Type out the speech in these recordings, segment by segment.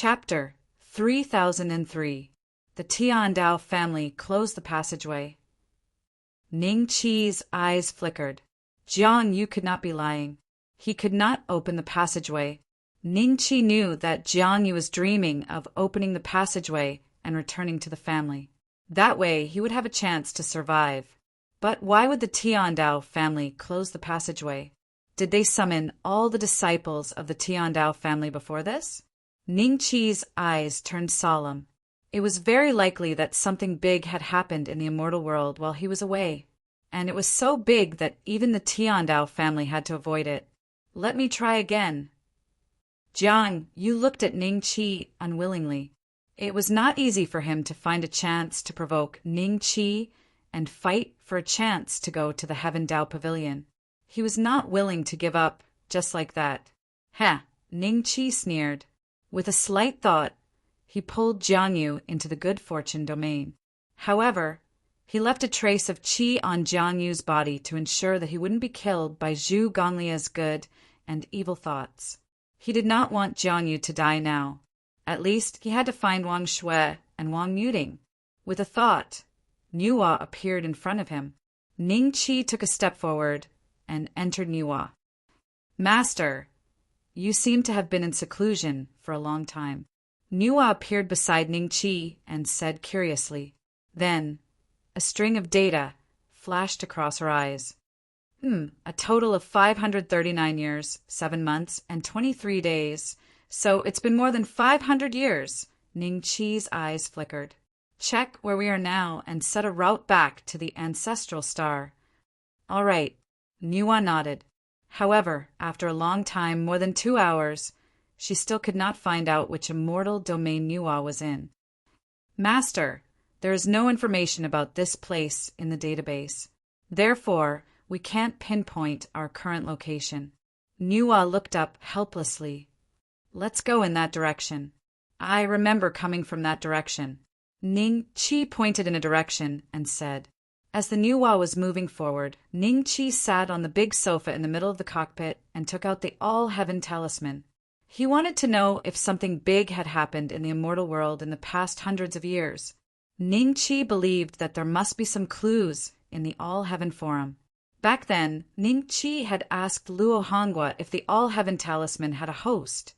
Chapter 3003. The Tiandao family closed the passageway. Ning Qi's eyes flickered. Jiang Yu could not be lying. He could not open the passageway. Ning Qi knew that Jiang Yu was dreaming of opening the passageway and returning to the family. That way he would have a chance to survive. But why would the Tiandao family close the passageway? Did they summon all the disciples of the Tiandao family before this? Ning Qi's eyes turned solemn. It was very likely that something big had happened in the immortal world while he was away, and it was so big that even the Tiandao family had to avoid it. Let me try again. Jiang Yu looked at Ning Qi unwillingly. It was not easy for him to find a chance to provoke Ning Qi and fight for a chance to go to the Heaven Dao Pavilion. He was not willing to give up just like that. Ha! Ning Qi sneered. With a slight thought, he pulled Jiang Yu into the good fortune domain. However, he left a trace of qi on Jiang Yu's body to ensure that he wouldn't be killed by Zhu Gonglia's good and evil thoughts. He did not want Jiang Yu to die now. At least he had to find Wang Shui and Wang Muting. With a thought, Nuwa appeared in front of him. Ning Qi took a step forward and entered Nuwa. Master, you seem to have been in seclusion for a long time. Nuwa appeared beside Ning Qi and said curiously. Then, a string of data flashed across her eyes. A total of 539 years, 7 months, and 23 days. So it's been more than 500 years. Ning Qi's eyes flickered. Check where we are now and set a route back to the ancestral star. All right. Nuwa nodded. However, after a long time, more than 2 hours, she still could not find out which immortal domain Nuwa was in. Master, there is no information about this place in the database. Therefore, we can't pinpoint our current location. Nuwa looked up helplessly. Let's go in that direction. I remember coming from that direction. Ning Qi pointed in a direction and said. As the Nuwa was moving forward, Ning Qi sat on the big sofa in the middle of the cockpit and took out the All-Heaven Talisman. He wanted to know if something big had happened in the immortal world in the past hundreds of years. Ning Qi believed that there must be some clues in the All-Heaven Forum. Back then, Ning Qi had asked Luo Hongwa if the All-Heaven Talisman had a host,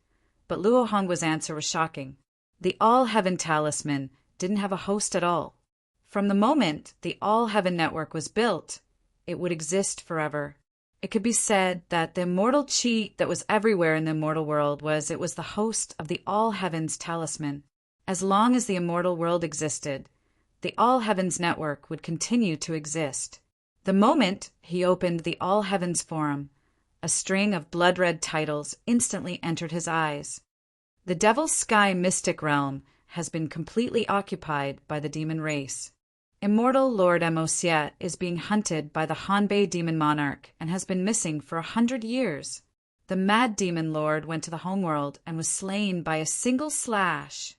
but Luo Hongwa's answer was shocking. The All-Heaven Talisman didn't have a host at all. From the moment the All-Heaven Network was built, it would exist forever. It could be said that the immortal qi that was everywhere in the immortal world was the host of the All-Heavens Talisman. As long as the immortal world existed, the All-Heavens Network would continue to exist. The moment he opened the All-Heavens Forum, a string of blood-red titles instantly entered his eyes. The Devil's Sky Mystic Realm has been completely occupied by the demon race. Immortal Lord Emosia is being hunted by the Hanbei demon monarch and has been missing for 100 years. The mad demon lord went to the homeworld and was slain by a single slash.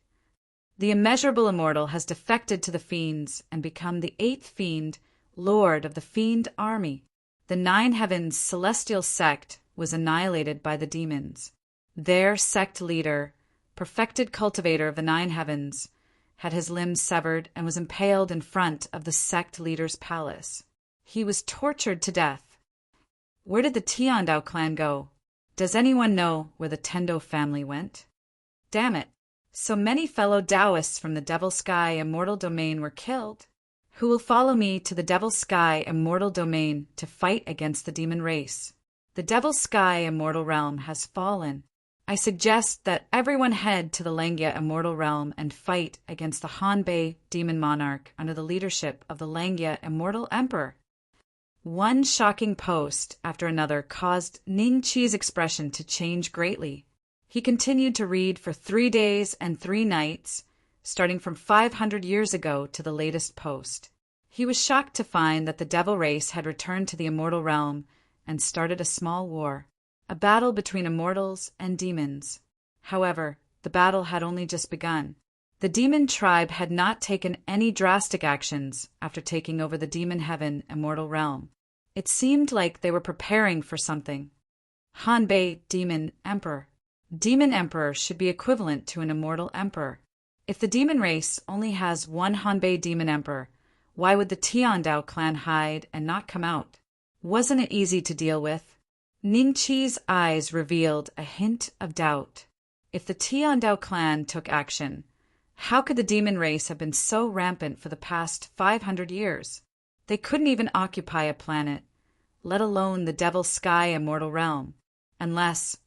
The immeasurable immortal has defected to the fiends and become the 8th fiend, lord of the fiend army. The 9 Heavens celestial sect was annihilated by the demons. Their sect leader, perfected cultivator of the 9 Heavens, had his limbs severed and was impaled in front of the sect leader's palace. He was tortured to death. Where did the Tiandao clan go? Does anyone know where the Tendo family went? Damn it! So many fellow Taoists from the Devil's Sky Immortal Domain were killed. Who will follow me to the Devil's Sky Immortal Domain to fight against the demon race? The Devil's Sky Immortal Realm has fallen. I suggest that everyone head to the Langya Immortal Realm and fight against the Hanbei Demon Monarch under the leadership of the Langya Immortal Emperor. One shocking post after another caused Ning Qi's expression to change greatly. He continued to read for 3 days and 3 nights, starting from 500 years ago to the latest post. He was shocked to find that the devil race had returned to the immortal realm and started a small war. A battle between immortals and demons. However, the battle had only just begun. The demon tribe had not taken any drastic actions after taking over the demon heaven immortal realm. It seemed like they were preparing for something. Hanbei Demon Emperor. Demon Emperor should be equivalent to an immortal emperor. If the demon race only has one Hanbei demon emperor, why would the Tiandao clan hide and not come out? Wasn't it easy to deal with? Ningqi's eyes revealed a hint of doubt. If the Tiandao clan took action, how could the demon race have been so rampant for the past 500 years? They couldn't even occupy a planet, let alone the Devil's Sky immortal realm. Unless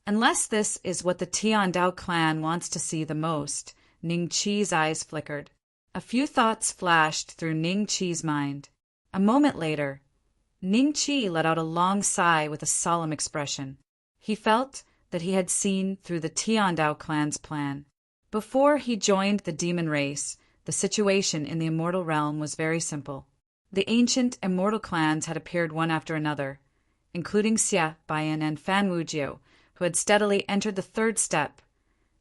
this is what the Tiandao clan wants to see the most. Ningqi's eyes flickered. A few thoughts flashed through Ningqi's mind. A moment later, Ningqi let out a long sigh with a solemn expression. He felt that he had seen through the Tiandao clan's plan. Before he joined the demon race, the situation in the immortal realm was very simple. The ancient immortal clans had appeared one after another, including Xia, Baiyan, and Fan Wujiu, who had steadily entered the third step,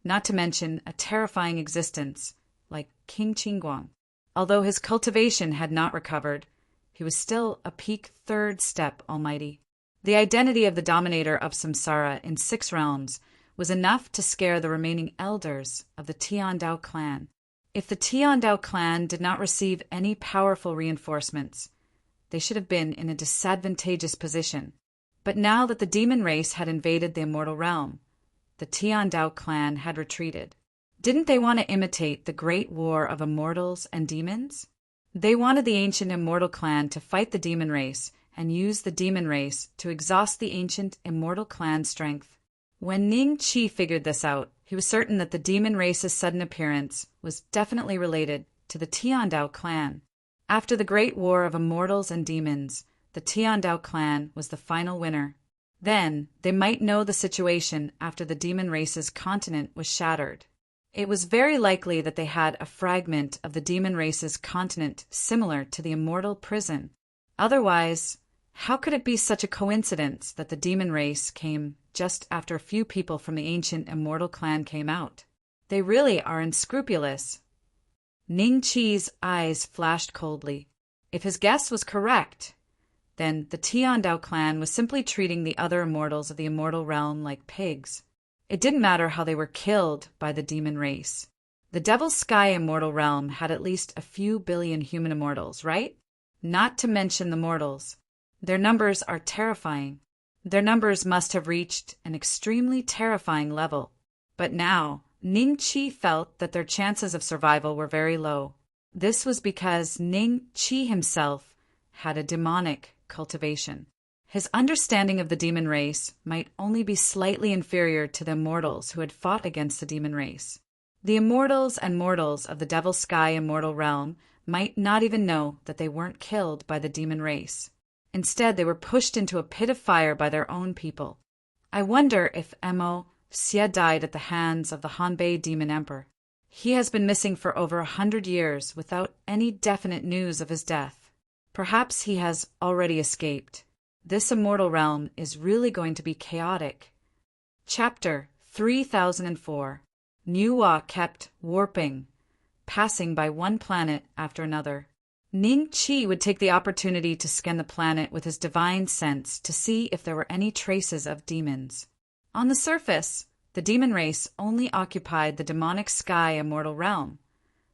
not to mention a terrifying existence like King Qingguang. Although his cultivation had not recovered, he was still a peak third step almighty. The identity of the dominator of samsara in 6 realms was enough to scare the remaining elders of the Tiandao clan. If the Tiandao clan did not receive any powerful reinforcements, they should have been in a disadvantageous position. But now that the demon race had invaded the immortal realm, the Tiandao clan had retreated. Didn't they want to imitate the great war of immortals and demons? They wanted the ancient immortal clan to fight the demon race and use the demon race to exhaust the ancient immortal clan's strength. When Ningqi figured this out, he was certain that the demon race's sudden appearance was definitely related to the Tiandao clan. After the great war of immortals and demons, the Tiandao clan was the final winner. Then, they might know the situation after the demon race's continent was shattered. It was very likely that they had a fragment of the demon race's continent similar to the immortal prison. Otherwise, how could it be such a coincidence that the demon race came just after a few people from the ancient immortal clan came out? They really are unscrupulous. Ningqi's eyes flashed coldly. If his guess was correct, then the Tiandao clan was simply treating the other immortals of the immortal realm like pigs. It didn't matter how they were killed by the demon race. The Devil's Sky immortal realm had at least a few billion human immortals, right? Not to mention the mortals. Their numbers are terrifying. Their numbers must have reached an extremely terrifying level. But now, Ningqi felt that their chances of survival were very low. This was because Ningqi himself had a demonic cultivation. His understanding of the demon race might only be slightly inferior to the immortals who had fought against the demon race. The immortals and mortals of the Devil's Sky immortal realm might not even know that they weren't killed by the demon race. Instead, they were pushed into a pit of fire by their own people. I wonder if Mo Xie died at the hands of the Hanbei demon emperor. He has been missing for over 100 years without any definite news of his death. Perhaps he has already escaped. This immortal realm is really going to be chaotic. Chapter 3004. Nuwa kept warping, passing by one planet after another. Ningqi would take the opportunity to scan the planet with his divine sense to see if there were any traces of demons. On the surface, the demon race only occupied the demonic sky immortal realm,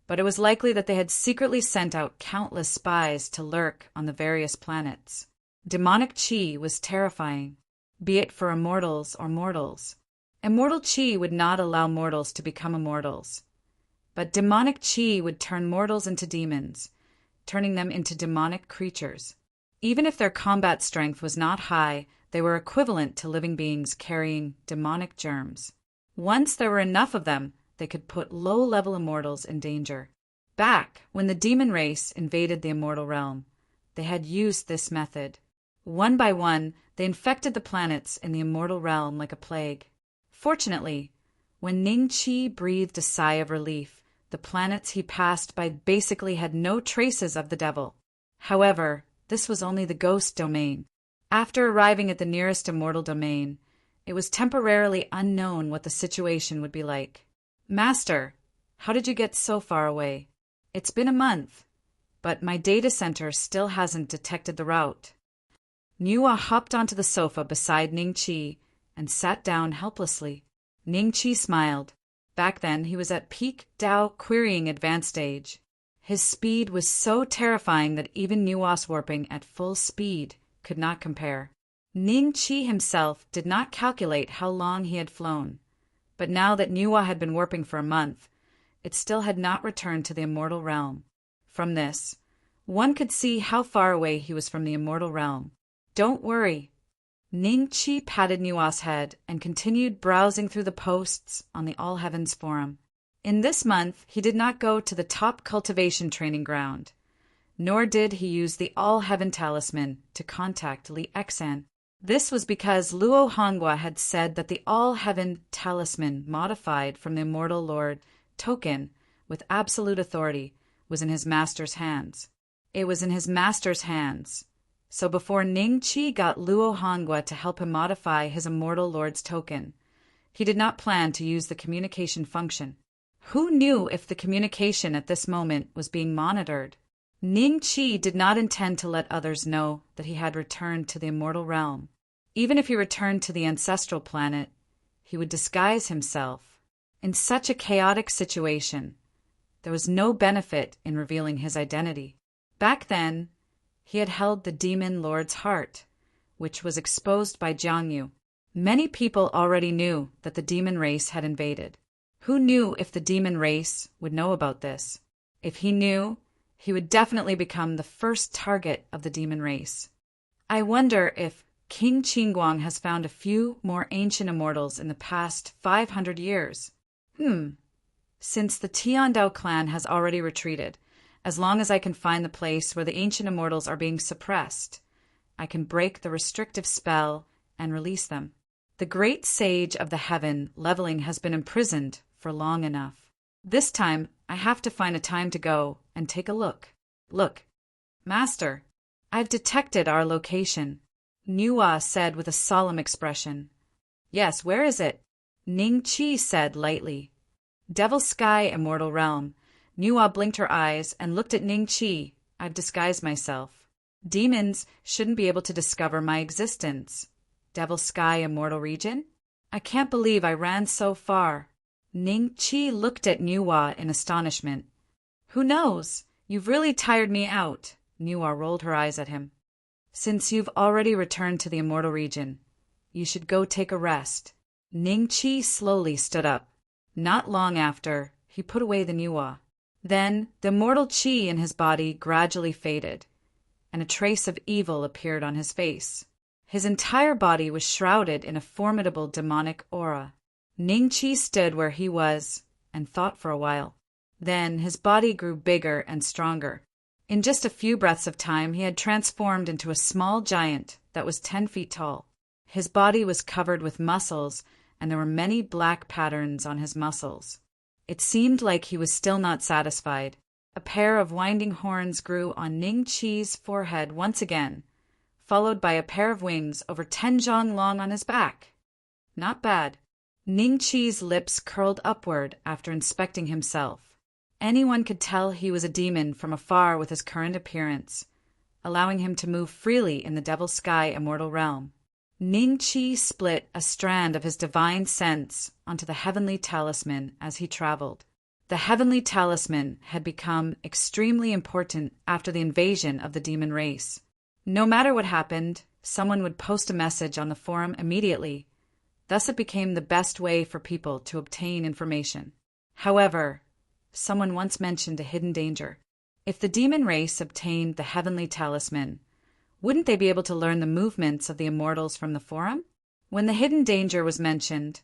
but it was likely that they had secretly sent out countless spies to lurk on the various planets. Demonic chi was terrifying, be it for immortals or mortals. Immortal chi would not allow mortals to become immortals, but demonic chi would turn mortals into demons, turning them into demonic creatures. Even if their combat strength was not high, they were equivalent to living beings carrying demonic germs. Once there were enough of them, they could put low-level immortals in danger. Back when the demon race invaded the immortal realm, they had used this method. One by one, they infected the planets in the immortal realm like a plague. Fortunately, when Ningqi breathed a sigh of relief, the planets he passed by basically had no traces of the devil. However, this was only the ghost domain. After arriving at the nearest immortal domain, it was temporarily unknown what the situation would be like. Master, how did you get so far away? It's been a month, but my data center still hasn't detected the route. Nuwa hopped onto the sofa beside Ningqi and sat down helplessly. Ningqi smiled. Back then, he was at peak Dao querying advanced stage. His speed was so terrifying that even Nua's warping at full speed could not compare. Ningqi himself did not calculate how long he had flown, but now that Nua had been warping for a month, it still had not returned to the immortal realm. From this, one could see how far away he was from the immortal realm. Don't worry. Ningqi patted Nua's head and continued browsing through the posts on the All Heavens forum. In this month, he did not go to the top cultivation training ground, nor did he use the All Heaven talisman to contact Li Exan. This was because Luo Hongwa had said that the All Heaven talisman modified from the Immortal Lord token with absolute authority was in his master's hands. It was in his master's hands. So before Ningqi got Luo Hongwa to help him modify his Immortal Lord's token, he did not plan to use the communication function. Who knew if the communication at this moment was being monitored? Ningqi did not intend to let others know that he had returned to the immortal realm. Even if he returned to the ancestral planet, he would disguise himself. In such a chaotic situation, there was no benefit in revealing his identity. Back then, he had held the demon lord's heart, which was exposed by Jiangyu. Many people already knew that the demon race had invaded. Who knew if the demon race would know about this? If he knew, he would definitely become the first target of the demon race. I wonder if King Qingguang has found a few more ancient immortals in the past 500 years. Since the Tiandao clan has already retreated, as long as I can find the place where the ancient immortals are being suppressed, I can break the restrictive spell and release them. The great sage of the heaven leveling has been imprisoned for long enough. This time, I have to find a time to go and take a look. Look, Master, I've detected our location, Nua said with a solemn expression. Yes, where is it? Ningqi said lightly. Devil Sky, Immortal Realm. Nua blinked her eyes and looked at Ningqi. I've disguised myself. Demons shouldn't be able to discover my existence. Devil Sky, Immortal Region? I can't believe I ran so far. Ningqi looked at Nua in astonishment. Who knows? You've really tired me out. Nua rolled her eyes at him. Since you've already returned to the immortal region, you should go take a rest. Ningqi slowly stood up. Not long after, he put away the Nua. Then the immortal qi in his body gradually faded, and a trace of evil appeared on his face. His entire body was shrouded in a formidable demonic aura. Ningqi stood where he was and thought for a while. Then his body grew bigger and stronger. In just a few breaths of time, he had transformed into a small giant that was 10 feet tall. His body was covered with muscles, and there were many black patterns on his muscles. It seemed like he was still not satisfied. A pair of winding horns grew on Ningqi's forehead once again, followed by a pair of wings over 10 zhang long on his back. Not bad. Ningqi's lips curled upward after inspecting himself. Anyone could tell he was a demon from afar with his current appearance, allowing him to move freely in the Devil Sky Immortal Realm. Ningqi split a strand of his divine sense onto the heavenly talisman as he traveled. The heavenly talisman had become extremely important after the invasion of the demon race. No matter what happened, someone would post a message on the forum immediately. Thus it became the best way for people to obtain information. However, someone once mentioned a hidden danger. If the demon race obtained the heavenly talisman, wouldn't they be able to learn the movements of the immortals from the forum? When the hidden danger was mentioned,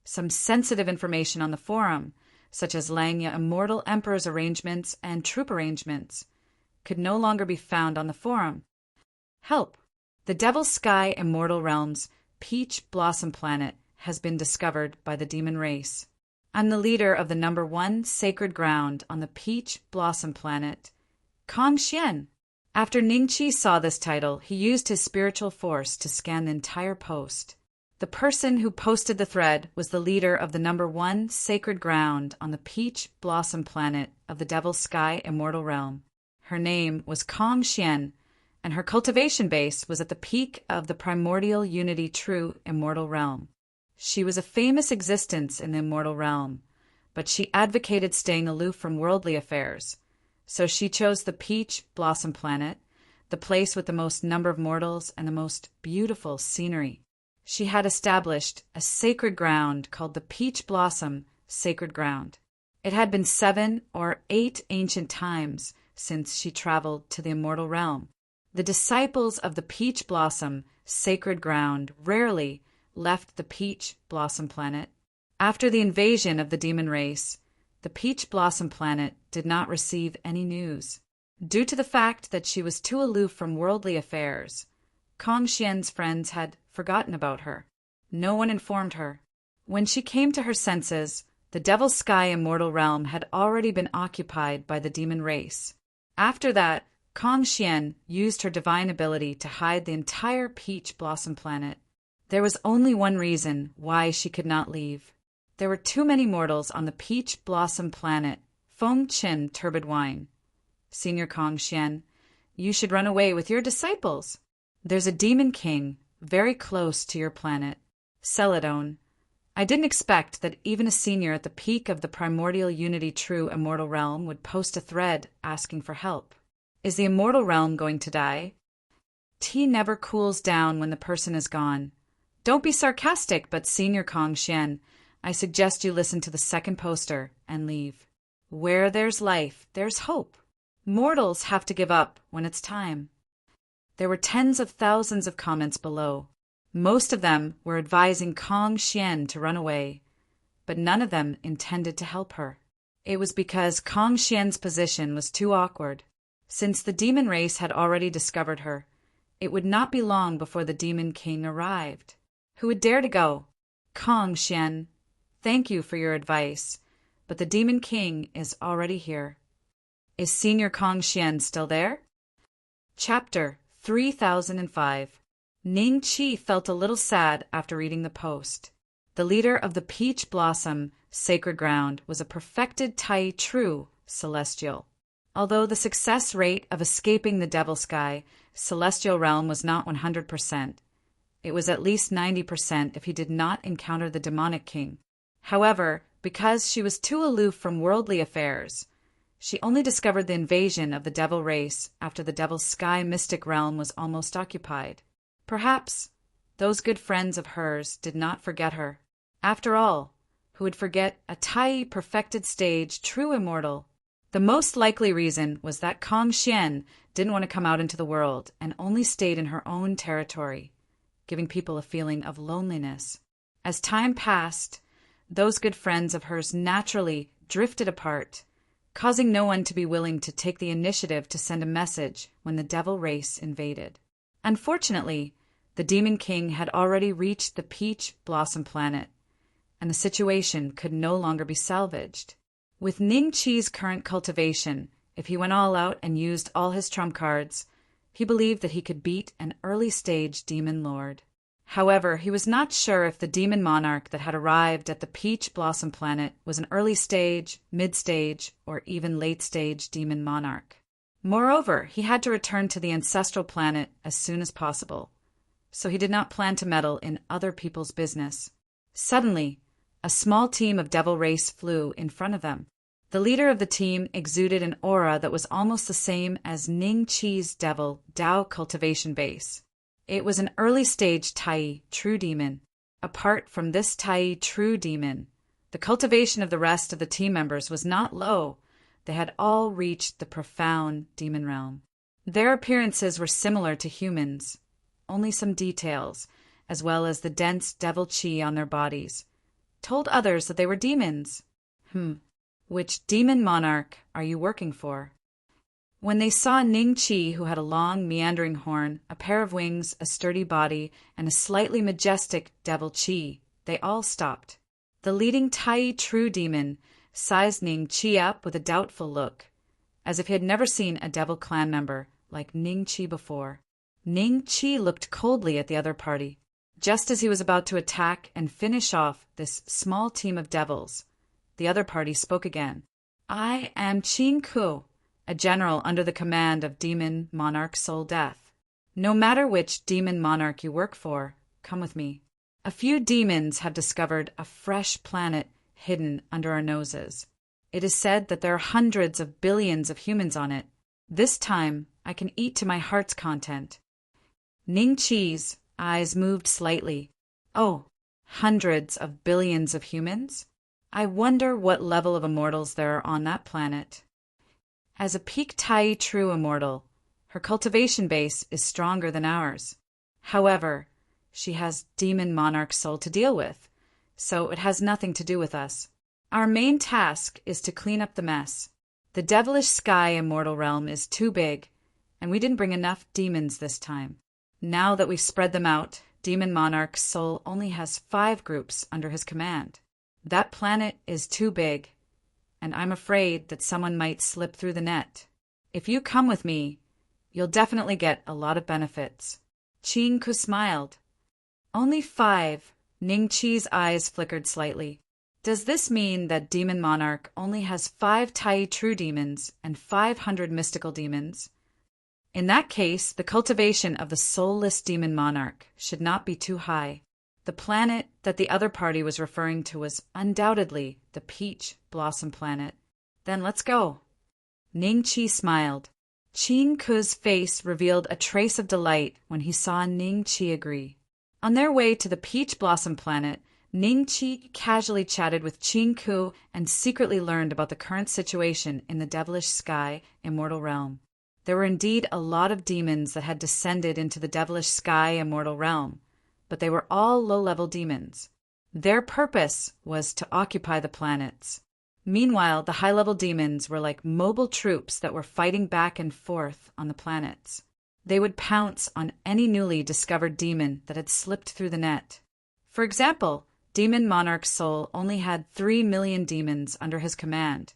some sensitive information on the forum, such as Langya Immortal Emperor's arrangements and troop arrangements, could no longer be found on the forum. Help! The Devil Sky Immortal Realm's Peach Blossom Planet has been discovered by the demon race. I'm the leader of the number 1 sacred ground on the Peach Blossom Planet, Kong Xian. After Ningqi saw this title, he used his spiritual force to scan the entire post. The person who posted the thread was the leader of the number 1 sacred ground on the Peach Blossom Planet of the Devil Sky Immortal Realm. Her name was Kong Xian, and her cultivation base was at the peak of the primordial unity true immortal realm. She was a famous existence in the immortal realm, but she advocated staying aloof from worldly affairs. So she chose the Peach Blossom Planet, the place with the most number of mortals and the most beautiful scenery. She had established a sacred ground called the Peach Blossom Sacred Ground. It had been 7 or 8 ancient times since she traveled to the immortal realm. The disciples of the Peach Blossom Sacred Ground rarely left the Peach Blossom Planet. After the invasion of the demon race, the Peach Blossom Planet did not receive any news. Due to the fact that she was too aloof from worldly affairs, Kong Xian's friends had forgotten about her. No one informed her. When she came to her senses, the Devil's Sky immortal realm had already been occupied by the demon race. After that, Kong Xian used her divine ability to hide the entire Peach Blossom Planet. There was only one reason why she could not leave. There were too many mortals on the Peach Blossom Planet. Feng Qin turbid wine. Senior Kong Xian, you should run away with your disciples. There's a demon king very close to your planet. Celadon. I didn't expect that even a senior at the peak of the primordial unity true immortal realm would post a thread asking for help. Is the immortal realm going to die? Tea never cools down when the person is gone. Don't be sarcastic, but Senior Kong Xian, I suggest you listen to the second poster and leave. Where there's life, there's hope. Mortals have to give up when it's time. There were tens of thousands of comments below. Most of them were advising Kong Xian to run away, but none of them intended to help her. It was because Kong Xian's position was too awkward. Since the demon race had already discovered her, it would not be long before the demon king arrived. Who would dare to go? Kong Xian, thank you for your advice, but the demon king is already here. Is Senior Kong Xian still there? Chapter 3005. Ning Qi felt a little sad after reading the post. The leader of the Peach Blossom Sacred Ground was a perfected Tai True Celestial. Although the success rate of escaping the Devil's Sky Celestial Realm was not 100%, it was at least 90% if he did not encounter the Demonic King. However, because she was too aloof from worldly affairs, she only discovered the invasion of the Devil race after the Devil's Sky Mystic Realm was almost occupied. Perhaps those good friends of hers did not forget her. After all, who would forget a Tai perfected stage true immortal? The most likely reason was that Kong Xian didn't want to come out into the world and only stayed in her own territory, giving people a feeling of loneliness. As time passed, those good friends of hers naturally drifted apart, causing no one to be willing to take the initiative to send a message when the Devil race invaded. Unfortunately, the Demon King had already reached the Peach Blossom Planet, and the situation could no longer be salvaged. With Ning Qi's current cultivation, if he went all out and used all his trump cards, he believed that he could beat an early-stage demon lord. However, he was not sure if the demon monarch that had arrived at the Peach Blossom Planet was an early-stage, mid-stage, or even late-stage demon monarch. Moreover, he had to return to the ancestral planet as soon as possible, so he did not plan to meddle in other people's business. Suddenly, a small team of devil race flew in front of them. The leader of the team exuded an aura that was almost the same as Ning Qi's devil Dao cultivation base. It was an early-stage Tai true demon. Apart from this Tai true demon, the cultivation of the rest of the team members was not low. They had all reached the profound demon realm. Their appearances were similar to humans. Only some details, as well as the dense devil qi on their bodies, told others that they were demons. Which demon monarch are you working for? When they saw Ning Qi, who had a long, meandering horn, a pair of wings, a sturdy body, and a slightly majestic devil qi, they all stopped. The leading Tai true demon sized Ning Qi up with a doubtful look, as if he had never seen a devil clan member like Ning Qi before. Ning Qi looked coldly at the other party. Just as he was about to attack and finish off this small team of devils, the other party spoke again. I am Qin Ku, a general under the command of Demon Monarch Soul Death. No matter which demon monarch you work for, come with me. A few demons have discovered a fresh planet hidden under our noses. It is said that there are hundreds of billions of humans on it. This time, I can eat to my heart's content. Ning Chi's eyes moved slightly. Oh, hundreds of billions of humans? I wonder what level of immortals there are on that planet. As a peak Tai true immortal, her cultivation base is stronger than ours. However, she has demon monarch soul to deal with, so it has nothing to do with us. Our main task is to clean up the mess. The devilish sky immortal realm is too big, and we didn't bring enough demons this time. Now that we've spread them out, demon monarch's soul only has 5 groups under his command. That planet is too big, and I'm afraid that someone might slip through the net. If you come with me, you'll definitely get a lot of benefits. Chinku smiled. Only 5. Ning Chi's eyes flickered slightly. Does this mean that Demon Monarch only has 5 Tai true demons and 500 mystical demons? In that case, the cultivation of the soulless Demon Monarch should not be too high. The planet that the other party was referring to was undoubtedly the Peach Blossom Planet. Then let's go. Ning Chi smiled. Qin Ku's face revealed a trace of delight when he saw Ning Chi agree. On their way to the Peach Blossom Planet, Ning Chi casually chatted with Qin Ku and secretly learned about the current situation in the devilish sky immortal realm. There were indeed a lot of demons that had descended into the devilish sky immortal realm, but they were all low-level demons. Their purpose was to occupy the planets. Meanwhile, the high-level demons were like mobile troops that were fighting back and forth on the planets. They would pounce on any newly discovered demon that had slipped through the net. For example, Demon Monarch's soul only had 3 million demons under his command,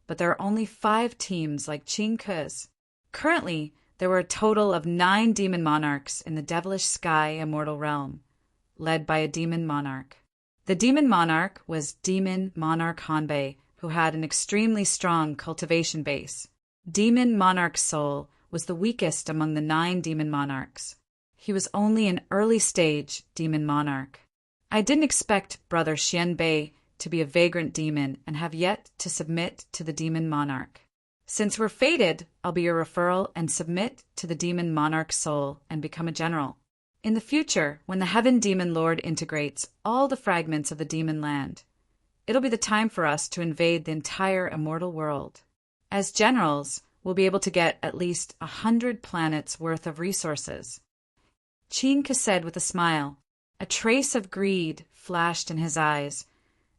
but there are only 5 teams like Qin Ku's. Currently, there were a total of 9 demon monarchs in the devilish sky immortal realm, led by a demon monarch. The demon monarch was Demon Monarch Hanbei, who had an extremely strong cultivation base. Demon Monarch's soul was the weakest among the 9 demon monarchs. He was only an early-stage demon monarch. I didn't expect Brother Xianbei to be a vagrant demon and have yet to submit to the demon monarch. Since we're fated, I'll be your referral and submit to the demon monarch soul and become a general. In the future, when the Heaven Demon Lord integrates all the fragments of the demon land, it'll be the time for us to invade the entire immortal world. As generals, we'll be able to get at least 100 planets worth of resources. Qin Ke said with a smile. A trace of greed flashed in his eyes,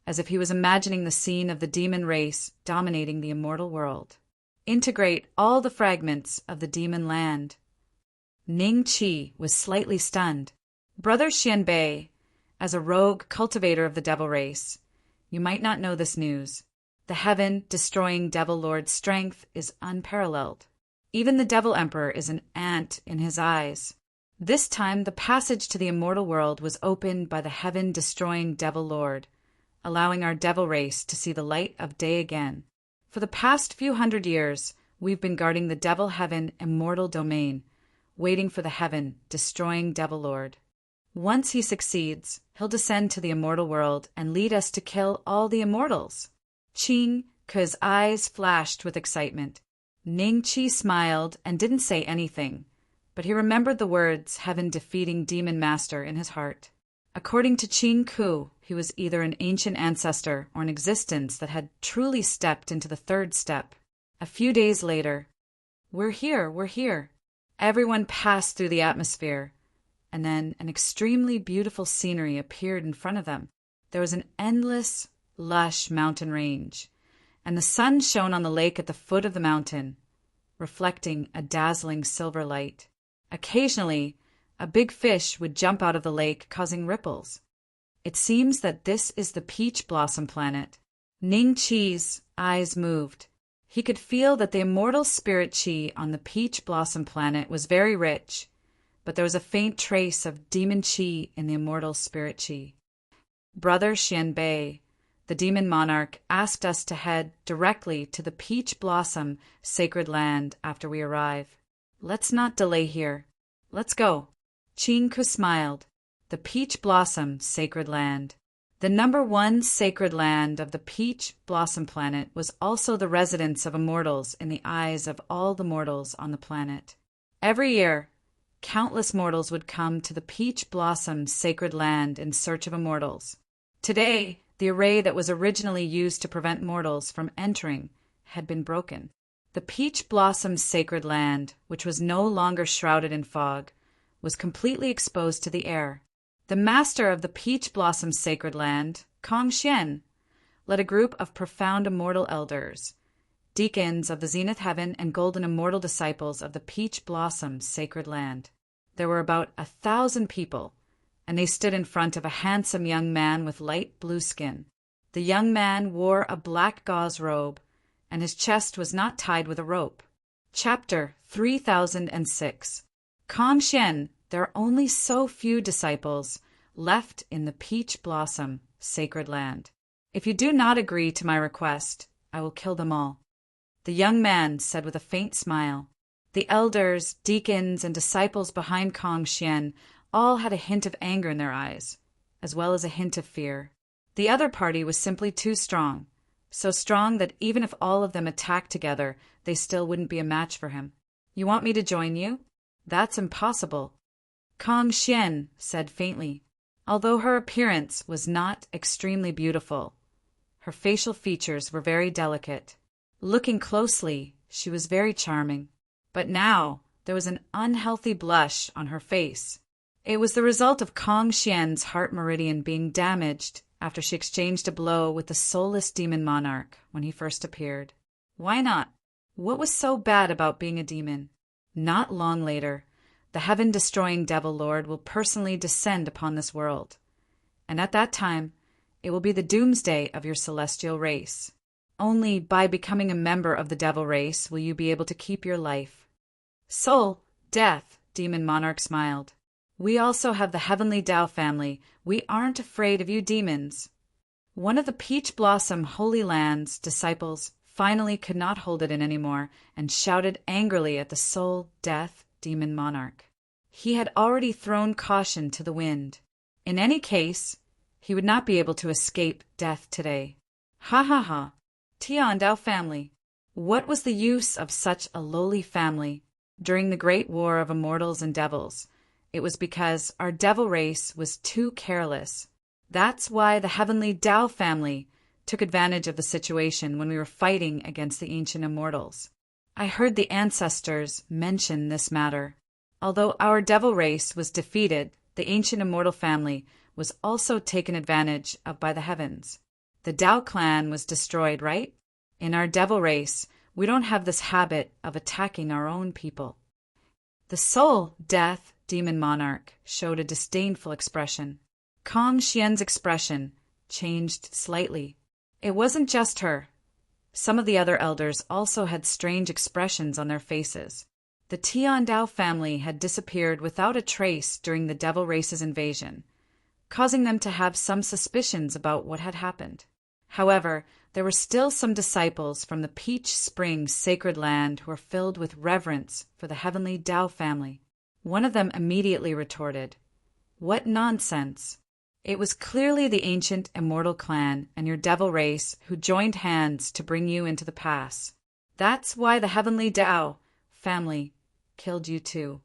as if he was imagining the scene of the demon race dominating the immortal world. Integrate all the fragments of the demon land. Ning Chi was slightly stunned. Brother Xianbei, as a rogue cultivator of the devil race, you might not know this news. The heaven-destroying devil lord's strength is unparalleled. Even the devil emperor is an ant in his eyes. This time, the passage to the immortal world was opened by the heaven-destroying devil lord, allowing our devil race to see the light of day again. For the past few hundred years, we've been guarding the devil heaven immortal domain, waiting for the heaven-destroying devil lord. Once he succeeds, he'll descend to the immortal world and lead us to kill all the immortals. Qin Ke's eyes flashed with excitement. Ning Chi smiled and didn't say anything, but he remembered the words heaven-defeating demon master in his heart. According to Qin Ku, he was either an ancient ancestor or an existence that had truly stepped into the 3rd step. A few days later, we're here. Everyone passed through the atmosphere, and then an extremely beautiful scenery appeared in front of them. There was an endless, lush mountain range, and the sun shone on the lake at the foot of the mountain, reflecting a dazzling silver light. Occasionally, a big fish would jump out of the lake, causing ripples. It seems that this is the Peach Blossom Planet. Ning Chi's eyes moved. He could feel that the immortal spirit chi on the Peach Blossom Planet was very rich, but there was a faint trace of demon chi in the immortal spirit chi. Brother Xianbei, the demon monarch, asked us to head directly to the Peach Blossom sacred land after we arrive. Let's not delay here. Let's go. Qin Ku smiled. the Peach Blossom Sacred Land. The number one sacred land of the Peach Blossom Planet was also the residence of immortals in the eyes of all the mortals on the planet. Every year, countless mortals would come to the Peach Blossom Sacred Land in search of immortals. Today, the array that was originally used to prevent mortals from entering had been broken. The Peach Blossom Sacred Land, which was no longer shrouded in fog, was completely exposed to the air. The master of the Peach Blossom Sacred Land, Kong Xian, led a group of profound immortal elders, deacons of the Zenith Heaven and golden immortal disciples of the Peach Blossom Sacred Land. There were about 1,000 people, and they stood in front of a handsome young man with light blue skin. The young man wore a black gauze robe, and his chest was not tied with a rope. Chapter 3006. Kong Xian, there are only so few disciples left in the Peach Blossom Sacred Land. If you do not agree to my request, I will kill them all. The young man said with a faint smile. The elders, deacons, and disciples behind Kong Xian all had a hint of anger in their eyes, as well as a hint of fear. The other party was simply too strong, so strong that even if all of them attacked together, they still wouldn't be a match for him. You want me to join you? That's impossible. Kong Xian said faintly. Although her appearance was not extremely beautiful, her facial features were very delicate. Looking closely, she was very charming. But now there was an unhealthy blush on her face. It was the result of Kong Xian's heart meridian being damaged after she exchanged a blow with the soulless demon monarch when he first appeared. Why not? What was so bad about being a demon? Not long later, the heaven-destroying Devil Lord will personally descend upon this world, and at that time, it will be the doomsday of your celestial race. Only by becoming a member of the Devil race will you be able to keep your life. Soul, death, Demon Monarch smiled. We also have the Heavenly Dao family. We aren't afraid of you demons. One of the Peach Blossom Holy Land's disciples finally could not hold it in anymore and shouted angrily at the Soul, Death, Demon Monarch. He had already thrown caution to the wind. In any case, he would not be able to escape death today. Ha ha ha! Tiandao family. What was the use of such a lowly family? During the great war of immortals and devils, it was because our devil race was too careless. That's why the Heavenly Dao family took advantage of the situation when we were fighting against the ancient immortals. I heard the ancestors mention this matter. Although our devil race was defeated, the ancient immortal family was also taken advantage of by the heavens. The Dao clan was destroyed, right? In our devil race, we don't have this habit of attacking our own people. The Soul, Death, Demon Monarch showed a disdainful expression. Kong Xian's expression changed slightly. It wasn't just her. Some of the other elders also had strange expressions on their faces. The Tiandao family had disappeared without a trace during the Devil Race's invasion, causing them to have some suspicions about what had happened. However, there were still some disciples from the Peach Spring Sacred Land who were filled with reverence for the Heavenly Dao family. One of them immediately retorted, "What nonsense! It was clearly the ancient immortal clan and your devil race who joined hands to bring you into the pass. That's why the Heavenly Dao family killed you too."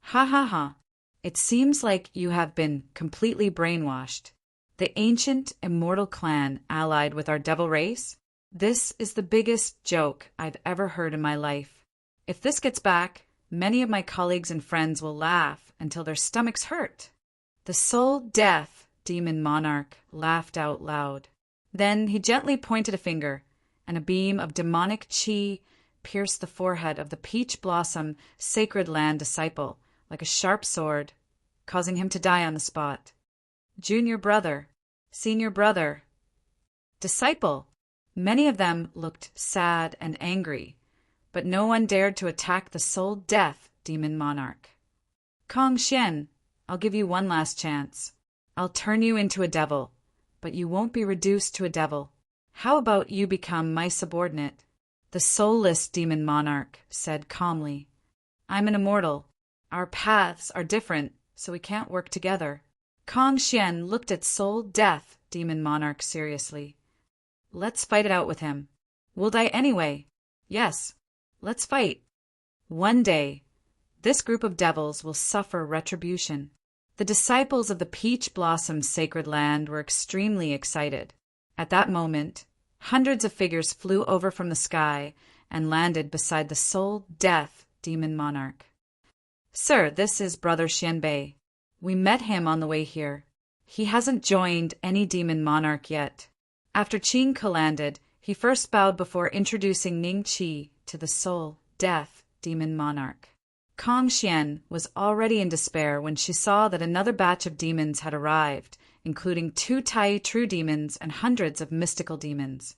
Ha ha ha! It seems like you have been completely brainwashed. The ancient immortal clan allied with our devil race? This is the biggest joke I've ever heard in my life. If this gets back, many of my colleagues and friends will laugh until their stomachs hurt. The Soul, Death, Demon Monarch laughed out loud. Then he gently pointed a finger, and a beam of demonic chi pierced the forehead of the Peach Blossom Sacred Land disciple like a sharp sword, causing him to die on the spot. Junior brother, senior brother, disciple. Many of them looked sad and angry, but no one dared to attack the Soul, Death, Demon Monarch. Kong Xian, I'll give you one last chance. I'll turn you into a devil, but you won't be reduced to a devil. How about you become my subordinate? The soulless Demon Monarch said calmly. I'm an immortal. Our paths are different, so we can't work together. Kong Xian looked at Soul Death Demon Monarch seriously. Let's fight it out with him. We'll die anyway. Yes, let's fight. One day, this group of devils will suffer retribution. The disciples of the Peach Blossom Sacred Land were extremely excited. At that moment, hundreds of figures flew over from the sky and landed beside the Soul Death Demon Monarch. Sir, this is Brother Xianbei. We met him on the way here. He hasn't joined any demon monarch yet. After Qing Ke landed, he first bowed before introducing Ning Qi to the Soul Death Demon Monarch. Kong Xian was already in despair when she saw that another batch of demons had arrived, including 2 Tai true demons and hundreds of mystical demons.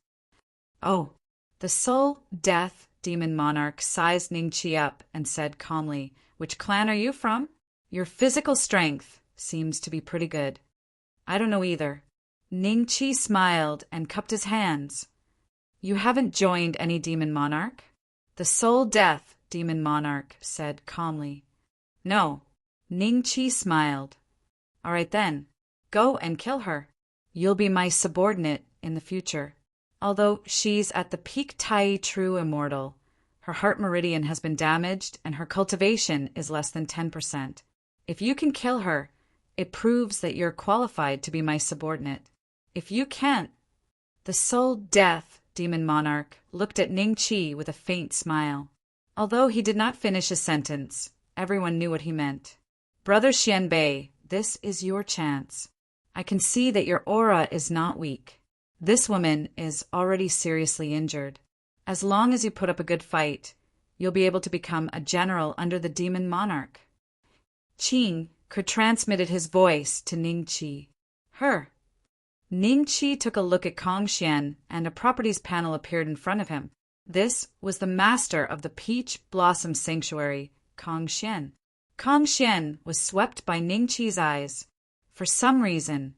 Oh, the Soul Death Demon Monarch sized Ning Qi up and said calmly, "Which clan are you from? Your physical strength seems to be pretty good." "I don't know either." Ning Qi smiled and cupped his hands. "You haven't joined any demon monarch?" The Soul Death Demon Monarch said calmly. "No." Ning Qi smiled. "All right then, go and kill her. You'll be my subordinate in the future. Although she's at the peak Tai True Immortal, her heart meridian has been damaged and her cultivation is less than 10%. If you can kill her, it proves that you're qualified to be my subordinate. If you can't..." The Soul Death Demon Monarch looked at Ning Qi with a faint smile. Although he did not finish his sentence, everyone knew what he meant. "Brother Xianbei, this is your chance. I can see that your aura is not weak. This woman is already seriously injured. As long as you put up a good fight, you'll be able to become a general under the Demon Monarch." Qing could transmitted his voice to Ning Qi. Her. Ning Qi took a look at Kong Xian, and a properties panel appeared in front of him. This was the master of the Peach Blossom Sanctuary, Kong Xian. Kong Xian was swept by Ning Qi's eyes. For some reason,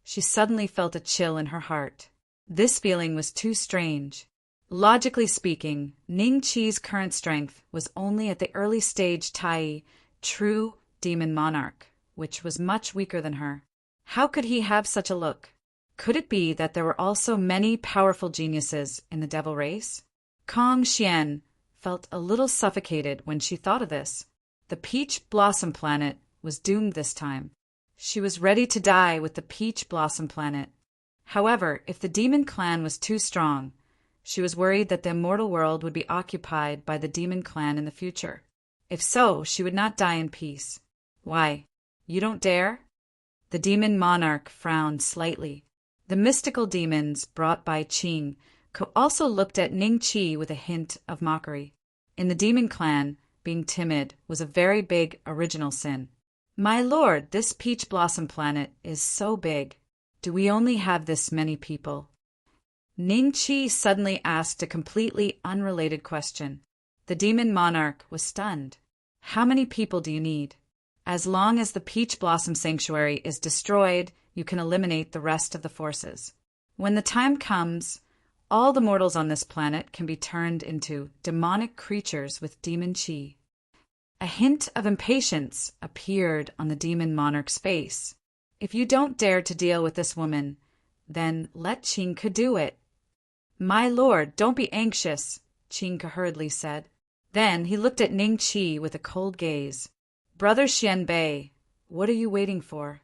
she suddenly felt a chill in her heart. This feeling was too strange. Logically speaking, Ning Qi's current strength was only at the early stage Tai True Demon Monarch, which was much weaker than her. How could he have such a look? Could it be that there were also many powerful geniuses in the devil race? Kong Xian felt a little suffocated when she thought of this. The Peach Blossom Planet was doomed this time. She was ready to die with the Peach Blossom Planet. However, if the demon clan was too strong, she was worried that the immortal world would be occupied by the demon clan in the future. If so, she would not die in peace. "Why, you don't dare?" The demon monarch frowned slightly. The mystical demons brought by Qing also looked at Ning Qi with a hint of mockery. In the demon clan, being timid was a very big original sin. "My lord, this Peach Blossom Planet is so big. Do we only have this many people?" Ning Qi suddenly asked a completely unrelated question. The demon monarch was stunned. "How many people do you need? As long as the Peach Blossom Sanctuary is destroyed, you can eliminate the rest of the forces. When the time comes, all the mortals on this planet can be turned into demonic creatures with demon qi." A hint of impatience appeared on the demon monarch's face. "If you don't dare to deal with this woman, then let Qing Ke do it." "My lord, don't be anxious," Qing Ke hurriedly said. Then he looked at Ning Qi with a cold gaze. "Brother Xianbei, what are you waiting for?"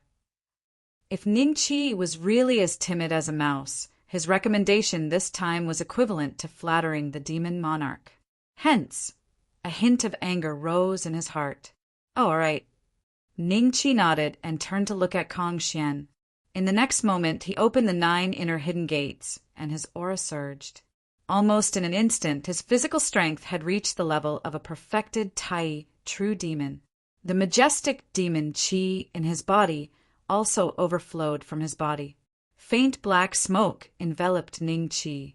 If Ning Qi was really as timid as a mouse, his recommendation this time was equivalent to flattering the demon monarch. Hence, a hint of anger rose in his heart. "Oh, all right." Ning Qi nodded and turned to look at Kong Xian. In the next moment, he opened the 9 inner hidden gates, and his aura surged. Almost in an instant, his physical strength had reached the level of a perfected Tai true demon. The majestic demon qi in his body also overflowed from his body. Faint black smoke enveloped Ning Qi.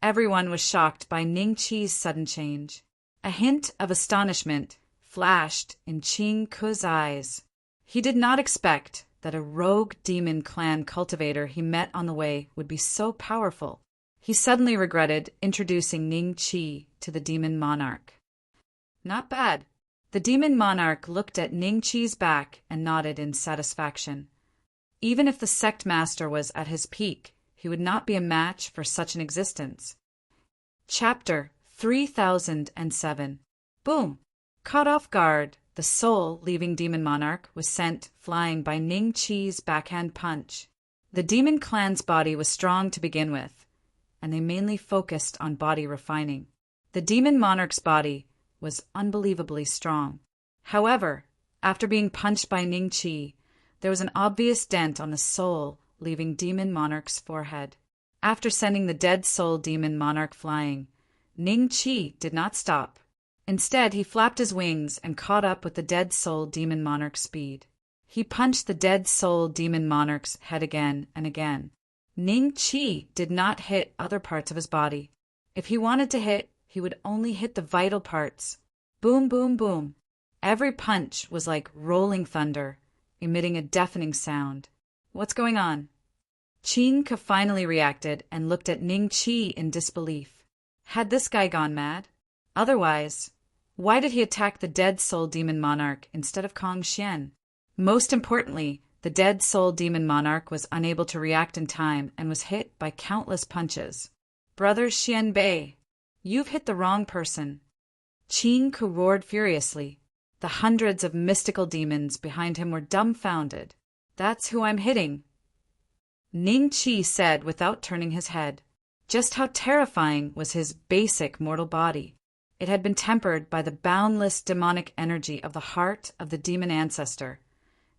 Everyone was shocked by Ning Qi's sudden change. A hint of astonishment flashed in Qing Ke's eyes. He did not expect that a rogue demon clan cultivator he met on the way would be so powerful. He suddenly regretted introducing Ning Qi to the demon monarch. "Not bad. The demon monarch looked at Ning Qi's back and nodded in satisfaction. Even if the sect master was at his peak, he would not be a match for such an existence. Chapter 3007. Boom! Caught off guard, the soul-leaving demon monarch was sent flying by Ning Qi's backhand punch. The demon clan's body was strong to begin with, and they mainly focused on body refining. The demon monarch's body was unbelievably strong. However, after being punched by Ning Qi, there was an obvious dent on the soul-leaving demon monarch's forehead. After sending the dead soul demon monarch flying, Ning Qi did not stop. Instead, he flapped his wings and caught up with the dead soul demon monarch's speed. He punched the dead soul demon monarch's head again and again. Ning Qi did not hit other parts of his body. If he wanted to hit, he would only hit the vital parts. Boom, boom, boom. Every punch was like rolling thunder, emitting a deafening sound. What's going on? Qin Ke finally reacted and looked at Ning Qi in disbelief. Had this guy gone mad? Otherwise, why did he attack the dead soul demon monarch instead of Kong Xian? Most importantly, the dead soul demon monarch was unable to react in time and was hit by countless punches. Brother Xian Bei, you've hit the wrong person. Qin Ke roared furiously. The hundreds of mystical demons behind him were dumbfounded. That's who I'm hitting, Ning Qi said without turning his head. Just how terrifying was his basic mortal body. It had been tempered by the boundless demonic energy of the heart of the demon ancestor,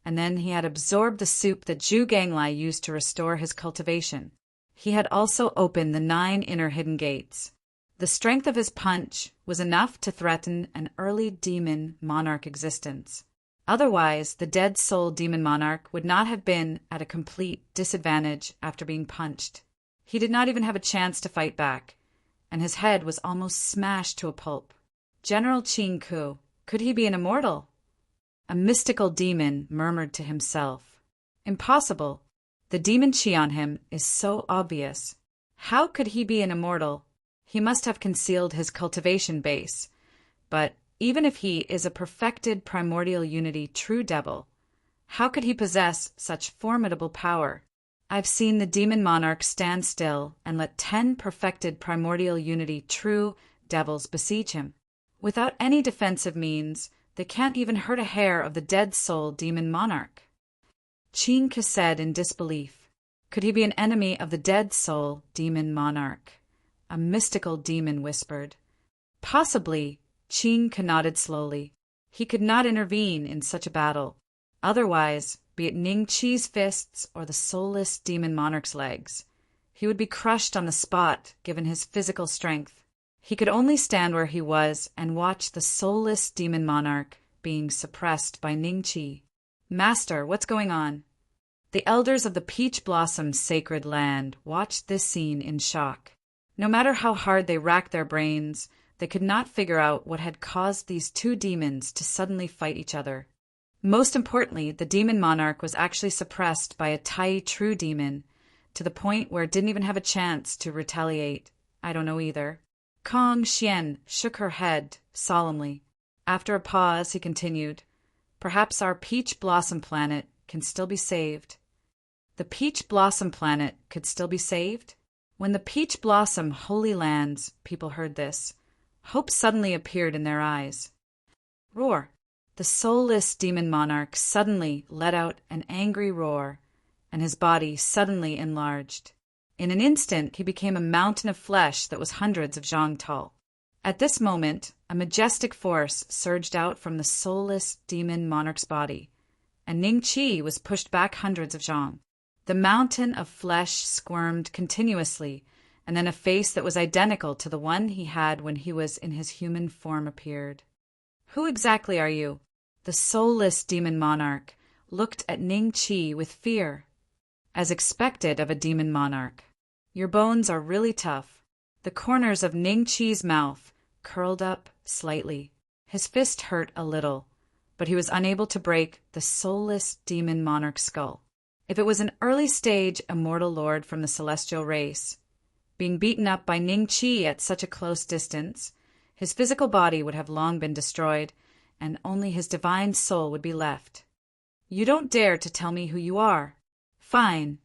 and then he had absorbed the soup that Zhu Ganglai used to restore his cultivation. He had also opened the 9 inner hidden gates. The strength of his punch was enough to threaten an early demon monarch existence. Otherwise, the dead soul demon monarch would not have been at a complete disadvantage after being punched. He did not even have a chance to fight back, and his head was almost smashed to a pulp. General Qin Ke, could he be an immortal? A mystical demon murmured to himself. Impossible. The demon chi on him is so obvious. How could he be an immortal? He must have concealed his cultivation base. But even if he is a perfected primordial unity true devil, how could he possess such formidable power? I've seen the demon monarch stand still and let 10 perfected primordial unity true devils besiege him. Without any defensive means, they can't even hurt a hair of the dead soul demon monarch. Qin Ke said in disbelief. Could he be an enemy of the dead soul demon monarch? A mystical demon whispered. Possibly. Qin Ke nodded slowly. He could not intervene in such a battle. Otherwise, be it Ning Qi's fists or the soulless demon monarch's legs, he would be crushed on the spot given his physical strength. He could only stand where he was and watch the soulless demon monarch being suppressed by Ning Qi. Master, what's going on? The elders of the Peach Blossom sacred land watched this scene in shock. No matter how hard they racked their brains, they could not figure out what had caused these 2 demons to suddenly fight each other. Most importantly, the demon monarch was actually suppressed by a Tai true demon, to the point where it didn't even have a chance to retaliate. I don't know either. Kong Xian shook her head solemnly. After a pause, he continued, Perhaps our Peach Blossom planet can still be saved. The Peach Blossom planet could still be saved? When the Peach Blossom Holy Lands people heard this, hope suddenly appeared in their eyes. Roar! The soulless demon monarch suddenly let out an angry roar, and his body suddenly enlarged. In an instant, he became a mountain of flesh that was hundreds of zhang tall. At this moment, a majestic force surged out from the soulless demon monarch's body, and Ning Qi was pushed back hundreds of zhang. The mountain of flesh squirmed continuously, and then a face that was identical to the one he had when he was in his human form appeared. Who exactly are you? The soulless demon monarch looked at Ning Qi with fear, as expected of a demon monarch. Your bones are really tough. The corners of Ning Qi's mouth curled up slightly. His fist hurt a little, but he was unable to break the soulless demon monarch's skull. If it was an early-stage immortal lord from the celestial race, being beaten up by Ning Qi at such a close distance, his physical body would have long been destroyed, and only his divine soul would be left. You don't dare to tell me who you are. Fine.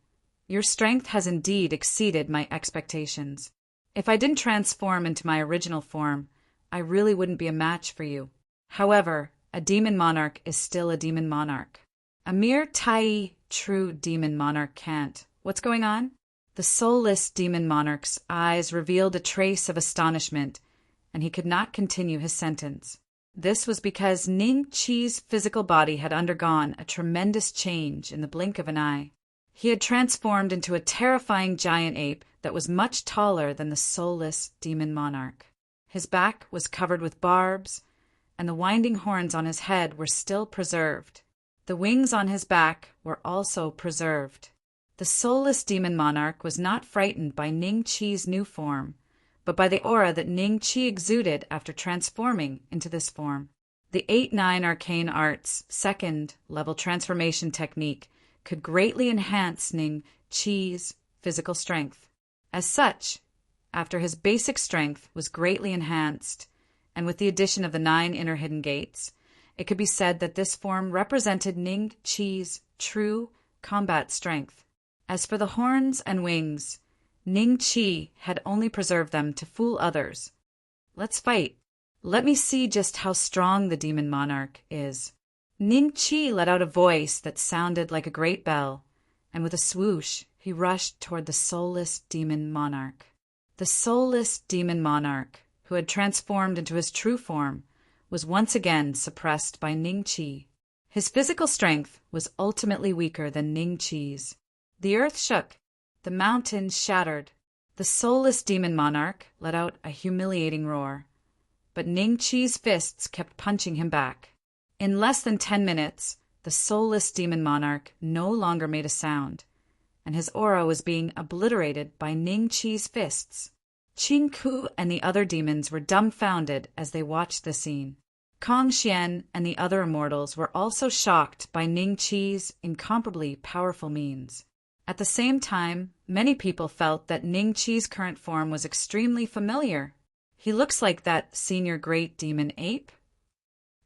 Your strength has indeed exceeded my expectations. If I didn't transform into my original form, I really wouldn't be a match for you. However, a demon monarch is still a demon monarch. A mere true demon monarch can't. What's going on? The soulless demon monarch's eyes revealed a trace of astonishment, and he could not continue his sentence. This was because Ning Qi's physical body had undergone a tremendous change in the blink of an eye. He had transformed into a terrifying giant ape that was much taller than the soulless demon monarch. His back was covered with barbs, and the winding horns on his head were still preserved. The wings on his back were also preserved. The soulless demon monarch was not frightened by Ning Qi's new form, but by the aura that Ning Qi exuded after transforming into this form. The 8-9 arcane arts second-level transformation technique could greatly enhance Ning Qi's physical strength. As such, after his basic strength was greatly enhanced, and with the addition of the 9 inner hidden gates, it could be said that this form represented Ning Qi's true combat strength. As for the horns and wings, Ning Qi had only preserved them to fool others. Let's fight. Let me see just how strong the demon monarch is. Ning Qi let out a voice that sounded like a great bell, and with a swoosh, he rushed toward the soulless demon monarch. The soulless demon monarch, who had transformed into his true form, was once again suppressed by Ning Qi. His physical strength was ultimately weaker than Ning Qi's. The earth shook. The mountains shattered. The soulless demon monarch let out a humiliating roar, but Ning Qi's fists kept punching him back. In less than 10 minutes, the soulless demon monarch no longer made a sound, and his aura was being obliterated by Ning Qi's fists. Qing Ku and the other demons were dumbfounded as they watched the scene. Kong Xian and the other immortals were also shocked by Ning Qi's incomparably powerful means. At the same time, many people felt that Ning Qi's current form was extremely familiar. He looks like that senior great demon ape.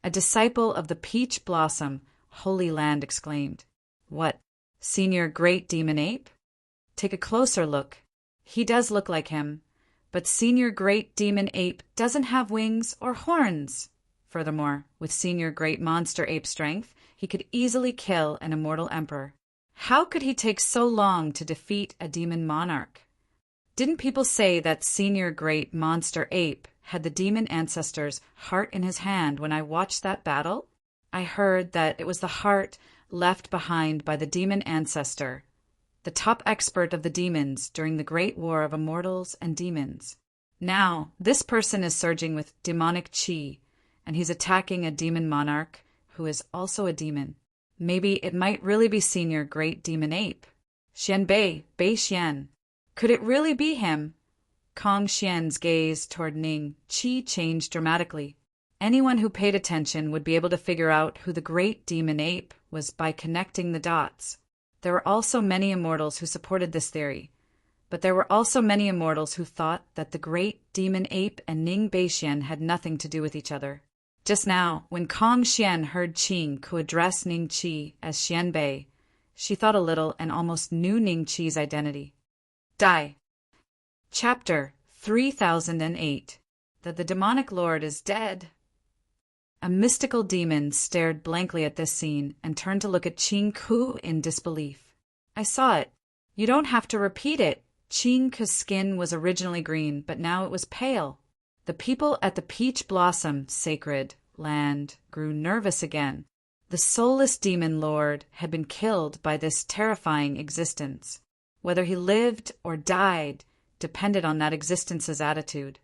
A disciple of the Peach Blossom, Holy Land exclaimed. What, senior great demon ape? Take a closer look. He does look like him, but senior great demon ape doesn't have wings or horns. Furthermore, with senior great monster ape strength, he could easily kill an immortal emperor. How could he take so long to defeat a demon monarch? Didn't people say that senior great monster ape had the demon ancestor's heart in his hand when I watched that battle? I heard that it was the heart left behind by the demon ancestor, the top expert of the demons during the great war of immortals and demons. Now, this person is surging with demonic qi, and he's attacking a demon monarch who is also a demon. Maybe it might really be senior great demon ape. Xianbei, Bei Xian. Could it really be him? Kong Xian's gaze toward Ning Qi changed dramatically. Anyone who paid attention would be able to figure out who the great demon ape was by connecting the dots. There were also many immortals who supported this theory, but there were also many immortals who thought that the great demon ape and Ning Beixian had nothing to do with each other. Just now, when Kong Xian heard Qing Ku address Ning Qi as Xianbei, she thought a little and almost knew Ning Qi's identity. Die. Chapter 3008. That the demonic lord is dead. A mystical demon stared blankly at this scene and turned to look at Qing Ku in disbelief. I saw it. You don't have to repeat it. Qing Ku's skin was originally green, but now it was pale. The people at the Peach Blossom sacred land grew nervous again. The soulless demon lord had been killed by this terrifying existence. Whether he lived or died depended on that existence's attitude.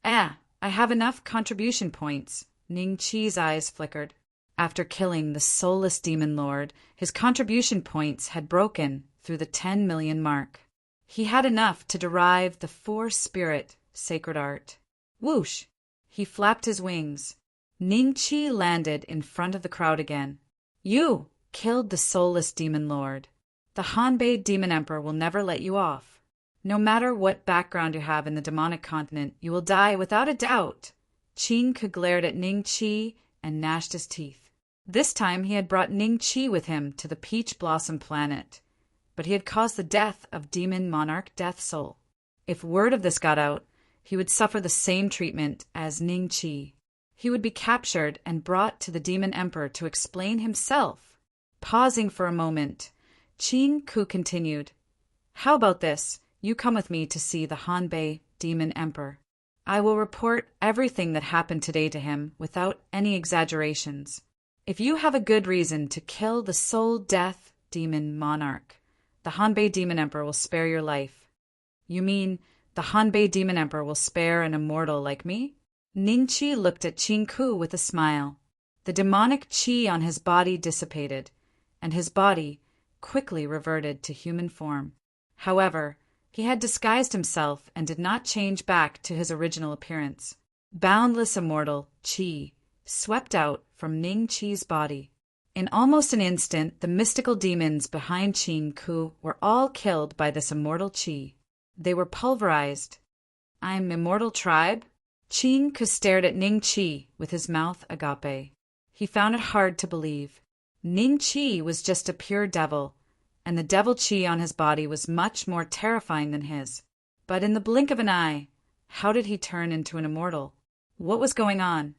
I have enough contribution points. Ning Qi's eyes flickered. After killing the soulless demon lord, his contribution points had broken through the 10 million mark. He had enough to derive the four-spirit sacred art. Whoosh! He flapped his wings. Ning Qi landed in front of the crowd again. You killed the soulless demon lord. The Hanbei demon emperor will never let you off. No matter what background you have in the demonic continent, you will die without a doubt. Qing Ku glared at Ning Qi and gnashed his teeth. This time he had brought Ning Chi with him to the Peach Blossom Planet, but he had caused the death of Demon Monarch Death Soul. If word of this got out, he would suffer the same treatment as Ning Chi. He would be captured and brought to the Demon Emperor to explain himself. Pausing for a moment, Qin Ku continued, "How about this? You come with me to see the Hanbei Demon Emperor. I will report everything that happened today to him without any exaggerations. If you have a good reason to kill the Soul Death Demon Monarch, the Hanbei Demon Emperor will spare your life." "You mean the Hanbei Demon Emperor will spare an immortal like me?" Ning Chi looked at Qin Ku with a smile. The demonic qi on his body dissipated, and his body quickly reverted to human form. However, he had disguised himself and did not change back to his original appearance. Boundless immortal qi swept out from Ning Chi's body. In almost an instant, the mystical demons behind Qin Ku were all killed by this immortal qi. They were pulverized. "I'm immortal tribe?" Qin Ku stared at Ning Chi with his mouth agape. He found it hard to believe. Ning Chi was just a pure devil, and the devil chi on his body was much more terrifying than his. But in the blink of an eye, how did he turn into an immortal? What was going on?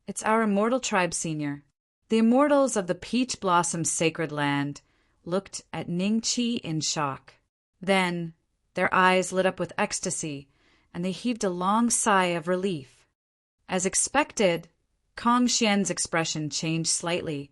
"It's our immortal tribe, Senior." The immortals of the Peach Blossom Sacred Land looked at Ning Chi in shock. Then their eyes lit up with ecstasy, and they heaved a long sigh of relief. As expected, Kong Xian's expression changed slightly,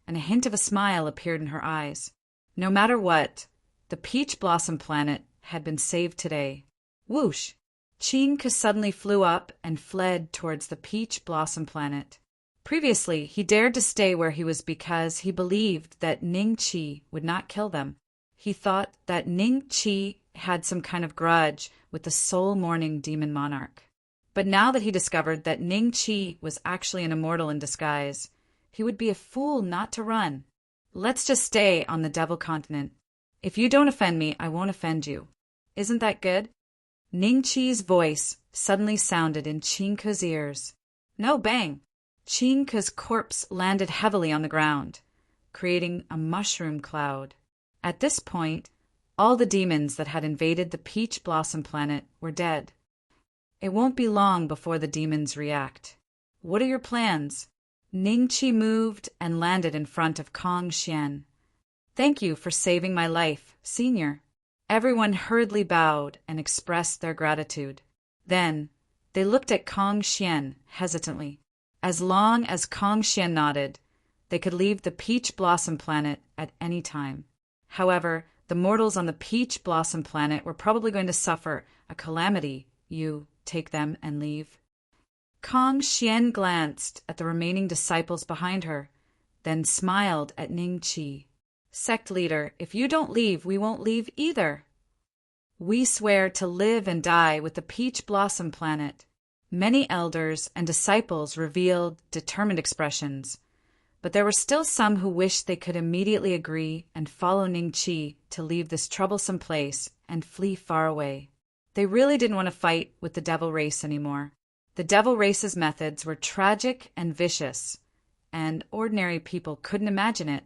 and a hint of a smile appeared in her eyes. No matter what, the Peach Blossom Planet had been saved today. Whoosh! Qin Ku suddenly flew up and fled towards the Peach Blossom Planet. Previously, he dared to stay where he was because he believed that Ning Chi would not kill them. He thought that Ning Chi had some kind of grudge with the soul-mourning demon monarch. But now that he discovered that Ning Chi was actually an immortal in disguise, he would be a fool not to run. "Let's just stay on the Devil Continent. If you don't offend me, I won't offend you. Isn't that good?" Ning Chi's voice suddenly sounded in Qin Ku's ears. No bang! Qin Ku's corpse landed heavily on the ground, creating a mushroom cloud. At this point, all the demons that had invaded the Peach Blossom Planet were dead. It won't be long before the demons react. "What are your plans?" Ning Chi moved and landed in front of Kong Xian. "Thank you for saving my life, Senior." Everyone hurriedly bowed and expressed their gratitude. Then they looked at Kong Xian hesitantly. As long as Kong Xian nodded, they could leave the Peach Blossom Planet at any time. However, the mortals on the Peach Blossom Planet were probably going to suffer a calamity. "You take them and leave." Kong Xian glanced at the remaining disciples behind her, then smiled at Ning Chi. "Sect leader, if you don't leave, we won't leave either." "We swear to live and die with the Peach Blossom Planet." Many elders and disciples revealed determined expressions, but there were still some who wished they could immediately agree and follow Ning Chi to leave this troublesome place and flee far away. They really didn't want to fight with the devil race anymore. The devil race's methods were tragic and vicious, and ordinary people couldn't imagine it.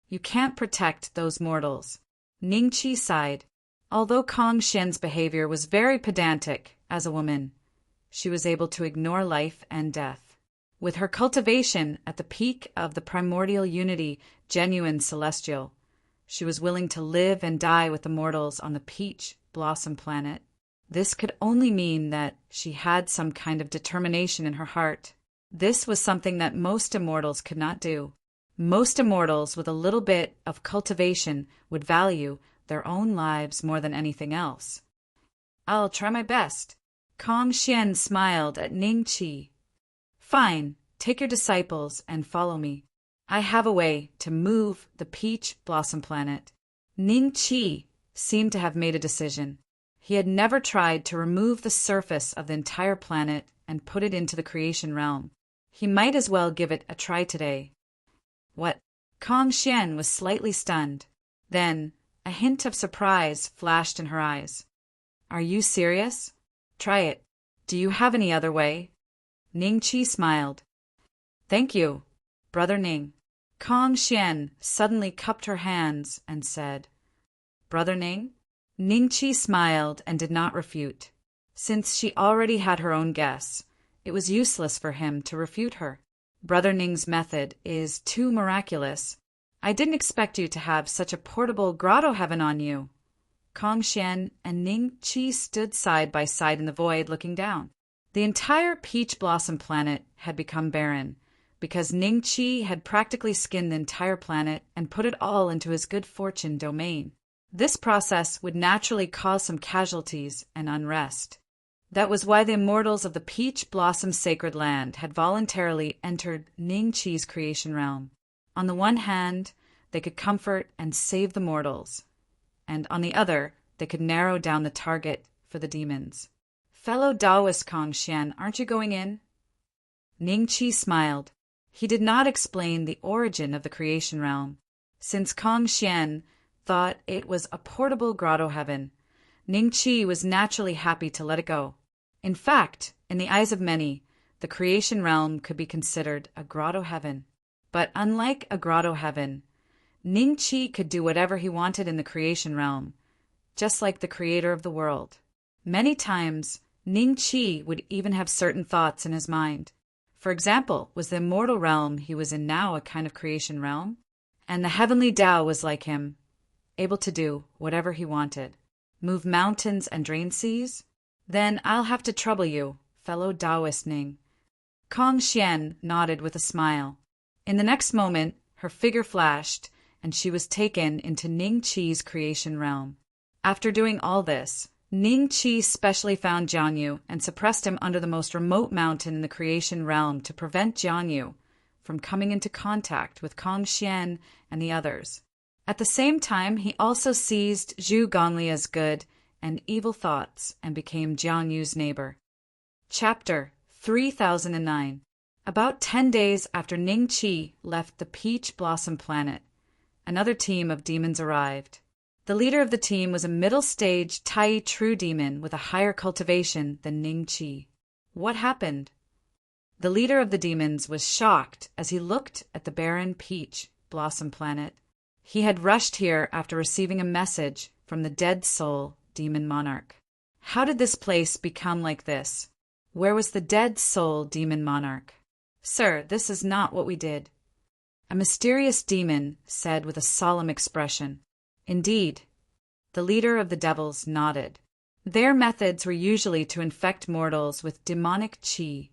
"You can't protect those mortals." Ning Chi sighed. Although Kong Xian's behavior was very pedantic as a woman, she was able to ignore life and death. With her cultivation at the peak of the primordial unity, genuine celestial, she was willing to live and die with the mortals on the Peach Blossom Planet. This could only mean that she had some kind of determination in her heart. This was something that most immortals could not do. Most immortals with a little bit of cultivation would value their own lives more than anything else. "I'll try my best." Kong Xian smiled at Ning Chi. "Fine, take your disciples and follow me. I have a way to move the Peach Blossom Planet." Ning Chi seemed to have made a decision. He had never tried to remove the surface of the entire planet and put it into the creation realm. He might as well give it a try today. "What?" Kong Xian was slightly stunned. Then a hint of surprise flashed in her eyes. "Are you serious? Try it. Do you have any other way?" Ning Chi smiled. Thank you, Brother Ning. Kong Xian suddenly cupped her hands and said, Brother Ning? Ning Qi smiled and did not refute. Since she already had her own guess, it was useless for him to refute her. Brother Ning's method is too miraculous. I didn't expect you to have such a portable grotto heaven on you. Kong Xian and Ning Qi stood side by side in the void looking down. The entire peach blossom planet had become barren, because Ning Qi had practically skinned the entire planet and put it all into his good fortune domain. This process would naturally cause some casualties and unrest. That was why the immortals of the Peach Blossom Sacred Land had voluntarily entered Ning Qi's creation realm. On the one hand, they could comfort and save the mortals, and on the other, they could narrow down the target for the demons. Fellow Taoist Kong Xian, aren't you going in? Ning Qi smiled. He did not explain the origin of the creation realm. Since Kong Xian thought it was a portable grotto heaven, Ning Qi was naturally happy to let it go. In fact, in the eyes of many, the creation realm could be considered a grotto heaven. But unlike a grotto heaven, Ning Qi could do whatever he wanted in the creation realm, just like the creator of the world. Many times, Ning Qi would even have certain thoughts in his mind. For example, was the immortal realm he was in now a kind of creation realm? And the heavenly Tao was like him, able to do whatever he wanted. Move mountains and drain seas? Then I'll have to trouble you, fellow Taoist Ning. Kong Xian nodded with a smile. In the next moment, her figure flashed, and she was taken into Ning Qi's creation realm. After doing all this, Ning Qi specially found Jianyu and suppressed him under the most remote mountain in the creation realm to prevent Jianyu from coming into contact with Kong Xian and the others. At the same time, he also seized Zhu Ganlia's good and evil thoughts and became Jianyu's neighbor. Chapter 3009. About 10 days after Ning Qi left the Peach Blossom Planet, another team of demons arrived. The leader of the team was a middle-stage Tai True demon with a higher cultivation than Ning Qi. What happened? The leader of the demons was shocked as he looked at the barren Peach Blossom Planet. He had rushed here after receiving a message from the Dead Soul Demon Monarch. How did this place become like this? Where was the Dead Soul Demon Monarch? Sir, this is not what we did. A mysterious demon said with a solemn expression. Indeed. The leader of the devils nodded. Their methods were usually to infect mortals with demonic qi,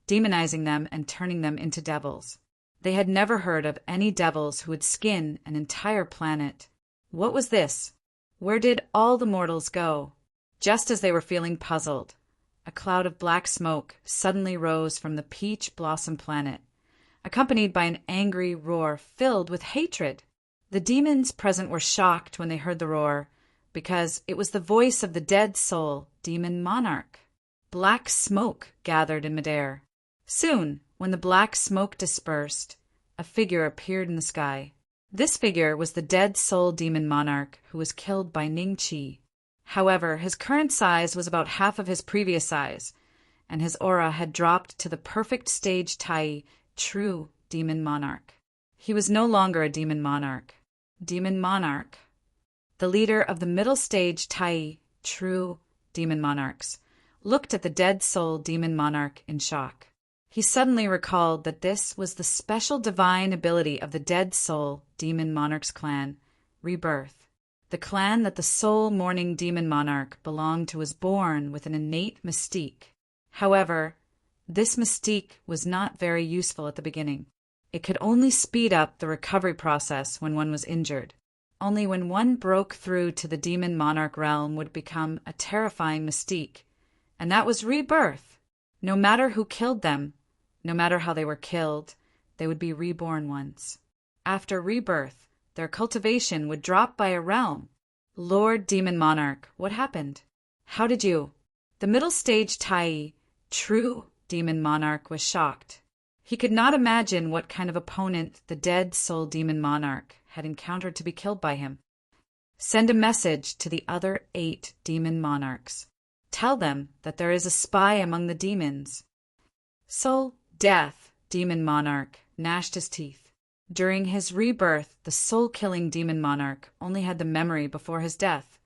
demonizing them and turning them into devils. They had never heard of any devils who would skin an entire planet. What was this? Where did all the mortals go? Just as they were feeling puzzled, a cloud of black smoke suddenly rose from the Peach Blossom Planet, accompanied by an angry roar filled with hatred. The demons present were shocked when they heard the roar, because it was the voice of the Dead Soul Demon Monarch. Black smoke gathered in midair. Soon, when the black smoke dispersed, a figure appeared in the sky. This figure was the Dead Soul Demon Monarch who was killed by Ning Qi. However, his current size was about half of his previous size, and his aura had dropped to the perfect stage Tai True Demon Monarch. He was no longer a demon monarch. Demon Monarch, the leader of the middle stage Tai True Demon Monarchs, looked at the Dead Soul Demon Monarch in shock. He suddenly recalled that this was the special divine ability of the Dead Soul Demon Monarch's clan, Rebirth. The clan that the Soul Mourning Demon Monarch belonged to was born with an innate mystique. However, this mystique was not very useful at the beginning. It could only speed up the recovery process when one was injured. Only when one broke through to the Demon Monarch realm would become a terrifying mystique, and that was rebirth. No matter who killed them, no matter how they were killed, they would be reborn once. After rebirth, their cultivation would drop by a realm. Lord Demon Monarch, what happened? How did you? The middle stage Tai True Demon Monarch was shocked. He could not imagine what kind of opponent the Dead Soul Demon Monarch had encountered to be killed by him. Send a message to the other 8 demon monarchs. Tell them that there is a spy among the demons. Soul, death, demon monarch gnashed his teeth. During his rebirth, the soul-killing demon monarch only had the memory before his death,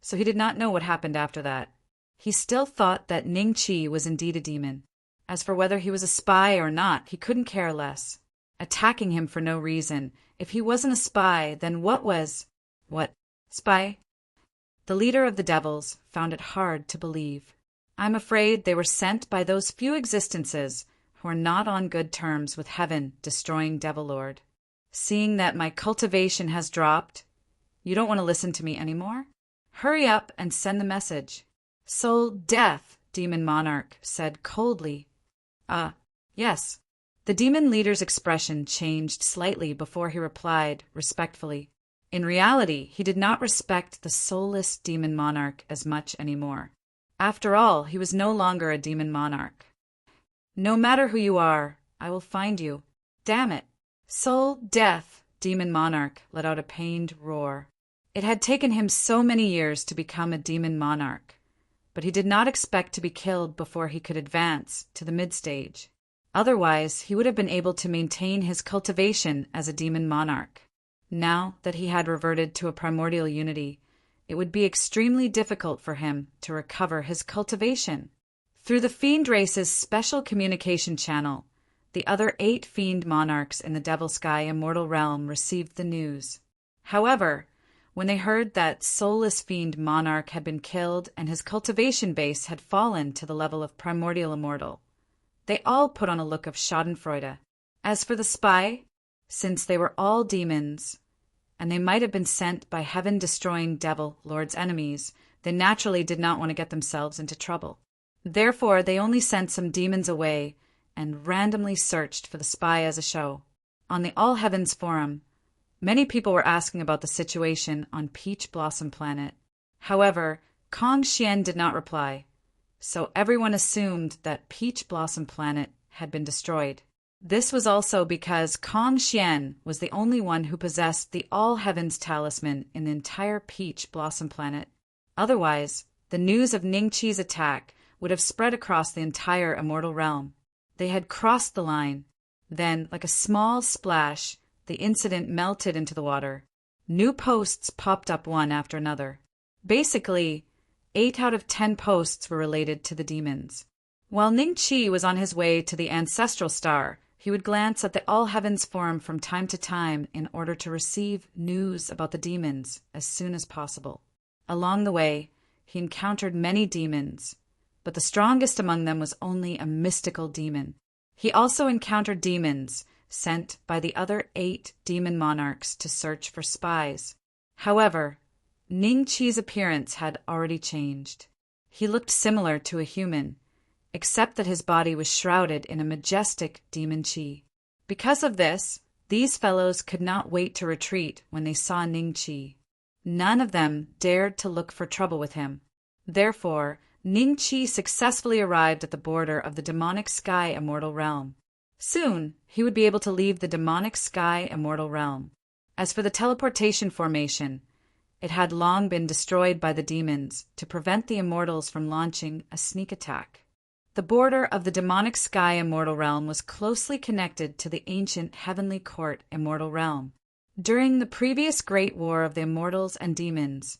so he did not know what happened after that. He still thought that Ning Qi was indeed a demon. As for whether he was a spy or not, he couldn't care less. Attacking him for no reason. If he wasn't a spy, then what was? What? Spy? The leader of the devils found it hard to believe. I'm afraid they were sent by those few existences who are not on good terms with heaven, destroying Devil Lord. Seeing that my cultivation has dropped, you don't want to listen to me anymore? Hurry up and send the message. Soul death, demon monarch said coldly. Yes. The demon leader's expression changed slightly before he replied respectfully. In reality, he did not respect the soulless demon monarch as much anymore. After all, he was no longer a demon monarch. No matter who you are, I will find you. Damn it. Soul death, demon monarch let out a pained roar. It had taken him so many years to become a demon monarch, but he did not expect to be killed before he could advance to the mid-stage. Otherwise, he would have been able to maintain his cultivation as a demon monarch. Now that he had reverted to a primordial unity, it would be extremely difficult for him to recover his cultivation. Through the Fiend Race's special communication channel, the other 8 fiend monarchs in the Devil Sky Immortal Realm received the news. However, when they heard that soulless fiend monarch had been killed and his cultivation base had fallen to the level of primordial immortal, they all put on a look of schadenfreude. As for the spy, since they were all demons, and they might have been sent by heaven-destroying Devil Lord's enemies, they naturally did not want to get themselves into trouble. Therefore, they only sent some demons away and randomly searched for the spy as a show. On the All Heavens forum, many people were asking about the situation on Peach Blossom Planet. However, Kong Xian did not reply, so everyone assumed that Peach Blossom Planet had been destroyed. This was also because Kong Xian was the only one who possessed the All Heavens talisman in the entire Peach Blossom Planet. Otherwise, the news of Ning Qi's attack would have spread across the entire immortal realm. They had crossed the line. Then, like a small splash, the incident melted into the water. New posts popped up one after another. Basically, 8 out of 10 posts were related to the demons. While Ning Qi was on his way to the Ancestral Star, he would glance at the All Heavens forum from time to time in order to receive news about the demons as soon as possible. Along the way, he encountered many demons, but the strongest among them was only a mystical demon. He also encountered demons sent by the other 8 demon monarchs to search for spies. However, Ning Qi's appearance had already changed. He looked similar to a human, except that his body was shrouded in a majestic demon qi. Because of this, these fellows could not wait to retreat when they saw Ning Qi. None of them dared to look for trouble with him. Therefore, Ning Qi successfully arrived at the border of the demonic sky immortal realm. Soon, he would be able to leave the demonic sky immortal realm. As for the teleportation formation, it had long been destroyed by the demons to prevent the immortals from launching a sneak attack. The border of the demonic sky immortal realm was closely connected to the ancient heavenly court immortal realm. During the previous great war of the immortals and demons,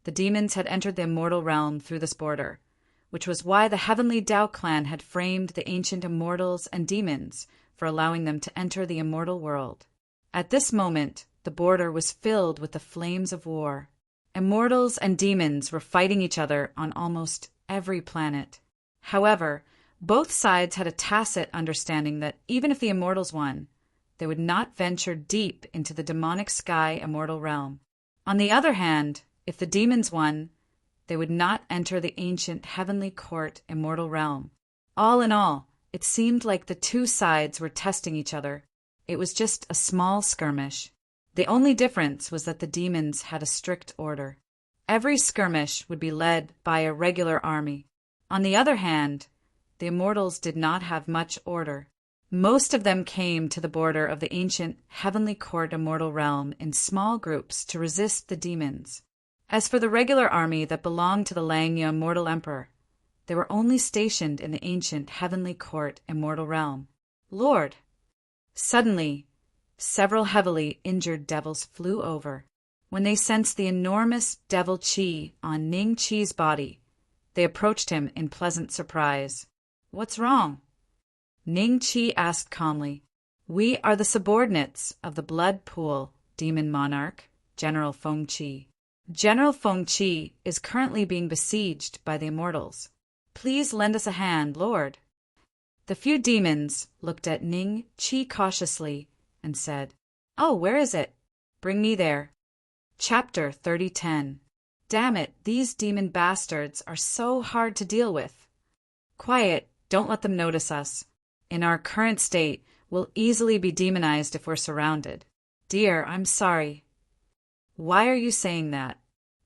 the demons had entered the immortal realm through this border, which was why the heavenly Dao clan had framed the ancient immortals and demons for allowing them to enter the immortal world. At this moment, the border was filled with the flames of war. Immortals and demons were fighting each other on almost every planet. However, both sides had a tacit understanding that even if the immortals won, they would not venture deep into the demonic sky immortal realm. On the other hand, if the demons won, they would not enter the ancient heavenly court immortal realm. All in all, it seemed like the two sides were testing each other. It was just a small skirmish. The only difference was that the demons had a strict order. Every skirmish would be led by a regular army. On the other hand, the immortals did not have much order. Most of them came to the border of the ancient heavenly court immortal realm in small groups to resist the demons. As for the regular army that belonged to the Langya immortal emperor, they were only stationed in the ancient heavenly court immortal realm. Lord! Suddenly, several heavily injured devils flew over. When they sensed the enormous devil Chi on Ning Chi's body, they approached him in pleasant surprise. "What's wrong?" Ning Chi asked calmly. "We are the subordinates of the Blood Pool Demon Monarch, General Feng Qi. General Feng Qi is currently being besieged by the immortals. Please lend us a hand, Lord." The few demons looked at Ning Chi cautiously and said, "Oh, where is it? Bring me there." Chapter 30:10. Damn it, these demon bastards are so hard to deal with. Quiet, don't let them notice us. In our current state, we'll easily be demonized if we're surrounded. Dear, I'm sorry. Why are you saying that?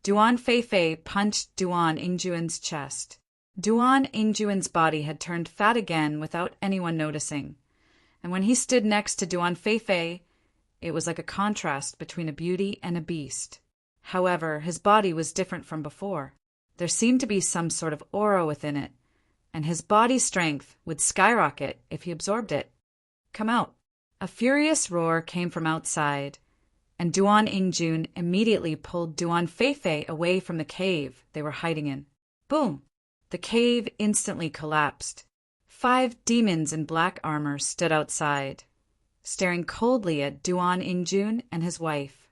Duan Feifei punched Duan Ingjuan's chest. Duan Ingjuan's body had turned fat again without anyone noticing, and when he stood next to Duan Feifei, it was like a contrast between a beauty and a beast. However, his body was different from before. There seemed to be some sort of aura within it, and his body strength would skyrocket if he absorbed it. "Come out." A furious roar came from outside, and Duan Ingjun immediately pulled Duan Feifei away from the cave they were hiding in. Boom! The cave instantly collapsed. 5 demons in black armor stood outside, staring coldly at Duan Ingjun and his wife.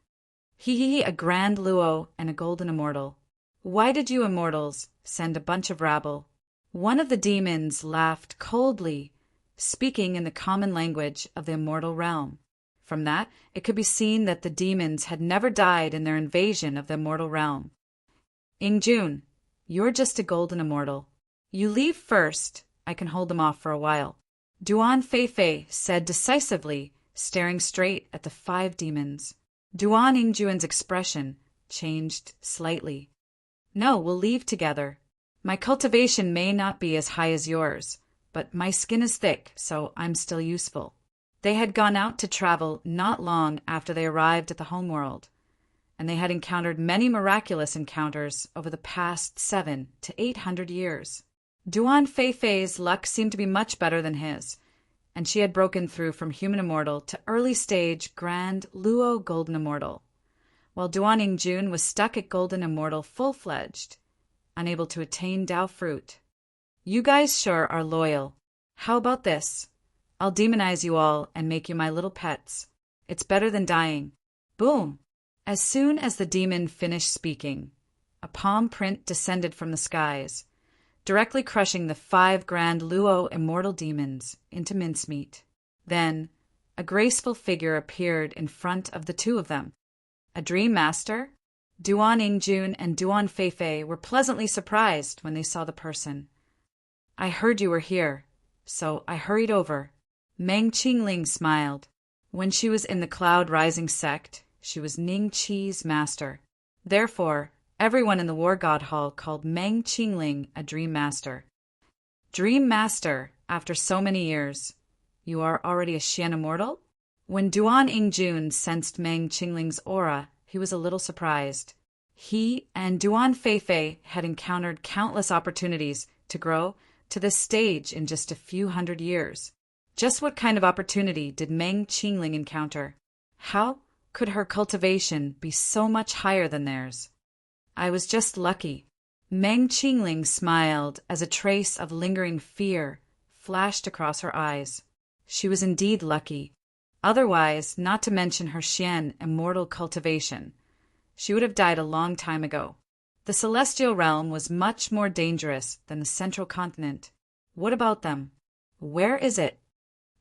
He, a grand Luo and a golden immortal. Why did you immortals send a bunch of rabble? One of the demons laughed coldly, speaking in the common language of the immortal realm. From that, it could be seen that the demons had never died in their invasion of the immortal realm. "Ingjun, you're just a golden immortal. You leave first, I can hold them off for a while," Duan Feifei said decisively, staring straight at the 5 demons. Duan Ingjuan's expression changed slightly. "No, we'll leave together. My cultivation may not be as high as yours, but my skin is thick, so I'm still useful." They had gone out to travel not long after they arrived at the homeworld, and they had encountered many miraculous encounters over the past 700 to 800 years. Duan Feifei's luck seemed to be much better than his, and she had broken through from human immortal to early stage Grand Luo Golden Immortal, while Duan Ingjun was stuck at Golden Immortal full-fledged, unable to attain Dao fruit. "You guys sure are loyal. How about this? I'll demonize you all and make you my little pets. It's better than dying." Boom! As soon as the demon finished speaking, a palm print descended from the skies, directly crushing the 5 grand Luo immortal demons into mincemeat. Then, a graceful figure appeared in front of the 2 of them. A dream master? Duan Ingjun and Duan Feifei were pleasantly surprised when they saw the person. "I heard you were here, so I hurried over." Meng Qingling smiled. When she was in the Cloud Rising sect, she was Ning Chi's master. Therefore, everyone in the War God Hall called Meng Qingling a Dream Master. "Dream Master, after so many years, you are already a Xian immortal?" When Duan Ingjun sensed Meng Qingling's aura, he was a little surprised. He and Duan Feifei had encountered countless opportunities to grow to this stage in just a few hundred years. Just what kind of opportunity did Meng Qingling encounter? How could her cultivation be so much higher than theirs? "I was just lucky." Meng Qingling smiled as a trace of lingering fear flashed across her eyes. She was indeed lucky. Otherwise, not to mention her Xian immortal cultivation, she would have died a long time ago. The celestial realm was much more dangerous than the central continent. What about them? Where is it?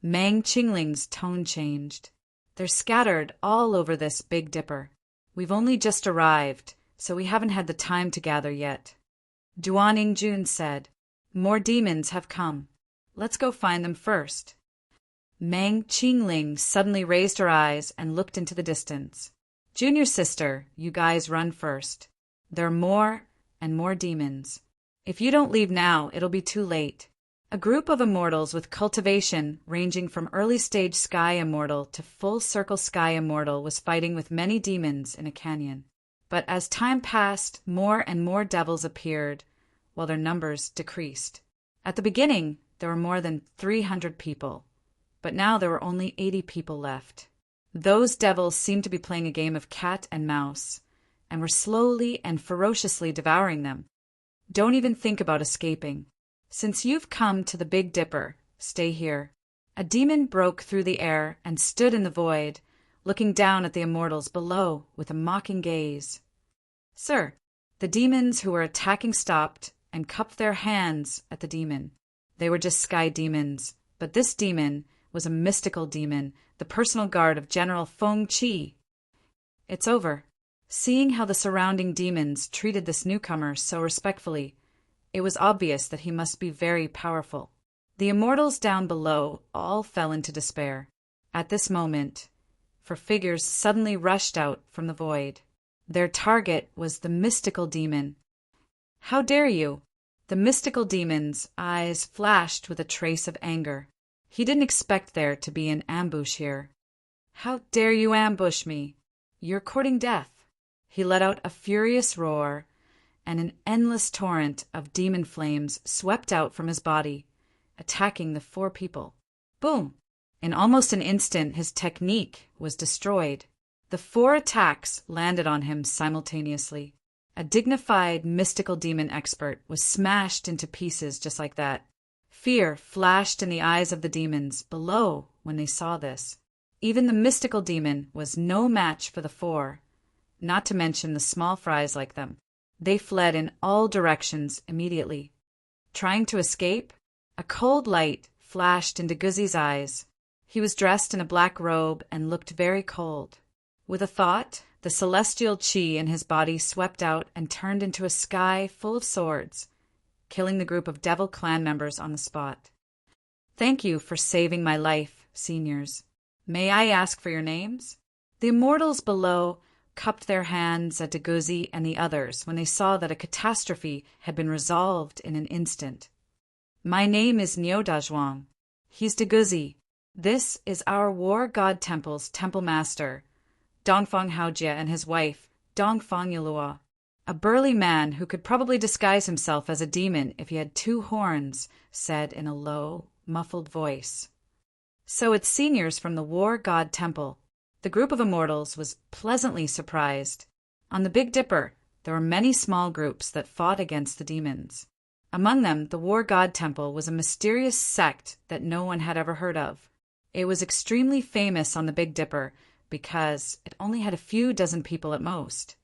Meng Qingling's tone changed. "They're scattered all over this Big Dipper. We've only just arrived, so we haven't had the time to gather yet." Duan Ingjun said, "More demons have come. Let's go find them first." Meng Qingling suddenly raised her eyes and looked into the distance. "Junior sister, you guys run first. There are more and more demons. If you don't leave now, it'll be too late." A group of immortals with cultivation ranging from early stage Sky Immortal to full circle Sky Immortal was fighting with many demons in a canyon. But as time passed, more and more devils appeared, while their numbers decreased. At the beginning, there were more than 300 people, but now there were only 80 people left. Those devils seemed to be playing a game of cat and mouse, and were slowly and ferociously devouring them. Don't even think about escaping. Since you've come to the Big Dipper, stay here. A demon broke through the air and stood in the void, looking down at the immortals below with a mocking gaze. Sir, the demons who were attacking stopped and cupped their hands at the demon. They were just sky demons, but this demon was a mystical demon, the personal guard of General Feng Qi. It's over. Seeing how the surrounding demons treated this newcomer so respectfully, it was obvious that he must be very powerful. The immortals down below all fell into despair. At this moment, for figures suddenly rushed out from the void. Their target was the mystical demon. How dare you? The mystical demon's eyes flashed with a trace of anger. He didn't expect there to be an ambush here. How dare you ambush me? You're courting death. He let out a furious roar, and an endless torrent of demon flames swept out from his body, attacking the 4 people. Boom! In almost an instant, his technique was destroyed. The 4 attacks landed on him simultaneously. A dignified mystical demon expert was smashed into pieces just like that. Fear flashed in the eyes of the demons below when they saw this. Even the mystical demon was no match for the 4, not to mention the small fries like them. They fled in all directions immediately. Trying to escape, a cold light flashed into Guzi's eyes. He was dressed in a black robe and looked very cold. With a thought, the celestial qi in his body swept out and turned into a sky full of swords, killing the group of devil clan members on the spot. Thank you for saving my life, seniors. May I ask for your names? The immortals below cupped their hands at Deguzi and the others when they saw that a catastrophe had been resolved in an instant. My name is Niu Dazhuang. He's Deguzi. This is our War God Temple's temple master, Dongfang Haojie, and his wife, Dongfang Yulua. A burly man who could probably disguise himself as a demon if he had 2 horns, said in a low, muffled voice. So it's seniors from the War God Temple. The group of immortals was pleasantly surprised. On the Big Dipper, there were many small groups that fought against the demons. Among them, the War God Temple was a mysterious sect that no one had ever heard of. It was extremely famous on the Big Dipper because it only had a few dozen people at most.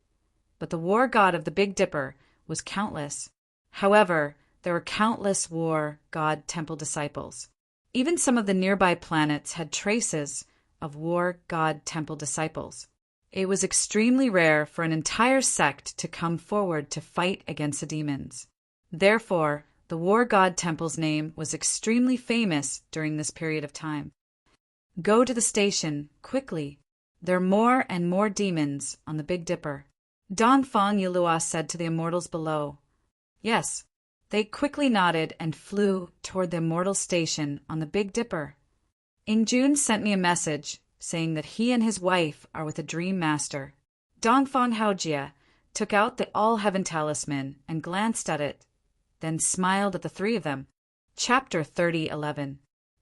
But the war god of the Big Dipper was countless. However, there were countless War God Temple disciples. Even some of the nearby planets had traces of War God Temple disciples. It was extremely rare for an entire sect to come forward to fight against the demons. Therefore, the War God Temple's name was extremely famous during this period of time. Go to the station, quickly. There are more and more demons on the Big Dipper. Dongfang Yulua said to the immortals below. Yes, they quickly nodded and flew toward the immortal station on the Big Dipper. Ingjun sent me a message saying that he and his wife are with a dream master. Dongfang Haojie took out the All-Heaven Talisman and glanced at it, then smiled at the 3 of them. Chapter 30:11.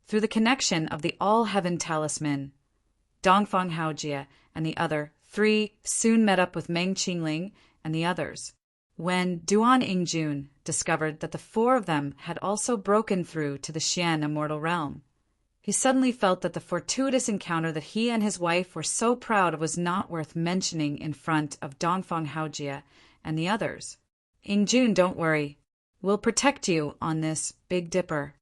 Through the connection of the All-Heaven Talisman, Dongfang Haojie and the other 3 soon met up with Meng Qingling and the others. When Duan Ingjun discovered that the 4 of them had also broken through to the Xian immortal realm, he suddenly felt that the fortuitous encounter that he and his wife were so proud of was not worth mentioning in front of Dongfang Haojie and the others. Ingjun, don't worry. We'll protect you on this Big Dipper.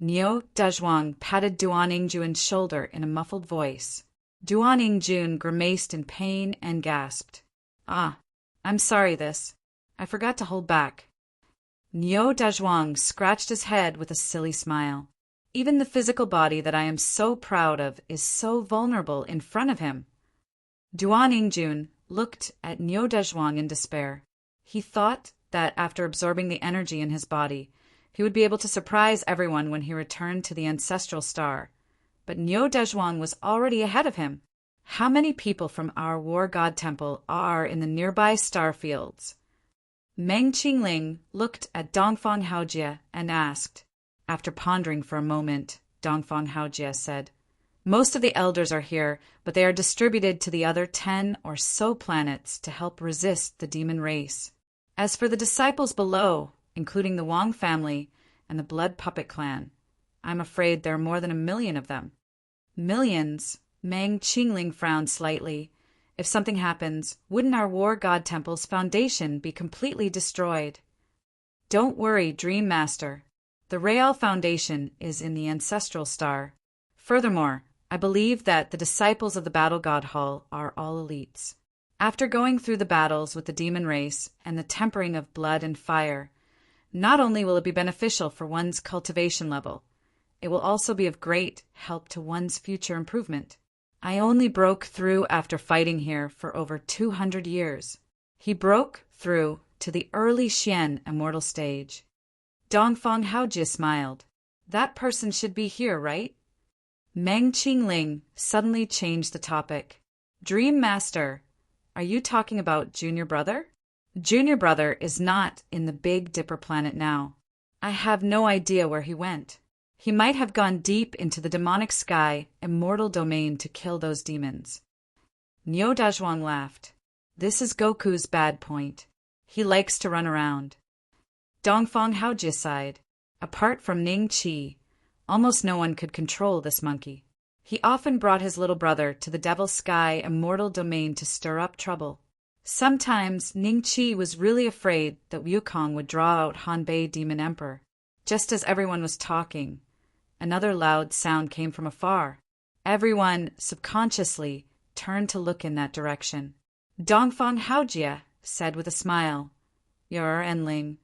Niu Dazhuang patted Duan Ingjun's shoulder in a muffled voice. Duan Ingjun grimaced in pain and gasped. I'm sorry this. I forgot to hold back. Niu Dazhuang scratched his head with a silly smile. Even the physical body that I am so proud of is so vulnerable in front of him. Duan Ingjun looked at Niu Dazhuang in despair. He thought that after absorbing the energy in his body, he would be able to surprise everyone when he returned to the ancestral star. But Niu Dazhuang was already ahead of him. How many people from our War God Temple are in the nearby star fields? Meng Qingling looked at Dongfang Haojie and asked, after pondering for a moment, Dongfang Haojie said. Most of the elders are here, but they are distributed to the other 10 or so planets to help resist the demon race. As for the disciples below, including the Wang family and the Blood Puppet Clan, I'm afraid there are more than 1 million of them. Millions? Meng Qingling frowned slightly. If something happens, wouldn't our War God Temple's foundation be completely destroyed? Don't worry, Dream Master. The Real Foundation is in the Ancestral Star. Furthermore, I believe that the disciples of the Battle God Hall are all elites. After going through the battles with the demon race and the tempering of blood and fire, not only will it be beneficial for one's cultivation level, it will also be of great help to one's future improvement. I only broke through after fighting here for over 200 years. He broke through to the early Xian immortal stage. Dongfang Haojie smiled. That person should be here, right? Meng Qingling suddenly changed the topic. Dream Master, are you talking about Junior Brother? Junior Brother is not in the Big Dipper planet now. I have no idea where he went. He might have gone deep into the demonic sky, immortal domain to kill those demons. Niu Dazhuang laughed. This is Goku's bad point. He likes to run around. Dongfang Haojie sighed. Apart from Ning Qi, almost no one could control this monkey. He often brought his little brother to the Devil Sky immortal domain to stir up trouble. Sometimes Ning Qi was really afraid that Wukong would draw out Hanbei Demon Emperor. Just as everyone was talking, another loud sound came from afar. Everyone, subconsciously, turned to look in that direction. Dongfang Haojie said with a smile, Yer and Ling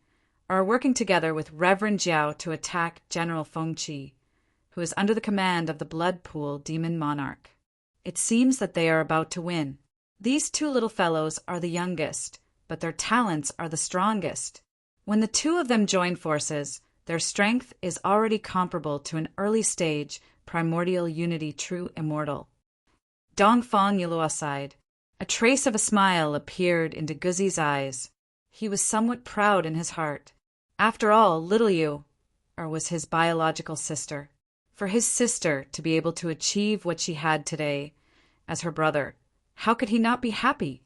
are working together with Reverend Jiao to attack General Fengqi, who is under the command of the Blood Pool Demon Monarch. It seems that they are about to win. These two little fellows are the youngest, but their talents are the strongest. When the two of them join forces, their strength is already comparable to an early-stage primordial unity true immortal. Dongfang Yulua sighed. A trace of a smile appeared into Guzi's eyes. He was somewhat proud in his heart. After all, little Yu, was his biological sister. For his sister to be able to achieve what she had today, as her brother, how could he not be happy?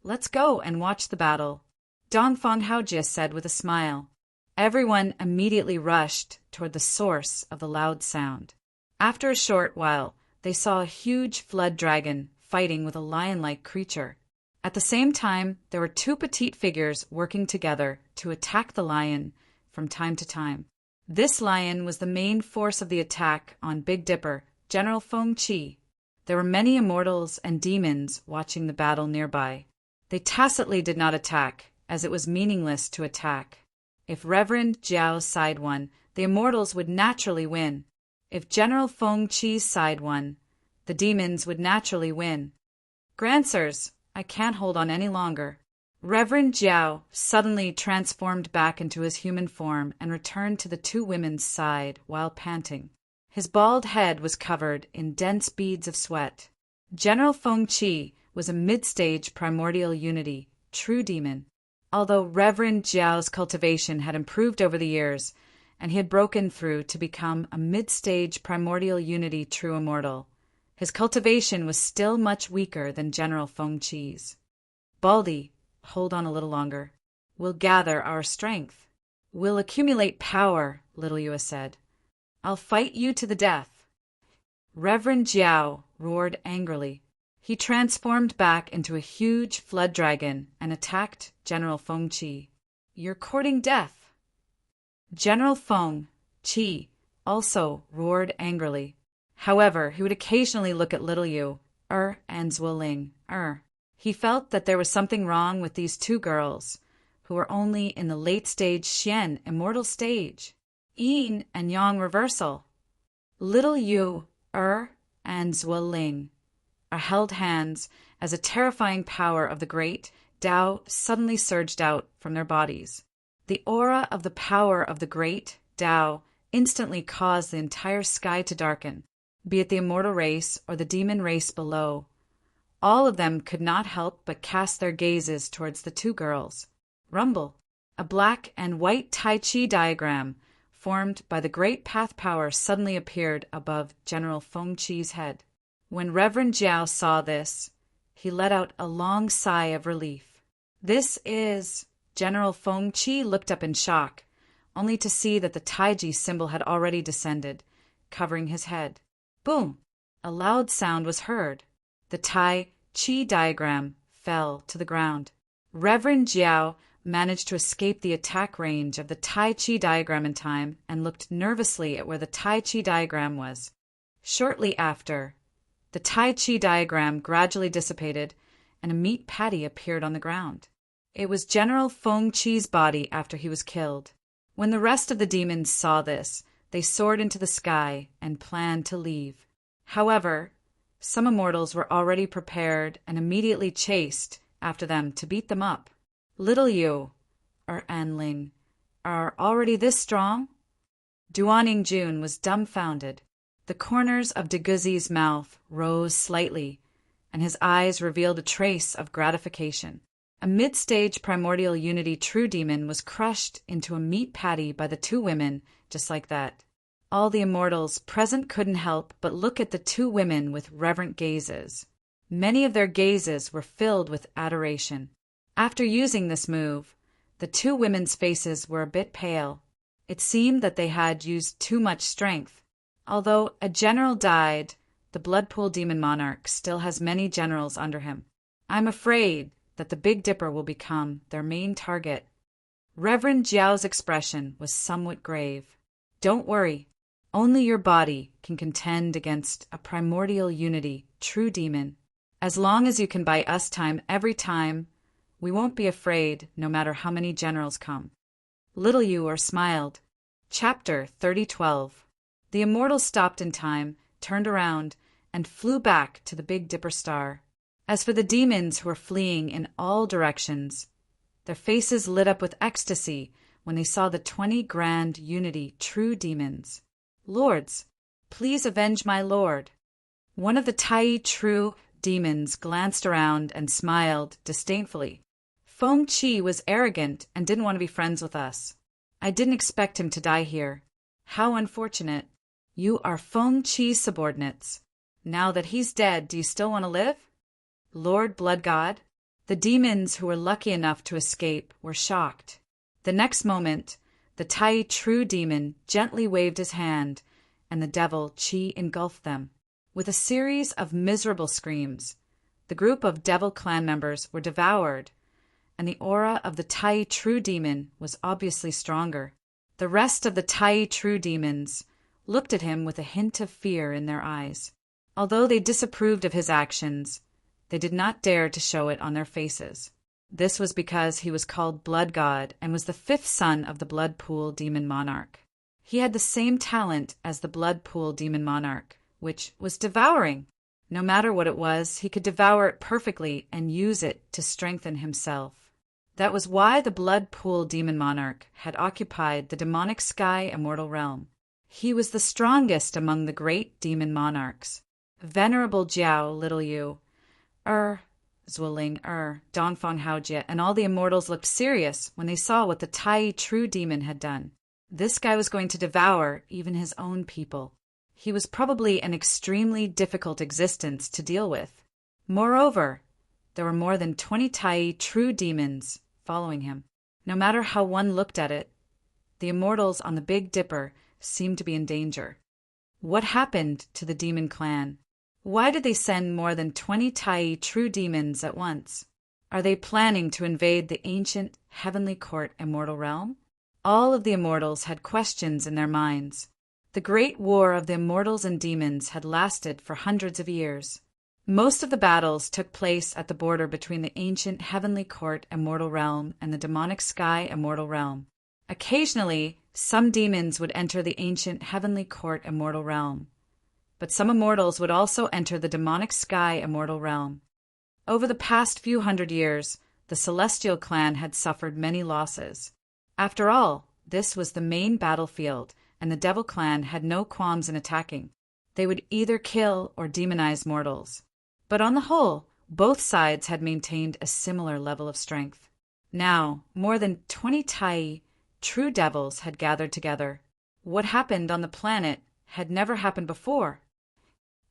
Let's go and watch the battle, Dongfang Haojie said with a smile. Everyone immediately rushed toward the source of the loud sound. After a short while, they saw a huge flood dragon fighting with a lion-like creature. At the same time, there were two petite figures working together to attack the lion from time to time. This lion was the main force of the attack on Big Dipper, General Fengqi. There were many immortals and demons watching the battle nearby. They tacitly did not attack, as it was meaningless to attack. If Reverend Jiao's side won, the immortals would naturally win. If General Fengqi's side won, the demons would naturally win. Grandsires, I can't hold on any longer. Reverend Jiao suddenly transformed back into his human form and returned to the two women's side while panting. His bald head was covered in dense beads of sweat. General Fengqi was a mid-stage primordial unity, true demon. Although Reverend Jiao's cultivation had improved over the years, and he had broken through to become a mid-stage primordial unity true immortal, his cultivation was still much weaker than General Fengqi's. Baldy, hold on a little longer. We'll gather our strength. We'll accumulate power, Little Yua said. I'll fight you to the death. Reverend Jiao roared angrily. He transformed back into a huge flood dragon and attacked General Fengqi. You're courting death. General Fengqi also roared angrily. However, he would occasionally look at Little Yu, and Zhuoling, He felt that there was something wrong with these two girls, who were only in the late-stage Xian immortal stage. Yin and Yang reversal. Little Yu, and Zhuoling held hands as a terrifying power of the great Tao suddenly surged out from their bodies. The aura of the power of the great Tao instantly caused the entire sky to darken, be it the immortal race or the demon race below. All of them could not help but cast their gazes towards the two girls. Rumble. A black and white Tai Chi diagram formed by the great path power suddenly appeared above General Feng Chi's head. When Reverend Jiao saw this, he let out a long sigh of relief. This is... General Feng Chi looked up in shock, only to see that the Taiji symbol had already descended, covering his head. Boom! A loud sound was heard. The Tai Chi diagram fell to the ground. Reverend Jiao managed to escape the attack range of the Tai Chi diagram in time and looked nervously at where the Tai Chi diagram was. Shortly after, the Tai Chi diagram gradually dissipated and a meat patty appeared on the ground. It was General Feng Chi's body after he was killed. When the rest of the demons saw this, they soared into the sky and planned to leave. However, some immortals were already prepared and immediately chased after them to beat them up. Little you, or Anling, are already this strong? Duaning Jun was dumbfounded. The corners of Deguzi's mouth rose slightly, and his eyes revealed a trace of gratification. A mid-stage primordial unity true demon was crushed into a meat patty by the two women, just like that. All the immortals present couldn't help but look at the two women with reverent gazes. Many of their gazes were filled with adoration. After using this move, the two women's faces were a bit pale. It seemed that they had used too much strength. Although a general died, the Bloodpool Demon Monarch still has many generals under him. I'm afraid that the Big Dipper will become their main target. Reverend Jiao's expression was somewhat grave. Don't worry. Only your body can contend against a primordial unity, true demon. As long as you can buy us time every time, we won't be afraid no matter how many generals come. Little Yu smiled. Chapter 3012. The immortals stopped in time, turned around, and flew back to the Big Dipper star. As for the demons who were fleeing in all directions, their faces lit up with ecstasy when they saw the 20 grand unity true demons. Lords, please avenge my lord. One of the Tai true demons glanced around and smiled disdainfully. Feng Chi was arrogant and didn't want to be friends with us. I didn't expect him to die here. How unfortunate. You are Feng Chi's subordinates. Now that he's dead, do you still want to live? Lord Blood God? The demons who were lucky enough to escape were shocked. The next moment, the Tai true demon gently waved his hand, and the devil Chi engulfed them. With a series of miserable screams, the group of devil clan members were devoured, and the aura of the Tai true demon was obviously stronger. The rest of the Tai true demons looked at him with a hint of fear in their eyes. Although they disapproved of his actions, they did not dare to show it on their faces. This was because he was called Blood God and was the 5th son of the Blood Pool Demon Monarch. He had the same talent as the Blood Pool Demon Monarch, which was devouring. No matter what it was, he could devour it perfectly and use it to strengthen himself. That was why the Blood Pool Demon Monarch had occupied the demonic sky immortal realm. He was the strongest among the great demon monarchs. Venerable Jiao, Little Yu, Zhuling, Donfang Haojie, and all the immortals looked serious when they saw what the Tai true demon had done. This guy was going to devour even his own people. He was probably an extremely difficult existence to deal with. Moreover, there were more than 20 Tai true demons following him. No matter how one looked at it, the immortals on the Big Dipper seemed to be in danger. What happened to the demon clan? Why did they send more than 20 Tai true demons at once? Are they planning to invade the ancient Heavenly Court immortal realm? All of the immortals had questions in their minds. The great war of the immortals and demons had lasted for hundreds of years. Most of the battles took place at the border between the ancient Heavenly Court immortal realm and the demonic sky immortal realm. Occasionally, some demons would enter the ancient Heavenly Court immortal realm, but some immortals would also enter the demonic sky immortal realm. Over the past few hundred years, the Celestial clan had suffered many losses. After all, this was the main battlefield, and the Devil clan had no qualms in attacking. They would either kill or demonize mortals. But on the whole, both sides had maintained a similar level of strength. Now, more than 20 Tai true devils had gathered together. What happened on the planet had never happened before.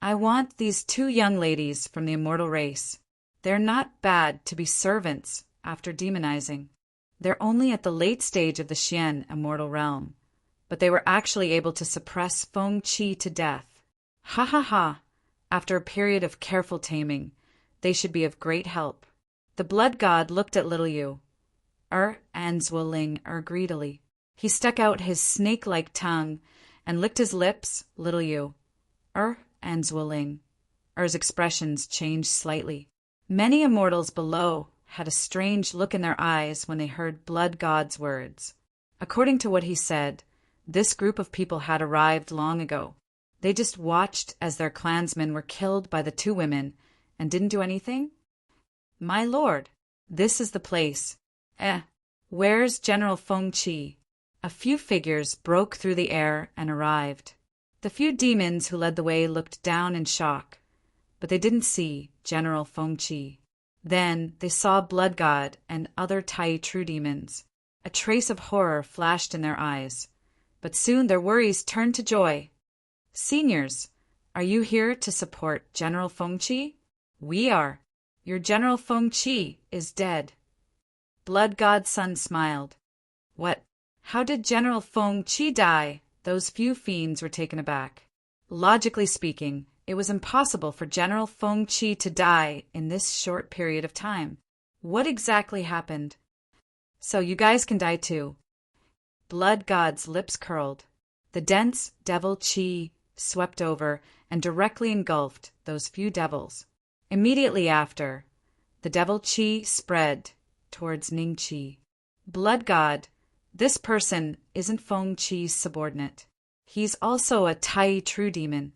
I want these 2 young ladies from the immortal race. They're not bad to be servants after demonizing. They're only at the late stage of the Xian immortal realm, but they were actually able to suppress Feng Qi to death. Ha ha ha! After a period of careful taming, they should be of great help. The blood god looked at little Yu, and Zhuoling greedily. He stuck out his snake-like tongue and licked his lips. Little Yu, and Zhuoling. Expressions changed slightly. Many immortals below had a strange look in their eyes when they heard blood god's words. According to what he said, this group of people had arrived long ago. They just watched as their clansmen were killed by the 2 women and didn't do anything? My lord, this is the place. Where's General Feng Qi? A few figures broke through the air and arrived. The few demons who led the way looked down in shock, but they didn't see General Feng Qi. Then they saw Blood God and other Tai true demons. A trace of horror flashed in their eyes, but soon their worries turned to joy. Seniors, are you here to support General Feng Qi? We are. Your General Feng Qi is dead. Blood God's son smiled. What? How did General Feng Qi die? Those few fiends were taken aback. Logically speaking, it was impossible for General Feng Qi to die in this short period of time. What exactly happened? So you guys can die too. Blood God's lips curled. The dense devil Qi swept over and directly engulfed those few devils. Immediately after, the devil Qi spread towards Ning Qi. Blood God, this person isn't Feng Qi's subordinate. He's also a Tai true demon.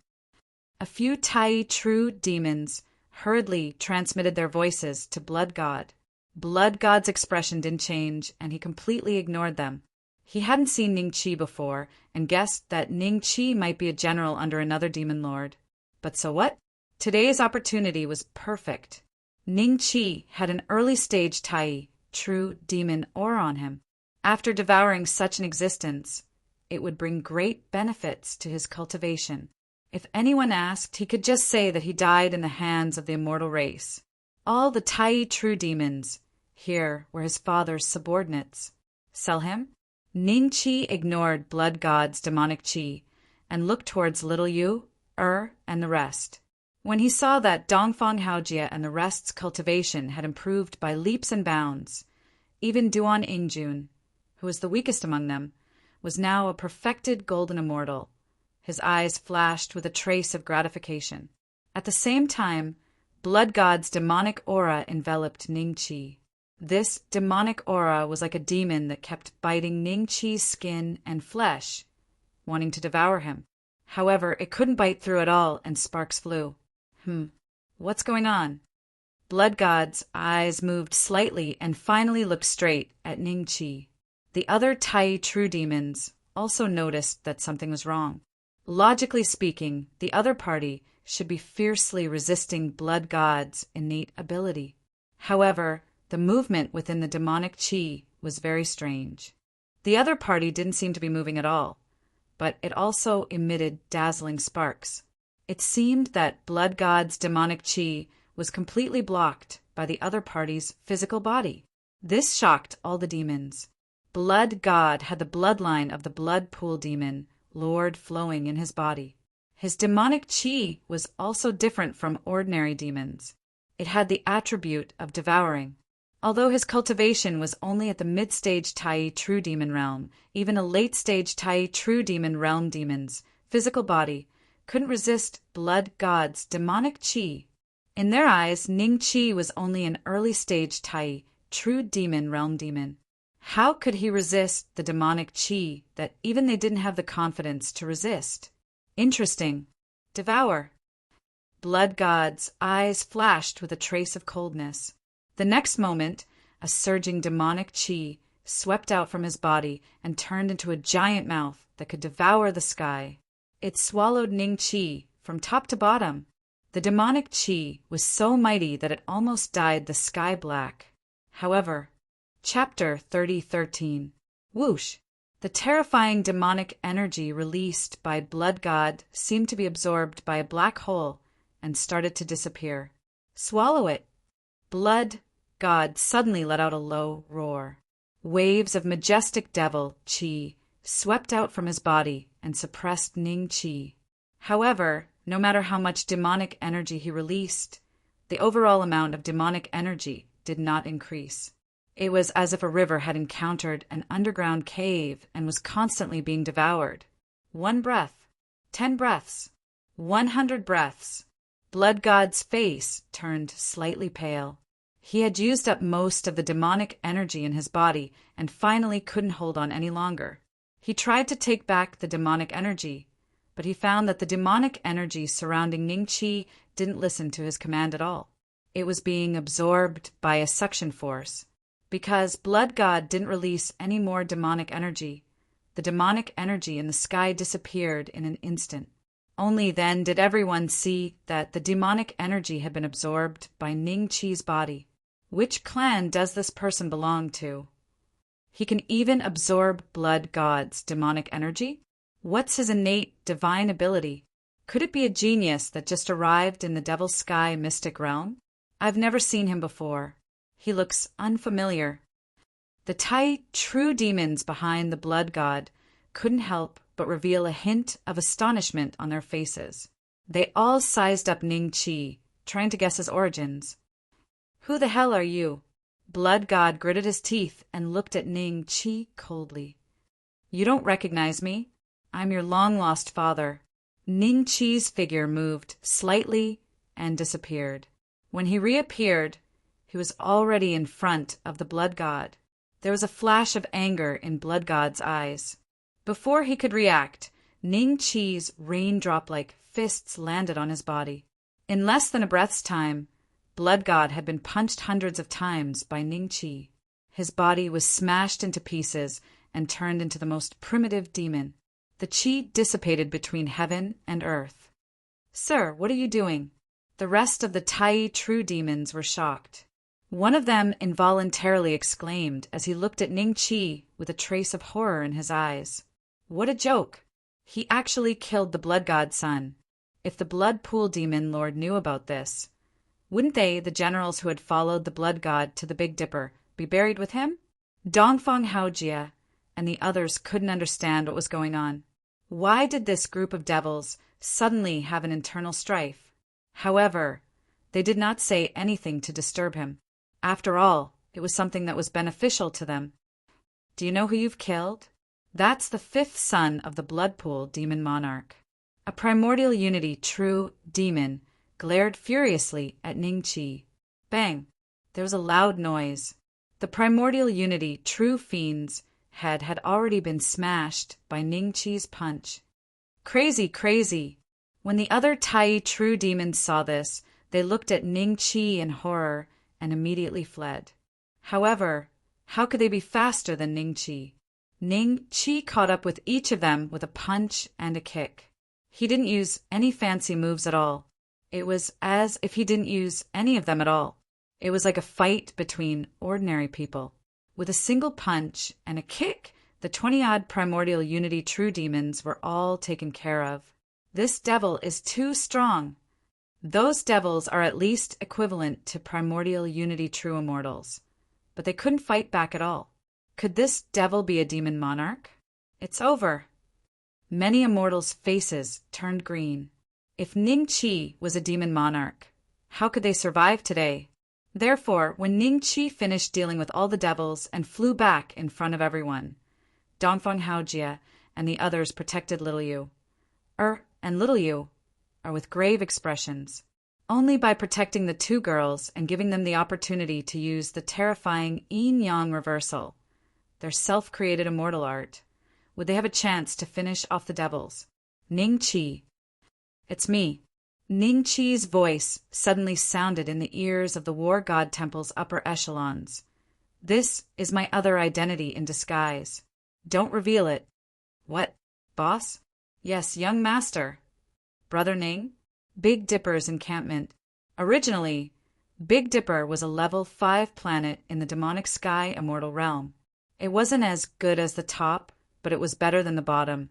A few Tai true demons hurriedly transmitted their voices to Blood God. Blood God's expression didn't change, and he completely ignored them. He hadn't seen Ning Qi before, and guessed that Ning Qi might be a general under another demon lord. But so what? Today's opportunity was perfect. Ning Qi had an early-stage Tai true demon aura on him. After devouring such an existence, it would bring great benefits to his cultivation. If anyone asked, he could just say that he died in the hands of the immortal race. All the Tai true demons here were his father's subordinates. Sell him? Ning Qi ignored Blood God's demonic Qi and looked towards little Yu, and the rest. When he saw that Dongfang Haojie and the rest's cultivation had improved by leaps and bounds, even Duan Ingjun, who was the weakest among them, was now a perfected golden immortal. His eyes flashed with a trace of gratification. At the same time, Blood God's demonic aura enveloped Ning Qi. This demonic aura was like a demon that kept biting Ning Qi's skin and flesh, wanting to devour him. However, it couldn't bite through at all, and sparks flew. What's going on? Blood God's eyes moved slightly and finally looked straight at Ning Qi. The other Tai true demons also noticed that something was wrong. Logically speaking, the other party should be fiercely resisting Blood God's innate ability. However, the movement within the demonic Qi was very strange. The other party didn't seem to be moving at all, but it also emitted dazzling sparks. It seemed that Blood God's demonic Qi was completely blocked by the other party's physical body. This shocked all the demons. Blood God had the bloodline of the blood pool demon, Lord, flowing in his body. His demonic Qi was also different from ordinary demons. It had the attribute of devouring. Although his cultivation was only at the mid-stage Tai true demon realm, even a late-stage Tai true demon realm demon's physical body couldn't resist Blood God's demonic Qi. In their eyes, Ning Qi was only an early-stage Tai true demon realm demon. How could he resist the demonic Qi that even they didn't have the confidence to resist? Interesting. Devour. Blood God's eyes flashed with a trace of coldness. The next moment, a surging demonic Qi swept out from his body and turned into a giant mouth that could devour the sky. It swallowed Ning Qi from top to bottom. The demonic Qi was so mighty that it almost dyed the sky black. However, Chapter 30:13. Whoosh! The terrifying demonic energy released by Blood God seemed to be absorbed by a black hole and started to disappear. Swallow it. Blood God suddenly let out a low roar. Waves of majestic devil chi swept out from his body and suppressed Ning Chi. However, no matter how much demonic energy he released, the overall amount of demonic energy did not increase. It was as if a river had encountered an underground cave and was constantly being devoured. 1 breath, 10 breaths, 100 breaths. Blood God's face turned slightly pale. He had used up most of the demonic energy in his body and finally couldn't hold on any longer. He tried to take back the demonic energy, but he found that the demonic energy surrounding Ning Chi didn't listen to his command at all. It was being absorbed by a suction force. Because Blood God didn't release any more demonic energy, the demonic energy in the sky disappeared in an instant. Only then did everyone see that the demonic energy had been absorbed by Ning Chi's body. Which clan does this person belong to? He can even absorb Blood God's demonic energy? What's his innate divine ability? Could it be a genius that just arrived in the Devil's Sky mystic realm? I've never seen him before. He looks unfamiliar. The Tai true demons behind the Blood God couldn't help but reveal a hint of astonishment on their faces. They all sized up Ning Chi, trying to guess his origins. Who the hell are you? Blood God gritted his teeth and looked at Ning Chi coldly. You don't recognize me? I'm your long-lost father. Ning Chi's figure moved slightly and disappeared. When he reappeared, he was already in front of the Blood God. There was a flash of anger in Blood God's eyes. Before he could react, Ning Chi's raindrop-like fists landed on his body. In less than a breath's time, Blood God had been punched hundreds of times by Ning Chi. His body was smashed into pieces and turned into the most primitive demon. The chi dissipated between heaven and earth. Sir, what are you doing? The rest of the Tai true demons were shocked. One of them involuntarily exclaimed as he looked at Ning Chi with a trace of horror in his eyes. What a joke! He actually killed the Blood God's son. If the Blood Pool Demon Lord knew about this, wouldn't they, the generals who had followed the Blood God to the Big Dipper, be buried with him? Dongfang Haojia and the others couldn't understand what was going on. Why did this group of devils suddenly have an internal strife? However, they did not say anything to disturb him. After all, it was something that was beneficial to them. Do you know who you've killed? That's the 5th son of the Blood Pool Demon Monarch. A primordial unity true demon glared furiously at Ning Chi. Bang! There was a loud noise. The primordial unity true fiend's head had already been smashed by Ning Chi's punch. Crazy, crazy! When the other Tai true demons saw this, they looked at Ning Chi in horror and immediately fled. However, how could they be faster than Ning Chi? Ning Chi caught up with each of them with a punch and a kick. He didn't use any fancy moves at all. It was as if he didn't use any of them at all. It was like a fight between ordinary people. With a single punch and a kick, the 20-odd primordial unity true demons were all taken care of. This devil is too strong. Those devils are at least equivalent to primordial unity true immortals, but they couldn't fight back at all. Could this devil be a demon monarch? It's over. Many immortals' faces turned green. If Ning Chi was a demon monarch, how could they survive today? Therefore, when Ning Chi finished dealing with all the devils and flew back in front of everyone, Dongfang Haojia and the others protected Little Yu. And Little Yu are with grave expressions. Only by protecting the 2 girls and giving them the opportunity to use the terrifying yin-yang reversal, their self-created immortal art, would they have a chance to finish off the devils. Ning Chi. It's me. Ning Chi's voice suddenly sounded in the ears of the War God Temple's upper echelons. This is my other identity in disguise. Don't reveal it. What, boss? Yes, young master. Brother Ning? Big Dipper's encampment. Originally, Big Dipper was a level 5 planet in the demonic sky immortal realm. It wasn't as good as the top, but it was better than the bottom,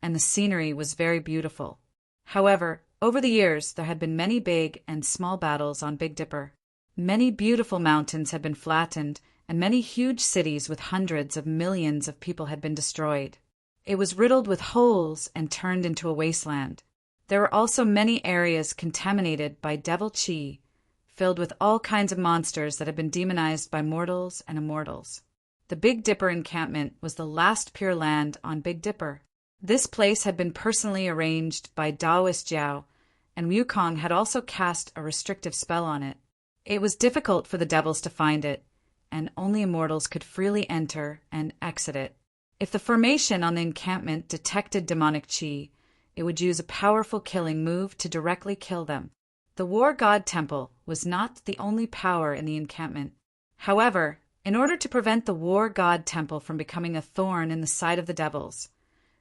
and the scenery was very beautiful. However, over the years there had been many big and small battles on Big Dipper. Many beautiful mountains had been flattened, and many huge cities with hundreds of millions of people had been destroyed. It was riddled with holes and turned into a wasteland. There were also many areas contaminated by devil chi, filled with all kinds of monsters that had been demonized by mortals and immortals. The Big Dipper encampment was the last pure land on Big Dipper. This place had been personally arranged by Taoist Jiao, and Wukong had also cast a restrictive spell on it. It was difficult for the devils to find it, and only immortals could freely enter and exit it. If the formation on the encampment detected demonic chi, it would use a powerful killing move to directly kill them. The War God Temple was not the only power in the encampment. However, in order to prevent the War God Temple from becoming a thorn in the side of the devils,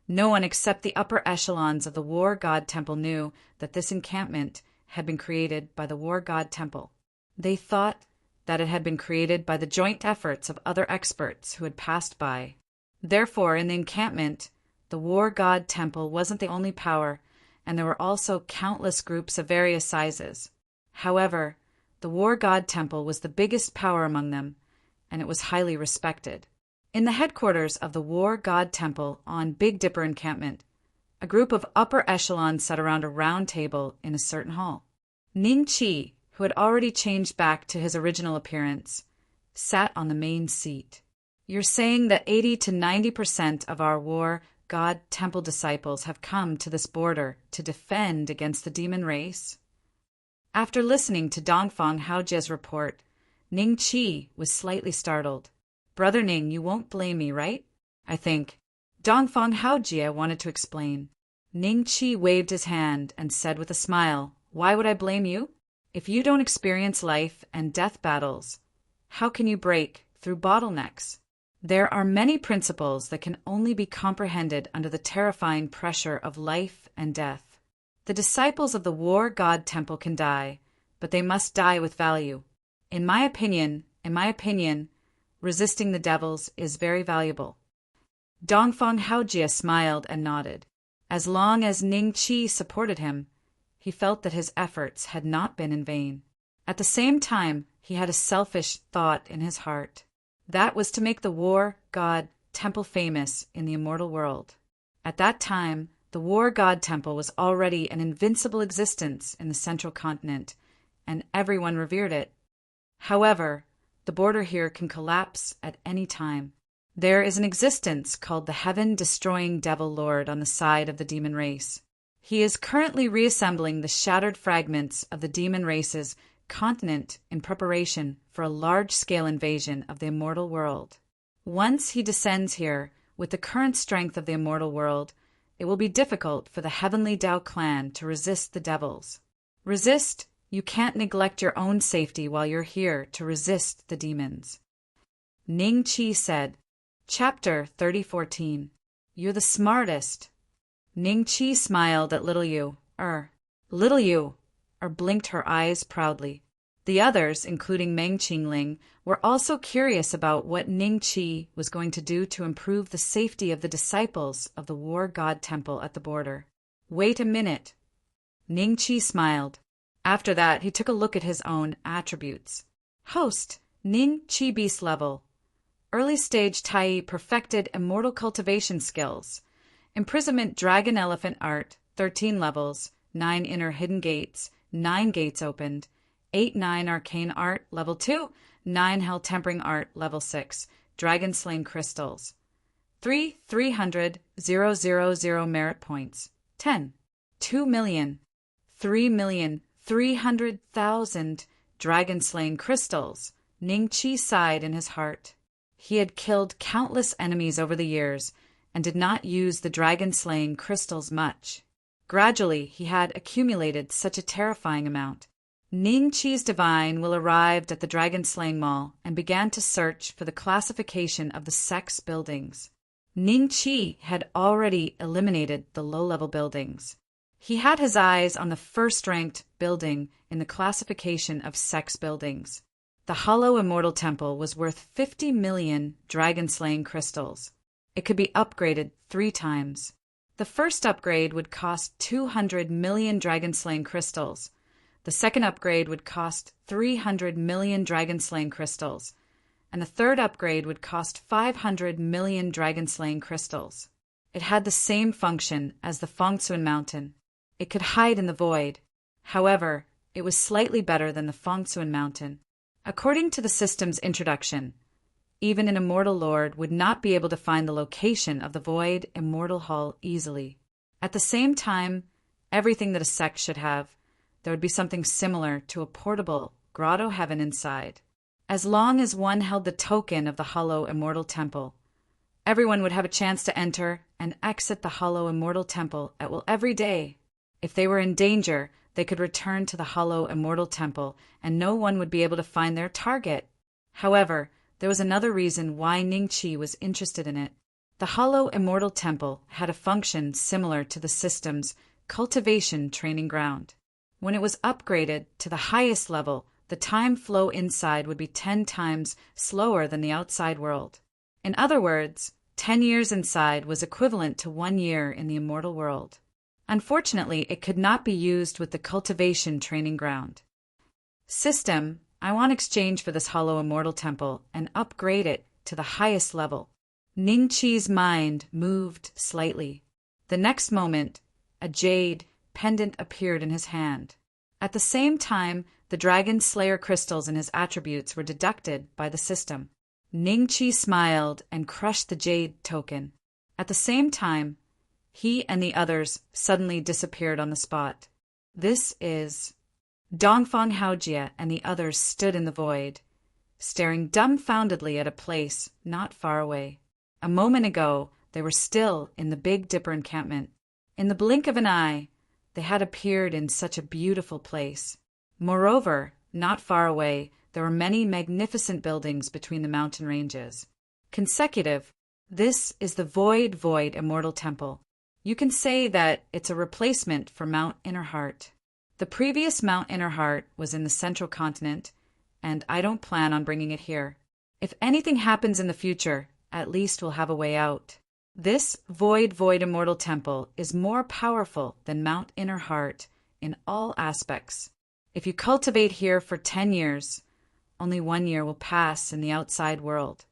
no one except the upper echelons of the War God Temple knew that this encampment had been created by the War God Temple. They thought that it had been created by the joint efforts of other experts who had passed by. Therefore, in the encampment, the War God Temple wasn't the only power, and there were also countless groups of various sizes. However, the War God Temple was the biggest power among them, and it was highly respected. In the headquarters of the War God Temple on Big Dipper encampment, a group of upper echelons sat around a round table in a certain hall. Ning Chi, who had already changed back to his original appearance, sat on the main seat. You're saying that 80 to 90% of our War God Temple disciples have come to this border to defend against the demon race? After listening to Dongfang Haojia's report, Ning Chi was slightly startled. Brother Ning, you won't blame me, right? I think. Dongfang Haojia wanted to explain. Ning Chi waved his hand and said with a smile, Why would I blame you? If you don't experience life and death battles, how can you break through bottlenecks? There are many principles that can only be comprehended under the terrifying pressure of life and death. The disciples of the War God Temple can die, but they must die with value. In my opinion, resisting the devils is very valuable. Dongfang Haojia smiled and nodded. As long as Ning Chi supported him, he felt that his efforts had not been in vain. At the same time, he had a selfish thought in his heart. That was to make the War God Temple famous in the immortal world. At that time, the War God Temple was already an invincible existence in the central continent, and everyone revered it. However, the border here can collapse at any time. There is an existence called the Heaven-Destroying Devil Lord on the side of the demon race. He is currently reassembling the shattered fragments of the demon race's continent in preparation for a large-scale invasion of the immortal world. Once he descends here, with the current strength of the immortal world, it will be difficult for the Heavenly Dao clan to resist the devils. Resist? You can't neglect your own safety while you're here to resist the demons. Ning Chi said, Chapter 3014. You're the smartest. Ning Chi smiled at Little Yu, blinked her eyes proudly. The others, including Meng Qingling, were also curious about what Ning Chi was going to do to improve the safety of the disciples of the War God Temple at the border. Wait a minute. Ning Chi smiled. After that, he took a look at his own attributes. Host, Ning Chi Beast level. Early stage Tai perfected immortal cultivation skills. Imprisonment Dragon Elephant Art, 13 levels, 9 inner hidden gates, 9 gates opened, 8-9 Arcane Art, level 2, 9 Hell Tempering Art, level 6, Dragon Slaying Crystals. 300,000 merit points. 10. 2,000,300,000 Dragon Slaying Crystals. Ning Chi sighed in his heart. He had killed countless enemies over the years and did not use the dragon slaying crystals much. Gradually, he had accumulated such a terrifying amount. Ning Chi's divine will arrived at the dragon slaying mall and began to search for the classification of the sex buildings. Ning Chi had already eliminated the low-level buildings. He had his eyes on the first-ranked building in the classification of sex buildings. The Hollow Immortal Temple was worth 50 million dragon-slaying crystals. It could be upgraded 3 times. The first upgrade would cost 200 million dragon-slaying crystals. The second upgrade would cost 300 million dragon-slaying crystals. And the third upgrade would cost 500 million dragon-slaying crystals. It had the same function as the Fengsuan Mountain. It could hide in the void. However, it was slightly better than the Fengsuan Mountain. According to the system's introduction, even an immortal lord would not be able to find the location of the void immortal hall easily. At the same time, everything that a sect should have, there would be something similar to a portable grotto heaven inside. As long as one held the token of the hollow immortal temple, everyone would have a chance to enter and exit the hollow immortal temple at will every day. If they were in danger, they could return to the hollow immortal temple, and no one would be able to find their target. However, there was another reason why Ningqi was interested in it. The hollow immortal temple had a function similar to the system's cultivation training ground. When it was upgraded to the highest level, the time flow inside would be 10 times slower than the outside world. In other words, 10 years inside was equivalent to 1 year in the immortal world. Unfortunately, it could not be used with the cultivation training ground. System, I want exchange for this hollow immortal temple and upgrade it to the highest level. Ningqi's mind moved slightly. The next moment, a jade pendant appeared in his hand. At the same time, the Dragon Slayer crystals and his attributes were deducted by the system. Ningqi smiled and crushed the jade token. At the same time, he and the others suddenly disappeared on the spot. This is... Dongfang Haojie and the others stood in the void, staring dumbfoundedly at a place not far away. A moment ago, they were still in the Big Dipper encampment. In the blink of an eye, they had appeared in such a beautiful place. Moreover, not far away, there were many magnificent buildings between the mountain ranges. Consecutive, this is the Void Immortal Temple. You can say that it's a replacement for Mount Innerheart. The previous Mount Innerheart was in the central continent, and I don't plan on bringing it here. If anything happens in the future, at least we'll have a way out. This Void Immortal Temple is more powerful than Mount Innerheart in all aspects. If you cultivate here for 10 years, only 1 year will pass in the outside world.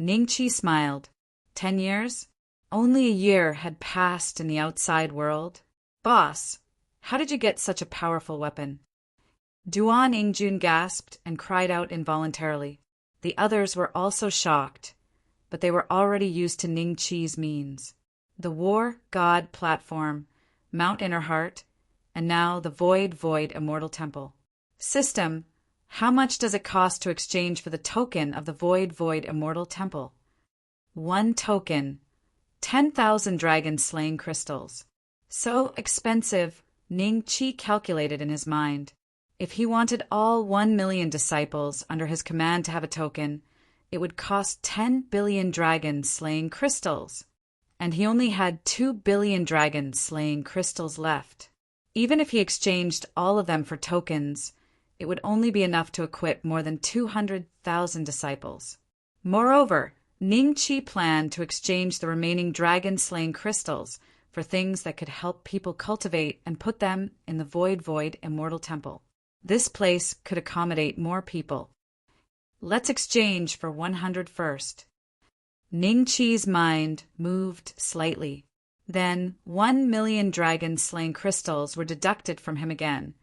Ningqi smiled. 10 years? Only a year had passed in the outside world. Boss, how did you get such a powerful weapon? Duan Yingjun gasped and cried out involuntarily. The others were also shocked, but they were already used to Ningqi's means. The War God platform, Mount Innerheart, and now the Void Immortal Temple. System, how much does it cost to exchange for the token of the Void Immortal Temple? 1 token, 10,000 dragon-slaying crystals. So expensive, Ningqi calculated in his mind. If he wanted all 1 million disciples under his command to have a token, it would cost 10 billion dragon-slaying crystals. And he only had 2 billion dragon-slaying crystals left. Even if he exchanged all of them for tokens, it would only be enough to equip more than 200,000 disciples. Moreover, Ningqi planned to exchange the remaining dragon-slaying crystals for things that could help people cultivate and put them in the Void Immortal Temple. This place could accommodate more people. Let's exchange for 100 first. Ningqi's mind moved slightly. Then 1 million dragon-slaying crystals were deducted from him again,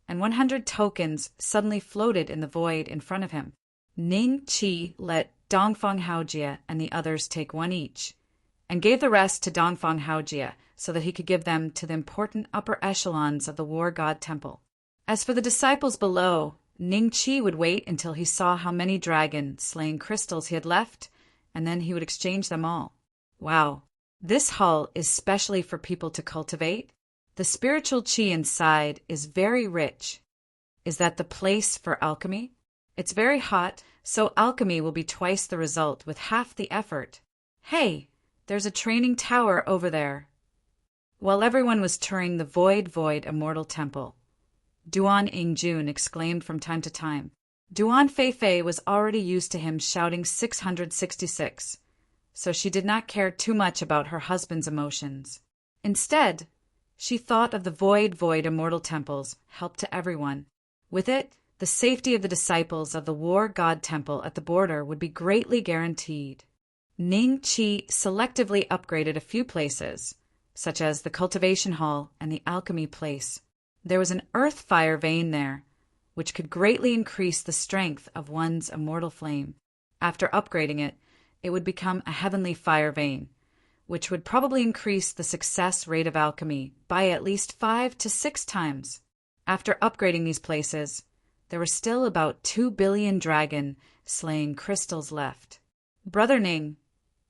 and 100 tokens suddenly floated in the void in front of him. Ningqi let Dongfang Haojie and the others take 1 each, and gave the rest to Dongfang Haojie so that he could give them to the important upper echelons of the War God Temple. As for the disciples below, Ningqi would wait until he saw how many dragon-slaying crystals he had left, and then he would exchange them all. Wow, this hall is specially for people to cultivate. The spiritual qi inside is very rich. Is that the place for alchemy? It's very hot, so alchemy will be twice the result with half the effort. Hey, there's a training tower over there. While everyone was touring the Void Immortal Temple, Duan Yingjun exclaimed from time to time. Duan Feifei was already used to him shouting 666, so she did not care too much about her husband's emotions. Instead, she thought of the void immortal temples help to everyone. With it, the safety of the disciples of the war god temple at the border would be greatly guaranteed. Ning Qi selectively upgraded a few places, such as the cultivation hall and the alchemy place. There was an earth fire vein there, which could greatly increase the strength of one's immortal flame. After upgrading it, it would become a heavenly fire vein, which would probably increase the success rate of alchemy by at least 5 to 6 times. After upgrading these places, there were still about 2 billion dragon-slaying crystals left. Brother Ning,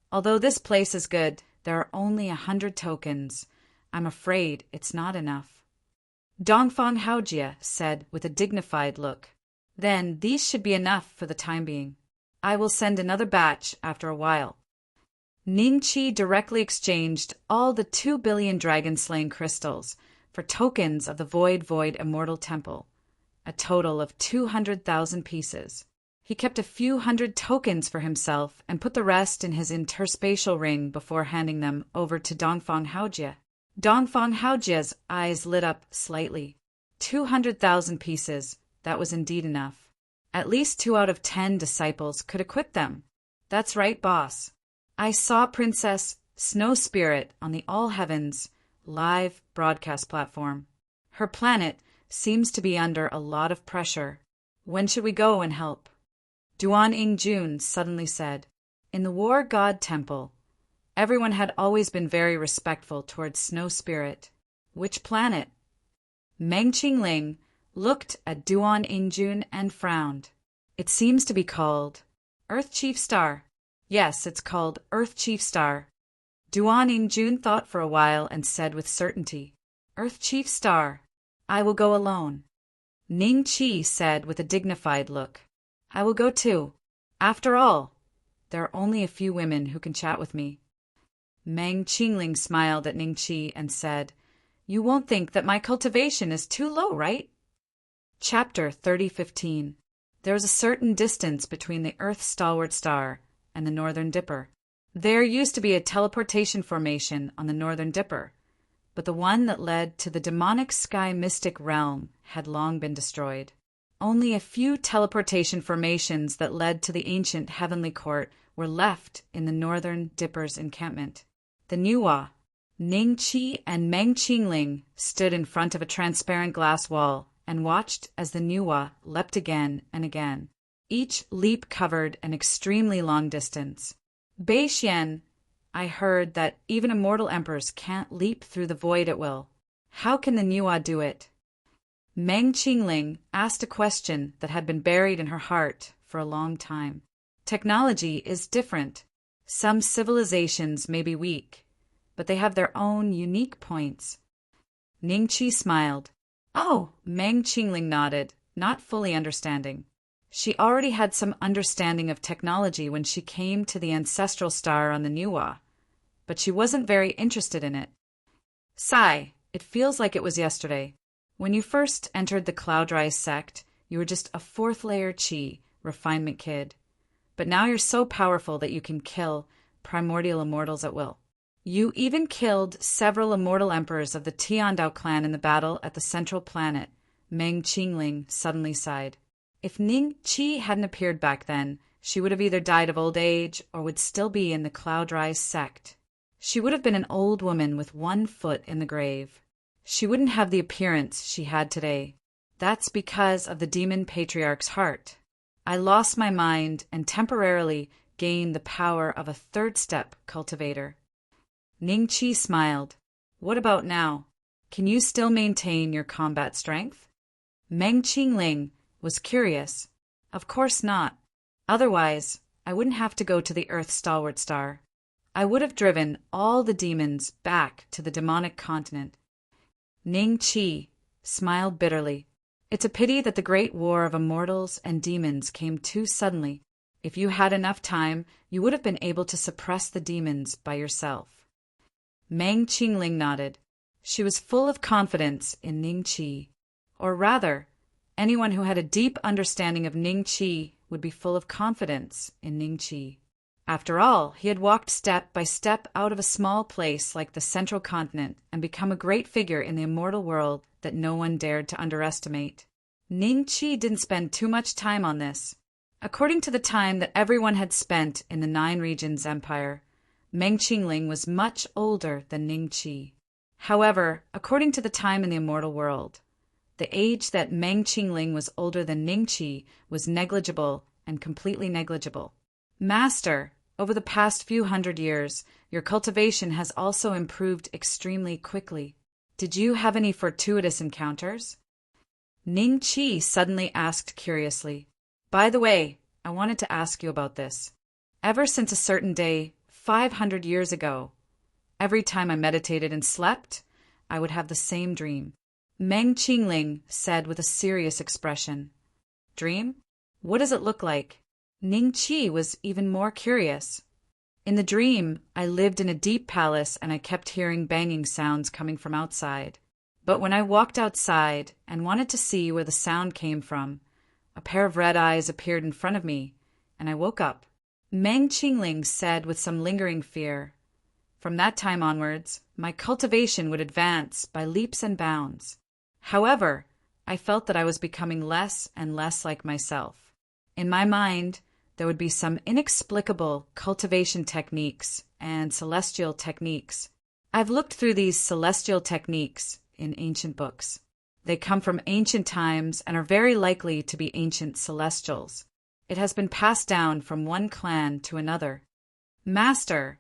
although this place is good, there are only 100 tokens. I'm afraid it's not enough. Dongfang Haojie said with a dignified look. Then these should be enough for the time being. I will send another batch after a while. Ning Qi directly exchanged all the 2 billion dragon-slaying crystals for tokens of the void immortal temple, a total of 200,000 pieces. He kept a few hundred tokens for himself and put the rest in his interspatial ring before handing them over to Dongfang Haojie. Dongfang Haojie's eyes lit up slightly. 200,000 pieces, that was indeed enough. At least 2 out of 10 disciples could equip them. That's right, boss. I saw Princess Snow Spirit on the All Heavens live broadcast platform. Her planet seems to be under a lot of pressure. When should we go and help? Duan Yingjun suddenly said. In the War God Temple, everyone had always been very respectful towards Snow Spirit. Which planet? Meng Qingling looked at Duan Yingjun and frowned. It seems to be called Earth Chief Star. Yes, it's called Earth Chief Star. Duan Yingjun thought for a while and said with certainty, Earth Chief Star. I will go alone. Ning Qi said with a dignified look. I will go too. After all, there are only a few women who can chat with me. Meng Qingling smiled at Ning Qi and said, You won't think that my cultivation is too low, right? Chapter 30:15. There is a certain distance between the Earth's stalwart star and the Northern Dipper. There used to be a teleportation formation on the Northern Dipper, but the one that led to the demonic sky mystic realm had long been destroyed. Only a few teleportation formations that led to the ancient heavenly court were left in the Northern Dipper's encampment. The Nuwa, Ning Qi and Meng Qingling stood in front of a transparent glass wall and watched as the Nuwa leapt again and again. Each leap covered an extremely long distance. Bei Xian, I heard that even immortal emperors can't leap through the void at will. How can the Nuwa do it? Meng Qingling asked a question that had been buried in her heart for a long time. Technology is different. Some civilizations may be weak, but they have their own unique points. Ning Qi smiled. Oh, Meng Qingling nodded, not fully understanding. She already had some understanding of technology when she came to the ancestral star on the Nuwa, but she wasn't very interested in it. Sigh, it feels like it was yesterday. When you first entered the Cloudrise sect, you were just a 4th-layer Qi refinement kid. But now you're so powerful that you can kill primordial immortals at will. You even killed several immortal emperors of the Tiandao clan in the battle at the central planet. Meng Qingling suddenly sighed. If Ning Qi hadn't appeared back then, she would have either died of old age or would still be in the Cloudrise sect. She would have been an old woman with 1 foot in the grave. She wouldn't have the appearance she had today. That's because of the demon patriarch's heart. I lost my mind and temporarily gained the power of a 3rd-step cultivator. Ning Qi smiled. What about now? Can you still maintain your combat strength? Meng Qingling was curious. Of course not. Otherwise, I wouldn't have to go to the Earth Stalwart Star. I would have driven all the demons back to the demonic continent. Ning Qi smiled bitterly. It's a pity that the great war of immortals and demons came too suddenly. If you had enough time, you would have been able to suppress the demons by yourself. Meng Qingling nodded. She was full of confidence in Ning Qi. Or rather, anyone who had a deep understanding of Ning Qi would be full of confidence in Ning Qi. After all, he had walked step by step out of a small place like the central continent and become a great figure in the immortal world that no one dared to underestimate. Ning Qi didn't spend too much time on this. According to the time that everyone had spent in the Nine Regions Empire, Meng Qingling was much older than Ning Qi. However, according to the time in the immortal world, the age that Meng Qingling was older than Ning Qi was negligible and completely negligible. Master, over the past few hundred years, your cultivation has also improved extremely quickly. Did you have any fortuitous encounters? Ning Qi suddenly asked curiously. By the way, I wanted to ask you about this. Ever since a certain day, 500 years ago, every time I meditated and slept, I would have the same dream. Meng Qingling said with a serious expression. Dream? What does it look like? Ning Qi was even more curious. In the dream, I lived in a deep palace and I kept hearing banging sounds coming from outside. But when I walked outside and wanted to see where the sound came from, a pair of red eyes appeared in front of me, and I woke up. Meng Qingling said with some lingering fear. From that time onwards, my cultivation would advance by leaps and bounds. However, I felt that I was becoming less and less like myself. In my mind, there would be some inexplicable cultivation techniques and celestial techniques. I've looked through these celestial techniques in ancient books. They come from ancient times and are very likely to be ancient celestials. It has been passed down from one clan to another. Master,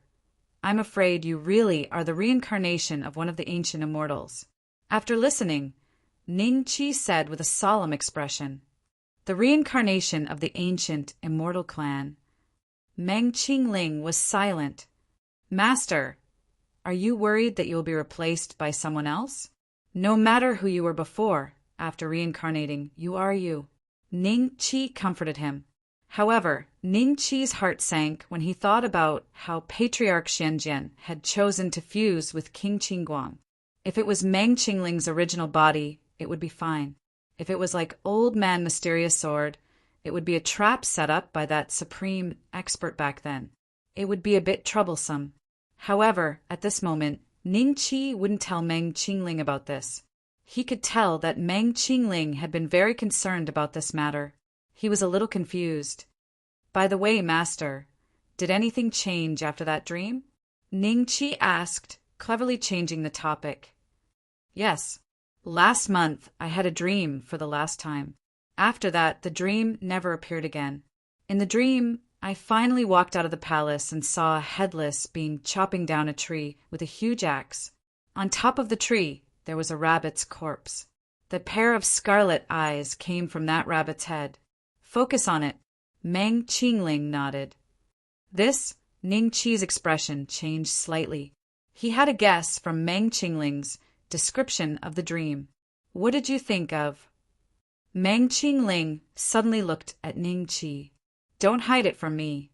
I'm afraid you really are the reincarnation of one of the ancient immortals. After listening, Ning Qi said with a solemn expression, the reincarnation of the ancient immortal clan. Meng Qingling was silent. Master, are you worried that you will be replaced by someone else? No matter who you were before, after reincarnating, you are you. Ning Qi comforted him. However, Ning Qi's heart sank when he thought about how Patriarch Xianjian had chosen to fuse with King Qingguang. If it was Meng Qingling's original body, it would be fine. If it was like Old Man Mysterious Sword, it would be a trap set up by that supreme expert back then. It would be a bit troublesome. However, at this moment, Ning Qi wouldn't tell Meng Qingling about this. He could tell that Meng Qingling had been very concerned about this matter. He was a little confused. By the way, Master, did anything change after that dream? Ning Qi asked, cleverly changing the topic. Yes. Last month, I had a dream for the last time. After that, the dream never appeared again. In the dream, I finally walked out of the palace and saw a headless being chopping down a tree with a huge axe. On top of the tree, there was a rabbit's corpse. The pair of scarlet eyes came from that rabbit's head. Focus on it. Meng Qingling nodded. This, Ning Qi's expression changed slightly. He had a guess from Meng Qingling's description of the dream. What did you think of? Meng Qingling suddenly looked at Ning Qi. Don't hide it from me.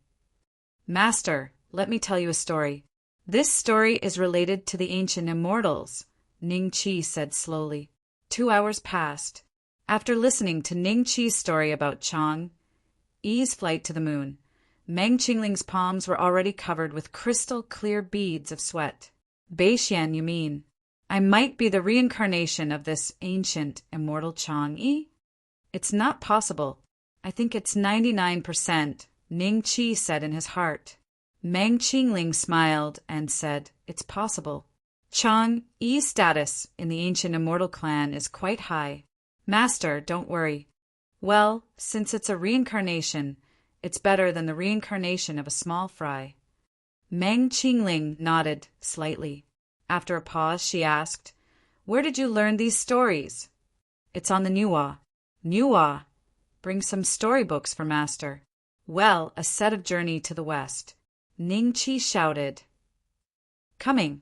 Master, let me tell you a story. This story is related to the ancient immortals, Ning Qi said slowly. 2 hours passed. After listening to Ning Qi's story about Chang Yi's flight to the moon, Meng Qingling's palms were already covered with crystal clear beads of sweat. Beixian, you mean? I might be the reincarnation of this ancient immortal Chang Yi? It's not possible. I think it's 99%, Ning Qi said in his heart. Meng Qingling smiled and said, it's possible. Chang Yi's status in the ancient immortal clan is quite high. Master, don't worry. Well, since it's a reincarnation, it's better than the reincarnation of a small fry. Meng Qingling nodded slightly. After a pause, she asked, where did you learn these stories? It's on the Nuwa. Nuwa. Bring some storybooks for Master. Well, a set of Journey to the West. Ning Qi shouted. Coming.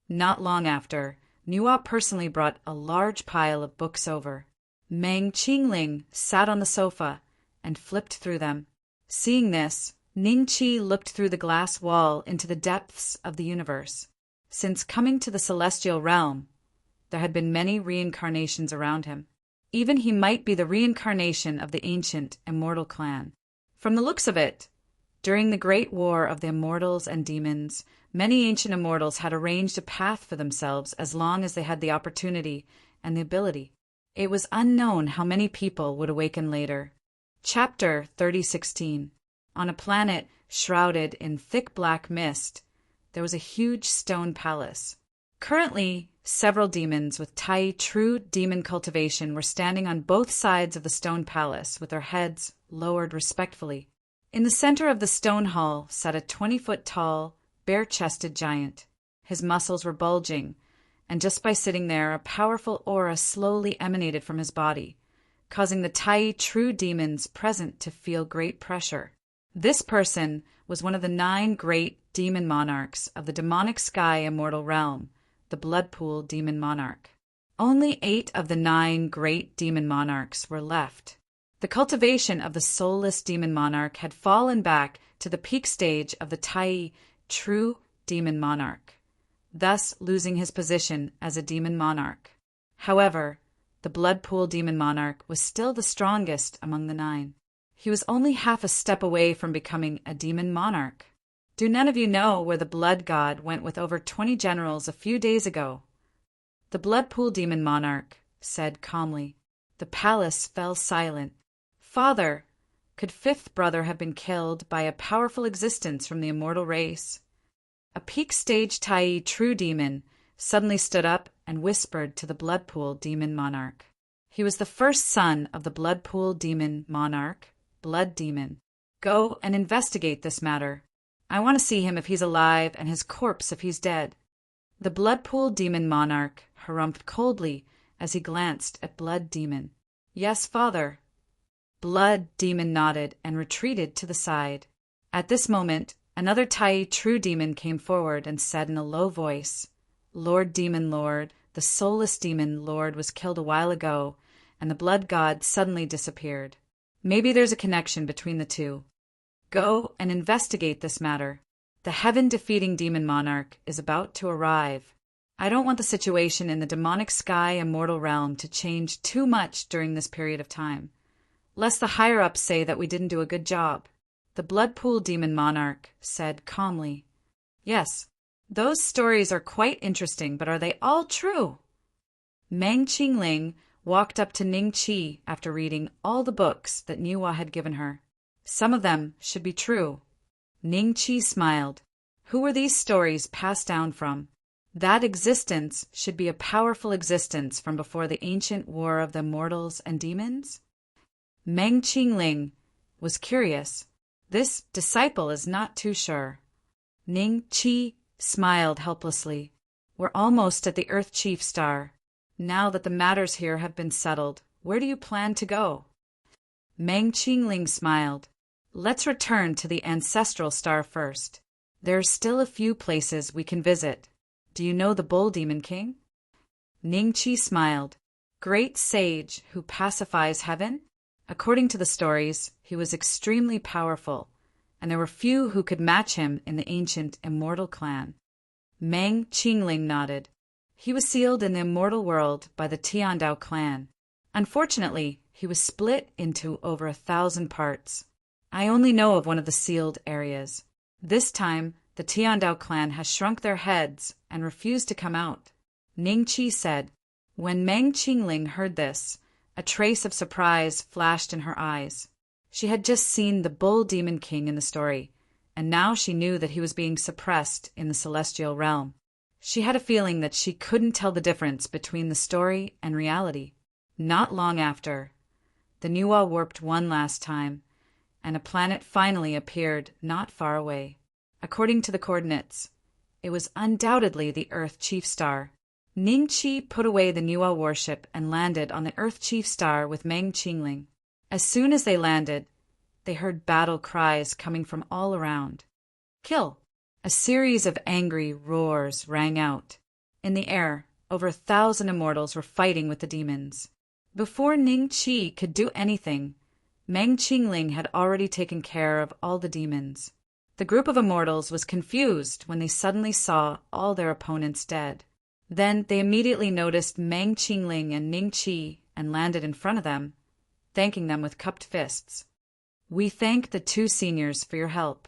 Not long after, Nuwa personally brought a large pile of books over. Meng Qingling sat on the sofa and flipped through them. Seeing this, Ning Qi looked through the glass wall into the depths of the universe. Since coming to the celestial realm, there had been many reincarnations around him. Even he might be the reincarnation of the ancient immortal clan. From the looks of it, During the Great War of the Immortals and Demons, many ancient immortals had arranged a path for themselves as long as they had the opportunity and the ability. It was unknown how many people would awaken later. Chapter 30:16. On a planet shrouded in thick black mist, there was a huge stone palace. Currently, several demons with true demon cultivation were standing on both sides of the stone palace with their heads lowered respectfully. In the center of the stone hall sat a 20-foot tall, bare-chested giant. His muscles were bulging, and just by sitting there, a powerful aura slowly emanated from his body, causing the true demons present to feel great pressure. This person was one of the 9 great demon monarchs of the demonic sky immortal realm, the Bloodpool Demon Monarch. Only 8 of the 9 great demon monarchs were left. The cultivation of the soulless demon monarch had fallen back to the peak stage of the true demon monarch, thus losing his position as a demon monarch. However, the Bloodpool Demon Monarch was still the strongest among the 9. He was only half a step away from becoming a demon monarch. Do none of you know where the Blood God went with over 20 generals a few days ago? The Bloodpool Demon Monarch said calmly. The palace fell silent. Father, could 5th brother have been killed by a powerful existence from the immortal race? A peak stage true demon suddenly stood up and whispered to the Bloodpool Demon Monarch. He was the first son of the Bloodpool Demon Monarch, Blood Demon. Go and investigate this matter. I want to see him if he's alive and his corpse if he's dead. The Bloodpool Demon Monarch harumphed coldly as he glanced at Blood Demon. Yes, father. Blood Demon nodded and retreated to the side. At this moment, another true demon came forward and said in a low voice, Lord Demon Lord, the soulless demon Lord was killed a while ago, and the blood god suddenly disappeared. Maybe there's a connection between the two. Go and investigate this matter. The heaven-defeating demon monarch is about to arrive. I don't want the situation in the demonic sky immortal realm to change too much during this period of time, lest the higher-ups say that we didn't do a good job. The Bloodpool Demon Monarch said calmly, Yes, those stories are quite interesting, but are they all true? Meng Qingling walked up to Ning Qi after reading all the books that Niwa had given her. Some of them should be true. Ning Qi smiled. Who were these stories passed down from? That existence should be a powerful existence from before the ancient war of the mortals and demons? Meng Qingling was curious. This disciple is not too sure. Ning Qi smiled helplessly. We're almost at the Earth Chief Star. Now that the matters here have been settled, where do you plan to go? Meng Qingling smiled. Let's return to the ancestral star first. There are still a few places we can visit. Do you know the Bull Demon King? Ning Qi smiled. Great sage who pacifies heaven? According to the stories, he was extremely powerful, and there were few who could match him in the ancient immortal clan. Meng Qingling nodded. He was sealed in the immortal world by the Tiandao clan. Unfortunately, he was split into over 1,000 parts. I only know of one of the sealed areas. This time, the Tiandao clan has shrunk their heads and refused to come out. Ning Qi said. When Meng Qingling heard this, a trace of surprise flashed in her eyes. She had just seen the Bull Demon King in the story, and now she knew that he was being suppressed in the celestial realm. She had a feeling that she couldn't tell the difference between the story and reality. Not long after, the Niwa warped one last time, and a planet finally appeared not far away. According to the coordinates, it was undoubtedly the Earth Chief Star. Ning Qi put away the Niwa warship and landed on the Earth Chief Star with Meng Qingling. As soon as they landed, they heard battle cries coming from all around. Kill! A series of angry roars rang out. In the air, over 1,000 immortals were fighting with the demons. Before Ning Qi could do anything, Meng Qingling had already taken care of all the demons. The group of immortals was confused when they suddenly saw all their opponents dead. Then they immediately noticed Meng Qingling and Ning Qi and landed in front of them, thanking them with cupped fists. We thank the two seniors for your help.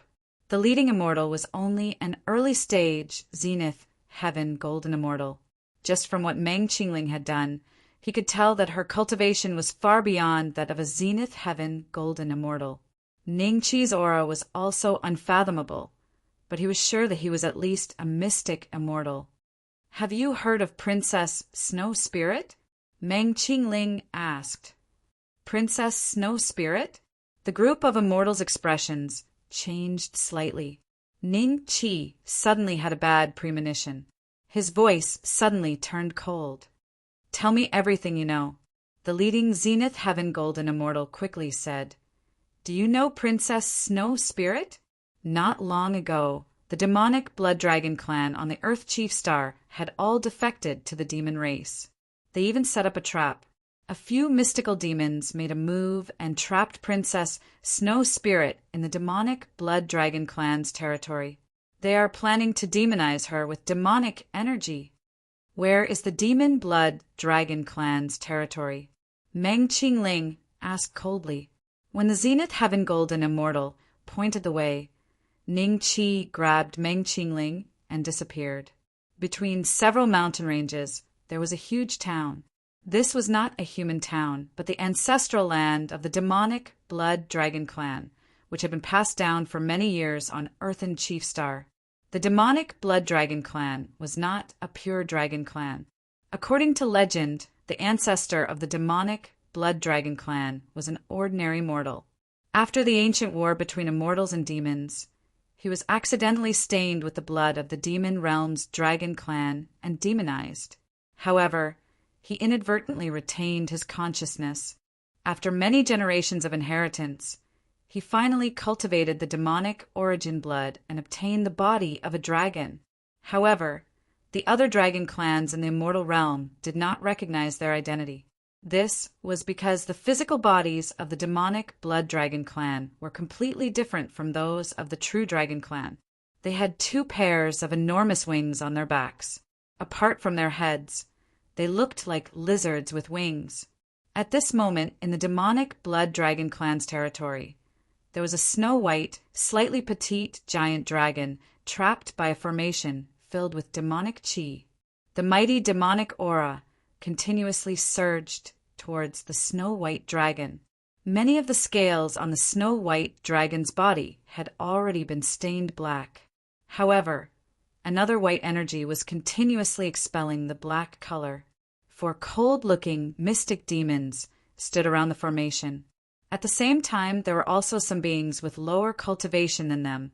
The leading immortal was only an early stage Zenith Heaven Golden Immortal. Just from what Meng Qingling had done, he could tell that her cultivation was far beyond that of a Zenith Heaven Golden Immortal. Ning Qi's aura was also unfathomable, but he was sure that he was at least a mystic immortal. Have you heard of Princess Snow Spirit? Meng Qingling asked. Princess Snow Spirit? The group of immortals' expressions changed slightly. Ning Qi suddenly had a bad premonition. His voice suddenly turned cold. Tell me everything you know, the leading Zenith Heaven Golden Immortal quickly said. Do you know Princess Snow Spirit? Not long ago, the demonic Blood Dragon clan on the Earth Chief Star had all defected to the demon race. They even set up a trap. A few mystical demons made a move and trapped Princess Snow Spirit in the demonic Blood Dragon clan's territory. They are planning to demonize her with demonic energy. Where is the Demon Blood Dragon clan's territory? Meng Qingling asked coldly. When the Zenith Heaven Golden Immortal pointed the way, Ning Qi grabbed Meng Qingling and disappeared. Between several mountain ranges, there was a huge town. This was not a human town, but the ancestral land of the demonic Blood Dragon clan, which had been passed down for many years on Earthen Chief Star. The demonic Blood Dragon clan was not a pure dragon clan. According to legend, the ancestor of the demonic Blood Dragon clan was an ordinary mortal. After the ancient war between immortals and demons, he was accidentally stained with the blood of the demon realm's dragon clan and demonized. However, he inadvertently retained his consciousness. After many generations of inheritance, he finally cultivated the demonic origin blood and obtained the body of a dragon. However, the other dragon clans in the immortal realm did not recognize their identity. This was because the physical bodies of the demonic Blood Dragon clan were completely different from those of the true dragon clan. They had 2 pairs of enormous wings on their backs. Apart from their heads, they looked like lizards with wings. At this moment, in the demonic Blood Dragon clan's territory, there was a snow-white, slightly petite giant dragon trapped by a formation filled with demonic qi. The mighty demonic aura continuously surged towards the snow-white dragon. Many of the scales on the snow-white dragon's body had already been stained black. However, another white energy was continuously expelling the black color. 4 cold-looking, mystic demons stood around the formation. At the same time, there were also some beings with lower cultivation than them,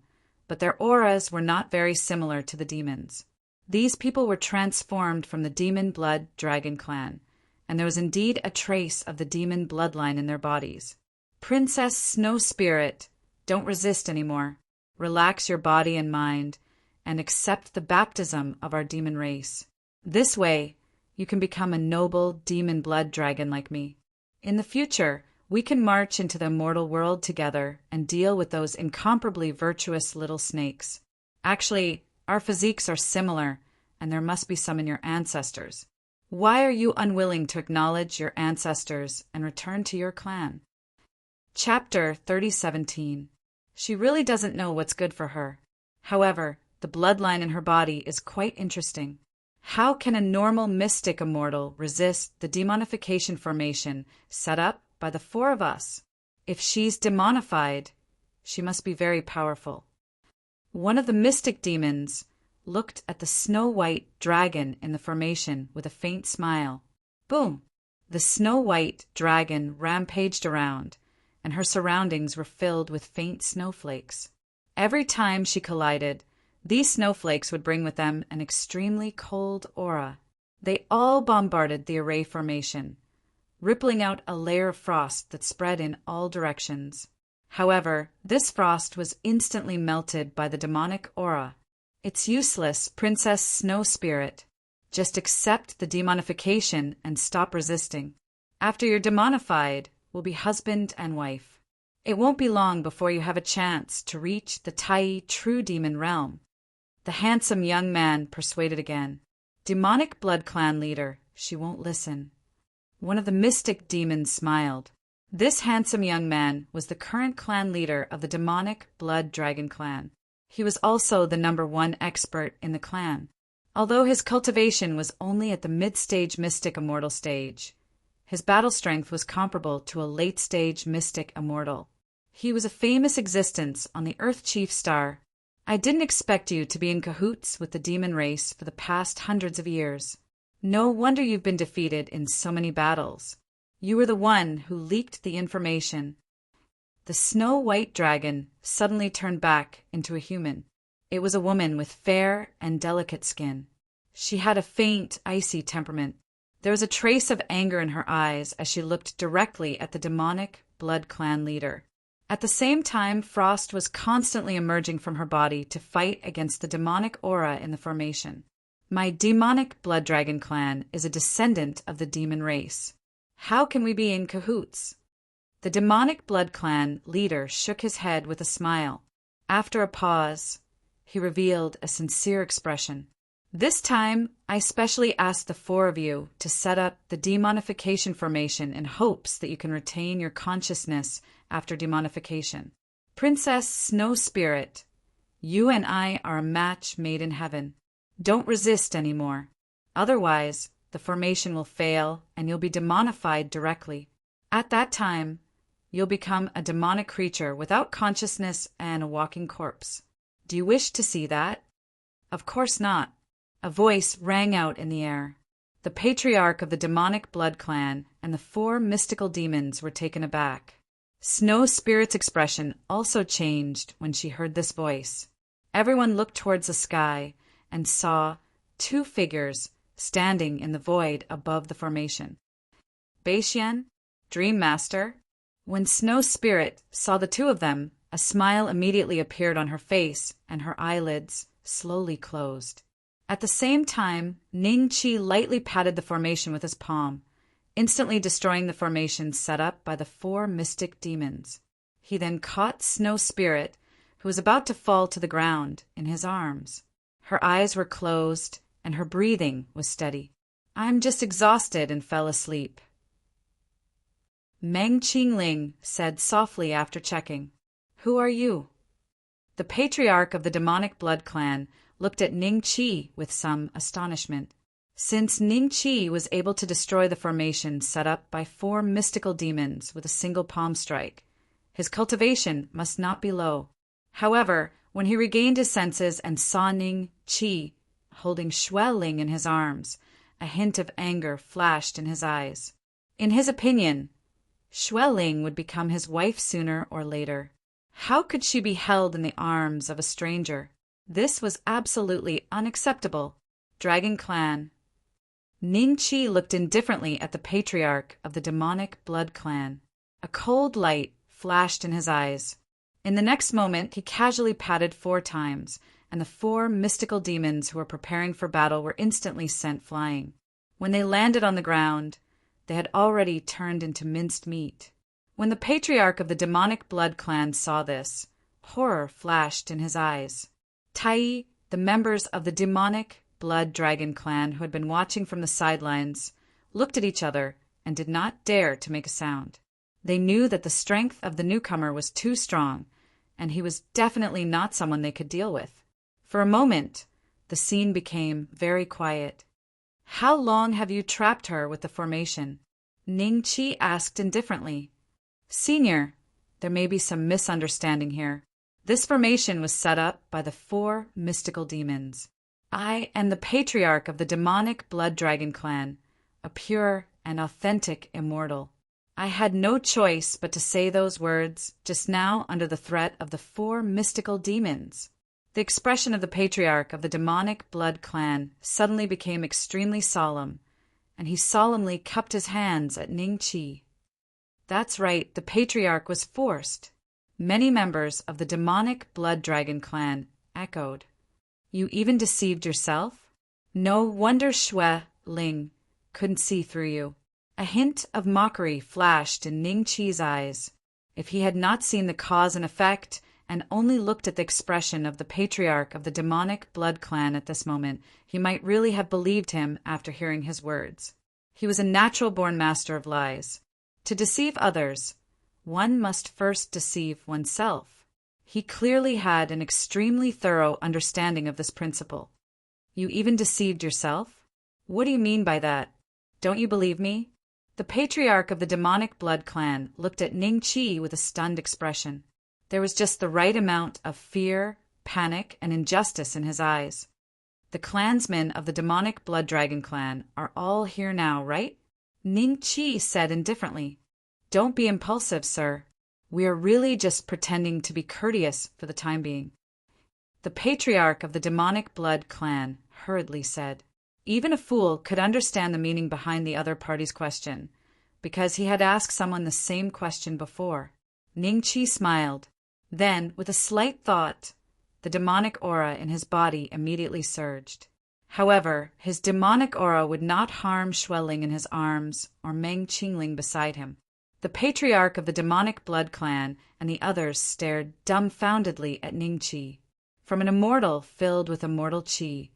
but their auras were not very similar to the demons. These people were transformed from the Demon Blood Dragon clan, and there was indeed a trace of the demon bloodline in their bodies. Princess Snow Spirit, don't resist anymore. Relax your body and mind, and accept the baptism of our demon race. This way, you can become a noble demon blood dragon like me. In the future, we can march into the immortal world together and deal with those incomparably virtuous little snakes. Actually, our physiques are similar, and there must be some in your ancestors. Why are you unwilling to acknowledge your ancestors and return to your clan? Chapter 3017. She really doesn't know what's good for her. However, the bloodline in her body is quite interesting. How can a normal mystic immortal resist the demonification formation set up by the 4 of us? If she's demonified, she must be very powerful. One of the mystic demons looked at the snow-white dragon in the formation with a faint smile. Boom! The snow-white dragon rampaged around, and her surroundings were filled with faint snowflakes. Every time she collided, these snowflakes would bring with them an extremely cold aura. They all bombarded the array formation, rippling out a layer of frost that spread in all directions. However, this frost was instantly melted by the demonic aura. It's useless, Princess Snow Spirit. Just accept the demonification and stop resisting. After you're demonified, we'll be husband and wife. It won't be long before you have a chance to reach the Tai True Demon realm. The handsome young man persuaded again. Demonic Blood Clan leader, she won't listen. One of the mystic demons smiled. This handsome young man was the current clan leader of the demonic Blood Dragon clan. He was also the #1 expert in the clan. Although his cultivation was only at the mid-stage Mystic Immortal stage, his battle strength was comparable to a late-stage Mystic Immortal. He was a famous existence on the Earth Chief Star. I didn't expect you to be in cahoots with the demon race for the past hundreds of years. No wonder you've been defeated in so many battles. You were the one who leaked the information. The snow-white dragon suddenly turned back into a human. It was a woman with fair and delicate skin. She had a faint, icy temperament. There was a trace of anger in her eyes as she looked directly at the demonic Blood Clan leader. At the same time, frost was constantly emerging from her body to fight against the demonic aura in the formation. My demonic Blood Dragon clan is a descendant of the demon race. How can we be in cahoots? The demonic Blood Clan leader shook his head with a smile. After a pause, he revealed a sincere expression. This time, I specially asked the 4 of you to set up the demonification formation in hopes that you can retain your consciousness after demonification. Princess Snow Spirit, you and I are a match made in heaven. Don't resist anymore. Otherwise, the formation will fail and you'll be demonified directly. At that time, you'll become a demonic creature without consciousness and a walking corpse. Do you wish to see that? Of course not. A voice rang out in the air. The patriarch of the demonic Blood Clan and the 4 mystical demons were taken aback. Snow Spirit's expression also changed when she heard this voice. Everyone looked towards the sky and saw 2 figures standing in the void above the formation. Beishian, Dream Master. When Snow Spirit saw the 2 of them, a smile immediately appeared on her face and her eyelids slowly closed. At the same time, Ning Qi lightly patted the formation with his palm, instantly destroying the formation set up by the 4 mystic demons. He then caught Snow Spirit, who was about to fall to the ground, in his arms. Her eyes were closed and her breathing was steady. I'm just exhausted and fell asleep. Meng Qingling said softly after checking. Who are you? The patriarch of the demonic Blood Clan looked at Ning Qi with some astonishment. Since Ning Qi was able to destroy the formation set up by 4 mystical demons with a single palm strike, his cultivation must not be low. However, when he regained his senses and saw Ning Qi holding Xue Ling in his arms, a hint of anger flashed in his eyes. In his opinion, Xue Ling would become his wife sooner or later. How could she be held in the arms of a stranger? This was absolutely unacceptable. Dragon Clan. Ning Qi looked indifferently at the patriarch of the demonic Blood Clan. A cold light flashed in his eyes. In the next moment, he casually patted 4 times, and the 4 mystical demons who were preparing for battle were instantly sent flying. When they landed on the ground, they had already turned into minced meat. When the patriarch of the demonic Blood Clan saw this, horror flashed in his eyes. Tai, the members of the demonic Blood Dragon clan who had been watching from the sidelines, looked at each other and did not dare to make a sound. They knew that the strength of the newcomer was too strong, and he was definitely not someone they could deal with. For a moment, the scene became very quiet. How long have you trapped her with the formation? Ning Qi asked indifferently. Senior, there may be some misunderstanding here. This formation was set up by the 4 mystical demons. I am the patriarch of the demonic Blood Dragon clan, a pure and authentic immortal. I had no choice but to say those words just now under the threat of the 4 mystical demons. The expression of the patriarch of the demonic Blood Clan suddenly became extremely solemn, and he solemnly cupped his hands at Ning Qi. That's right, the patriarch was forced. Many members of the demonic Blood Dragon clan echoed. You even deceived yourself? No wonder Xue Ling couldn't see through you. A hint of mockery flashed in Ning Qi's eyes. If he had not seen the cause and effect, and only looked at the expression of the patriarch of the demonic Blood Clan at this moment, he might really have believed him after hearing his words. He was a natural-born master of lies. To deceive others, one must first deceive oneself. He clearly had an extremely thorough understanding of this principle. You even deceived yourself? What do you mean by that? Don't you believe me? The patriarch of the demonic blood clan looked at Ning Chi with a stunned expression. There was just the right amount of fear, panic, and injustice in his eyes. The clansmen of the demonic blood dragon clan are all here now, right? Ning Chi said indifferently. Don't be impulsive, sir. We are really just pretending to be courteous for the time being. The patriarch of the demonic blood clan hurriedly said. Even a fool could understand the meaning behind the other party's question, because he had asked someone the same question before. Ning Chi smiled. Then, with a slight thought, the demonic aura in his body immediately surged. However, his demonic aura would not harm Xueling in his arms or Meng Qingling beside him. The patriarch of the demonic blood clan and the others stared dumbfoundedly at Ning Chi. From an immortal filled with immortal chi,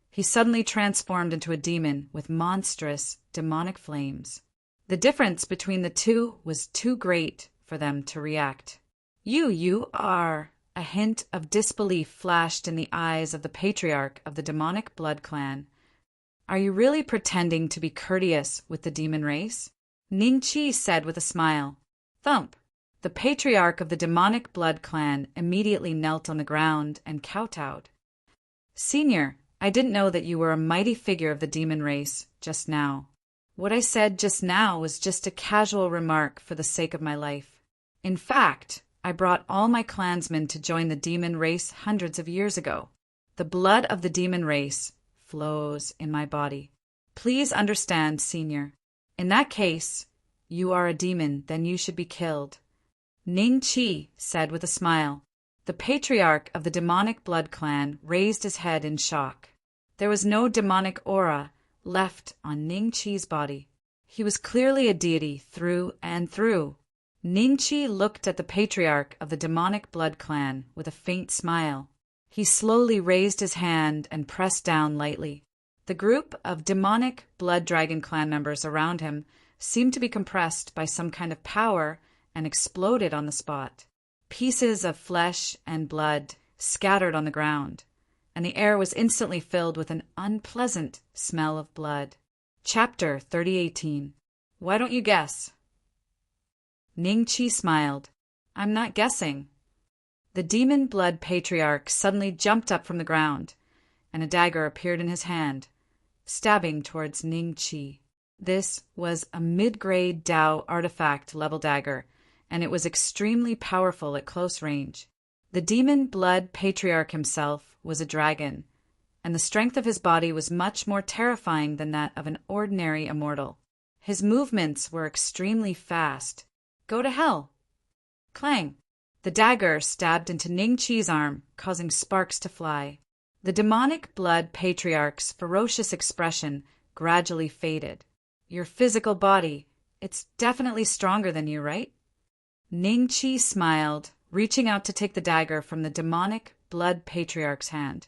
he suddenly transformed into a demon with monstrous, demonic flames. The difference between the two was too great for them to react. You are... A hint of disbelief flashed in the eyes of the patriarch of the demonic blood clan. Are you really pretending to be courteous with the demon race? Ning Chi said with a smile. Thump! The patriarch of the demonic blood clan immediately knelt on the ground and kowtowed. Senior, I didn't know that you were a mighty figure of the demon race just now. What I said just now was just a casual remark for the sake of my life. In fact, I brought all my clansmen to join the demon race hundreds of years ago. The blood of the demon race flows in my body. Please understand, Senior. In that case, you are a demon, then you should be killed. Ning Chi said with a smile. The patriarch of the demonic blood clan raised his head in shock. There was no demonic aura left on Ning Chi's body. He was clearly a deity through and through. Ning Chi looked at the patriarch of the demonic blood clan with a faint smile. He slowly raised his hand and pressed down lightly. The group of demonic blood dragon clan members around him seemed to be compressed by some kind of power and exploded on the spot. Pieces of flesh and blood scattered on the ground, and the air was instantly filled with an unpleasant smell of blood. Chapter 3018. Why don't you guess? Ning Chi smiled. I'm not guessing. The demon blood patriarch suddenly jumped up from the ground, and a dagger appeared in his hand, stabbing towards Ning Chi. This was a mid-grade Dao artifact level dagger, and it was extremely powerful at close range. The demon blood patriarch himself was a dragon, and the strength of his body was much more terrifying than that of an ordinary immortal. His movements were extremely fast. Go to hell! Clang! The dagger stabbed into Ning Chi's arm, causing sparks to fly. The demonic blood patriarch's ferocious expression gradually faded. Your physical body, it's definitely stronger than you, right? Ning Chi smiled, reaching out to take the dagger from the demonic blood patriarch's hand.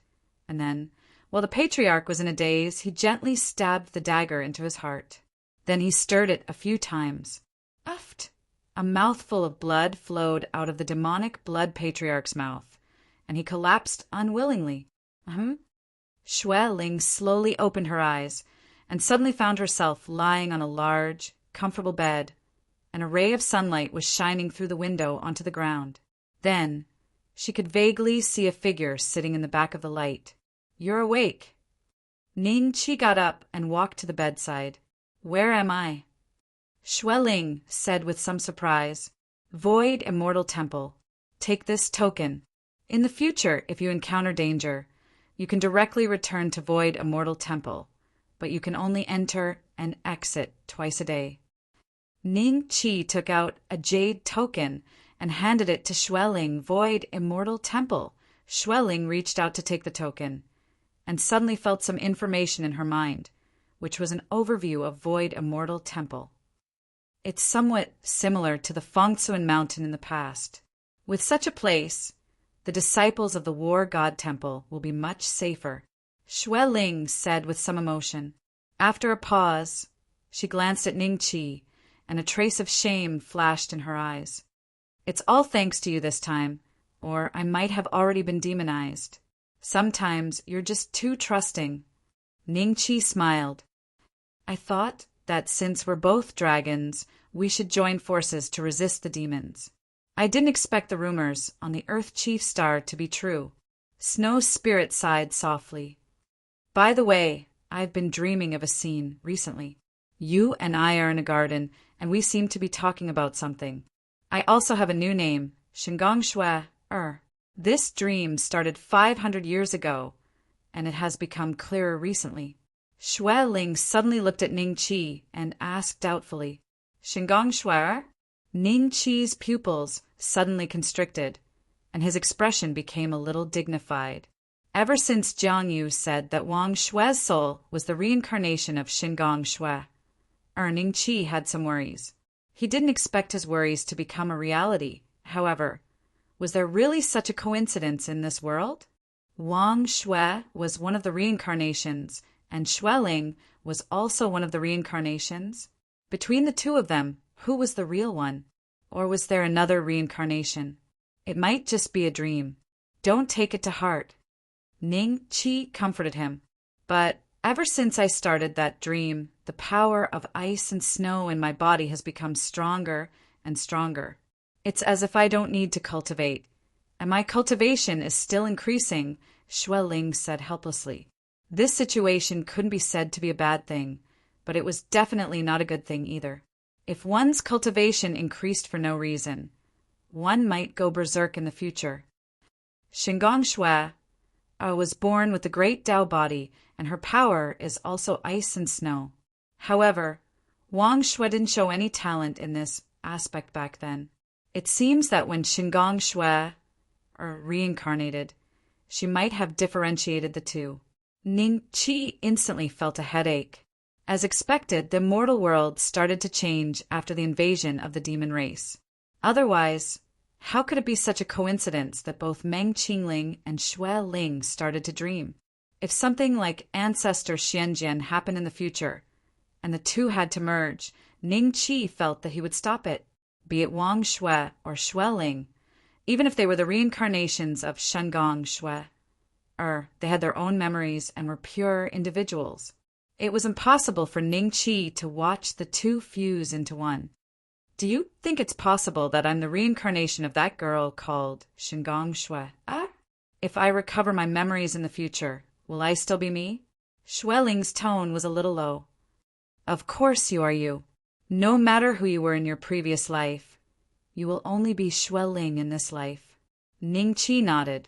And then, while the patriarch was in a daze, he gently stabbed the dagger into his heart. Then he stirred it a few times. Uft! A mouthful of blood flowed out of the demonic blood patriarch's mouth, and he collapsed unwillingly. Xueling slowly opened her eyes, and suddenly found herself lying on a large, comfortable bed. An ray of sunlight was shining through the window onto the ground. Then, she could vaguely see a figure sitting in the back of the light. You're awake. Ning Chi got up and walked to the bedside. Where am I? Xueling said with some surprise, Void Immortal Temple. Take this token. In the future, if you encounter danger, you can directly return to Void Immortal Temple, but you can only enter and exit twice a day. Ning Chi took out a jade token and handed it to Xueling. Void Immortal Temple. Xueling reached out to take the token, and suddenly felt some information in her mind, which was an overview of Void Immortal Temple. It's somewhat similar to the Fengtsuan Mountain in the past. With such a place, the disciples of the War God Temple will be much safer, Xueling said with some emotion. After a pause, she glanced at Ning Chi and a trace of shame flashed in her eyes. It's all thanks to you this time, or I might have already been demonized. Sometimes you're just too trusting. Ningqi smiled. I thought that since we're both dragons, we should join forces to resist the demons. I didn't expect the rumors on the Earth Chief Star to be true. Snow's spirit sighed softly. By the way, I've been dreaming of a scene recently. You and I are in a garden, and we seem to be talking about something. I also have a new name, Shengong Shui. This dream started 500 years ago, and it has become clearer recently. Shui Ling suddenly looked at Ningqi and asked doubtfully, Shengong Shui? Ningqi's pupils suddenly constricted, and his expression became a little dignified. Ever since Jiang Yu said that Wang Shui's soul was the reincarnation of Shengong Shui, Ningqi had some worries. He didn't expect his worries to become a reality, however. Was there really such a coincidence in this world? Wang Shui was one of the reincarnations, and Shui Ling was also one of the reincarnations. Between the two of them, who was the real one? Or was there another reincarnation? It might just be a dream. Don't take it to heart. Ningqi comforted him. But ever since I started that dream, the power of ice and snow in my body has become stronger and stronger. It's as if I don't need to cultivate. And my cultivation is still increasing, Shui Ling said helplessly. This situation couldn't be said to be a bad thing, but it was definitely not a good thing either. If one's cultivation increased for no reason, one might go berserk in the future. Shengong Shui was born with a great Tao body, and her power is also ice and snow. However, Wang Shui didn't show any talent in this aspect back then. It seems that when Shengong Shui reincarnated, she might have differentiated the two. Ningqi instantly felt a headache. As expected, the mortal world started to change after the invasion of the demon race. Otherwise, how could it be such a coincidence that both Meng Qingling and Shui Ling started to dream? If something like Ancestor Xianjian happened in the future, and the two had to merge, Ningqi felt that he would stop it. Be it Wang Shui or Shui Ling, even if they were the reincarnations of Shengong Shui, they had their own memories and were pure individuals. It was impossible for Ningqi to watch the two fuse into one. Do you think it's possible that I'm the reincarnation of that girl called Shengong Shui? If I recover my memories in the future, will I still be me? Shui Ling's tone was a little low. Of course you are you. No matter who you were in your previous life, you will only be Shui Ling in this life. Ningqi nodded.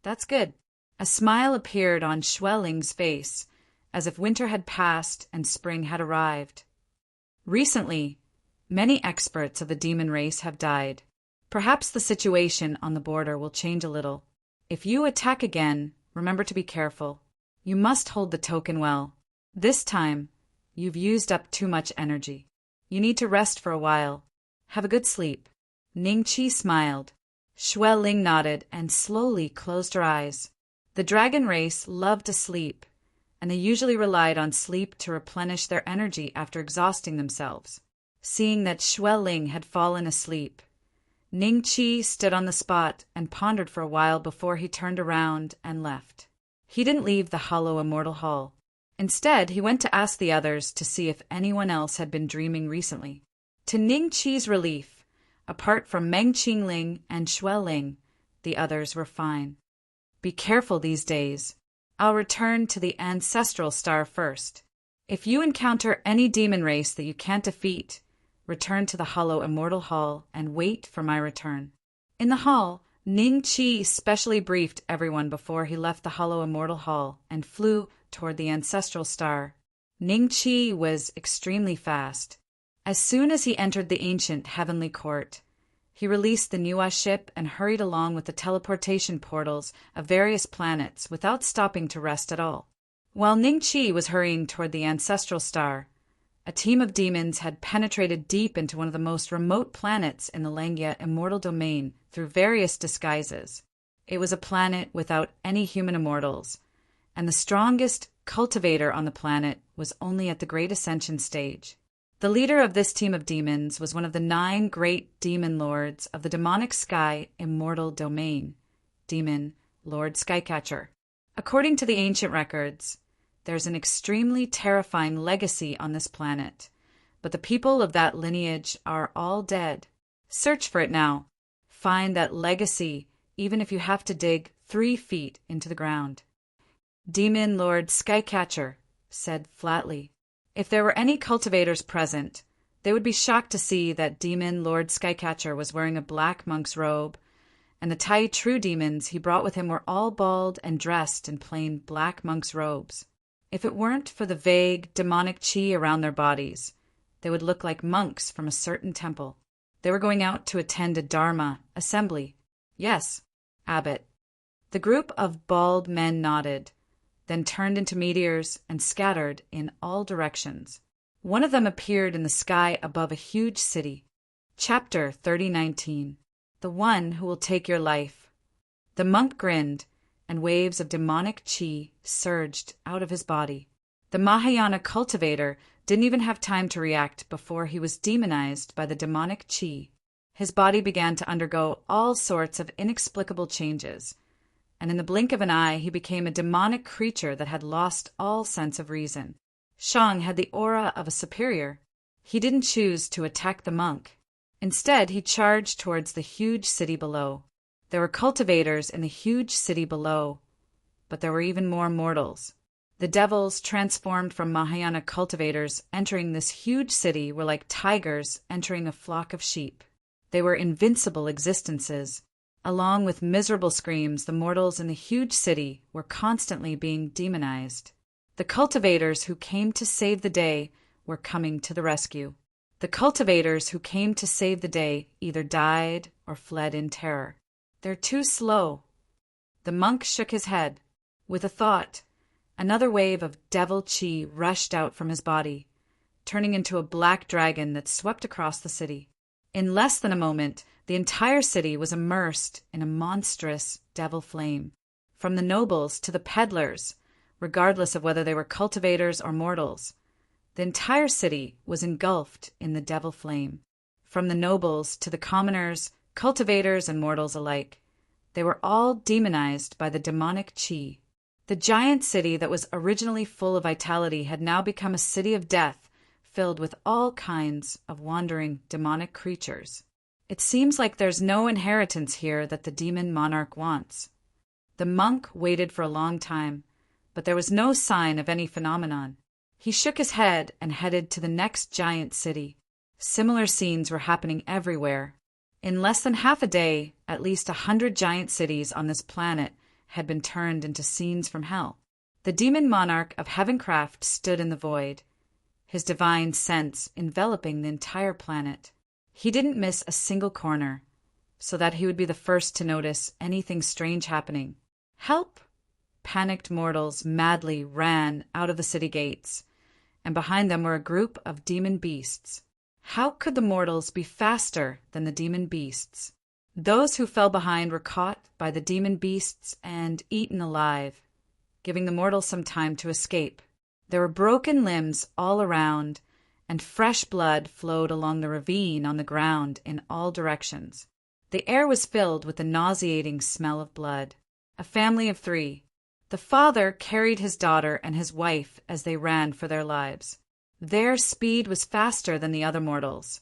That's good. A smile appeared on Shui Ling's face, as if winter had passed and spring had arrived. Recently, many experts of the demon race have died. Perhaps the situation on the border will change a little. If you attack again, remember to be careful. You must hold the token well. This time, you've used up too much energy. You need to rest for a while. Have a good sleep. Ningqi smiled. Shui Ling nodded and slowly closed her eyes. The dragon race loved to sleep, and they usually relied on sleep to replenish their energy after exhausting themselves. Seeing that Shui Ling had fallen asleep, Ningqi stood on the spot and pondered for a while before he turned around and left. He didn't leave the hollow immortal hall. Instead, he went to ask the others to see if anyone else had been dreaming recently. To Ningqi's relief, apart from Meng Qingling and Shui Ling, the others were fine. Be careful these days. I'll return to the ancestral star first. If you encounter any demon race that you can't defeat, return to the hollow immortal hall and wait for my return. In the hall, Ningqi specially briefed everyone before he left the hollow immortal hall and flew toward the ancestral star. Ningqi was extremely fast. As soon as he entered the ancient heavenly court, he released the Nuwa ship and hurried along with the teleportation portals of various planets without stopping to rest at all. While Ningqi was hurrying toward the ancestral star, a team of demons had penetrated deep into one of the most remote planets in the Langya immortal domain through various disguises. It was a planet without any human immortals, and the strongest cultivator on the planet was only at the Great Ascension stage. The leader of this team of demons was one of the 9 great demon lords of the demonic sky immortal domain, demon Lord Skycatcher. According to the ancient records, there's an extremely terrifying legacy on this planet, but the people of that lineage are all dead. Search for it now. Find that legacy, even if you have to dig 3 feet into the ground. Demon Lord Skycatcher said flatly, if there were any cultivators present, they would be shocked to see that Demon Lord Skycatcher was wearing a black monk's robe, and the Tai True demons he brought with him were all bald and dressed in plain black monk's robes. If it weren't for the vague, demonic chi around their bodies, they would look like monks from a certain temple. They were going out to attend a Dharma assembly. Yes, Abbot. The group of bald men nodded, then turned into meteors and scattered in all directions. One of them appeared in the sky above a huge city. Chapter 3019. The one who will take your life. The monk grinned, and waves of demonic chi surged out of his body. The Mahayana cultivator didn't even have time to react before he was demonized by the demonic chi. His body began to undergo all sorts of inexplicable changes, and in the blink of an eye he became a demonic creature that had lost all sense of reason. Shang had the aura of a superior. He didn't choose to attack the monk. Instead, he charged towards the huge city below. There were cultivators in the huge city below, but there were even more mortals. The devils, transformed from Mahayana cultivators entering this huge city, were like tigers entering a flock of sheep. They were invincible existences. Along with miserable screams, the mortals in the huge city were constantly being demonized. The cultivators who came to save the day were coming to the rescue. The cultivators who came to save the day either died or fled in terror. They're too slow. The monk shook his head. With a thought, another wave of devil chi rushed out from his body, turning into a black dragon that swept across the city. In less than a moment, the entire city was immersed in a monstrous devil flame. From the nobles to the peddlers, regardless of whether they were cultivators or mortals, the entire city was engulfed in the devil flame. From the nobles to the commoners, cultivators and mortals alike, they were all demonized by the demonic chi. The giant city that was originally full of vitality had now become a city of death, filled with all kinds of wandering demonic creatures. It seems like there's no inheritance here that the demon monarch wants. The monk waited for a long time, but there was no sign of any phenomenon. He shook his head and headed to the next giant city. Similar scenes were happening everywhere. In less than half a day, at least 100 giant cities on this planet had been turned into scenes from hell. The demon monarch of Heavencraft stood in the void, his divine sense enveloping the entire planet. He didn't miss a single corner, so that he would be the first to notice anything strange happening. Help! Panicked mortals madly ran out of the city gates, and behind them were a group of demon beasts. How could the mortals be faster than the demon beasts? Those who fell behind were caught by the demon beasts and eaten alive, giving the mortals some time to escape. There were broken limbs all around, and fresh blood flowed along the ravine on the ground in all directions. The air was filled with the nauseating smell of blood. A family of 3. The father carried his daughter and his wife as they ran for their lives. Their speed was faster than the other mortals,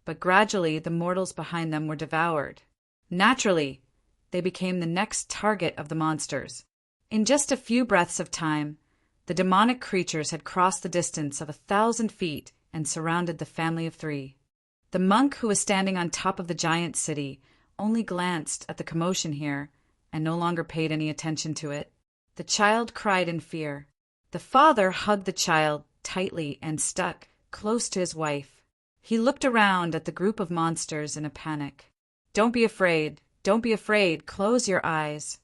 but gradually the mortals behind them were devoured. Naturally, they became the next target of the monsters. In just a few breaths of time, the demonic creatures had crossed the distance of 1,000 feet and surrounded the family of 3. The monk who was standing on top of the giant city only glanced at the commotion here and no longer paid any attention to it. The child cried in fear. The father hugged the child tightly and stuck close to his wife. He looked around at the group of monsters in a panic. "Don't be afraid. Don't be afraid. Close your eyes,"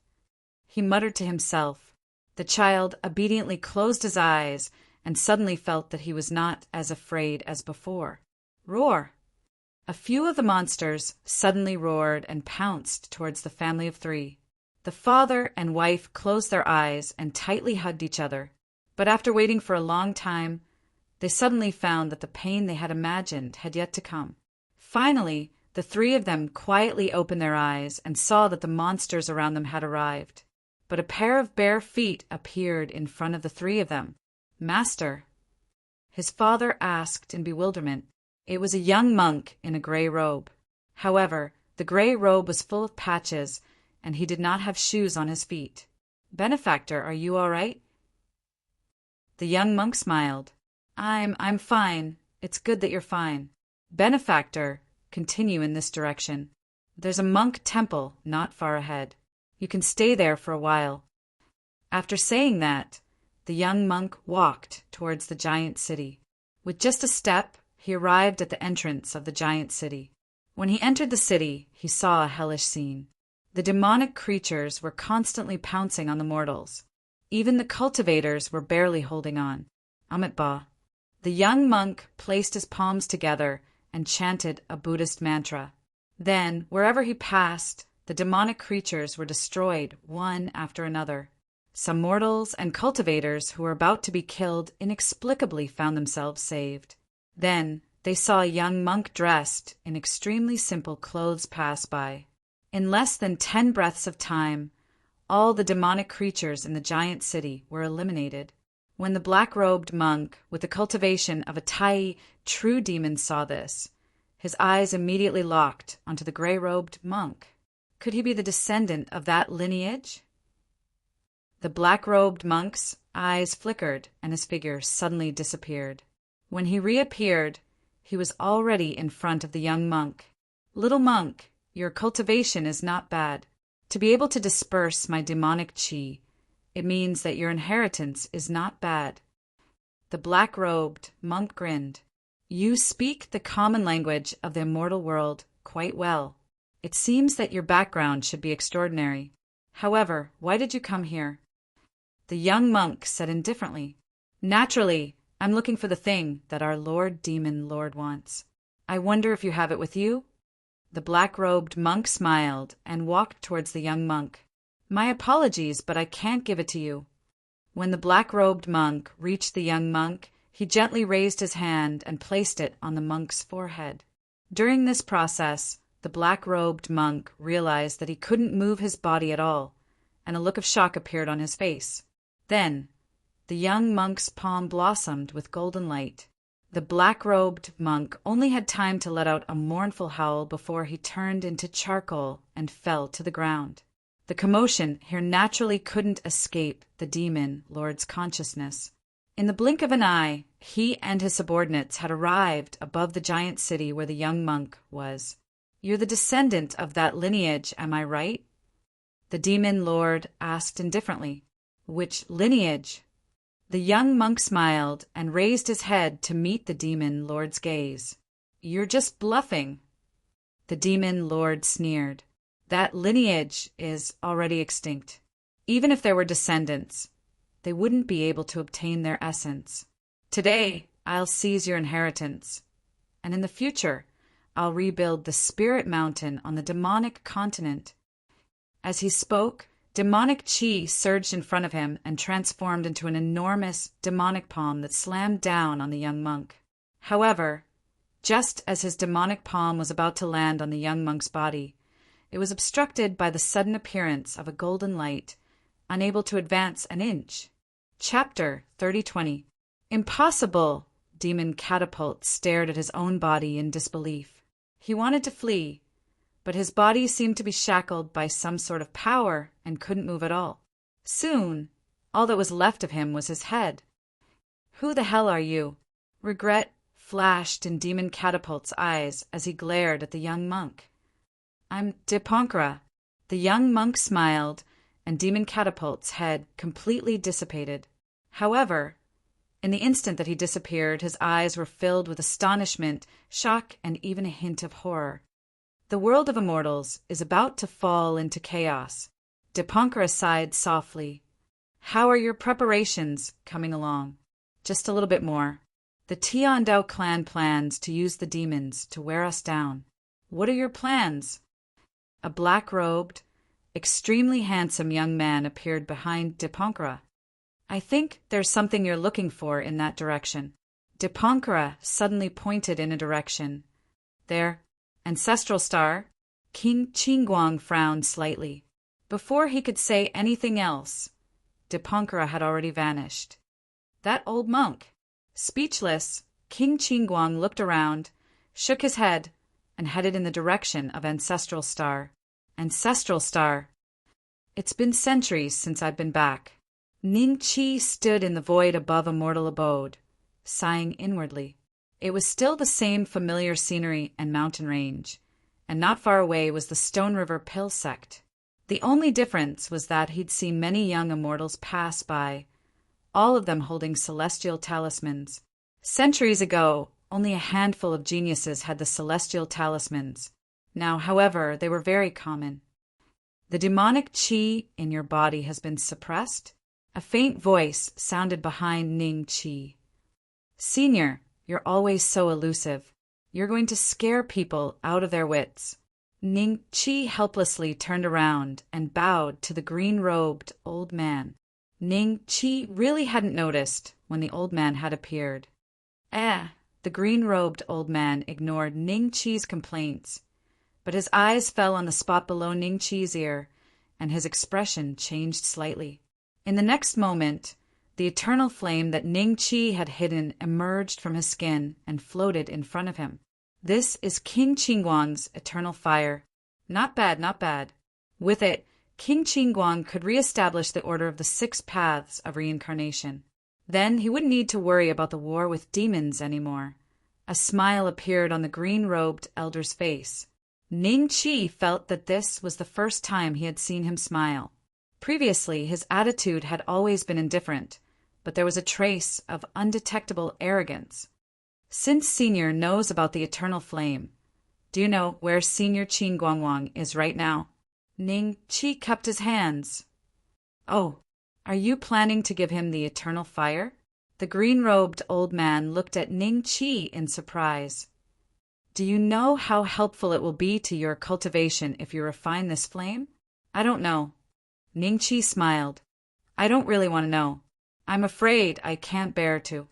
he muttered to himself. The child obediently closed his eyes and suddenly felt that he was not as afraid as before. Roar! A few of the monsters suddenly roared and pounced towards the family of 3. The father and wife closed their eyes and tightly hugged each other, but after waiting for a long time, They suddenly found that the pain they had imagined had yet to come. Finally, the three of them quietly opened their eyes and saw that the monsters around them had arrived. But a pair of bare feet appeared in front of the three of them. "Master?" his father asked in bewilderment. It was a young monk in a gray robe. However, the gray robe was full of patches, and he did not have shoes on his feet. "Benefactor, are you all right?" The young monk smiled. I'm fine. It's good that you're fine." "Benefactor, continue in this direction. There's a monk temple not far ahead. You can stay there for a while." After saying that, the young monk walked towards the giant city. With just a step, he arrived at the entrance of the giant city. When he entered the city, he saw a hellish scene. The demonic creatures were constantly pouncing on the mortals. Even the cultivators were barely holding on. Amitabha. The young monk placed his palms together and chanted a Buddhist mantra. Then, wherever he passed, the demonic creatures were destroyed one after another. Some mortals and cultivators who were about to be killed inexplicably found themselves saved. Then they saw a young monk dressed in extremely simple clothes pass by. In less than 10 breaths of time, all the demonic creatures in the giant city were eliminated. When the black-robed monk, with the cultivation of a Tai true demon, saw this, his eyes immediately locked onto the gray-robed monk. Could he be the descendant of that lineage? The black-robed monk's eyes flickered and his figure suddenly disappeared. When he reappeared, he was already in front of the young monk. "Little monk, your cultivation is not bad. To be able to disperse my demonic chi, it means that your inheritance is not bad." The black-robed monk grinned. "You speak the common language of the immortal world quite well. It seems that your background should be extraordinary. However, why did you come here?" The young monk said indifferently, "Naturally, I'm looking for the thing that our Lord Demon Lord wants. I wonder if you have it with you?" The black-robed monk smiled and walked towards the young monk. "My apologies, but I can't give it to you." When the black-robed monk reached the young monk, he gently raised his hand and placed it on the monk's forehead. During this process, the black-robed monk realized that he couldn't move his body at all, and a look of shock appeared on his face. Then, the young monk's palm blossomed with golden light. The black-robed monk only had time to let out a mournful howl before he turned into charcoal and fell to the ground. The commotion here naturally couldn't escape the demon lord's consciousness. In the blink of an eye, he and his subordinates had arrived above the giant city where the young monk was. "You're the descendant of that lineage, am I right?" the demon lord asked indifferently. "Which lineage?" The young monk smiled and raised his head to meet the demon lord's gaze. "You're just bluffing." The demon lord sneered. "That lineage is already extinct. Even if there were descendants, they wouldn't be able to obtain their essence. Today, I'll seize your inheritance, and in the future, I'll rebuild the spirit mountain on the demonic continent." As he spoke, demonic chi surged in front of him and transformed into an enormous demonic palm that slammed down on the young monk. However, just as his demonic palm was about to land on the young monk's body, it was obstructed by the sudden appearance of a golden light, unable to advance an inch. Chapter 3020. "Impossible!" Demon Catapult stared at his own body in disbelief. He wanted to flee, but his body seemed to be shackled by some sort of power and couldn't move at all. Soon, all that was left of him was his head. "Who the hell are you?" Regret flashed in Demon Catapult's eyes as he glared at the young monk. "I'm Dipankara." The young monk smiled, and Demon Catapult's head completely dissipated. However, in the instant that he disappeared, his eyes were filled with astonishment, shock, and even a hint of horror. The world of immortals is about to fall into chaos. Dipankara sighed softly. "How are your preparations coming along?" "Just a little bit more. The Tiandao clan plans to use the demons to wear us down." "What are your plans?" A black-robed, extremely handsome young man appeared behind Dipankara. "I think there's something you're looking for in that direction." Dipankara suddenly pointed in a direction. There, ancestral star. King Qingguang frowned slightly. Before he could say anything else, Dipankara had already vanished. That old monk. Speechless, King Qingguang looked around, shook his head, and headed in the direction of Ancestral Star. Ancestral Star. It's been centuries since I've been back. Ning Qi stood in the void above a mortal abode, sighing inwardly. It was still the same familiar scenery and mountain range, and not far away was the Stone River Pill sect. The only difference was that he'd seen many young immortals pass by, all of them holding celestial talismans. Centuries ago, only a handful of geniuses had the celestial talismans. Now, however, they were very common. The demonic qi in your body has been suppressed? A faint voice sounded behind Ning Qi. Senior, you're always so elusive. You're going to scare people out of their wits. Ning Qi helplessly turned around and bowed to the green-robed old man. Ning Qi really hadn't noticed when the old man had appeared. The green-robed old man ignored Ning Qi's complaints, but his eyes fell on the spot below Ning Qi's ear, and his expression changed slightly. In the next moment, the eternal flame that Ning Qi had hidden emerged from his skin and floated in front of him. This is King Qingguang's eternal fire. Not bad, not bad. With it, King Qingguang could re-establish the order of the 6 paths of reincarnation. Then he wouldn't need to worry about the war with demons anymore. A smile appeared on the green-robed elder's face. Ning Qi felt that this was the first time he had seen him smile. Previously, his attitude had always been indifferent, but there was a trace of undetectable arrogance. Since Senior knows about the eternal flame, do you know where Senior Qingguangwang is right now? Ning Qi cupped his hands. Oh, are you planning to give him the eternal fire? The green-robed old man looked at Ning Qi in surprise. Do you know how helpful it will be to your cultivation if you refine this flame? I don't know. Ning Qi smiled. I don't really want to know. I'm afraid I can't bear to.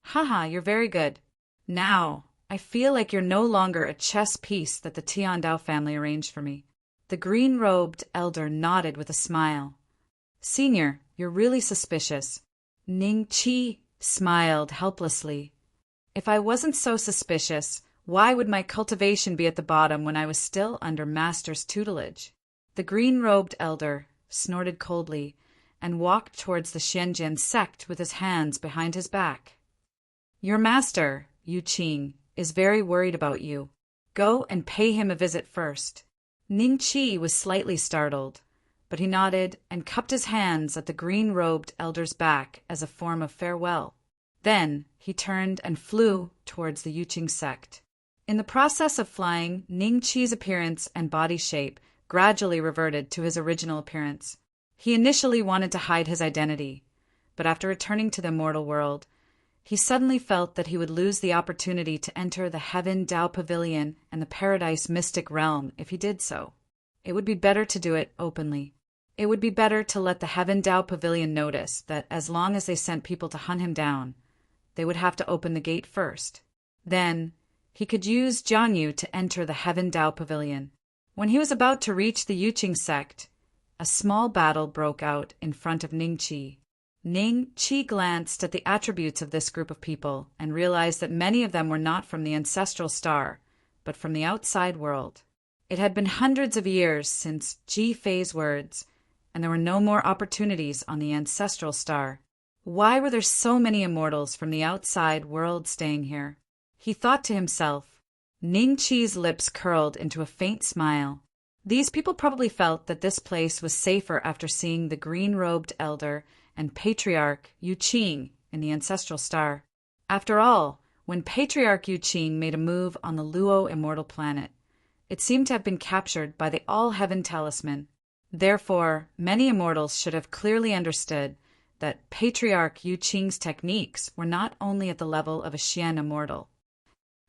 Haha, you're very good. Now, I feel like you're no longer a chess piece that the Tiandao family arranged for me. The green-robed elder nodded with a smile. Senior, you're really suspicious. Ning Qi smiled helplessly. If I wasn't so suspicious, why would my cultivation be at the bottom when I was still under Master's tutelage? The green-robed elder snorted coldly and walked towards the Xianjian sect with his hands behind his back. Your master, Yu Qing, is very worried about you. Go and pay him a visit first. Ning Qi was slightly startled, but he nodded and cupped his hands at the green-robed elder's back as a form of farewell. Then he turned and flew towards the Yuqing sect. In the process of flying, Ning Qi's appearance and body shape gradually reverted to his original appearance. He initially wanted to hide his identity, but after returning to the mortal world, he suddenly felt that he would lose the opportunity to enter the Heaven Dao Pavilion and the Paradise Mystic Realm if he did so. It would be better to do it openly. It would be better to let the Heaven Dao Pavilion notice that as long as they sent people to hunt him down, they would have to open the gate first. Then, he could use Jianyu to enter the Heaven Dao Pavilion. When he was about to reach the Yuqing sect, a small battle broke out in front of Ning Qi. Ning Qi glanced at the attributes of this group of people and realized that many of them were not from the ancestral star, but from the outside world. It had been hundreds of years since Ji Fei's words, and there were no more opportunities on the ancestral star. Why were there so many immortals from the outside world staying here? He thought to himself. Ning Qi's lips curled into a faint smile. These people probably felt that this place was safer after seeing the green-robed elder and patriarch Yu Qing in the ancestral star. After all, when patriarch Yu Qing made a move on the Luo immortal planet, it seemed to have been captured by the All-Heaven Talisman. Therefore, many immortals should have clearly understood that patriarch Yu Qing's techniques were not only at the level of a Xian immortal.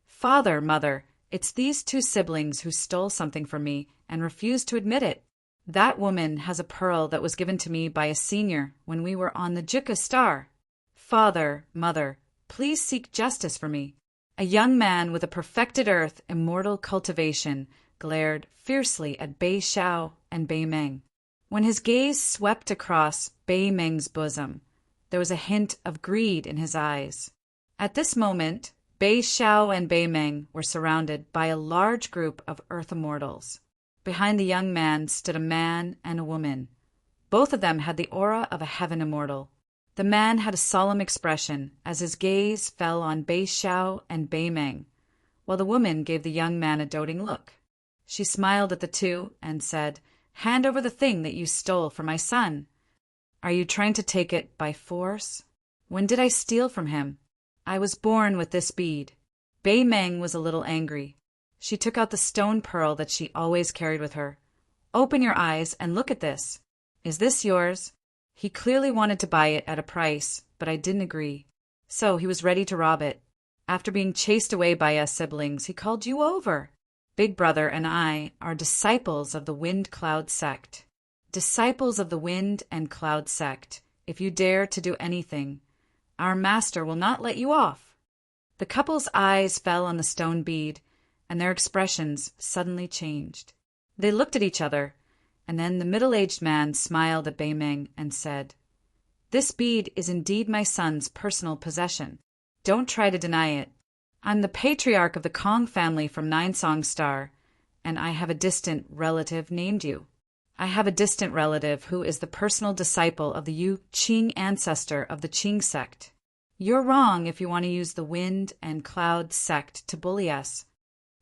Father, mother, it's these 2 siblings who stole something from me and refused to admit it. That woman has a pearl that was given to me by a senior when we were on the Jika star. Father, mother, please seek justice for me." A young man with a perfected earth, immortal cultivation, glared fiercely at Bei Xiao and Bei Meng. When his gaze swept across Bei Meng's bosom, there was a hint of greed in his eyes. At this moment, Bei Xiao and Bei Meng were surrounded by a large group of earth immortals. Behind the young man stood a man and a woman. Both of them had the aura of a heaven immortal. The man had a solemn expression as his gaze fell on Bei Xiao and Bei Meng, while the woman gave the young man a doting look. She smiled at the two and said, "Hand over the thing that you stole from my son. Are you trying to take it by force? When did I steal from him? I was born with this bead." Bei Meng was a little angry. She took out the stone pearl that she always carried with her. "Open your eyes and look at this. Is this yours?" He clearly wanted to buy it at a price, but I didn't agree. So he was ready to rob it. After being chased away by us siblings, he called you over. Big Brother and I are disciples of the Wind Cloud sect. Disciples of the Wind and Cloud sect. If you dare to do anything, our master will not let you off. The couple's eyes fell on the stone bead, and their expressions suddenly changed. They looked at each other, and then the middle-aged man smiled at Bei Meng and said, "This bead is indeed my son's personal possession. Don't try to deny it. I'm the patriarch of the Kong family from Nine Song Star, and I have a distant relative named you. I have a distant relative who is the personal disciple of the Yu Qing ancestor of the Qing sect. You're wrong if you want to use the Wind and Cloud sect to bully us."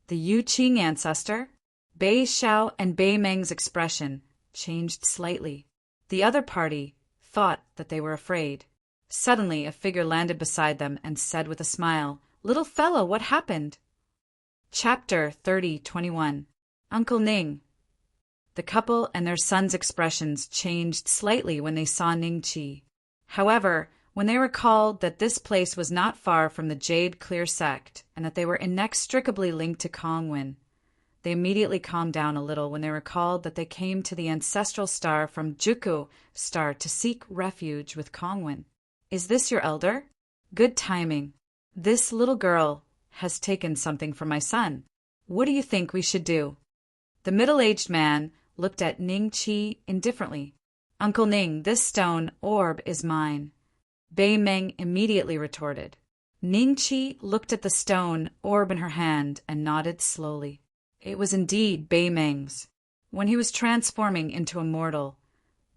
The Yu Qing ancestor? Bei Xiao and Bei Meng's expression changed slightly. The other party thought that they were afraid. Suddenly, a figure landed beside them and said with a smile, "Little fellow, what happened?" Chapter 30:21. Uncle Ning. The couple and their son's expressions changed slightly when they saw Ning Qi. However, when they recalled that this place was not far from the Jade Clear sect and that they were inextricably linked to Kongwen, they immediately calmed down a little when they recalled that they came to the ancestral star from Juku star to seek refuge with Kongwen. "Is this your elder? Good timing. This little girl has taken something from my son. What do you think we should do?" The middle-aged man looked at Ning Qi indifferently. "Uncle Ning, this stone orb is mine," Bei Meng immediately retorted. Ning Qi looked at the stone orb in her hand and nodded slowly. It was indeed Bei Meng's. When he was transforming into a mortal,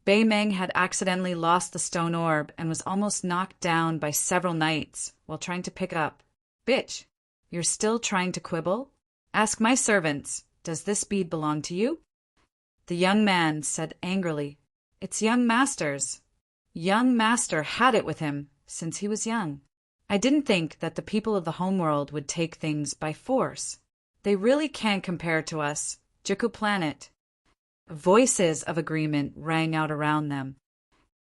Bei Meng had accidentally lost the stone orb and was almost knocked down by several knights while trying to pick up. "Bitch, you're still trying to quibble? Ask my servants, does this bead belong to you?" The young man said angrily, "It's young master's. Young master had it with him since he was young. I didn't think that the people of the homeworld would take things by force. They really can't compare to us, Juku Planet." Voices of agreement rang out around them.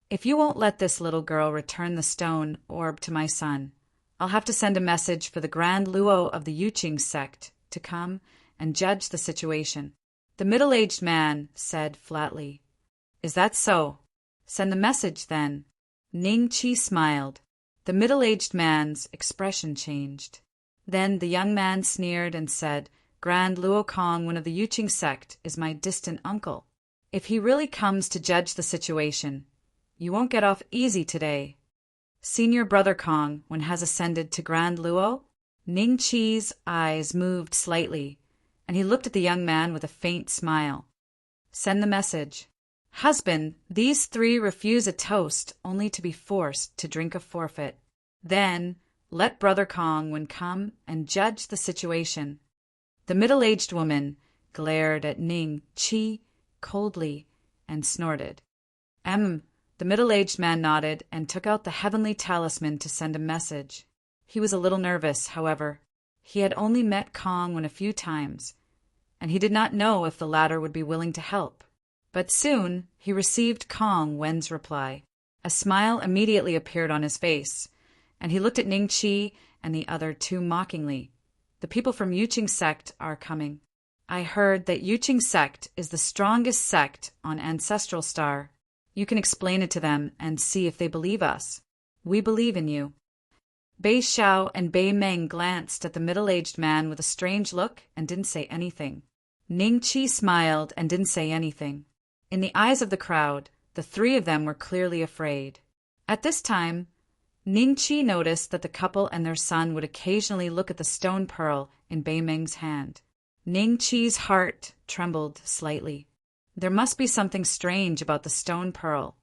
"If you won't let this little girl return the stone orb to my son, I'll have to send a message for the Grand Luo of the Yuqing sect to come and judge the situation." The middle-aged man said flatly, "Is that so? Send the message then." Ning Qi smiled. The middle-aged man's expression changed. Then the young man sneered and said, "Grand Luo Kong, one of the Yuqing sect, is my distant uncle. If he really comes to judge the situation, you won't get off easy today. Senior Brother Kong, one has ascended to Grand Luo?" Ning Qi's eyes moved slightly, and he looked at the young man with a faint smile. "Send the message. Husband, these three refuse a toast only to be forced to drink a forfeit. Then let Brother Kong come and judge the situation." The middle-aged woman glared at Ning Qi coldly and snorted. The middle-aged man nodded and took out the heavenly talisman to send a message. He was a little nervous, however. He had only met Kong a few times, and he did not know if the latter would be willing to help. But soon he received Kong Wen's reply. A smile immediately appeared on his face, and he looked at Ning Qi and the other two mockingly. "The people from Yuqing sect are coming. I heard that Yuqing sect is the strongest sect on Ancestral Star. You can explain it to them and see if they believe us. We believe in you." Bei Xiao and Bei Meng glanced at the middle-aged man with a strange look and didn't say anything. Ning Qi smiled and didn't say anything. In the eyes of the crowd, the three of them were clearly afraid. At this time, Ning Qi noticed that the couple and their son would occasionally look at the stone pearl in Bei Meng's hand. Ning Qi's heart trembled slightly. There must be something strange about the stone pearl,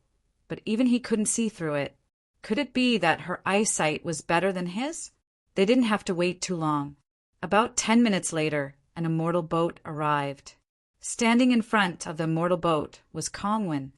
but even he couldn't see through it. Could it be that her eyesight was better than his? They didn't have to wait too long. About 10 minutes later, an immortal boat arrived. Standing in front of the immortal boat was Kongwen.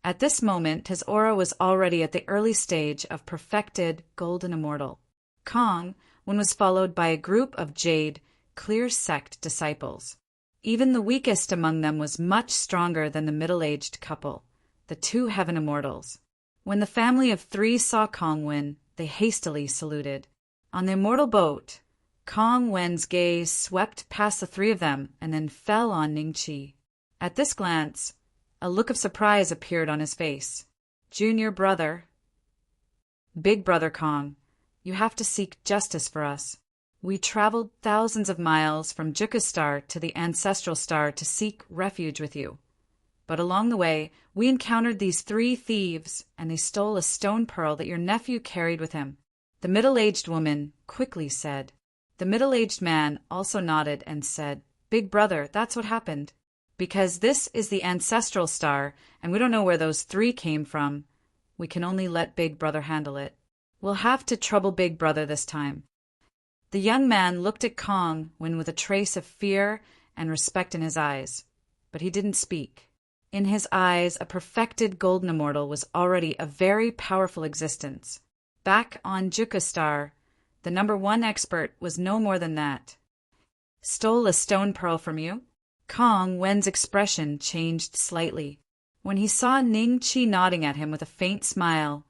At this moment, his aura was already at the early stage of perfected golden immortal. Kongwen was followed by a group of jade, clear sect disciples. Even the weakest among them was much stronger than the middle-aged couple, the two heaven immortals. When the family of three saw Kongwen, they hastily saluted. On the immortal boat, Kongwen's gaze swept past the three of them and then fell on Ningqi. At this glance, a look of surprise appeared on his face. Junior brother, Big Brother Kong, you have to seek justice for us. We traveled thousands of miles from Juka Star to the Ancestral Star to seek refuge with you. But along the way, we encountered these three thieves, and they stole a stone pearl that your nephew carried with him. The middle-aged woman quickly said. The middle-aged man also nodded and said, Big brother, that's what happened. Because this is the Ancestral Star, and we don't know where those three came from, we can only let Big Brother handle it. We'll have to trouble Big Brother this time. The young man looked at Kongwen with a trace of fear and respect in his eyes, but he didn't speak. In his eyes, a perfected golden immortal was already a very powerful existence. Back on Juka Star, the #1 expert was no more than that. Stole a stone pearl from you? Kongwen's expression changed slightly. When he saw Ning Qi nodding at him with a faint smile,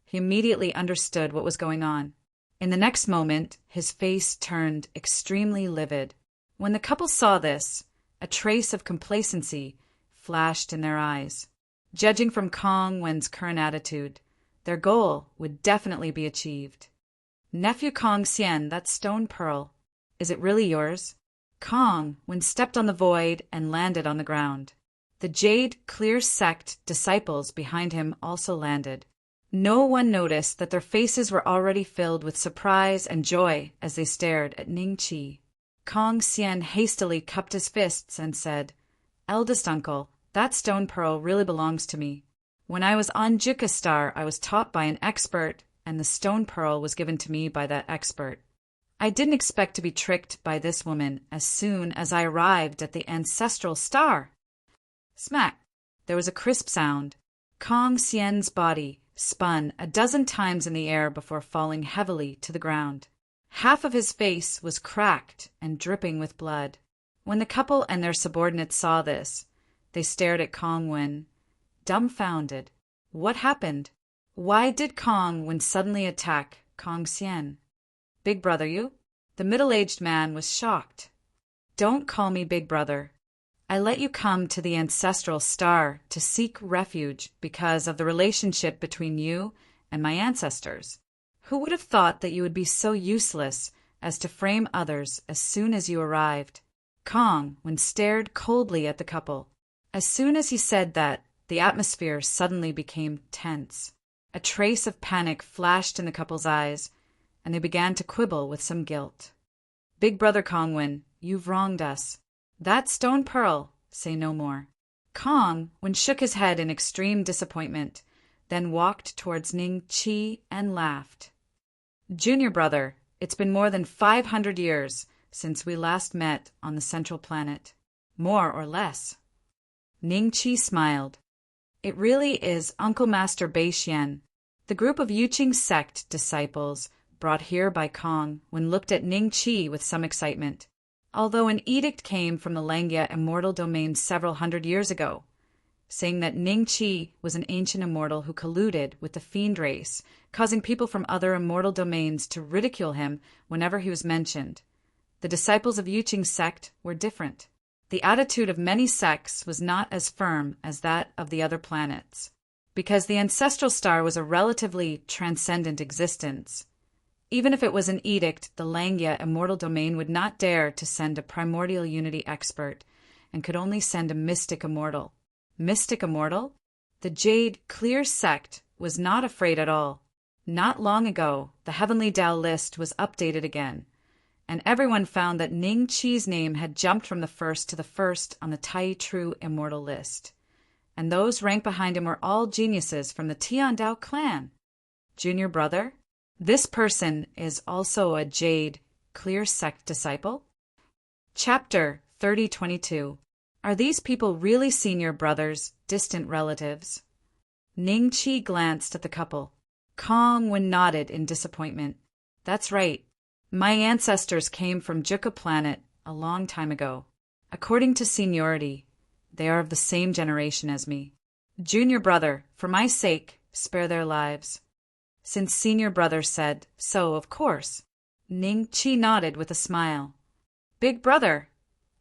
he immediately understood what was going on. In the next moment, his face turned extremely livid. When the couple saw this, a trace of complacency flashed in their eyes. Judging from Kongwen's current attitude, their goal would definitely be achieved. Nephew Kong Xian, that stone pearl, is it really yours? Kongwen stepped on the void and landed on the ground. The Jade Clear Sect disciples behind him also landed. No one noticed that their faces were already filled with surprise and joy as they stared at Ning Qi. Kong Xian hastily cupped his fists and said, Eldest uncle, that stone pearl really belongs to me. When I was on Juka Star, I was taught by an expert, and the stone pearl was given to me by that expert. I didn't expect to be tricked by this woman as soon as I arrived at the Ancestral Star. Smack! There was a crisp sound. Kong Xian's body spun a dozen times in the air before falling heavily to the ground. Half of his face was cracked and dripping with blood. When the couple and their subordinates saw this, they stared at Kongwen, dumbfounded. What happened? Why did Kongwen suddenly attack Kong Xian? Big brother, you? The middle-aged man was shocked. Don't call me Big Brother. I let you come to the Ancestral Star to seek refuge because of the relationship between you and my ancestors. Who would have thought that you would be so useless as to frame others as soon as you arrived? Kongwen stared coldly at the couple. As soon as he said that, the atmosphere suddenly became tense. A trace of panic flashed in the couple's eyes, and they began to quibble with some guilt. Big Brother Kongwen, you've wronged us. That stone pearl, say no more. Kongwen shook his head in extreme disappointment, then walked towards Ning Qi and laughed. Junior brother, it's been more than 500 years since we last met on the central planet. More or less. Ning Qi smiled. It really is Uncle Master Bei Xian. The group of Yuqing sect disciples brought here by Kongwen looked at Ning Qi with some excitement. Although an edict came from the Langya immortal domain several hundred years ago, saying that Ning Qi was an ancient immortal who colluded with the fiend race, causing people from other immortal domains to ridicule him whenever he was mentioned. The disciples of Yuqing sect were different. The attitude of many sects was not as firm as that of the other planets. Because the Ancestral Star was a relatively transcendent existence, Even if it was an edict, the Langya immortal domain would not dare to send a primordial unity expert, and could only send a mystic immortal. Mystic immortal? The Jade Clear sect was not afraid at all. Not long ago, the Heavenly Tao list was updated again, and everyone found that Ning Qi's name had jumped from the first to the first on the Tai True Immortal list. And those ranked behind him were all geniuses from the Tiandao clan. Junior brother? This person is also a Jade Clear sect disciple? Chapter 3022. Are these people really senior brothers, distant relatives? Ning Qi glanced at the couple. Kong Wen nodded in disappointment. That's right. My ancestors came from Juka planet a long time ago. According to seniority, they are of the same generation as me. Junior brother, for my sake, spare their lives. Since senior brother said so, of course. Ning Qi nodded with a smile. Big brother.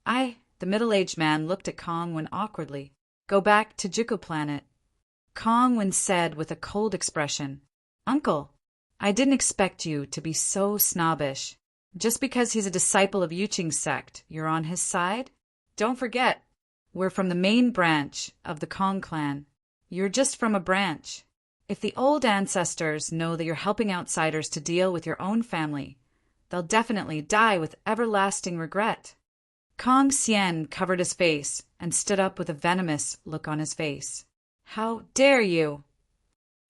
The middle-aged man looked at Kong Wen awkwardly. Go back to Juka planet. Kong Wen said with a cold expression. Uncle, I didn't expect you to be so snobbish. Just because he's a disciple of Yuqing's sect, you're on his side? Don't forget, we're from the main branch of the Kong clan. You're just from a branch. If the old ancestors know that you're helping outsiders to deal with your own family, they'll definitely die with everlasting regret. Kong Xian covered his face and stood up with a venomous look on his face. How dare you!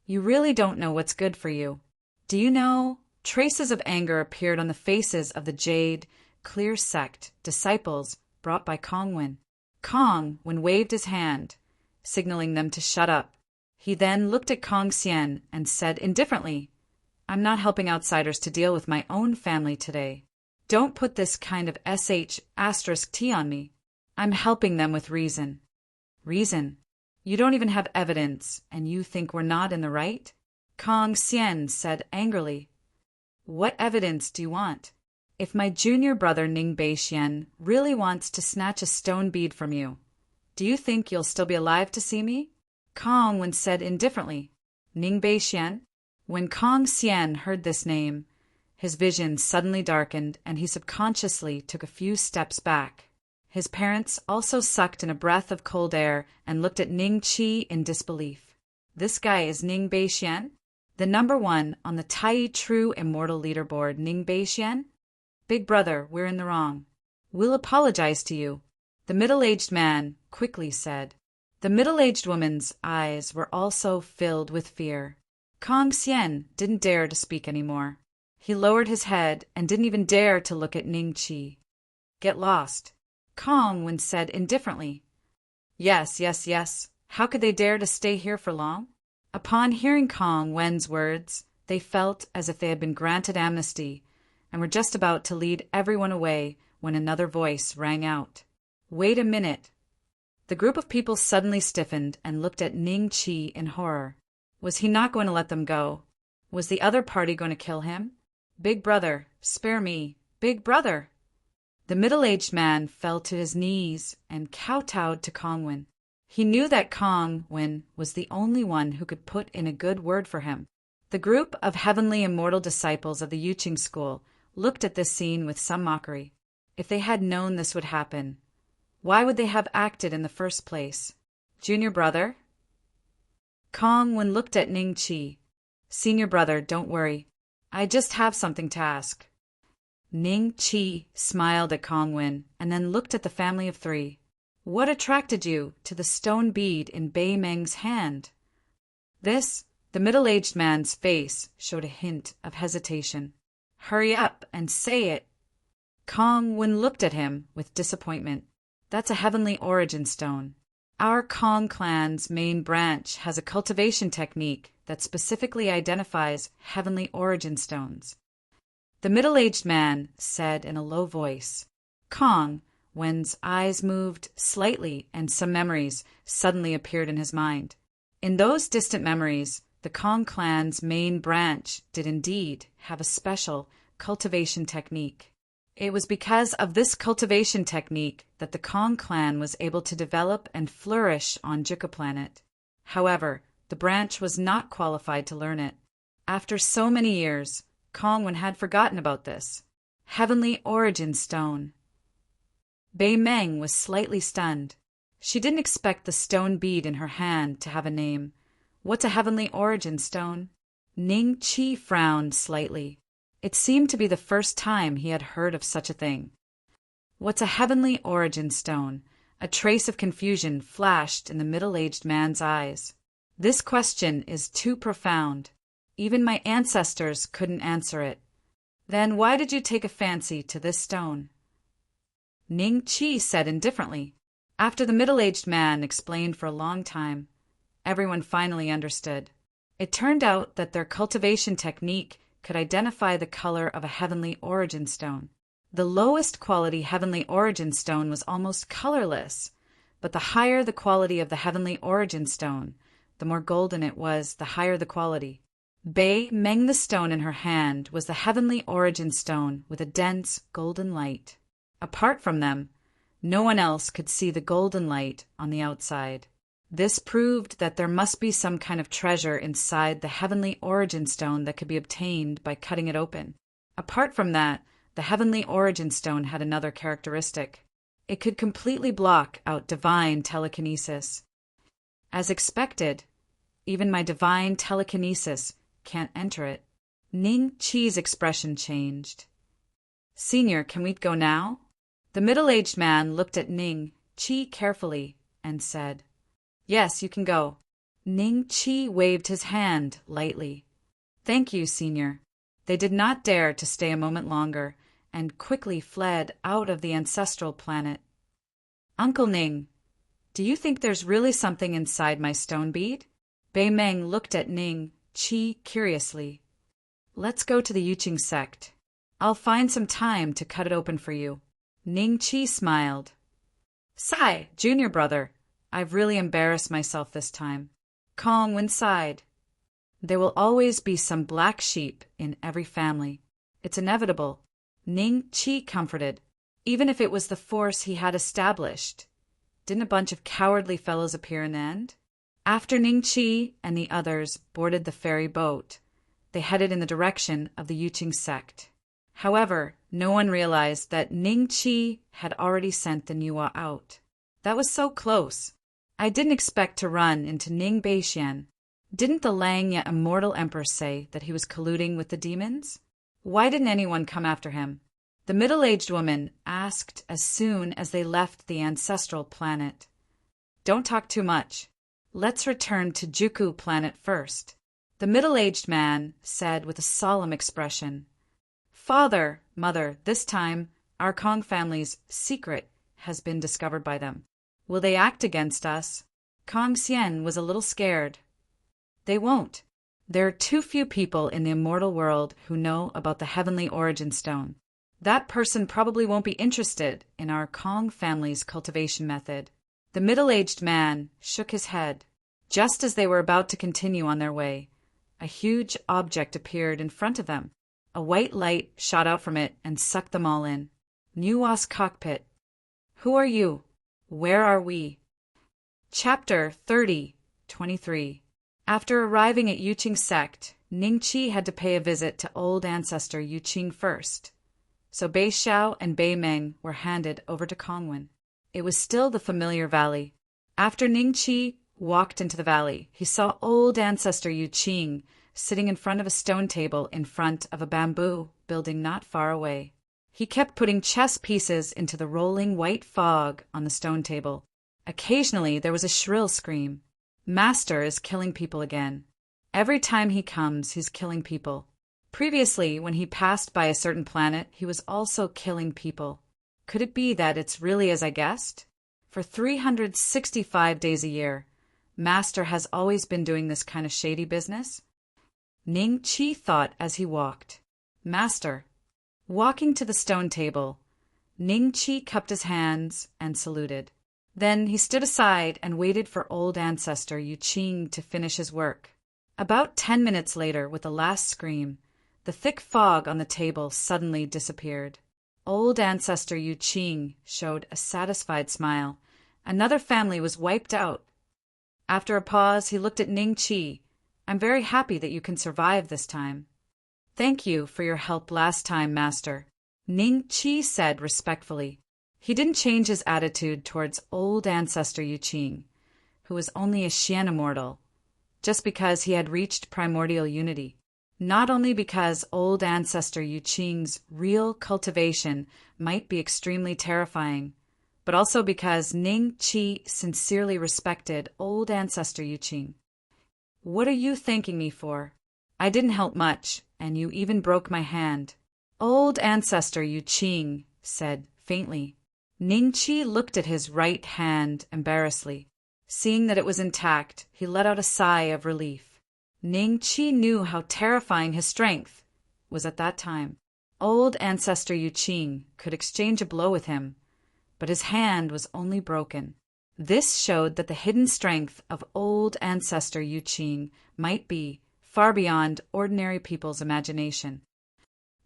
You really don't know what's good for you. Do you know? Traces of anger appeared on the faces of the Jade Clear sect disciples brought by Kong Wen. Kong Wen waved his hand, signaling them to shut up. He then looked at Kong Xian and said indifferently, I'm not helping outsiders to deal with my own family today. Don't put this kind of sh*t on me. I'm helping them with reason. Reason? You don't even have evidence, and you think we're not in the right? Kong Xian said angrily. What evidence do you want? If my junior brother Ning Beixian really wants to snatch a stone bead from you, do you think you'll still be alive to see me? Kong Wen said indifferently. Ning Beixian? When Kong Xian heard this name, his vision suddenly darkened and he subconsciously took a few steps back. His parents also sucked in a breath of cold air and looked at Ning Qi in disbelief. This guy is Ning Beixian? The number 1 on the Tai True Immortal leaderboard, Ning Beixian? Big brother, we're in the wrong. We'll apologize to you, the middle-aged man quickly said. The middle-aged woman's eyes were also filled with fear. Kong Xian didn't dare to speak anymore. He lowered his head and didn't even dare to look at Ning Qi. Get lost, Kong Wen said indifferently. Yes. How could they dare to stay here for long? Upon hearing Kong Wen's words, they felt as if they had been granted amnesty and were just about to lead everyone away when another voice rang out. Wait a minute. The group of people suddenly stiffened and looked at Ning Qi in horror. Was he not going to let them go? Was the other party going to kill him? Big brother, spare me. Big brother! The middle-aged man fell to his knees and kowtowed to Kong Wen. He knew that Kong Wen was the only one who could put in a good word for him. The group of heavenly immortal disciples of the Yuqing school looked at this scene with some mockery. If they had known this would happen, why would they have acted in the first place? Junior brother? Kong Wen looked at Ning Qi. Senior brother, don't worry. I just have something to ask. Ning Qi smiled at Kong Wen and then looked at the family of 3. What attracted you to the stone bead in Bei Meng's hand? The middle-aged man's face showed a hint of hesitation. Hurry up and say it. Kong Wen looked at him with disappointment. That's a heavenly origin stone. Our Kong clan's main branch has a cultivation technique that specifically identifies heavenly origin stones. The middle-aged man said in a low voice. Kong Wen's eyes moved slightly and some memories suddenly appeared in his mind. In those distant memories, the Kong clan's main branch did indeed have a special cultivation technique. It was because of this cultivation technique that the Kong clan was able to develop and flourish on Juka planet. However, the branch was not qualified to learn it. After so many years, Kongwen had forgotten about this. Heavenly Origin Stone. Bei Meng was slightly stunned. She didn't expect the stone bead in her hand to have a name. What's a Heavenly Origin Stone? Ning Qi frowned slightly. It seemed to be the first time he had heard of such a thing. What's a Heavenly Origin Stone? A trace of confusion flashed in the middle-aged man's eyes. This question is too profound. Even my ancestors couldn't answer it. Then why did you take a fancy to this stone? Ning Qi said indifferently. After the middle-aged man explained for a long time, everyone finally understood. It turned out that their cultivation technique could identify the color of a Heavenly Origin Stone. The lowest quality Heavenly Origin Stone was almost colorless, but the higher the quality of the Heavenly Origin Stone, the more golden it was, the higher the quality. Bei Meng, the stone in her hand, was the Heavenly Origin Stone with a dense golden light. Apart from them, no one else could see the golden light on the outside. This proved that there must be some kind of treasure inside the Heavenly Origin Stone that could be obtained by cutting it open. Apart from that, the Heavenly Origin Stone had another characteristic. It could completely block out divine telekinesis. As expected, even my divine telekinesis can't enter it. Ning Qi's expression changed. Senior, can we go now? The middle-aged man looked at Ning Qi carefully and said, Yes, you can go. Ning Qi waved his hand lightly. Thank you, Senior. They did not dare to stay a moment longer and quickly fled out of the ancestral planet. Uncle Ning, do you think there's really something inside my stone bead? Bei Meng looked at Ning Qi curiously. Let's go to the Yuqing sect. I'll find some time to cut it open for you. Ning Qi smiled. Sigh, junior brother, I've really embarrassed myself this time. Kongwen sighed. There will always be some black sheep in every family. It's inevitable. Ning Qi comforted. Even if it was the force he had established, didn't a bunch of cowardly fellows appear in the end? After Ning Qi and the others boarded the ferry boat, they headed in the direction of the Yuqing sect. However, no one realized that Ning Qi had already sent the Nuwa out. That was so close. I didn't expect to run into Ning Beixian. Didn't the Langya immortal emperor say that he was colluding with the demons? Why didn't anyone come after him? The middle-aged woman asked as soon as they left the ancestral planet. Don't talk too much. Let's return to Juku planet first. The middle-aged man said with a solemn expression. Father, mother, this time our Kong family's secret has been discovered by them. Will they act against us? Kong Xian was a little scared. They won't. There are too few people in the immortal world who know about the Heavenly Origin Stone. That person probably won't be interested in our Kong family's cultivation method. The middle-aged man shook his head. Just as they were about to continue on their way, a huge object appeared in front of them. A white light shot out from it and sucked them all in. Nuwa's cockpit. Who are you? Where are we? Chapter 30:23. After arriving at Yuqing sect, Ning Qi had to pay a visit to old ancestor Yuqing first. So Bei Xiao and Bei Meng were handed over to Kongwen. It was still the familiar valley. After Ning Qi walked into the valley, he saw old ancestor Yuqing sitting in front of a stone table in front of a bamboo building not far away. He kept putting chess pieces into the rolling white fog on the stone table. Occasionally there was a shrill scream. Master is killing people again. Every time he comes, he's killing people. Previously, when he passed by a certain planet, he was also killing people. Could it be that it's really as I guessed? For 365 days a year, Master has always been doing this kind of shady business? Ning Qi thought as he walked. Master. Walking to the stone table, Ning Qi cupped his hands and saluted. Then he stood aside and waited for old ancestor Yuqing to finish his work. About 10 minutes later, with the last scream, the thick fog on the table suddenly disappeared. Old ancestor Yuqing showed a satisfied smile. Another family was wiped out. After a pause, he looked at Ning Qi. I'm very happy that you can survive this time. Thank you for your help last time, Master, Ning Qi said respectfully. He didn't change his attitude towards old ancestor Yu Qing, who was only a Xian immortal, just because he had reached primordial unity. Not only because old ancestor Yu Qing's real cultivation might be extremely terrifying, but also because Ning Qi sincerely respected old ancestor Yu Qing. What are you thanking me for? I didn't help much, and you even broke my hand. Old ancestor Yu Qing said faintly. Ning Qi looked at his right hand embarrassedly. Seeing that it was intact, he let out a sigh of relief. Ning Qi knew how terrifying his strength was at that time. Old ancestor Yu Qing could exchange a blow with him, but his hand was only broken. This showed that the hidden strength of old ancestor Yu Qing might be far beyond ordinary people's imagination.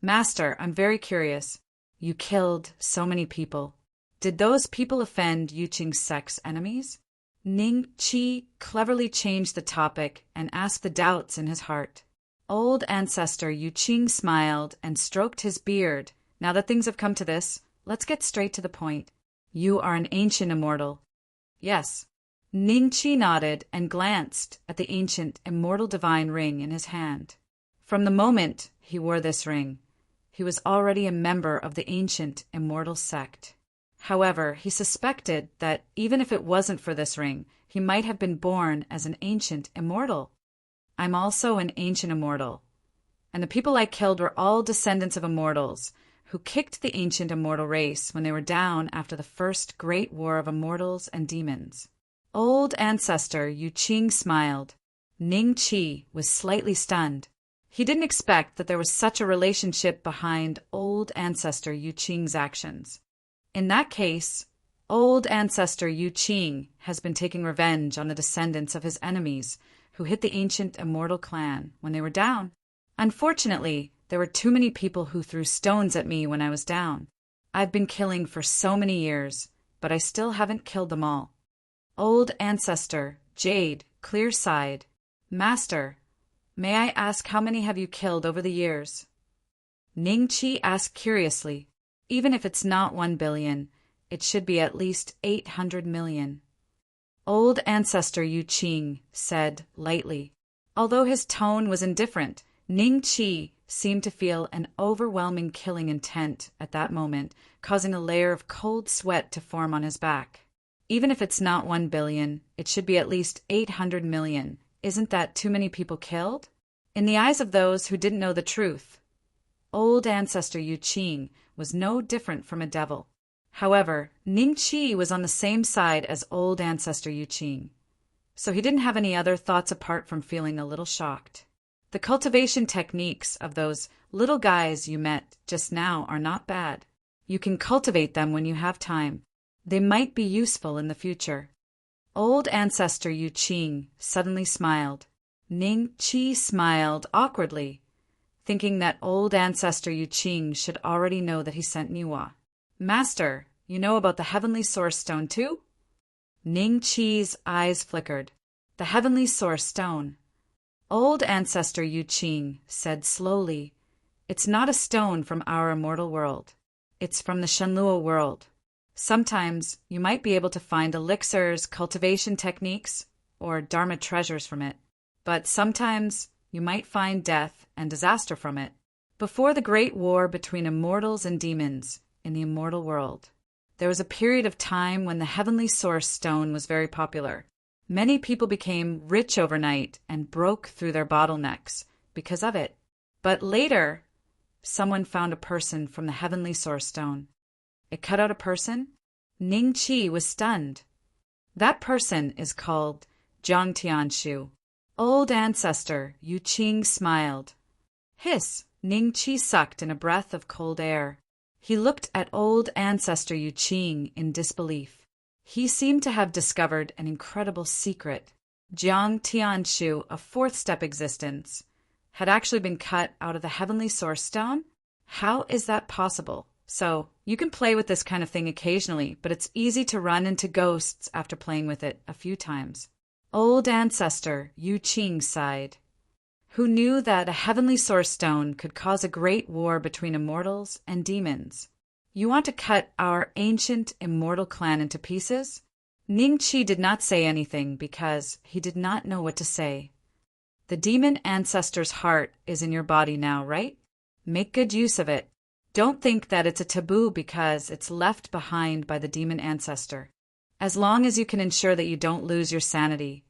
Master, I'm very curious. You killed so many people. Did those people offend Yu Qing's sex enemies? Ning Qi cleverly changed the topic and asked the doubts in his heart. Old ancestor Yu Qing smiled and stroked his beard. Now that things have come to this, let's get straight to the point. You are an ancient immortal. Yes. Ning Qi nodded and glanced at the ancient immortal divine ring in his hand. From the moment he wore this ring, he was already a member of the ancient immortal sect. However, he suspected that even if it wasn't for this ring, he might have been born as an ancient immortal. I'm also an ancient immortal, and the people I killed were all descendants of immortals who kicked the ancient immortal race when they were down after the first great war of immortals and demons. Old ancestor Yu Qing smiled. Ning Qi was slightly stunned. He didn't expect that there was such a relationship behind old ancestor Yu Qing's actions. In that case, old ancestor Yu Qing has been taking revenge on the descendants of his enemies who hit the ancient immortal clan when they were down. Unfortunately, there were too many people who threw stones at me when I was down. I've been killing for so many years, but I still haven't killed them all. Old ancestor Jade clear-sighed. Master, may I ask how many have you killed over the years? Ning Qi asked curiously. Even if it's not 1 billion, it should be at least 800 million. Old ancestor Yu Qing said lightly. Although his tone was indifferent, Ning Qi seemed to feel an overwhelming killing intent at that moment, causing a layer of cold sweat to form on his back. Even if it's not 1 billion, it should be at least 800 million. Isn't that too many people killed? In the eyes of those who didn't know the truth, old ancestor Yu Qing was no different from a devil. However, Ning Qi was on the same side as old ancestor Yu Qing, so he didn't have any other thoughts apart from feeling a little shocked. The cultivation techniques of those little guys you met just now are not bad. You can cultivate them when you have time. They might be useful in the future. Old ancestor Yu Qing suddenly smiled. Ning Qi smiled awkwardly, thinking that old ancestor Yu Qing should already know that he sent Niwa. Master, you know about the heavenly source stone too? Ning Qi's eyes flickered. The heavenly source stone. Old ancestor Yu Qing said slowly, it's not a stone from our immortal world. It's from the Shenluo world. Sometimes you might be able to find elixirs, cultivation techniques, or Dharma treasures from it. But sometimes you might find death and disaster from it. Before the great war between immortals and demons in the immortal world, there was a period of time when the heavenly source stone was very popular. Many people became rich overnight and broke through their bottlenecks because of it. But later, someone found a person from the heavenly source stone. It cut out a person? Ning Qi was stunned. That person is called Jiang Tianshu. Old ancestor Yu Qing smiled. Hiss! Ning Qi sucked in a breath of cold air. He looked at old ancestor Yu Qing in disbelief. He seemed to have discovered an incredible secret. Jiang Tianshu, a fourth-step existence, had actually been cut out of the heavenly source stone? How is that possible? So, you can play with this kind of thing occasionally, but it's easy to run into ghosts after playing with it a few times. Old ancestor Yu Qing sighed. who knew that a heavenly source stone could cause a great war between immortals and demons. You want to cut our ancient immortal clan into pieces? Ningqi did not say anything because he did not know what to say. The demon ancestor's heart is in your body now, right? Make good use of it. Don't think that it's a taboo because it's left behind by the demon ancestor. As long as you can ensure that you don't lose your sanity,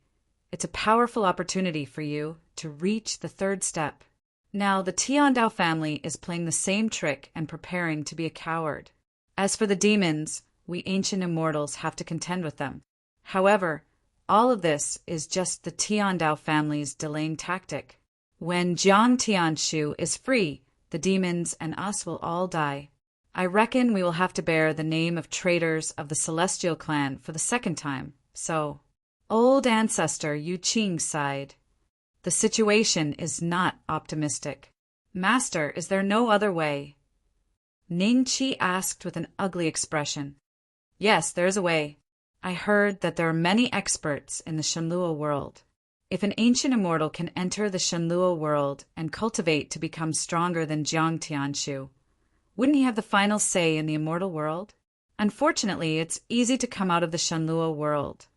it's a powerful opportunity for you to reach the third step. Now, the Tiandao family is playing the same trick and preparing to be a coward. As for the demons, we ancient immortals have to contend with them. However, all of this is just the Tiandao family's delaying tactic. When Jiang Tianshu is free, the demons and us will all die. I reckon we will have to bear the name of traitors of the Celestial Clan for the second time, so... Old ancestor Yu Qing sighed. The situation is not optimistic. Master, is there no other way? Ningqi asked with an ugly expression. Yes, there is a way. I heard that there are many experts in the Shenlua world. If an ancient immortal can enter the Shenlua world and cultivate to become stronger than Jiang Tianshu, wouldn't he have the final say in the immortal world? Unfortunately, it's easy to come out of the Shenlua world,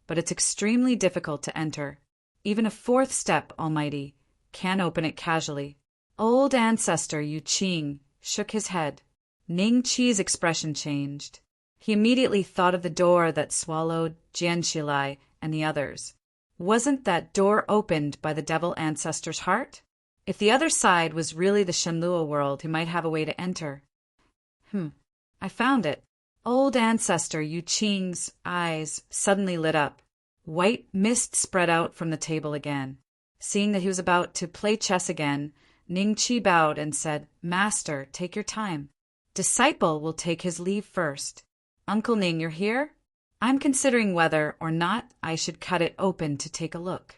but it's extremely difficult to enter. Even a fourth step, Almighty, can open it casually. Old ancestor Yu Qing shook his head. Ningqi's expression changed. He immediately thought of the door that swallowed Jianxilai and the others. Wasn't that door opened by the devil ancestor's heart? If the other side was really the Shenlua world, he might have a way to enter. I found it. Old ancestor Yu Qing's eyes suddenly lit up. White mist spread out from the table again. Seeing that he was about to play chess again, Ningqi bowed and said, Master, take your time. Disciple will take his leave first. Uncle Ning, you're here? I'm considering whether or not I should cut it open to take a look.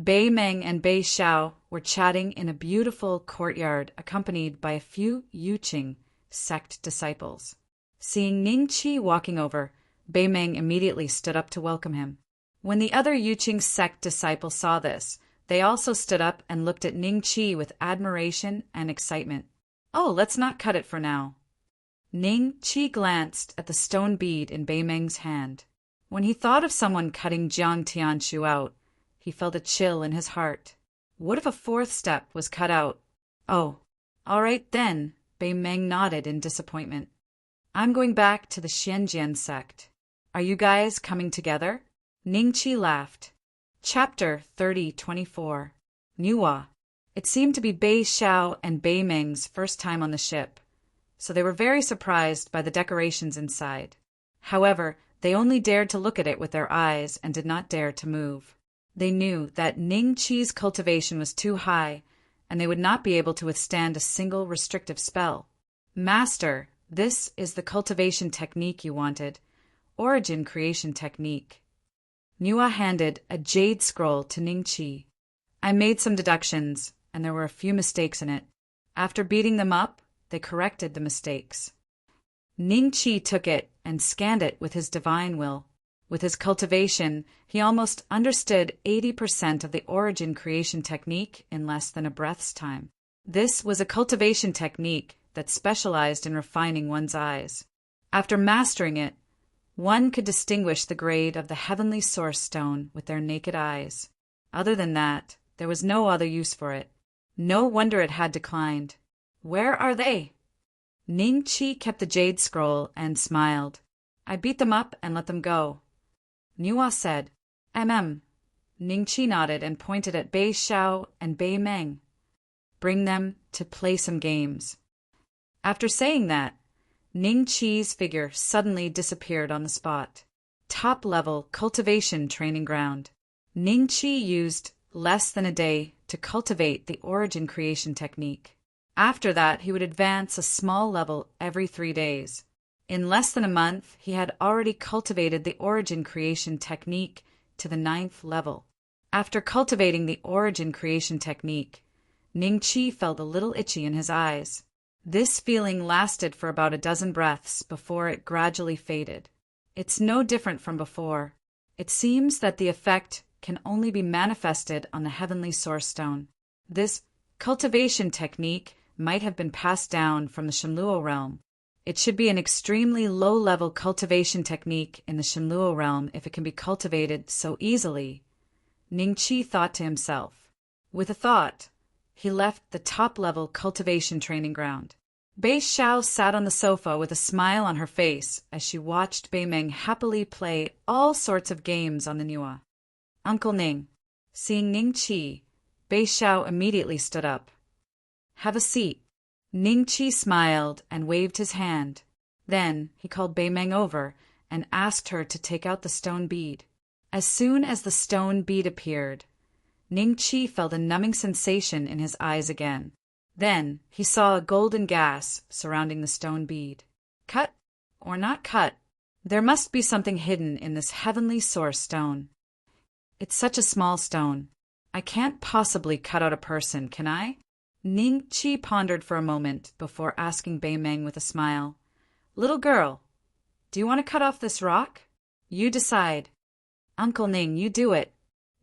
Bei Meng and Bei Xiao were chatting in a beautiful courtyard accompanied by a few Yuqing sect disciples. Seeing Ningqi walking over, Bei Meng immediately stood up to welcome him. When the other Yuqing sect disciples saw this, they also stood up and looked at Ningqi with admiration and excitement. Oh, let's not cut it for now. Ningqi glanced at the stone bead in Bei Meng's hand. When he thought of someone cutting Jiang Tianshu out, he felt a chill in his heart. What if a fourth step was cut out? Oh, all right then, Bei Meng nodded in disappointment. I'm going back to the Xianjian sect. Are you guys coming together? Ningqi laughed. Chapter 30:24. Nuwa. It seemed to be Bei Xiao and Bei Meng's first time on the ship, so they were very surprised by the decorations inside. However, they only dared to look at it with their eyes and did not dare to move. They knew that Ningqi's cultivation was too high, and they would not be able to withstand a single restrictive spell. Master, this is the cultivation technique you wanted. Origin creation technique. Nuwa handed a jade scroll to Ningqi. I made some deductions, and there were a few mistakes in it. After beating them up, they corrected the mistakes. Ningqi took it and scanned it with his divine will. With his cultivation, he almost understood 80% of the origin creation technique in less than a breath's time. This was a cultivation technique that specialized in refining one's eyes. After mastering it, one could distinguish the grade of the heavenly source stone with their naked eyes. Other than that, there was no other use for it. No wonder it had declined. Where are they? Ningqi kept the jade scroll and smiled. I beat them up and let them go. Nuwa said, Ningqi nodded and pointed at Bei Xiao and Bei Meng. Bring them to play some games. After saying that, Ningqi's figure suddenly disappeared on the spot. Top-level cultivation training ground. Ningqi used less than a day to cultivate the origin creation technique. After that, he would advance a small level every 3 days. In less than a month, he had already cultivated the origin creation technique to the 9th level. After cultivating the origin creation technique, Ningqi felt a little itchy in his eyes. This feeling lasted for about a dozen breaths before it gradually faded. It's no different from before. It seems that the effect can only be manifested on the heavenly source stone. This cultivation technique might have been passed down from the Shenluo realm. It should be an extremely low-level cultivation technique in the Shenluo realm if it can be cultivated so easily, Ning Qi thought to himself. With a thought, he left the top-level cultivation training ground. Bei Xiao sat on the sofa with a smile on her face as she watched Bei Meng happily play all sorts of games on the Nua. Uncle Ning. Seeing Ning Qi, Bei Xiao immediately stood up. Have a seat. Ning Qi smiled and waved his hand. Then he called Bei Meng over and asked her to take out the stone bead. As soon as the stone bead appeared, Ning Qi felt a numbing sensation in his eyes again. Then he saw a golden gas surrounding the stone bead. Cut or not cut, there must be something hidden in this heavenly source stone. It's such a small stone. I can't possibly cut out a person, can I? Ning Qi pondered for a moment before asking Bei Meng with a smile. Little girl, do you want to cut off this rock? You decide. Uncle Ning, you do it.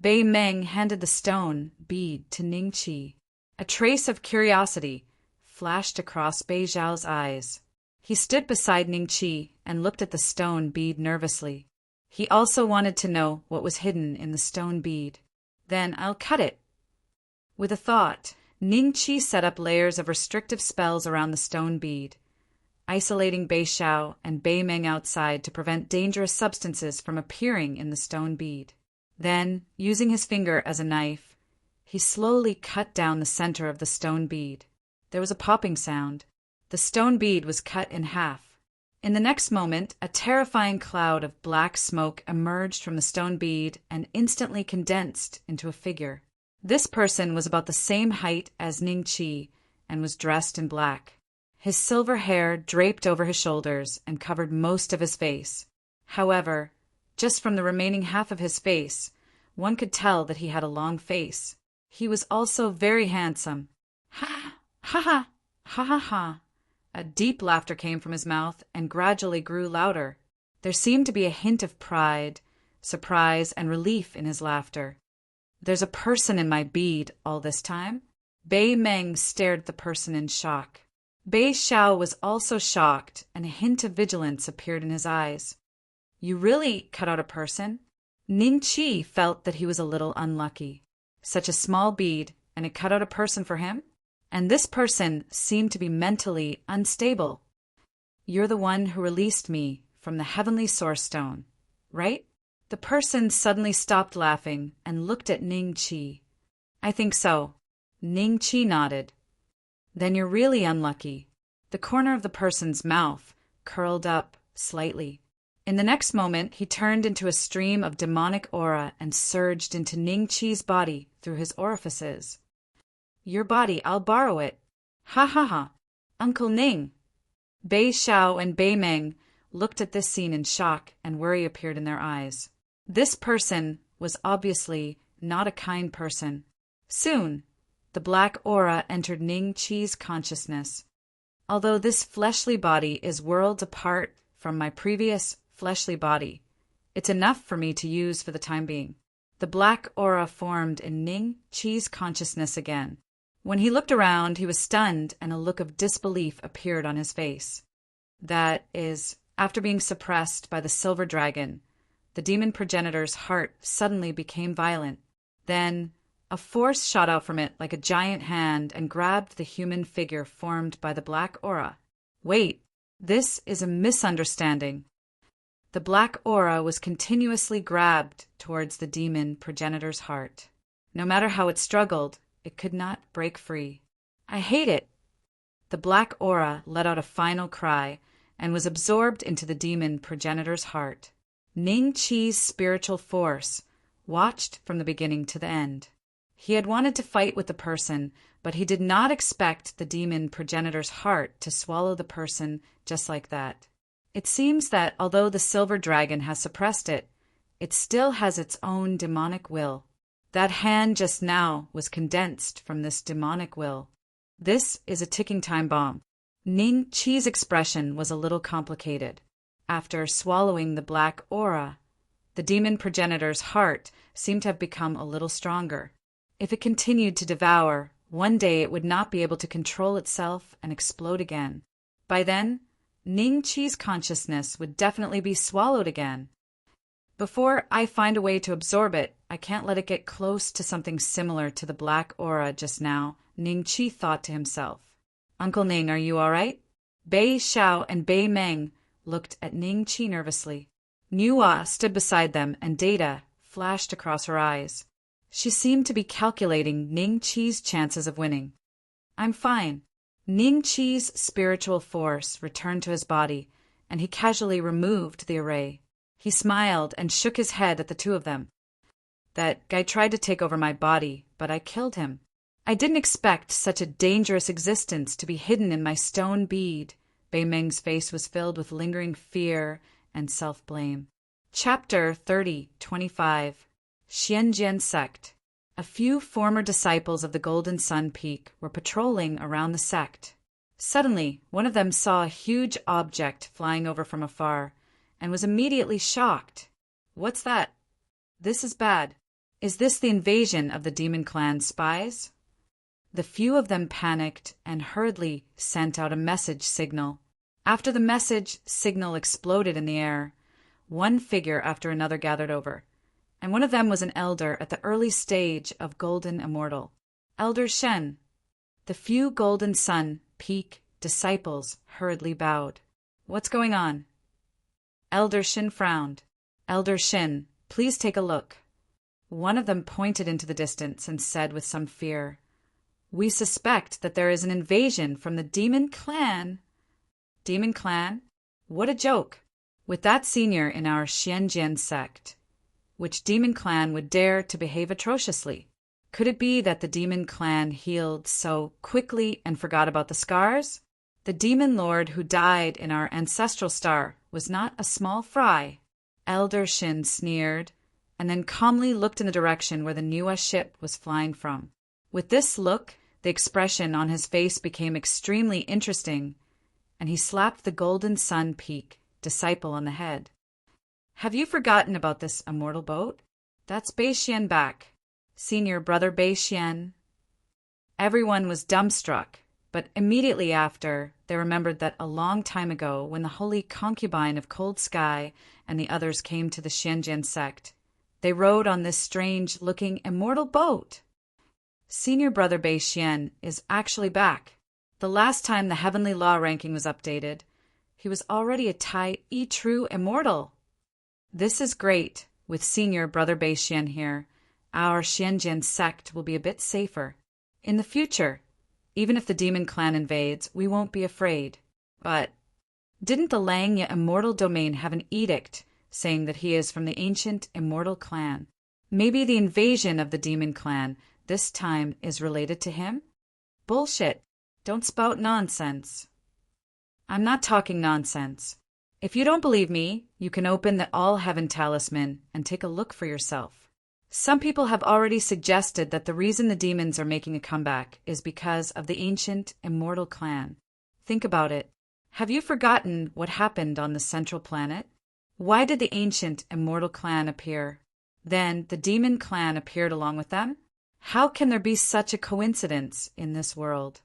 Bei Meng handed the stone bead to Ning Qi. A trace of curiosity flashed across Bei Xiao's eyes. He stood beside Ning Qi and looked at the stone bead nervously. He also wanted to know what was hidden in the stone bead. Then I'll cut it. With a thought, Ning Qi set up layers of restrictive spells around the stone bead, isolating Bei Xiao and Bei Meng outside to prevent dangerous substances from appearing in the stone bead. Then, using his finger as a knife, he slowly cut down the center of the stone bead. There was a popping sound. The stone bead was cut in half. In the next moment, a terrifying cloud of black smoke emerged from the stone bead and instantly condensed into a figure. This person was about the same height as Ning Qi and was dressed in black. His silver hair draped over his shoulders and covered most of his face. However, just from the remaining half of his face, one could tell that he had a long face. He was also very handsome. Ha! Ha ha! Ha ha ha! A deep laughter came from his mouth and gradually grew louder. There seemed to be a hint of pride, surprise, and relief in his laughter. There's a person in my bead all this time? Bei Meng stared at the person in shock. Bei Xiao was also shocked, and a hint of vigilance appeared in his eyes. You really cut out a person? Ning Qi felt that he was a little unlucky. Such a small bead, and it cut out a person for him? And this person seemed to be mentally unstable. You're the one who released me from the heavenly source stone, right? The person suddenly stopped laughing and looked at Ning Qi. I think so. Ning Qi nodded. Then you're really unlucky. The corner of the person's mouth curled up slightly. In the next moment, he turned into a stream of demonic aura and surged into Ning Qi's body through his orifices. Your body, I'll borrow it. Ha ha ha. Uncle Ning. Bei Xiao and Bei Meng looked at this scene in shock, and worry appeared in their eyes. This person was obviously not a kind person. Soon, the black aura entered Ning Qi's consciousness. Although this fleshly body is worlds apart from my previous fleshly body, it's enough for me to use for the time being. The black aura formed in Ning Qi's consciousness again. When he looked around, he was stunned, and a look of disbelief appeared on his face. That is, after being suppressed by the silver dragon, the demon progenitor's heart suddenly became violent. Then, a force shot out from it like a giant hand and grabbed the human figure formed by the black aura. Wait, this is a misunderstanding. The black aura was continuously grabbed towards the demon progenitor's heart. No matter how it struggled, it could not break free. I hate it. The black aura let out a final cry and was absorbed into the demon progenitor's heart. Ning Qi's spiritual force watched from the beginning to the end. He had wanted to fight with the person, but he did not expect the demon progenitor's heart to swallow the person just like that. It seems that although the silver dragon has suppressed it, it still has its own demonic will. That hand just now was condensed from this demonic will. This is a ticking time bomb. Ning Qi's expression was a little complicated. After swallowing the black aura, the demon progenitor's heart seemed to have become a little stronger. If it continued to devour One day it would not be able to control itself and explode again. By then, Ning Qi's consciousness would definitely be swallowed again. Before I find a way to absorb it, I can't let it get close to something similar to the black aura just now, Ning Qi thought to himself. Uncle Ning, are you all right? Bei Xiao and Bei Meng looked at Ning Qi nervously. Nuwa stood beside them, and data flashed across her eyes. She seemed to be calculating Ning Qi's chances of winning. I'm fine. Ning Qi's spiritual force returned to his body, and he casually removed the array. He smiled and shook his head at the two of them. That guy tried to take over my body, but I killed him. I didn't expect such a dangerous existence to be hidden in my stone bead. Bei Meng's face was filled with lingering fear and self-blame. Chapter 30:25 Xianjian Sect. A few former disciples of the Golden Sun Peak were patrolling around the sect. Suddenly, one of them saw a huge object flying over from afar, and was immediately shocked. What's that? This is bad. Is this the invasion of the Demon Clan spies? The few of them panicked and hurriedly sent out a message signal. After the message signal exploded in the air, one figure after another gathered over, and one of them was an elder at the early stage of Golden Immortal. Elder Shen. The few Golden Sun Peak disciples hurriedly bowed. What's going on? Elder Shin frowned. Elder Shin, please take a look. One of them pointed into the distance and said with some fear, We suspect that there is an invasion from the Demon Clan. Demon Clan? What a joke! With that senior in our Xianjian sect, which Demon Clan would dare to behave atrociously? Could it be that the Demon Clan healed so quickly and forgot about the scars? The Demon Lord who died in our ancestral star was not a small fry. Elder Shin sneered, and then calmly looked in the direction where the Nuwa ship was flying from. With this look, the expression on his face became extremely interesting, and he slapped the Golden Sun Peak disciple on the head. Have you forgotten about this immortal boat? That's Bei Xian back. Senior brother Bei Xian. Everyone was dumbstruck, but immediately after, they remembered that a long time ago, when the holy concubine of Cold Sky and the others came to the Xianjian sect, they rode on this strange-looking immortal boat. Senior brother Bei Xian is actually back. The last time the heavenly law ranking was updated, he was already a Tai E true immortal. This is great. With senior brother Bei Xian here, our Xianjian sect will be a bit safer. In the future, even if the Demon Clan invades, we won't be afraid. But didn't the Langya immortal domain have an edict saying that he is from the ancient immortal clan? Maybe the invasion of the Demon Clan this time is related to him? Bullshit. Don't spout nonsense. I'm not talking nonsense. If you don't believe me, you can open the All Heaven Talisman and take a look for yourself. Some people have already suggested that the reason the demons are making a comeback is because of the ancient immortal clan. Think about it. Have you forgotten what happened on the central planet? Why did the ancient immortal clan appear? Then the demon clan appeared along with them? How can there be such a coincidence in this world?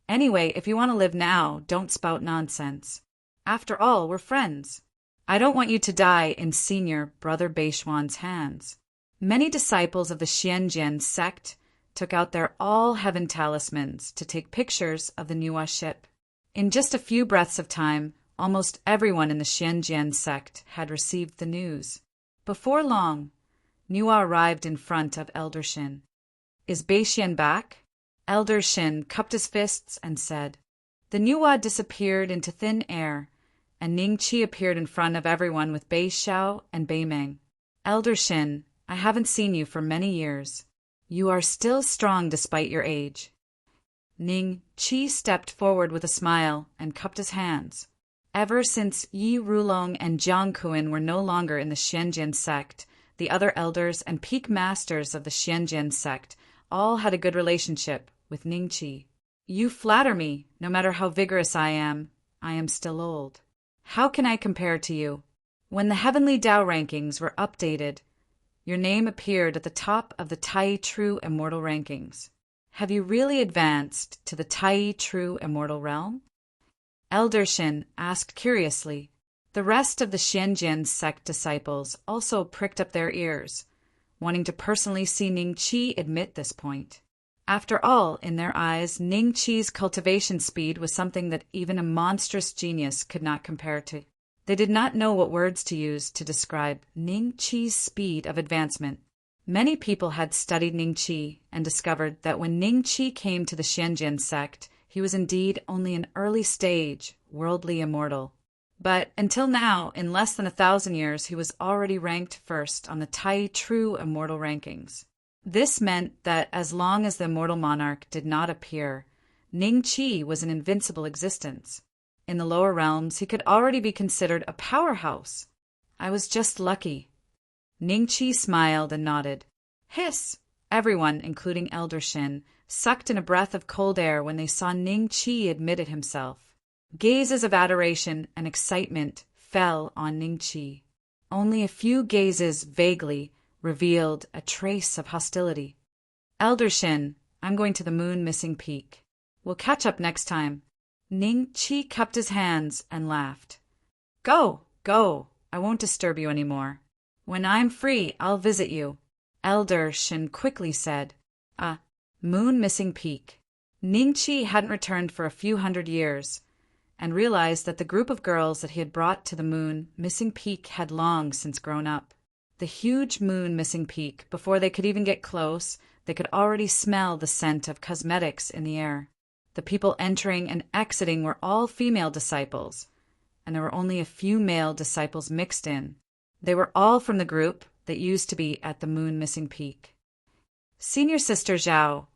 Anyway, if you want to live now, don't spout nonsense. After all, we're friends. I don't want you to die in senior brother Beishuan's hands. Many disciples of the Xianjian sect took out their all-heaven talismans to take pictures of the Nuwa ship. In just a few breaths of time, almost everyone in the Xianjian sect had received the news. Before long, Nuwa arrived in front of Elder Shin. Is Bei Xian back? Elder Shin cupped his fists and said. The Nuwa disappeared into thin air, and Ning Qi appeared in front of everyone with Bei Xiao and Bei Meng. Elder Shin, I haven't seen you for many years. You are still strong despite your age. Ning Qi stepped forward with a smile and cupped his hands. Ever since Yi Rulong and Jiang Kuan were no longer in the Xianjian sect, the other elders and peak masters of the Xianjian sect all had a good relationship with Ning Qi. You flatter me. No matter how vigorous I am still old. How can I compare to you? When the heavenly Tao rankings were updated, your name appeared at the top of the Tai True Immortal rankings. Have you really advanced to the Tai True Immortal Realm? Elder Shin asked curiously. The rest of the Xianjian sect disciples also pricked up their ears, wanting to personally see Ning Qi admit this point. After all, in their eyes, Ning Qi's cultivation speed was something that even a monstrous genius could not compare to. They did not know what words to use to describe Ning Qi's speed of advancement. Many people had studied Ning Qi and discovered that when Ning Qi came to the Xianjian sect, he was indeed only an early stage, worldly immortal. But until now, in less than 1,000 years, he was already ranked first on the Tai True Immortal rankings. This meant that as long as the immortal monarch did not appear, Ning Qi was an invincible existence. In the lower realms, he could already be considered a powerhouse. I was just lucky. Ning Qi smiled and nodded. Hiss! Everyone, including Elder Shin, sucked in a breath of cold air when they saw Ning Qi admit it himself. Gazes of adoration and excitement fell on Ning Qi. Only a few gazes vaguely revealed a trace of hostility. Elder Shin, I'm going to the moon missing peak. We'll catch up next time. Ning Qi cupped his hands and laughed. Go, go. I won't disturb you anymore. When I'm free, I'll visit you. Elder Shin quickly said. Moon missing peak. Ning Qi hadn't returned for a few hundred years, and realized that the group of girls that he had brought to the moon missing peak had long since grown up. The huge moon missing peak, before they could even get close, they could already smell the scent of cosmetics in the air. The people entering and exiting were all female disciples, and there were only a few male disciples mixed in. They were all from the group that used to be at the moon missing peak. Senior Sister Zhao,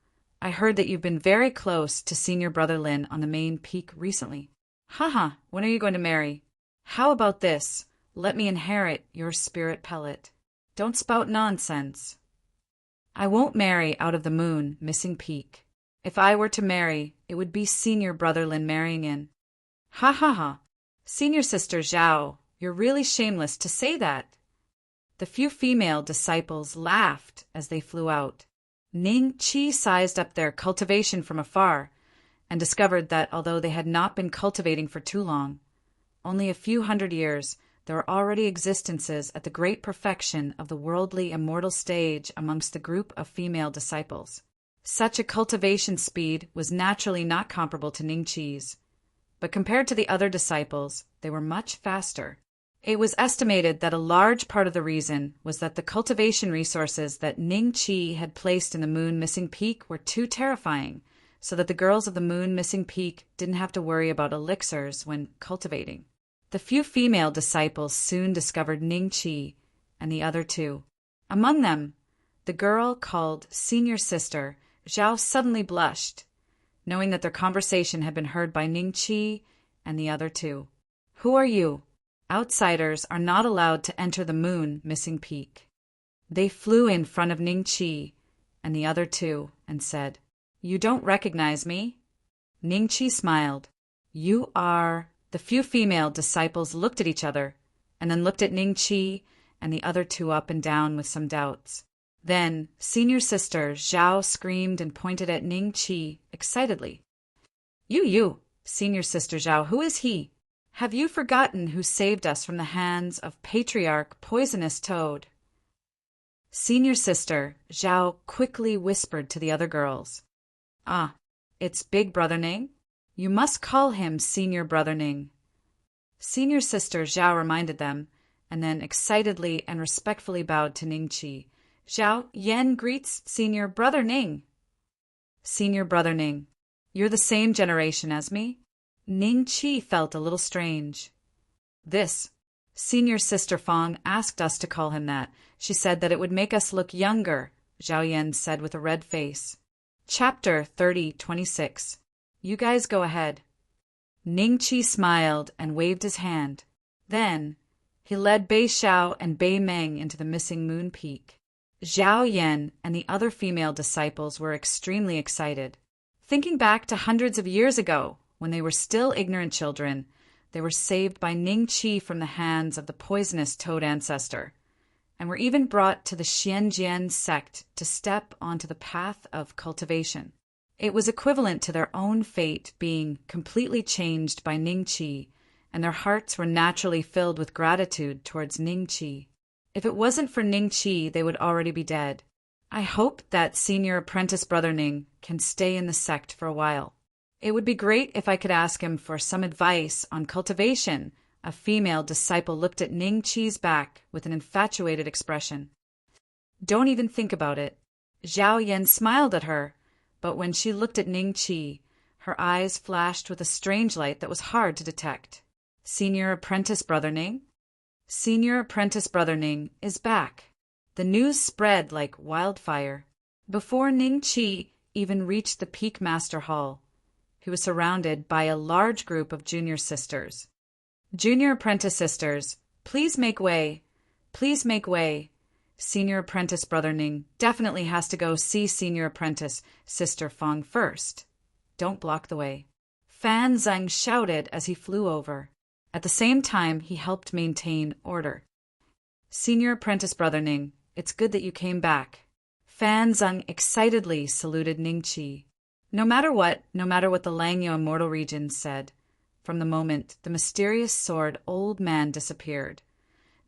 I heard that you've been very close to Senior Brother Lin on the main peak recently. Haha, when are you going to marry? How about this? Let me inherit your spirit pellet. Don't spout nonsense. I won't marry out of the moon missing peak. If I were to marry, it would be Senior Brother Lin marrying in. Ha ha ha. Senior Sister Zhao, you're really shameless to say that. The few female disciples laughed as they flew out. Ning Qi sized up their cultivation from afar and discovered that although they had not been cultivating for too long, only a few hundred years, there were already existences at the great perfection of the worldly immortal stage amongst the group of female disciples. Such a cultivation speed was naturally not comparable to Ning Qi's, but compared to the other disciples, they were much faster. It was estimated that a large part of the reason was that the cultivation resources that Ning Qi had placed in the moon missing peak were too terrifying, so that the girls of the moon missing peak didn't have to worry about elixirs when cultivating. The few female disciples soon discovered Ning Qi and the other two. Among them, the girl called Senior Sister Zhao suddenly blushed, knowing that their conversation had been heard by Ning Qi and the other two. Who are you? Outsiders are not allowed to enter the moon missing peak. They flew in front of Ning Qi and the other two and said, You don't recognize me? Ning Qi smiled. You are... The few female disciples looked at each other and then looked at Ning Qi and the other two up and down with some doubts. Then Senior Sister Zhao screamed and pointed at Ning Qi excitedly. You, Senior Sister Zhao, who is he? Have you forgotten who saved us from the hands of Patriarch Poisonous Toad? Senior Sister Zhao quickly whispered to the other girls. It's Big Brother Ning? You must call him Senior Brother Ning. Senior Sister Zhao reminded them, and then excitedly and respectfully bowed to Ning Qi. Zhao Yan greets Senior Brother Ning. Senior Brother Ning, you're the same generation as me? Ning Qi felt a little strange. This, Senior Sister Fong asked us to call him that. She said that it would make us look younger, Zhao Yan said with a red face. Chapter 30:26. You guys go ahead. Ning Qi smiled and waved his hand. Then, he led Bei Xiao and Bei Meng into the missing moon peak. Zhao Yan and the other female disciples were extremely excited. Thinking back to hundreds of years ago, when they were still ignorant children, they were saved by Ning Qi from the hands of the poisonous toad ancestor, and were even brought to the Xianjian sect to step onto the path of cultivation. It was equivalent to their own fate being completely changed by Ning Qi, and their hearts were naturally filled with gratitude towards Ning Qi. If it wasn't for Ning Qi, they would already be dead. I hope that senior apprentice brother Ning can stay in the sect for a while. It would be great if I could ask him for some advice on cultivation. A female disciple looked at Ning Qi's back with an infatuated expression. Don't even think about it. Zhao Yan smiled at her, but when she looked at Ning Qi, her eyes flashed with a strange light that was hard to detect. Senior apprentice brother Ning? Senior apprentice brother Ning is back. The news spread like wildfire. Before Ning Qi even reached the Peak Master Hall, he was surrounded by a large group of junior sisters. Junior apprentice sisters, please make way. Please make way. Senior apprentice brother Ning definitely has to go see senior apprentice sister Fong first. Don't block the way. Fan Zheng shouted as he flew over. At the same time, he helped maintain order. Senior apprentice brother Ning, it's good that you came back. Fan Zheng excitedly saluted Ning Qi. No matter what the Langyo Immortal Region said, from the moment the mysterious sword old man disappeared,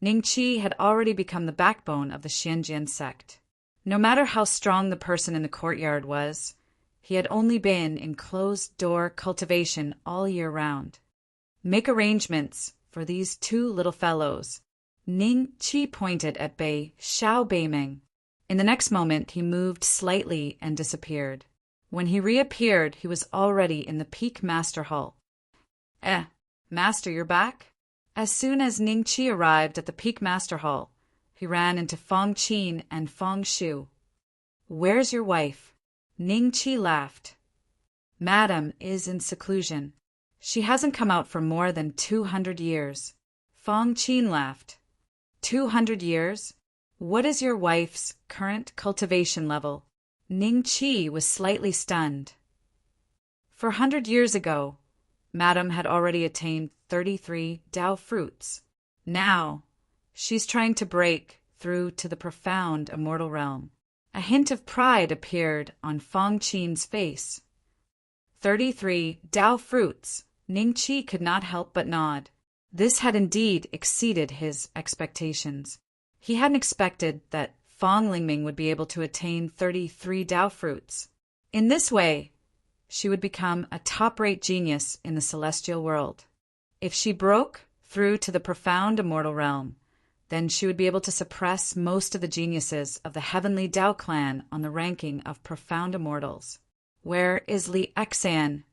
Ning Qi had already become the backbone of the Xianjian sect. No matter how strong the person in the courtyard was, he had only been in closed-door cultivation all year round. Make arrangements for these two little fellows. Ning Qi pointed at Bei Xiao Beimeng. In the next moment, he moved slightly and disappeared. When he reappeared, he was already in the Peak Master Hall. Master, you're back? As soon as Ning Qi arrived at the Peak Master Hall, he ran into Fong Qin and Fong Shu. Where's your wife? Ning Qi laughed. Madam is in seclusion. She hasn't come out for more than 200 years. Fong Qin laughed. 200 years? What is your wife's current cultivation level? Ning Qi was slightly stunned. 400 years ago, Madam had already attained 33 Dao fruits. Now, she's trying to break through to the profound immortal realm. A hint of pride appeared on Fong Qin's face. 33 Dao fruits. Ning Qi could not help but nod. This had indeed exceeded his expectations. He hadn't expected that Fong Lingming would be able to attain 33 Dao fruits. In this way, she would become a top-rate genius in the celestial world. If she broke through to the profound immortal realm, then she would be able to suppress most of the geniuses of the heavenly Dao clan on the ranking of profound immortals. Where is Li Xan?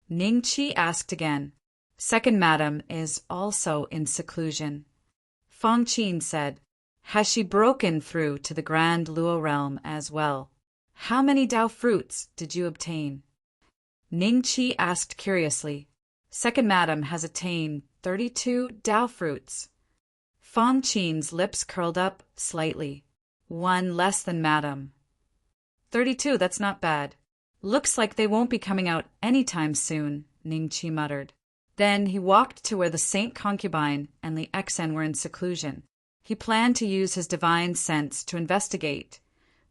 Ning Qi asked again. Second madam is also in seclusion. Fong Qin said, has she broken through to the grand Luo realm as well? How many Dao fruits did you obtain? Ning Qi asked curiously. Second madam has attained 32 Dao fruits. Fong Qin's lips curled up slightly. One less than madam. 32, that's not bad. Looks like they won't be coming out anytime soon, Ning Qi muttered. Then he walked to where the Saint Concubine and Li Xen were in seclusion. He planned to use his divine sense to investigate,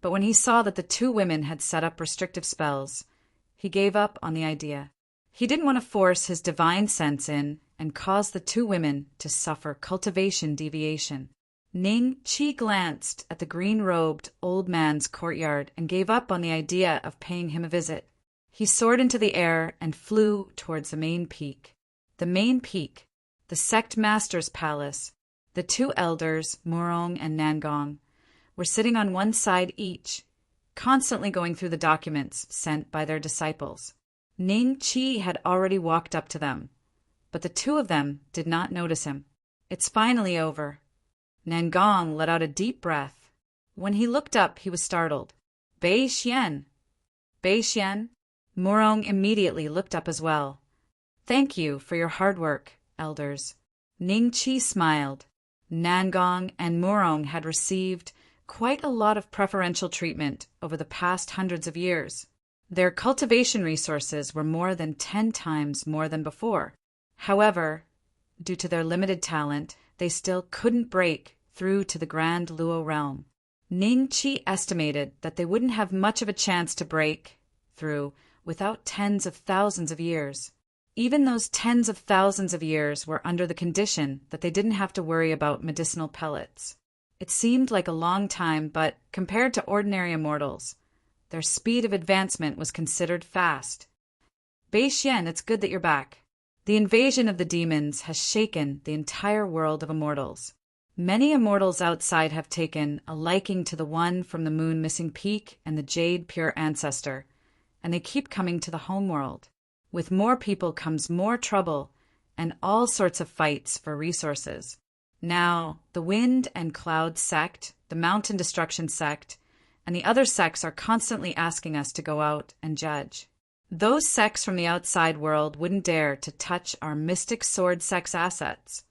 but when he saw that the two women had set up restrictive spells, he gave up on the idea. He didn't want to force his divine sense in and cause the two women to suffer cultivation deviation. Ning Qi glanced at the green-robed old man's courtyard and gave up on the idea of paying him a visit. He soared into the air and flew towards the main peak. The main peak, the sect master's palace. The two elders, Murong and Nangong, were sitting on one side each, constantly going through the documents sent by their disciples. Ning Qi had already walked up to them, but the two of them did not notice him. It's finally over. Nangong let out a deep breath. When he looked up, he was startled. Bei Xian! Bei Xian! Murong immediately looked up as well. Thank you for your hard work, elders. Ning Qi smiled. Nangong and Murong had received quite a lot of preferential treatment over the past hundreds of years. Their cultivation resources were more than 10 times more than before. However, due to their limited talent, they still couldn't break through to the Grand Luo realm. Ning Qi estimated that they wouldn't have much of a chance to break through without tens of thousands of years. Even those tens of thousands of years were under the condition that they didn't have to worry about medicinal pellets. It seemed like a long time, but compared to ordinary immortals, their speed of advancement was considered fast. Bei Xian, it's good that you're back. The invasion of the demons has shaken the entire world of immortals. Many immortals outside have taken a liking to the one from the moon missing peak and the jade pure ancestor, and they keep coming to the homeworld. With more people comes more trouble and all sorts of fights for resources. Now, the Wind and Cloud sect, the Mountain Destruction sect, and the other sects are constantly asking us to go out and judge. Those sects from the outside world wouldn't dare to touch our Mystic Sword sect's assets,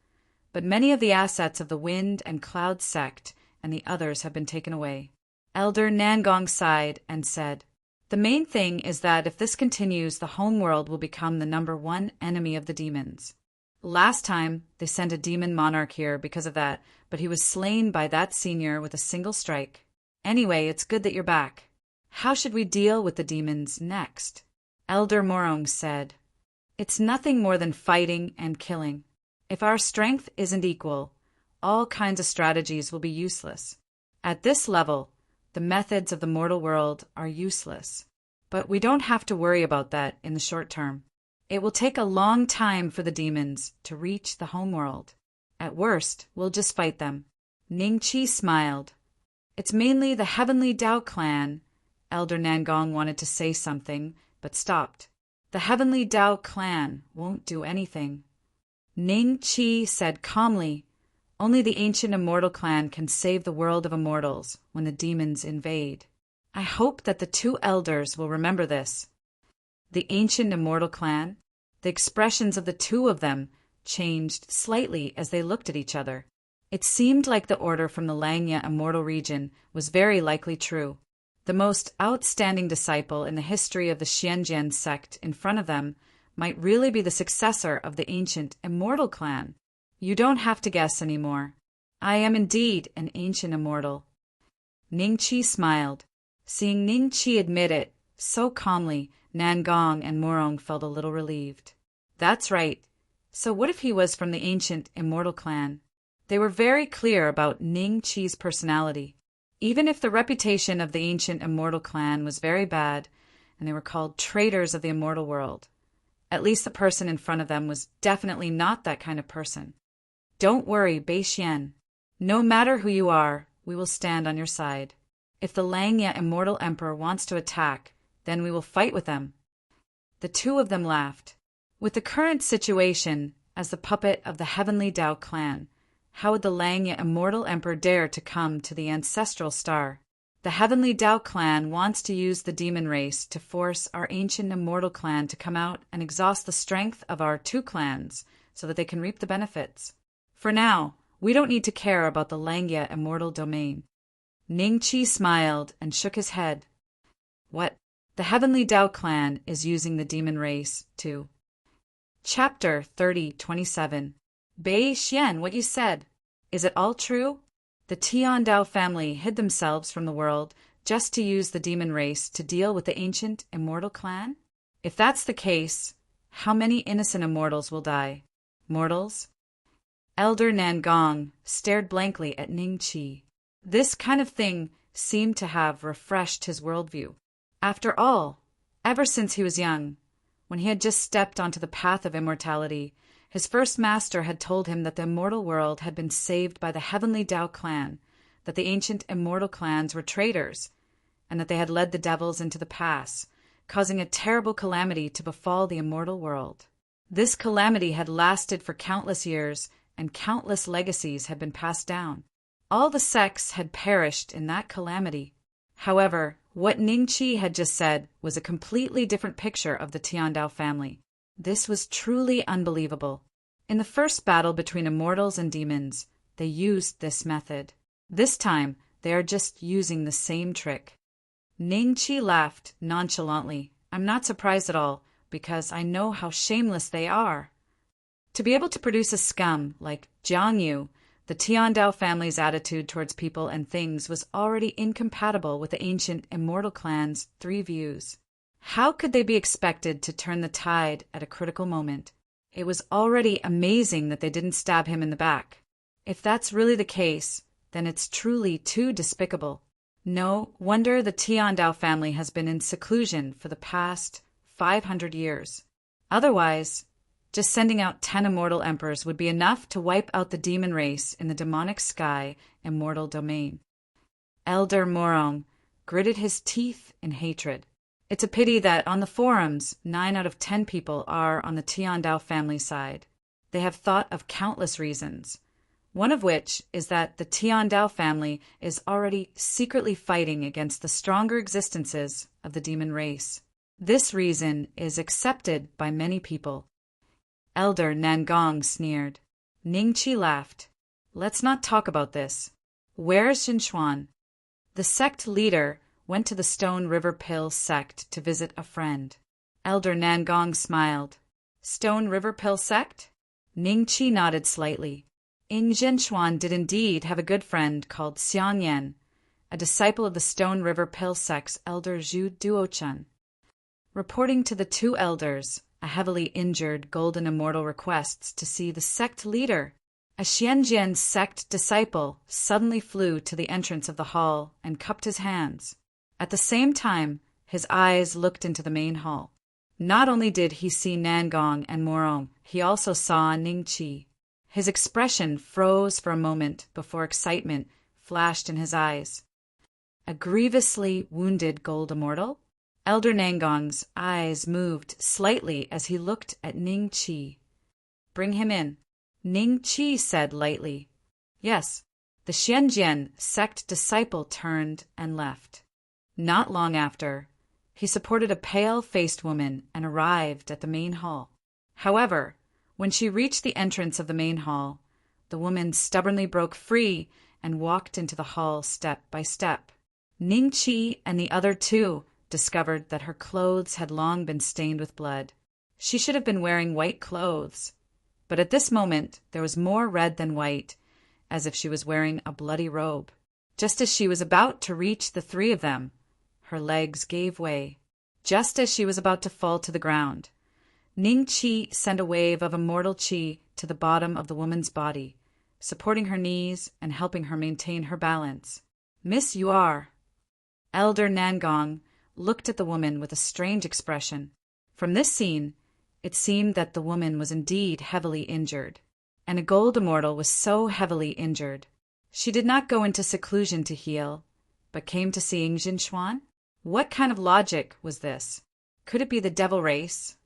but many of the assets of the Wind and Cloud sect and the others have been taken away. Elder Nangong sighed and said, "The main thing is that if this continues, the homeworld will become the #1 enemy of the demons. Last time, they sent a demon monarch here because of that, but he was slain by that senior with a single strike. Anyway, it's good that you're back. How should we deal with the demons next?" Elder Morong said, "It's nothing more than fighting and killing. If our strength isn't equal, all kinds of strategies will be useless. At this level, the methods of the mortal world are useless. But we don't have to worry about that in the short term. It will take a long time for the demons to reach the homeworld. At worst, we'll just fight them." Ning Qi smiled. "It's mainly the Heavenly Dao clan." Elder Nangong wanted to say something, but stopped. "The Heavenly Dao clan won't do anything." Ning Qi said calmly, "Only the ancient immortal clan can save the world of immortals when the demons invade. I hope that the two elders will remember this." The ancient immortal clan? The expressions of the two of them changed slightly as they looked at each other. It seemed like the order from the Langya immortal region was very likely true. The most outstanding disciple in the history of the Xianjian sect in front of them might really be the successor of the ancient immortal clan. You don't have to guess anymore. I am indeed an ancient immortal. Ning Qi smiled. Seeing Ning Qi admit it so calmly, Nangong and Morong felt a little relieved. That's right. So what if he was from the ancient immortal clan? They were very clear about Ning Qi's personality. Even if the reputation of the ancient immortal clan was very bad, and they were called traitors of the immortal world, at least the person in front of them was definitely not that kind of person. Don't worry, Bei Xian. No matter who you are, we will stand on your side. If the Langya immortal emperor wants to attack, then we will fight with them. The two of them laughed. With the current situation, as the puppet of the Heavenly Dao clan, how would the Langya immortal emperor dare to come to the ancestral star? The Heavenly Dao clan wants to use the demon race to force our ancient immortal clan to come out and exhaust the strength of our two clans so that they can reap the benefits. For now, we don't need to care about the Langya immortal domain. Ning Qi smiled and shook his head. What? The Heavenly Dao clan is using the demon race to... Chapter 30:27. Bei Xian, what you said. Is it all true? The Tiandao family hid themselves from the world just to use the demon race to deal with the ancient immortal clan? If that's the case, how many innocent immortals will die? Mortals? Elder Nangong stared blankly at Ning Qi. This kind of thing seemed to have refreshed his worldview. After all, ever since he was young, when he had just stepped onto the path of immortality, his first master had told him that the immortal world had been saved by the Heavenly Dao clan, that the ancient immortal clans were traitors, and that they had led the devils into the pass, causing a terrible calamity to befall the immortal world. This calamity had lasted for countless years, and countless legacies had been passed down. All the sects had perished in that calamity. However, what Ning Qi had just said was a completely different picture of the Tiandao family. This was truly unbelievable. In the first battle between immortals and demons, they used this method. This time, they are just using the same trick. Ning Qi laughed nonchalantly. I'm not surprised at all, because I know how shameless they are. To be able to produce a scum like Jiang Yu, the Tiandao family's attitude towards people and things was already incompatible with the ancient immortal clan's 3 views. How could they be expected to turn the tide at a critical moment? It was already amazing that they didn't stab him in the back. If that's really the case, then it's truly too despicable. No wonder the Tiandao family has been in seclusion for the past 500 years. Otherwise, just sending out 10 immortal emperors would be enough to wipe out the demon race in the demonic sky immortal domain. Elder Morong gritted his teeth in hatred. It's a pity that on the forums, 9 out of 10 people are on the Tiandao family side. They have thought of countless reasons, one of which is that the Tiandao family is already secretly fighting against the stronger existences of the demon race. This reason is accepted by many people. Elder Nangong sneered. Ningqi laughed. Let's not talk about this. Where's Xinchuan? The sect leader went to the Stone River Pill sect to visit a friend. Elder Nangong smiled. Stone River Pill sect? Ningqi nodded slightly. Ing Zhenxuan did indeed have a good friend called Xiangyan, a disciple of the Stone River Pill sect's Elder Zhu Duochun. Reporting to the 2 elders, a heavily injured golden immortal requests to see the sect leader. A Xianjian sect disciple suddenly flew to the entrance of the hall and cupped his hands. At the same time, his eyes looked into the main hall. Not only did he see Nangong and Morong, he also saw Ningqi. His expression froze for a moment before excitement flashed in his eyes. A grievously wounded gold immortal? Elder Nangong's eyes moved slightly as he looked at Ningqi. Bring him in, Ningqi said lightly. Yes, the Xianjian sect disciple turned and left. Not long after, he supported a pale-faced woman and arrived at the main hall. However, when she reached the entrance of the main hall, the woman stubbornly broke free and walked into the hall step by step. Ningqi and the other 2 discovered that her clothes had long been stained with blood. She should have been wearing white clothes, but at this moment there was more red than white, as if she was wearing a bloody robe. Just as she was about to reach the 3 of them, her legs gave way. Just as she was about to fall to the ground, Ningqi sent a wave of immortal qi to the bottom of the woman's body, supporting her knees and helping her maintain her balance. Miss, you are. Elder Nangong looked at the woman with a strange expression. From this scene, it seemed that the woman was indeed heavily injured, and a gold immortal was so heavily injured. She did not go into seclusion to heal, but came to see Ing Zhenxuan? What kind of logic was this? Could it be the devil race?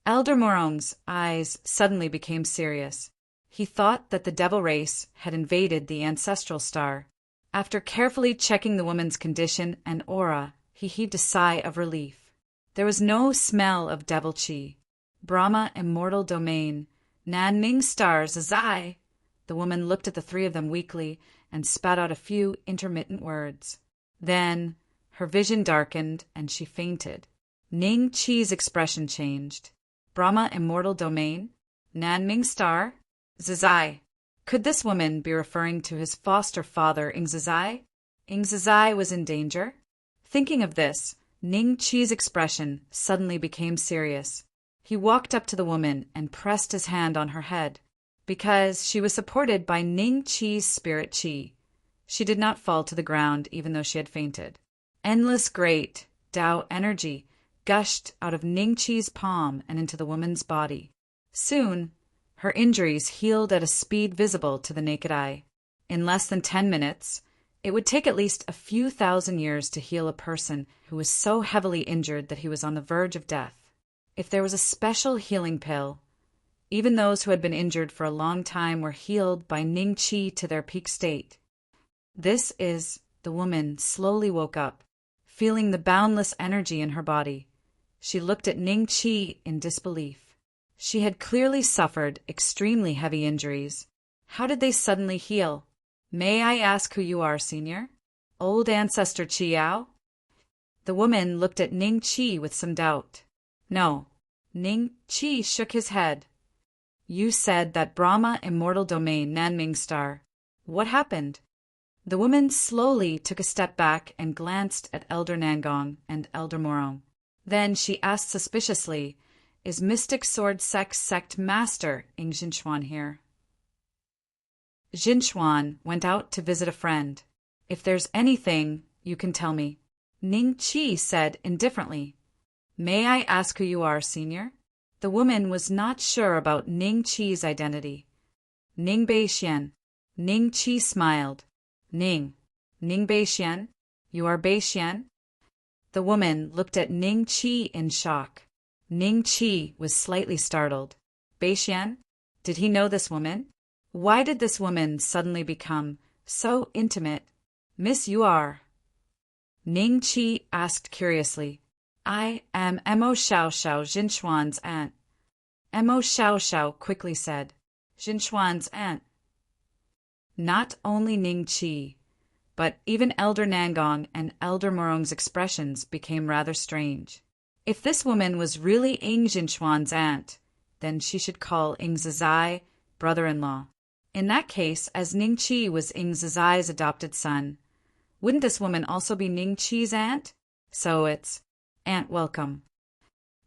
Elder Morong's eyes suddenly became serious. He thought that the devil race had invaded the ancestral star. After carefully checking the woman's condition and aura, he heaved a sigh of relief. There was no smell of devil qi. Brahma immortal domain, Nanming stars, Zai. The woman looked at the 3 of them weakly and spat out a few intermittent words. Then her vision darkened and she fainted. Ningqi's expression changed. Brahma immortal domain, Nanming star, Zizai. Could this woman be referring to his foster father, Ing Zizai? Ing Zizai was in danger? Thinking of this, Ningqi's expression suddenly became serious. He walked up to the woman and pressed his hand on her head. Because she was supported by Ningqi's spirit qi, she did not fall to the ground even though she had fainted. Endless great Tao energy gushed out of Ningqi's palm and into the woman's body. Soon, her injuries healed at a speed visible to the naked eye. In less than 10 minutes, it would take at least a few thousand years to heal a person who was so heavily injured that he was on the verge of death. If there was a special healing pill, even those who had been injured for a long time were healed by Ningqi to their peak state. The woman slowly woke up, feeling the boundless energy in her body. She looked at Ningqi in disbelief. She had clearly suffered extremely heavy injuries. How did they suddenly heal? May I ask who you are, Senior? Old Ancestor Qiao? The woman looked at Ningqi with some doubt. No. Ningqi shook his head. You said that Brahma immortal domain Nanming star. What happened? The woman slowly took a step back and glanced at Elder Nangong and Elder Morong. Then she asked suspiciously, "Is Mystic Sword Sect Master Ing Jinchuan here?" Jinchuan went out to visit a friend. "If there's anything, you can tell me," Ning Qi said indifferently. "May I ask who you are, senior?" The woman was not sure about Ning Qi's identity. "Ning Beixian." Ning Qi smiled. "Ning Beixian? You are Beixian?" The woman looked at Ning Qi in shock. Ning Qi was slightly startled. Beixian? Did he know this woman? Why did this woman suddenly become so intimate? "Miss, you are?" Ning Qi asked curiously. "I am Mo Xiao, Jinchuan's aunt." Mo Xiao quickly said. "Jinchuan's aunt." Not only Ning Qi, but even Elder Nangong and Elder Morong's expressions became rather strange. If this woman was really Ing Jinchuan's aunt, then she should call Ing Zizai brother-in-law. In that case, as Ning Qi was Ing Zizai's adopted son, wouldn't this woman also be Ning Qi's aunt? So it's "Aunt welcome."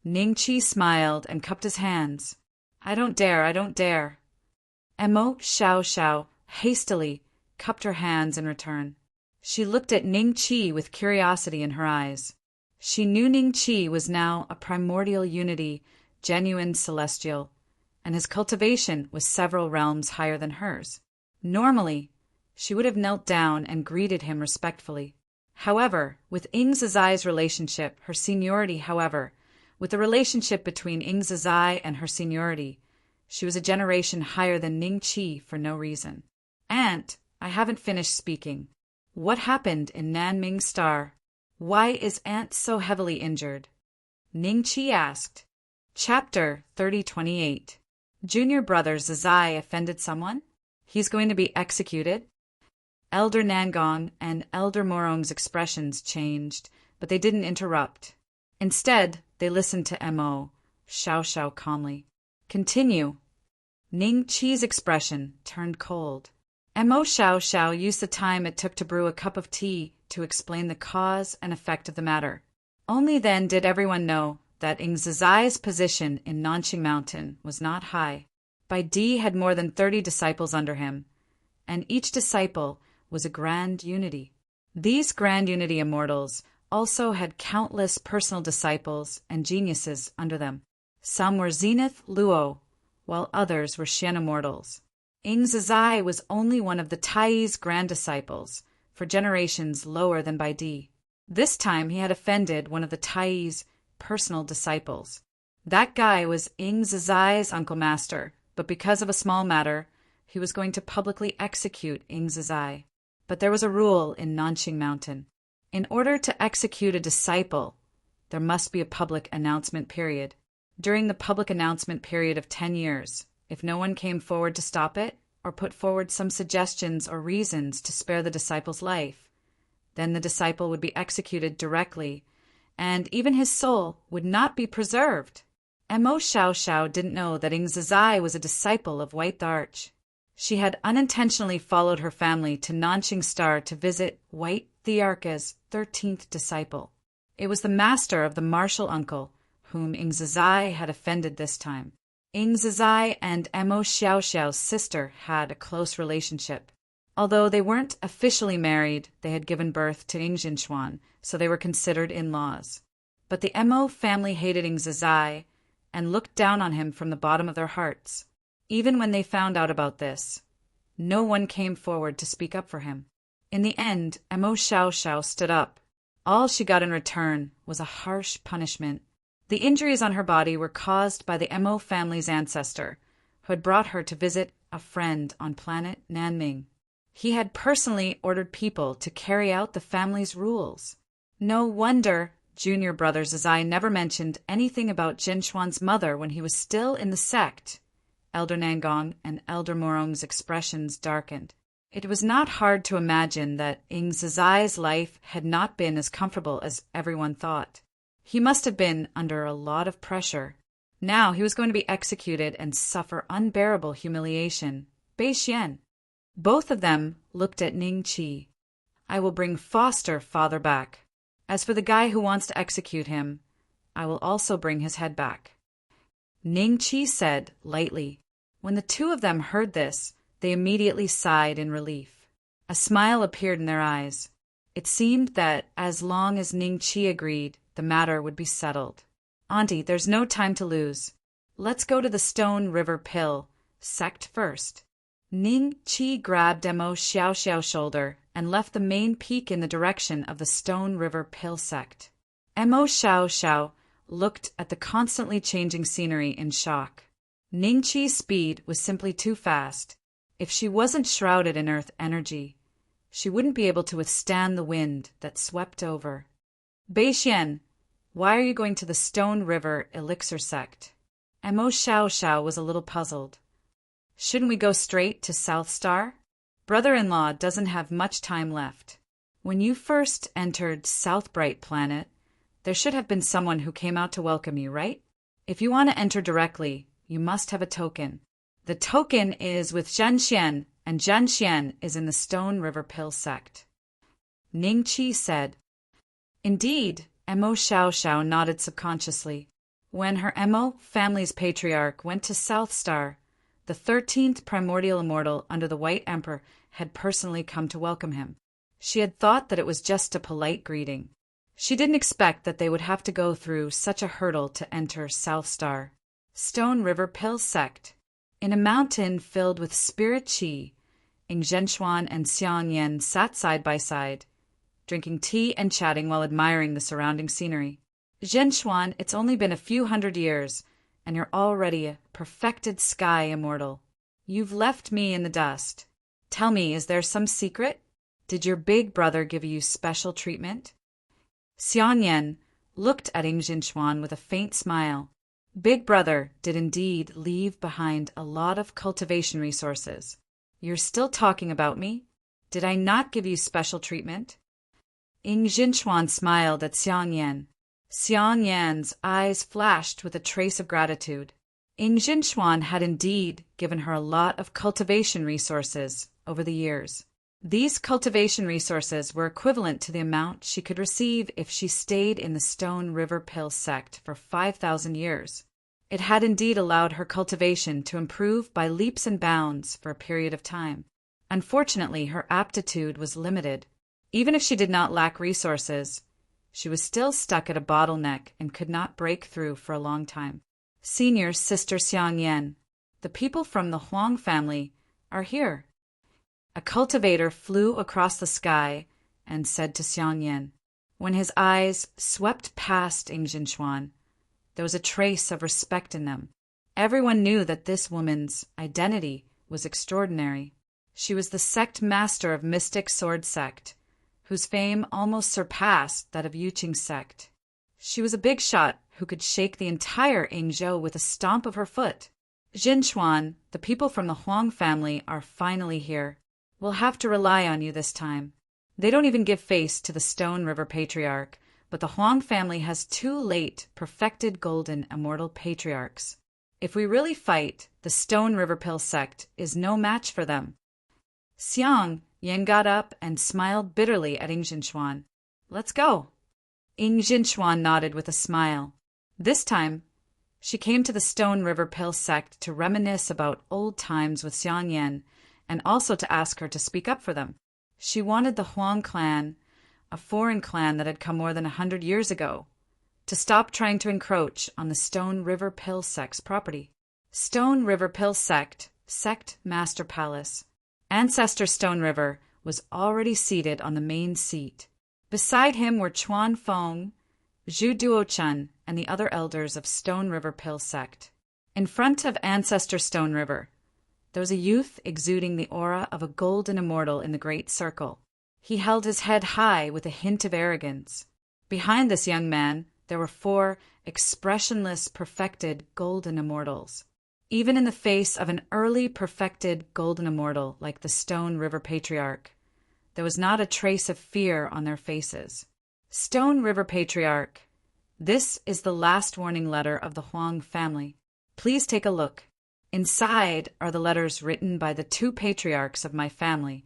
Ning Qi smiled and cupped his hands. I don't dare." Mo Xiao hastily cupped her hands in return. She looked at Ning Qi with curiosity in her eyes. She knew Ning Qi was now a primordial unity, genuine celestial, and his cultivation was several realms higher than hers. Normally, she would have knelt down and greeted him respectfully. However, with Ing Zizai's relationship, her seniority, with the relationship between Ing Zizai and her seniority, she was a generation higher than Ning Qi for no reason. "Aunt, I haven't finished speaking. What happened in Nanming Star? Why is Aunt so heavily injured?" Ning Qi asked. Chapter 3028. Junior brother Zizai offended someone? He's going to be executed? Elder Nangong and Elder Morong's expressions changed, but they didn't interrupt. Instead, they listened to Mo Xiao calmly. "Continue." Ning Qi's expression turned cold. Mo Xiao used the time it took to brew a cup of tea to explain the cause and effect of the matter. Only then did everyone know that Ing Zizai's position in Nanqing Mountain was not high. Bai Di had more than 30 disciples under him, and each disciple was a grand unity. These grand unity immortals also had countless personal disciples and geniuses under them. Some were Zenith Luo, while others were Shen immortals. Ing Zizai was only one of the Tai's grand disciples, for generations lower than Bai Di. This time he had offended one of the Tai's personal disciples. That guy was Ing Zizai's uncle master, but because of a small matter, he was going to publicly execute Ing Zizai. But there was a rule in Nanqing Mountain. In order to execute a disciple, there must be a public announcement period. During the public announcement period of 10 years, if no one came forward to stop it, or put forward some suggestions or reasons to spare the disciple's life, then the disciple would be executed directly, and even his soul would not be preserved. Mo Xiao didn't know that Ing Zizai was a disciple of White the Arch. She had unintentionally followed her family to Nanqing Star to visit White the Arch's 13th disciple. It was the master of the martial uncle, whom Ing Zizai had offended this time. Ing Zizai and Mo Xiao's sister had a close relationship. Although they weren't officially married, they had given birth to Ing Jinchuan, so they were considered in-laws. But the Mo family hated Ing Zizai and looked down on him from the bottom of their hearts. Even when they found out about this, no one came forward to speak up for him. In the end, Mo Xiao stood up. All she got in return was a harsh punishment. The injuries on her body were caused by the Mo family's ancestor, who had brought her to visit a friend on planet Nanming. He had personally ordered people to carry out the family's rules. No wonder junior brother Zizai never mentioned anything about Jinchuan's mother when he was still in the sect. Elder Nangong and Elder Morong's expressions darkened. It was not hard to imagine that Ing Zizai's life had not been as comfortable as everyone thought. He must have been under a lot of pressure. Now he was going to be executed and suffer unbearable humiliation. Beixian. Both of them looked at Ning Qi. "I will bring foster father back. As for the guy who wants to execute him, I will also bring his head back." Ning Chi said, lightly. When the two of them heard this, they immediately sighed in relief. A smile appeared in their eyes. It seemed that, as long as Ning Chi agreed, the matter would be settled. "Auntie, there's no time to lose. Let's go to the Stone River Pill sect first." Ning Chi grabbed Mo Xiao Xiao's shoulder and left the main peak in the direction of the Stone River Pill sect. Mo Xiao Xiao looked at the constantly changing scenery in shock. Ning Chi's speed was simply too fast. If she wasn't shrouded in earth energy, she wouldn't be able to withstand the wind that swept over. "Beixian, why are you going to the Stone River Elixir sect?" Mo Xiao Xiao was a little puzzled. "Shouldn't we go straight to South Star? Brother-in-law doesn't have much time left. When you first entered South Bright Planet, there should have been someone who came out to welcome you, right? If you want to enter directly, you must have a token. The token is with Zhenxian, and Zhenxian is in the Stone River Pill sect." Ning Chi said. Indeed, Mo Xiao Xiao nodded subconsciously. When her Mo family's patriarch went to South Star, the 13th primordial immortal under the White Emperor had personally come to welcome him. She had thought that it was just a polite greeting. She didn't expect that they would have to go through such a hurdle to enter South Star. Stone River Pill sect. In a mountain filled with spirit qi, Ing Zhenxuan and Xiang Yan sat side by side, drinking tea and chatting while admiring the surrounding scenery. "Zhenxuan, it's only been a few hundred years, and you're already a perfected sky immortal. You've left me in the dust. Tell me, is there some secret? Did your big brother give you special treatment?" Xiang Yan looked at Ing Zhenxuan with a faint smile. Big brother did indeed leave behind a lot of cultivation resources. "You're still talking about me? Did I not give you special treatment?" Ing Zhenxuan smiled at Xiang Yan. Xiang Yan's eyes flashed with a trace of gratitude. Ing Zhenxuan had indeed given her a lot of cultivation resources over the years. These cultivation resources were equivalent to the amount she could receive if she stayed in the Stone River Pill sect for 5,000 years. It had indeed allowed her cultivation to improve by leaps and bounds for a period of time. Unfortunately, her aptitude was limited. Even if she did not lack resources, she was still stuck at a bottleneck and could not break through for a long time. "Senior Sister Xiang Yan, the people from the Huang family are here." A cultivator flew across the sky and said to Xiang Yan. When his eyes swept past Ing Zhenxuan, there was a trace of respect in them. Everyone knew that this woman's identity was extraordinary. She was the sect master of Mystic Sword Sect, whose fame almost surpassed that of Yuqing sect. She was a big shot who could shake the entire Yingzhou with a stomp of her foot. "Zhenxuan, the people from the Huang family are finally here. We'll have to rely on you this time. They don't even give face to the Stone River Patriarch, but the Huang family has two late perfected golden immortal patriarchs. If we really fight, the Stone River Pill sect is no match for them." Xiang Yan got up and smiled bitterly at Ing Zhenxuan. "Let's go." Ing Zhenxuan nodded with a smile. This time, she came to the Stone River Pill sect to reminisce about old times with Xiang Yan, and also to ask her to speak up for them. She wanted the Huang clan, a foreign clan that had come more than 100 years ago, to stop trying to encroach on the Stone River Pill sect's property. Stone River Pill sect Master Palace. Ancestor Stone River was already seated on the main seat. Beside him were Chuan Feng, Zhu Duochun, and the other elders of Stone River Pill sect. In front of Ancestor Stone River, there was a youth exuding the aura of a golden immortal in the great circle. He held his head high with a hint of arrogance. Behind this young man, there were 4 expressionless perfected golden immortals. Even in the face of an early perfected golden immortal like the Stone River Patriarch, there was not a trace of fear on their faces. "Stone River Patriarch, this is the last warning letter of the Huang family. Please take a look. Inside are the letters written by the 2 patriarchs of my family."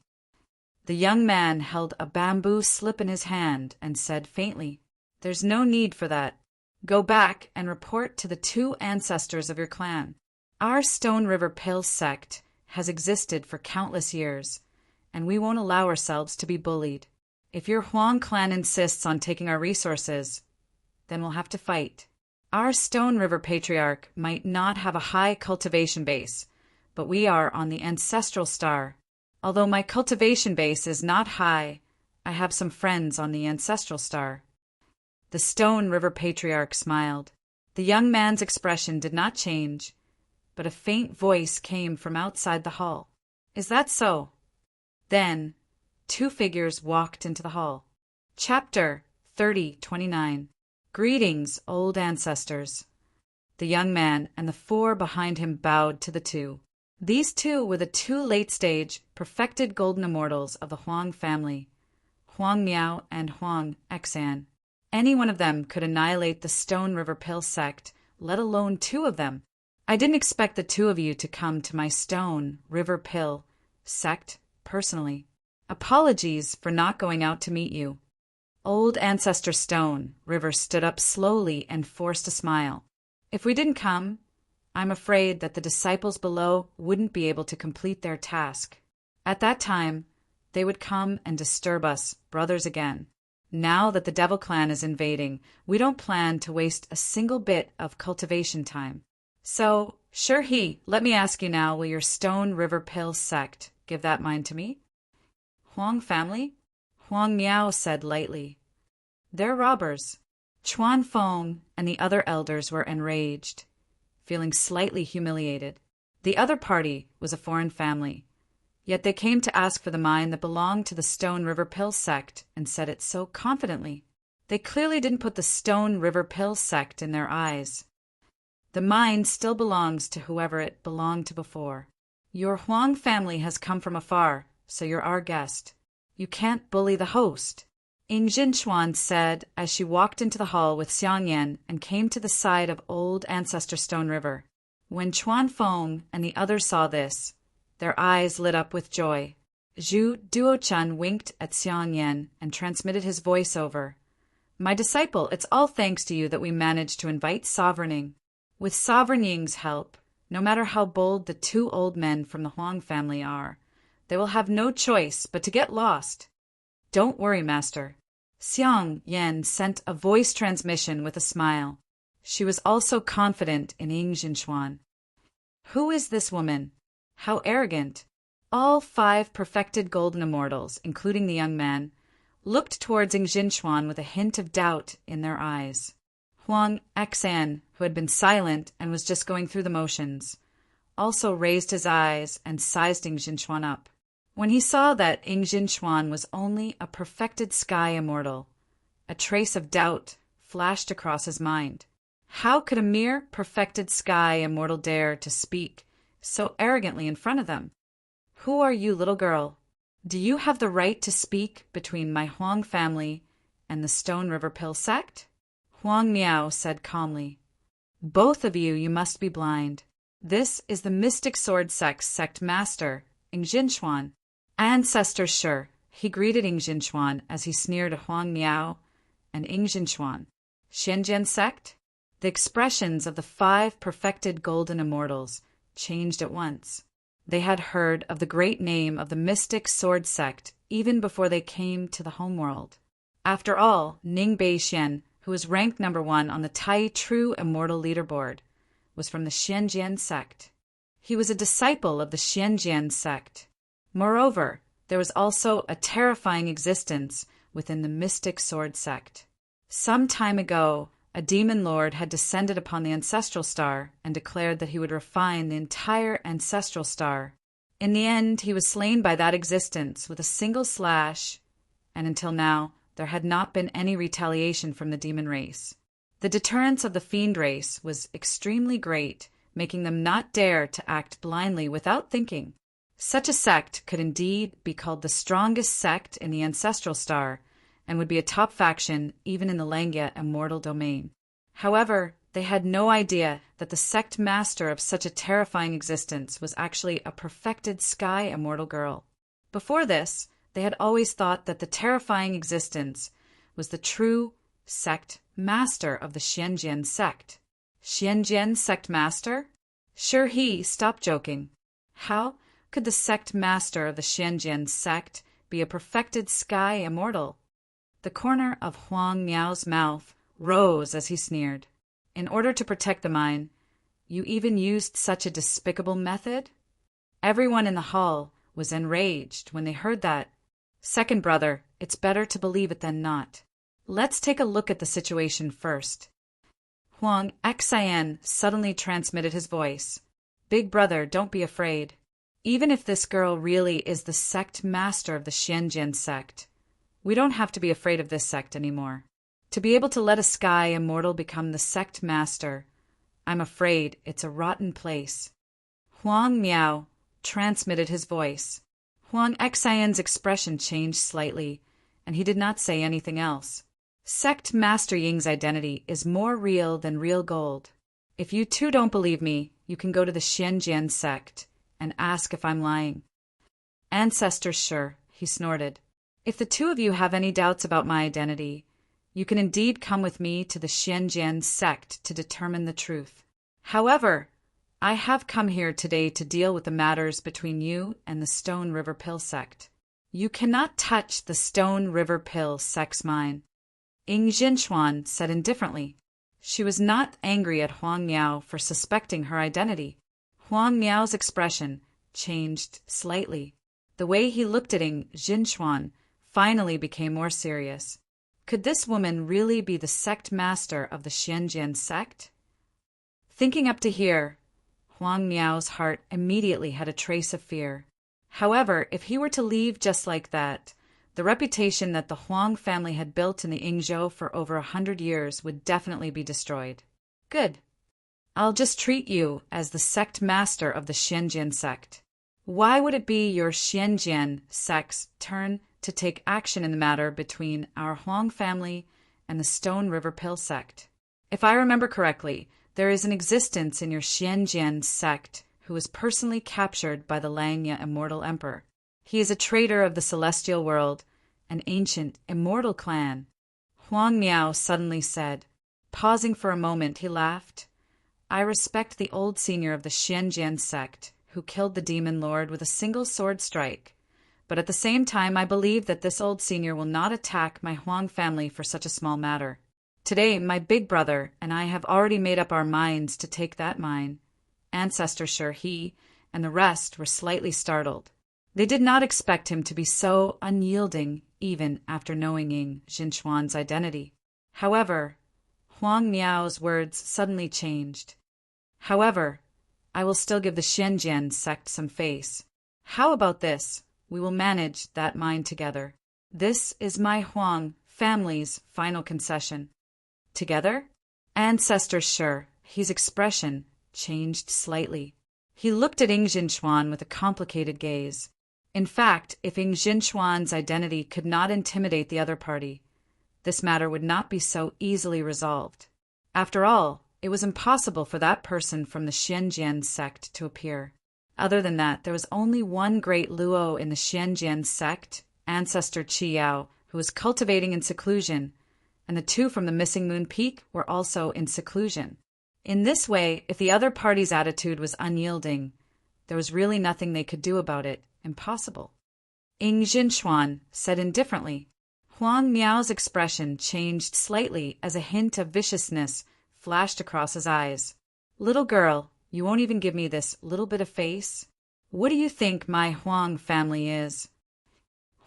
The young man held a bamboo slip in his hand and said faintly, "There's no need for that. Go back and report to the 2 ancestors of your clan. Our Stone River Pill sect has existed for countless years, and we won't allow ourselves to be bullied. If your Huang clan insists on taking our resources, then we'll have to fight. Our Stone River Patriarch might not have a high cultivation base, but we are on the ancestral star. Although my cultivation base is not high, I have some friends on the ancestral star. The Stone River Patriarch smiled. The young man's expression did not change, but a faint voice came from outside the hall. Is that so? Then 2 figures walked into the hall. Chapter 30:29. Greetings, old ancestors. The young man and the 4 behind him bowed to the 2. These 2 were the 2 late-stage, perfected golden immortals of the Huang family, Huang Miao and Huang Xan. Any one of them could annihilate the Stone River Pill sect, let alone 2 of them. I didn't expect the 2 of you to come to my Stone River Pill sect personally. Apologies for not going out to meet you. Old Ancestor Stone River stood up slowly and forced a smile. If we didn't come, I'm afraid that the disciples below wouldn't be able to complete their task. At that time, they would come and disturb us, brothers again. Now that the Devil Clan is invading, we don't plan to waste a single bit of cultivation time. So, let me ask you now, will your Stone River Pill sect give that mind to me? Huang family? Huang Miao said lightly. They're robbers. Chuan Feng and the other elders were enraged, feeling slightly humiliated. The other party was a foreign family, yet they came to ask for the mine that belonged to the Stone River Pill sect and said it so confidently. They clearly didn't put the Stone River Pill sect in their eyes. The mine still belongs to whoever it belonged to before. Your Huang family has come from afar, so you're our guest. You can't bully the host. Ying Jinchuan said as she walked into the hall with Xiang Yan and came to the side of old Ancestor Stone River. When Chuan Feng and the others saw this, their eyes lit up with joy. Zhu Duochun winked at Xiang Yan and transmitted his voice over. My disciple, it's all thanks to you that we managed to invite Sovereign Ying. With Sovereign Ying's help, no matter how bold the 2 old men from the Huang family are, they will have no choice but to get lost. Don't worry, Master. Xiang Yan sent a voice transmission with a smile. She was also confident in Ying Jinchuan. Who is this woman? How arrogant. All 5 perfected golden immortals, including the young man, looked towards Ying Jinchuan with a hint of doubt in their eyes. Huang Xan, who had been silent and was just going through the motions, also raised his eyes and sized Ying Jinchuan up. When he saw that Ying Jinchuan was only a perfected sky immortal, a trace of doubt flashed across his mind. How could a mere perfected sky immortal dare to speak so arrogantly in front of them? Who are you, little girl? Do you have the right to speak between my Huang family and the Stone River Pill sect? Huang Miao said calmly. Both of you must be blind. This is the Mystic Sword sect master, Ying Jinchuan. Ancestors sure, he greeted Ying Jinchuan as he sneered at Huang Miao and Ying Jinchuan. Xianjian sect? The expressions of the 5 perfected golden immortals changed at once. They had heard of the great name of the Mystic Sword sect even before they came to the homeworld. After all, Ning Beixian, who was ranked number 1 on the Tai True Immortal Leaderboard, was from the Xianjian sect. He was a disciple of the Xianjian sect. Moreover, there was also a terrifying existence within the Mystic Sword sect. Some time ago, a demon lord had descended upon the ancestral star and declared that he would refine the entire ancestral star. In the end, he was slain by that existence with a single slash, and until now, there had not been any retaliation from the demon race. The deterrence of the fiend race was extremely great, making them not dare to act blindly without thinking. Such a sect could indeed be called the strongest sect in the ancestral star and would be a top faction even in the Langya immortal domain. However, they had no idea that the sect master of such a terrifying existence was actually a perfected sky immortal girl. Before this, they had always thought that the terrifying existence was the true sect master of the Xianjian sect. Xianjian sect master? Sure, stop joking. How could the sect master of the Xianjian sect be a perfected sky immortal? The corner of Huang Miao's mouth rose as he sneered. In order to protect the mine, you even used such a despicable method? Everyone in the hall was enraged when they heard that. Second brother, it's better to believe it than not. Let's take a look at the situation first. Huang Xian suddenly transmitted his voice. Big brother, don't be afraid. Even if this girl really is the sect master of the Xianjian sect, we don't have to be afraid of this sect anymore. To be able to let a sky immortal become the sect master, I'm afraid it's a rotten place. Huang Miao transmitted his voice. Huang Xian's expression changed slightly, and he did not say anything else. Sect Master Ying's identity is more real than real gold. If you two don't believe me, you can go to the Xianjian sect and ask if I'm lying. Ancestors, sure, he snorted. If the two of you have any doubts about my identity, you can indeed come with me to the Xianjian sect to determine the truth. However, I have come here today to deal with the matters between you and the Stone River Pill sect. You cannot touch the Stone River Pill sect's mine. Ying Jinchuan said indifferently. She was not angry at Huang Miao for suspecting her identity. Huang Miao's expression changed slightly. The way he looked at Ying Jinchuan finally became more serious. Could this woman really be the sect master of the Xianjian sect? Thinking up to here, Huang Miao's heart immediately had a trace of fear. However, if he were to leave just like that, the reputation that the Huang family had built in the Yingzhou for over 100 years would definitely be destroyed. Good. I'll just treat you as the sect master of the Xianjian sect. Why would it be your Xianjian sect's turn to take action in the matter between our Huang family and the Stone River Pill sect? If I remember correctly, there is an existence in your Xianjian sect who was personally captured by the Langya immortal emperor. He is a traitor of the celestial world, an ancient immortal clan. Huang Miao suddenly said. Pausing for a moment, he laughed. I respect the old senior of the Xianjian sect, who killed the demon lord with a single sword strike. But at the same time, I believe that this old senior will not attack my Huang family for such a small matter. Today, my big brother and I have already made up our minds to take that mine. Ancestor Sure He and the rest were slightly startled. They did not expect him to be so unyielding even after knowing Ying Jinchuan's identity. However, Huang Miao's words suddenly changed. However, I will still give the Xianjian sect some face. How about this? We will manage that mine together. This is my Huang family's final concession. Together? Ancestor Sure, his expression changed slightly. He looked at Ying Jinchuan with a complicated gaze. In fact, if Ying Jinchuan's identity could not intimidate the other party, this matter would not be so easily resolved. After all, it was impossible for that person from the Xianjian sect to appear. Other than that, there was only one great Luo in the Xianjian sect, Ancestor Qi Yao, who was cultivating in seclusion, and the two from the Missing Moon Peak were also in seclusion. In this way, if the other party's attitude was unyielding, there was really nothing they could do about it. Impossible. Ying Jinchuan said indifferently. Huang Miao's expression changed slightly as a hint of viciousness flashed across his eyes. Little girl, you won't even give me this little bit of face? What do you think my Huang family is?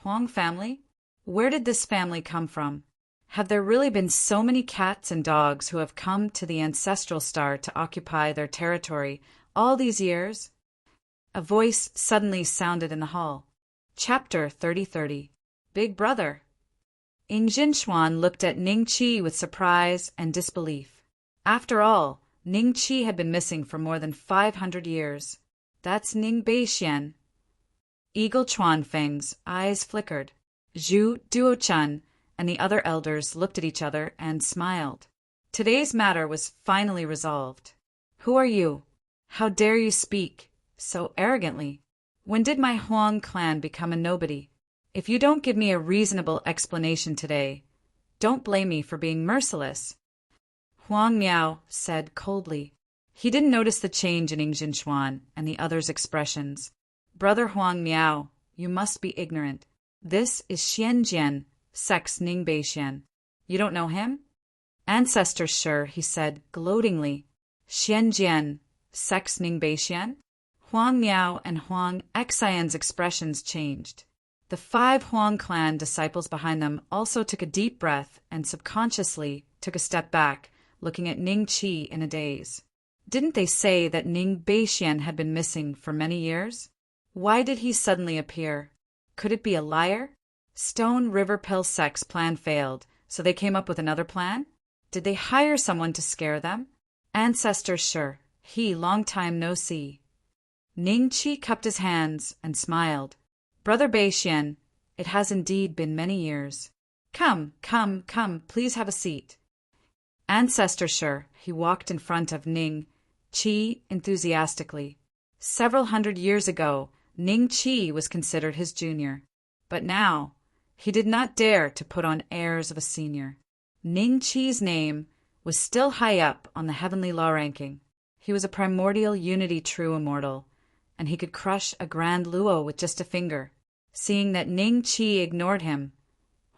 Huang family? Where did this family come from? Have there really been so many cats and dogs who have come to the ancestral star to occupy their territory all these years? A voice suddenly sounded in the hall. Chapter 3030. Big Brother. Ying Jinchuan looked at Ning Qi with surprise and disbelief. After all, Ning Qi had been missing for more than 500 years. That's Ning Beixian. Eagle Chuanfeng's eyes flickered. Zhu Duochun and the other elders looked at each other and smiled. Today's matter was finally resolved. Who are you? How dare you speak so arrogantly? When did my Huang clan become a nobody? If you don't give me a reasonable explanation today, don't blame me for being merciless. Huang Miao said coldly. He didn't notice the change in Ning Jinchuan and the others' expressions. Brother Huang Miao, you must be ignorant. This is Xian Jian, sex Ning Beixian. You don't know him? Ancestor sure, he said gloatingly. Xian Jian, sex Ning Beixian? Huang Miao and Huang Xian's expressions changed. The 5 Huang clan disciples behind them also took a deep breath and subconsciously took a step back, looking at Ning Qi in a daze. Didn't they say that Ning Beixian had been missing for many years? Why did he suddenly appear? Could it be a liar? Stone River Pill Sect's plan failed, so they came up with another plan? Did they hire someone to scare them? Ancestor sure, he long time no see. Ning Qi cupped his hands and smiled. Brother Beixian, it has indeed been many years. Come, come, come, please have a seat. Ancestor sure, he walked in front of Ning Qi enthusiastically. Several hundred years ago, Ning Qi was considered his junior. But now, he did not dare to put on airs of a senior. Ning Qi's name was still high up on the heavenly law ranking. He was a primordial unity true immortal, and he could crush a grand luo with just a finger. Seeing that Ning Qi ignored him,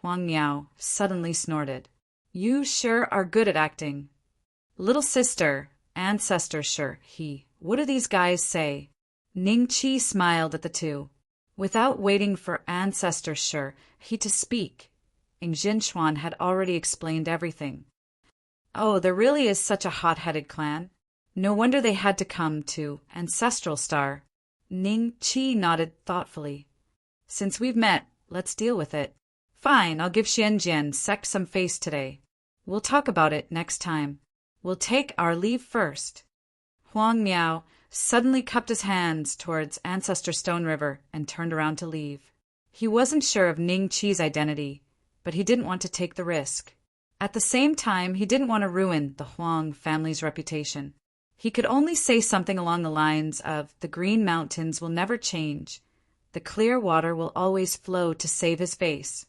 Huang Miao suddenly snorted. You sure are good at acting. Little sister, ancestor sure, what do these guys say? Ning Qi smiled at the two. Without waiting for ancestor sure, to speak, Ning Jinchuan had already explained everything. Oh, there really is such a hot-headed clan. No wonder they had to come to Ancestral Star. Ning Qi nodded thoughtfully. Since we've met, let's deal with it. Fine, I'll give Xianjian Sec some face today. We'll talk about it next time. We'll take our leave first. Huang Miao suddenly cupped his hands towards Ancestor Stone River and turned around to leave. He wasn't sure of Ning Qi's identity, but he didn't want to take the risk. At the same time, he didn't want to ruin the Huang family's reputation. He could only say something along the lines of, the green mountains will never change. The clear water will always flow to save his face.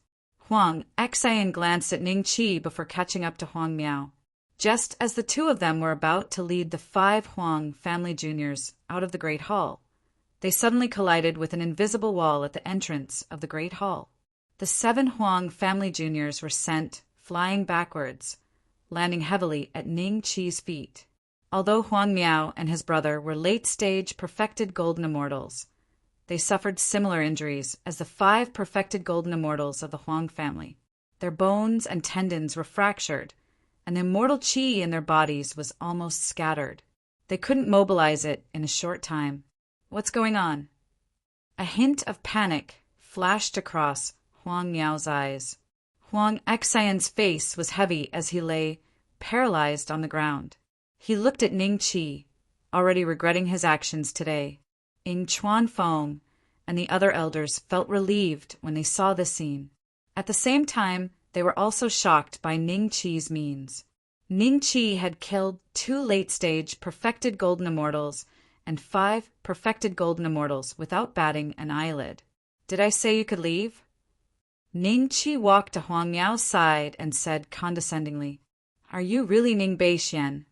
Huang Xian glanced at Ning Qi before catching up to Huang Miao. Just as the two of them were about to lead the 5 Huang family juniors out of the Great Hall, they suddenly collided with an invisible wall at the entrance of the Great Hall. The 7 Huang family juniors were sent flying backwards, landing heavily at Ning Qi's feet. Although Huang Miao and his brother were late-stage perfected golden immortals, they suffered similar injuries as the 5 perfected golden immortals of the Huang family. Their bones and tendons were fractured, and the immortal qi in their bodies was almost scattered. They couldn't mobilize it in a short time. What's going on? A hint of panic flashed across Huang Miao's eyes. Huang Xian's face was heavy as he lay paralyzed on the ground. He looked at Ning Qi, already regretting his actions today. Ying Chuan Feng and the other elders felt relieved when they saw this scene. At the same time, they were also shocked by Ning Qi's means. Ning Qi had killed 2 late-stage perfected golden immortals and 5 perfected golden immortals without batting an eyelid. Did I say you could leave? Ning Qi walked to Huang Miao's side and said condescendingly, Are you really Ning Beixian?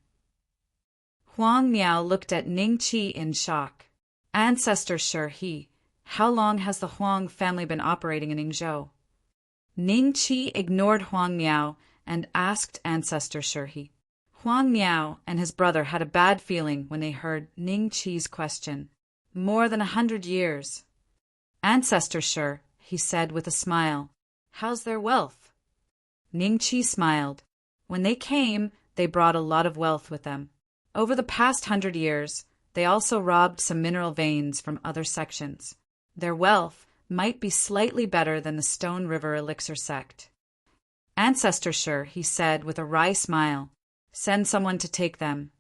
Huang Miao looked at Ning Qi in shock. Ancestor sure how long has the Huang family been operating in Yingzhou? Ning Qi ignored Huang Miao and asked Ancestor sure Huang Miao and his brother had a bad feeling when they heard Ning Qi's question. More than 100 years. Ancestor sure, he said with a smile. How's their wealth? Ning Qi smiled. When they came, they brought a lot of wealth with them. Over the past 100 years, they also robbed some mineral veins from other sections. Their wealth might be slightly better than the Stone River Elixir sect. Ancestor sure, he said with a wry smile. Send someone to take them.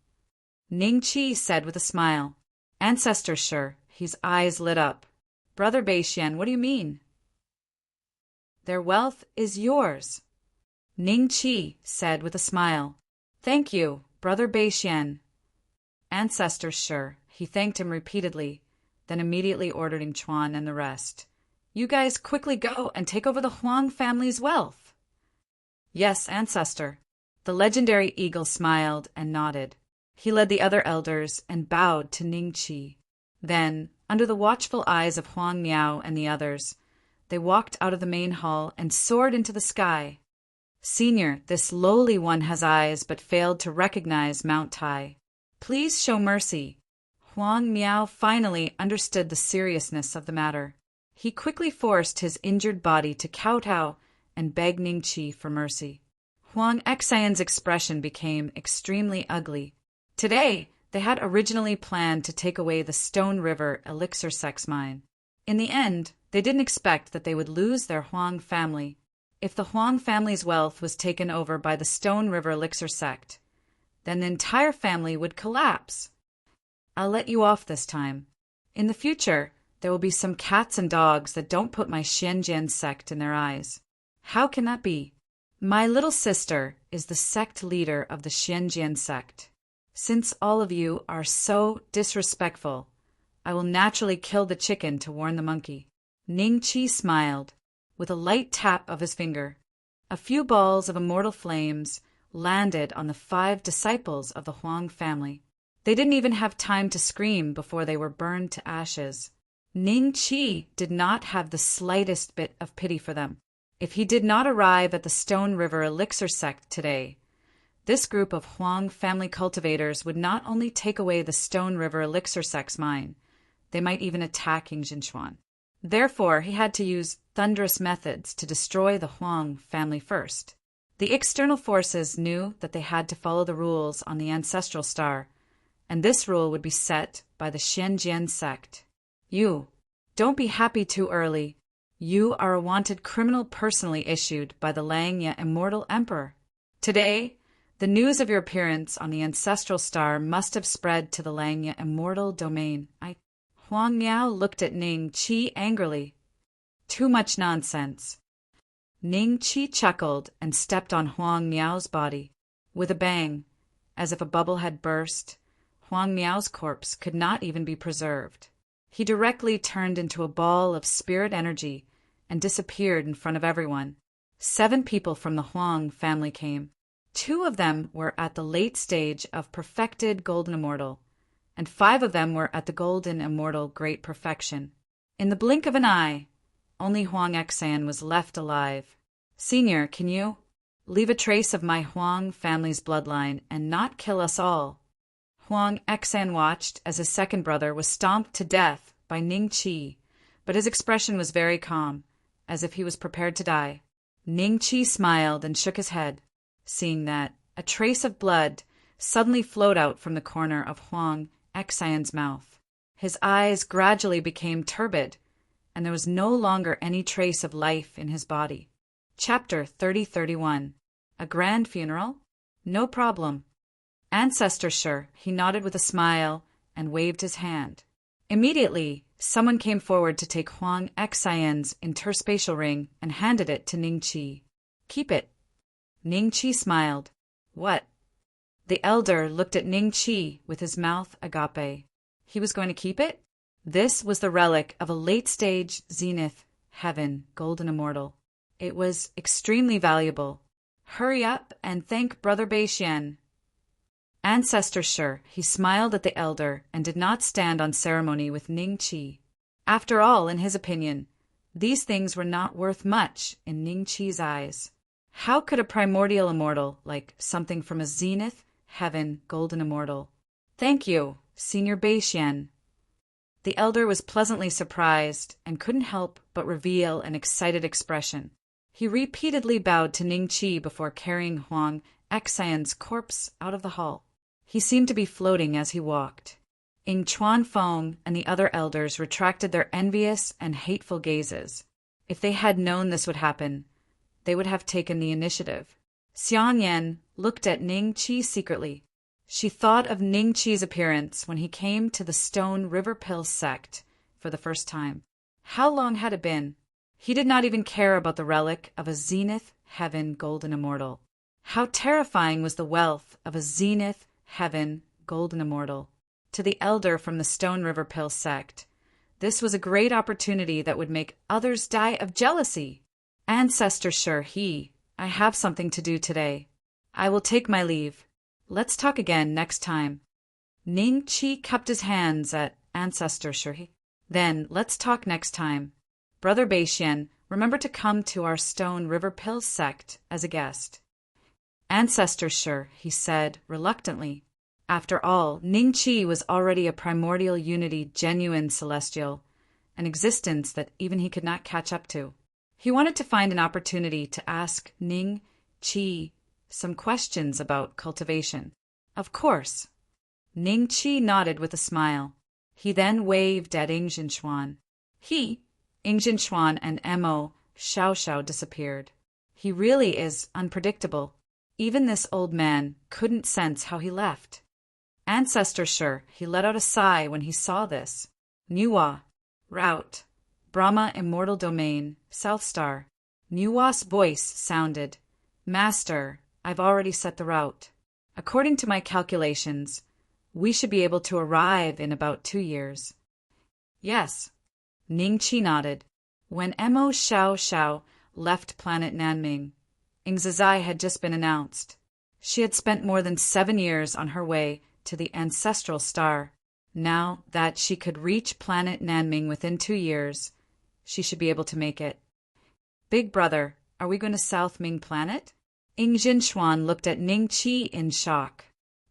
Ning Qi said with a smile. Ancestor sure, his eyes lit up. Brother Beixian, what do you mean? Their wealth is yours. Ning Qi said with a smile. Thank you, Brother Beixian. Ancestor sure, he thanked him repeatedly, then immediately ordered Ying Chuan and the rest. You guys quickly go and take over the Huang family's wealth. Yes, Ancestor. The legendary eagle smiled and nodded. He led the other elders and bowed to Ning Qi. Then, under the watchful eyes of Huang Miao and the others, they walked out of the main hall and soared into the sky. Senior, this lowly one has eyes but failed to recognize Mount Tai. Please show mercy. Huang Miao finally understood the seriousness of the matter. He quickly forced his injured body to kowtow and beg Ning Qi for mercy. Huang Xian's expression became extremely ugly. Today, they had originally planned to take away the Stone River elixir sex mine. In the end, they didn't expect that they would lose their Huang family. If the Huang family's wealth was taken over by the Stone River elixir sect, then the entire family would collapse. I'll let you off this time. In the future, there will be some cats and dogs that don't put my Xianjian sect in their eyes. How can that be? My little sister is the sect leader of the Xianjian sect. Since all of you are so disrespectful, I will naturally kill the chicken to warn the monkey. Ning Qi smiled, with a light tap of his finger. A few balls of immortal flames landed on the 5 disciples of the Huang family. They didn't even have time to scream before they were burned to ashes. Ning Qi did not have the slightest bit of pity for them. If he did not arrive at the Stone River elixir sect today, this group of Huang family cultivators would not only take away the Stone River elixir sex mine, they might even attack Yingjinshuan. Therefore, he had to use thunderous methods to destroy the Huang family first. The external forces knew that they had to follow the rules on the ancestral star, and this rule would be set by the Xianjian sect. You, don't be happy too early. You are a wanted criminal personally issued by the Langya Immortal Emperor. Today, the news of your appearance on the ancestral star must have spread to the Langya Immortal domain. Huang Miao looked at Ning Qi angrily. Too much nonsense. Ning Qi chuckled and stepped on Huang Miao's body. With a bang, as if a bubble had burst, Huang Miao's corpse could not even be preserved. He directly turned into a ball of spirit energy and disappeared in front of everyone. 7 people from the Huang family came. 2 of them were at the late stage of perfected Golden Immortal, and 5 of them were at the Golden Immortal Great Perfection. In the blink of an eye, only Huang Xian was left alive. Senior, can you leave a trace of my Huang family's bloodline and not kill us all? Huang Xian watched as his second brother was stomped to death by Ning Qi, but his expression was very calm, as if he was prepared to die. Ning Qi smiled and shook his head, seeing that a trace of blood suddenly flowed out from the corner of Huang Xian's mouth. His eyes gradually became turbid, and there was no longer any trace of life in his body. Chapter 3031. A grand funeral? No problem. Ancestor sure, he nodded with a smile and waved his hand. Immediately, someone came forward to take Huang Xian's interspatial ring and handed it to Ning Qi. Keep it. Ning Qi smiled. What? The elder looked at Ning Qi with his mouth agape. He was going to keep it? This was the relic of a late-stage zenith heaven golden immortal. It was extremely valuable. Hurry up and thank Brother Beixian. Ancestor sure, he smiled at the elder and did not stand on ceremony with Ning Qi. After all, in his opinion, these things were not worth much in Ning Qi's eyes. How could a primordial immortal like something from a zenith heaven golden immortal? Thank you, Senior Beixian. The elder was pleasantly surprised and couldn't help but reveal an excited expression. He repeatedly bowed to Ning Qi before carrying Huang Xian's corpse out of the hall. He seemed to be floating as he walked. Ying Chuan Feng and the other elders retracted their envious and hateful gazes. If they had known this would happen, they would have taken the initiative. Xiang Yan looked at Ning Qi secretly. She thought of Ning Qi's appearance when he came to the Stone River Pill sect for the first time. How long had it been? He did not even care about the relic of a zenith heaven golden immortal. How terrifying was the wealth of a zenith heaven golden immortal. To the elder from the Stone River Pill sect, this was a great opportunity that would make others die of jealousy. Ancestor sure, I have something to do today. I will take my leave. Let's talk again next time. Ning Qi cupped his hands at Ancestor Shi. Then, let's talk next time. Brother Beixian, remember to come to our Stone River Pills sect as a guest. Ancestor Shi, he said reluctantly. After all, Ning Qi was already a primordial unity, genuine celestial, an existence that even he could not catch up to. He wanted to find an opportunity to ask Ning Qi some questions about cultivation. Of course. Ning Qi nodded with a smile. He then waved at Ing Xuan. Ing Xuan and Mo Xiao disappeared. He really is unpredictable. Even this old man couldn't sense how he left. Ancestor Shi, he let out a sigh when he saw this. Nuwa. Route. Brahma Immortal Domain, South Star. Nuwa's voice sounded. Master, I've already set the route. According to my calculations, we should be able to arrive in about 2 years. Yes. Ning Qi nodded. When Mo Xiao left planet Nanming, Ing Zizai had just been announced. She had spent more than 7 years on her way to the ancestral star. Now that she could reach planet Nanming within 2 years, she should be able to make it. Big brother, are we going to South Ming planet? Ing Xuan looked at Ning Qi in shock.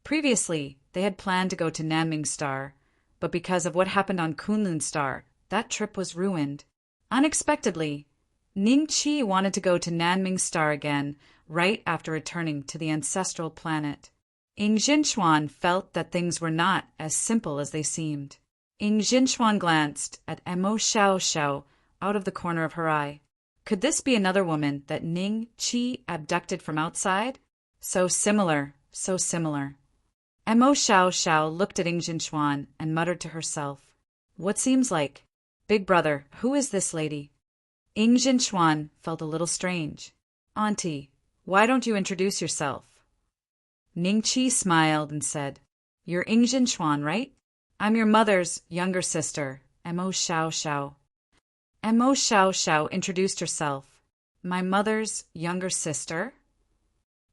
Previously, they had planned to go to Nanming Star, but because of what happened on Kunlun Star, that trip was ruined. Unexpectedly, Ning Qi wanted to go to Nanming Star again right after returning to the ancestral planet. Ing Xuan felt that things were not as simple as they seemed. Ing Xuan glanced at Mo Xiao out of the corner of her eye. Could this be another woman that Ning Qi abducted from outside? So similar, so similar. Mo Xiao looked at Ing Xuan and muttered to herself, What seems like? Big brother, who is this lady? Ing Xuan felt a little strange. Auntie, why don't you introduce yourself? Ning Qi smiled and said, You're Ing Xuan, right? I'm your mother's younger sister, Mo Xiao. Mo Xiao introduced herself. My mother's younger sister?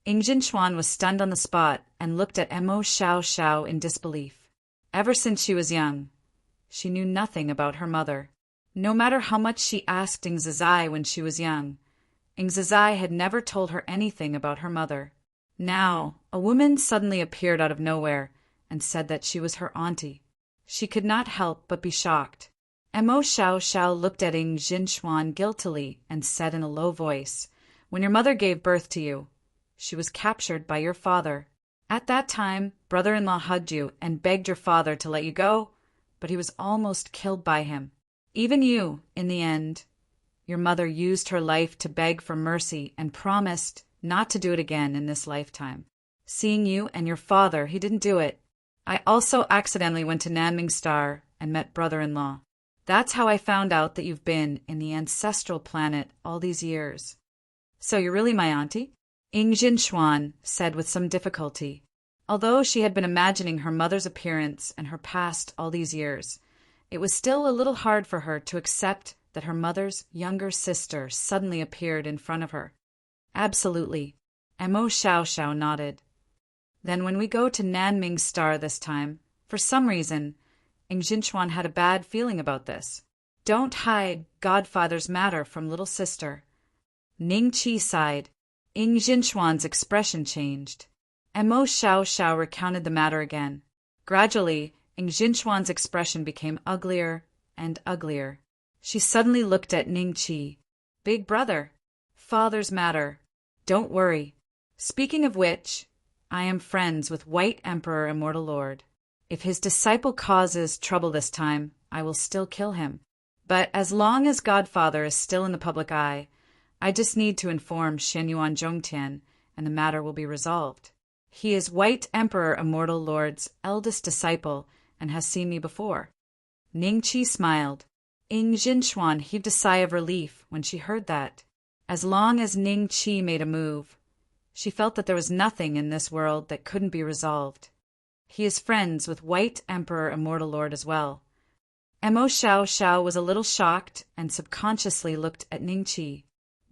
Ing Xuan was stunned on the spot and looked at Mo Xiao in disbelief. Ever since she was young, she knew nothing about her mother. No matter how much she asked Ing Zizai when she was young, Ing Zizai had never told her anything about her mother. Now, a woman suddenly appeared out of nowhere and said that she was her auntie. She could not help but be shocked. Mo Xiao looked at Ing Xuan guiltily and said in a low voice, When your mother gave birth to you, she was captured by your father. At that time, brother-in-law hugged you and begged your father to let you go, but he was almost killed by him. Even you, in the end, your mother used her life to beg for mercy and promised not to do it again in this lifetime. Seeing you and your father, he didn't do it. I also accidentally went to Nanming Star and met brother-in-law. That's how I found out that you've been in the ancestral planet all these years. So you're really my auntie? Ing Xuan said with some difficulty. Although she had been imagining her mother's appearance and her past all these years, it was still a little hard for her to accept that her mother's younger sister suddenly appeared in front of her. Absolutely. Mo Xiao nodded. Then when we go to Nanming Star this time, for some reason, Ing Xuan had a bad feeling about this. Don't hide Godfather's matter from little sister. Ning Qi sighed. Ing Xuan's expression changed. Mo Xiao recounted the matter again. Gradually, Ing Xuan's expression became uglier and uglier. She suddenly looked at Ning Qi. Big brother. Father's matter. Don't worry. Speaking of which, I am friends with White Emperor Immortal Lord. If his disciple causes trouble this time, I will still kill him. But as long as Godfather is still in the public eye, I just need to inform Shenyuan Zhongtian, and the matter will be resolved. He is White Emperor Immortal Lord's eldest disciple and has seen me before. Ning Qi smiled. Ing Xuan heaved a sigh of relief when she heard that. As long as Ning Qi made a move, she felt that there was nothing in this world that couldn't be resolved. He is friends with White Emperor Immortal Lord as well. Mo Xiao was a little shocked and subconsciously looked at Ning Qi.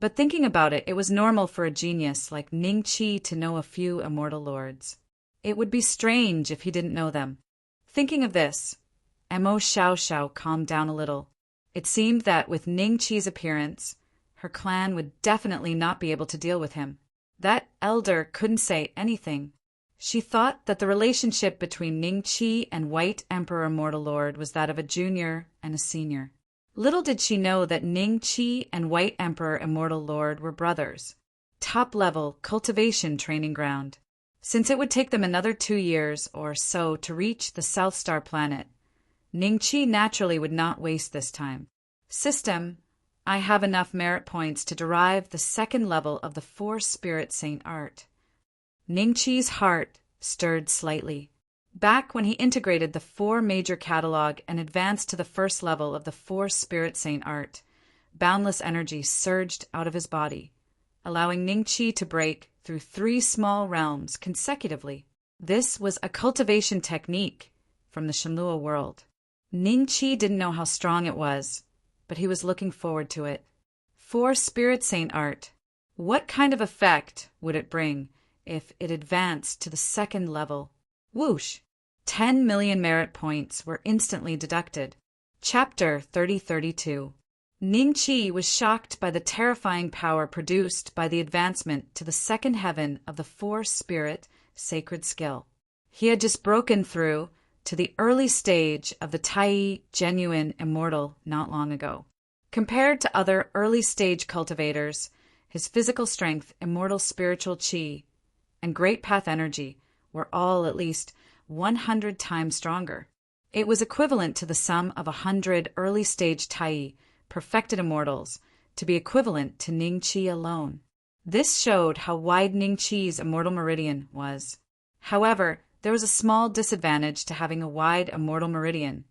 But thinking about it, it was normal for a genius like Ning Qi to know a few immortal lords. It would be strange if he didn't know them. Thinking of this, Mo Xiao calmed down a little. It seemed that with Ning Qi's appearance, her clan would definitely not be able to deal with him. That elder couldn't say anything. She thought that the relationship between Ning Qi and White Emperor Immortal Lord was that of a junior and a senior. Little did she know that Ning Qi and White Emperor Immortal Lord were brothers. Top-level cultivation training ground. Since it would take them another 2 years or so to reach the South Star planet, Ning Qi naturally would not waste this time. System, I have enough merit points to derive the second level of the Four Spirit Saint art. Ning Qi's heart stirred slightly. Back when he integrated the 4 major catalog and advanced to the first level of the Four Spirit Saint art, boundless energy surged out of his body, allowing Ning Qi to break through 3 small realms consecutively. This was a cultivation technique from the Shenlua world. Ning Qi didn't know how strong it was, but he was looking forward to it. Four Spirit Saint art. What kind of effect would it bring if it advanced to the second level? Whoosh! 10 million merit points were instantly deducted. Chapter 3032. Ning Qi was shocked by the terrifying power produced by the advancement to the second heaven of the Four Spirit Sacred Skill. He had just broken through to the early stage of the Tai Genuine Immortal not long ago. Compared to other early-stage cultivators, his physical strength, immortal spiritual qi, and great path energy were all at least 100 times stronger. It was equivalent to the sum of 100 early-stage Tai, perfected immortals, to be equivalent to Ning Qi alone. This showed how wide Ning Qi's immortal meridian was. However, there was a small disadvantage to having a wide immortal meridian,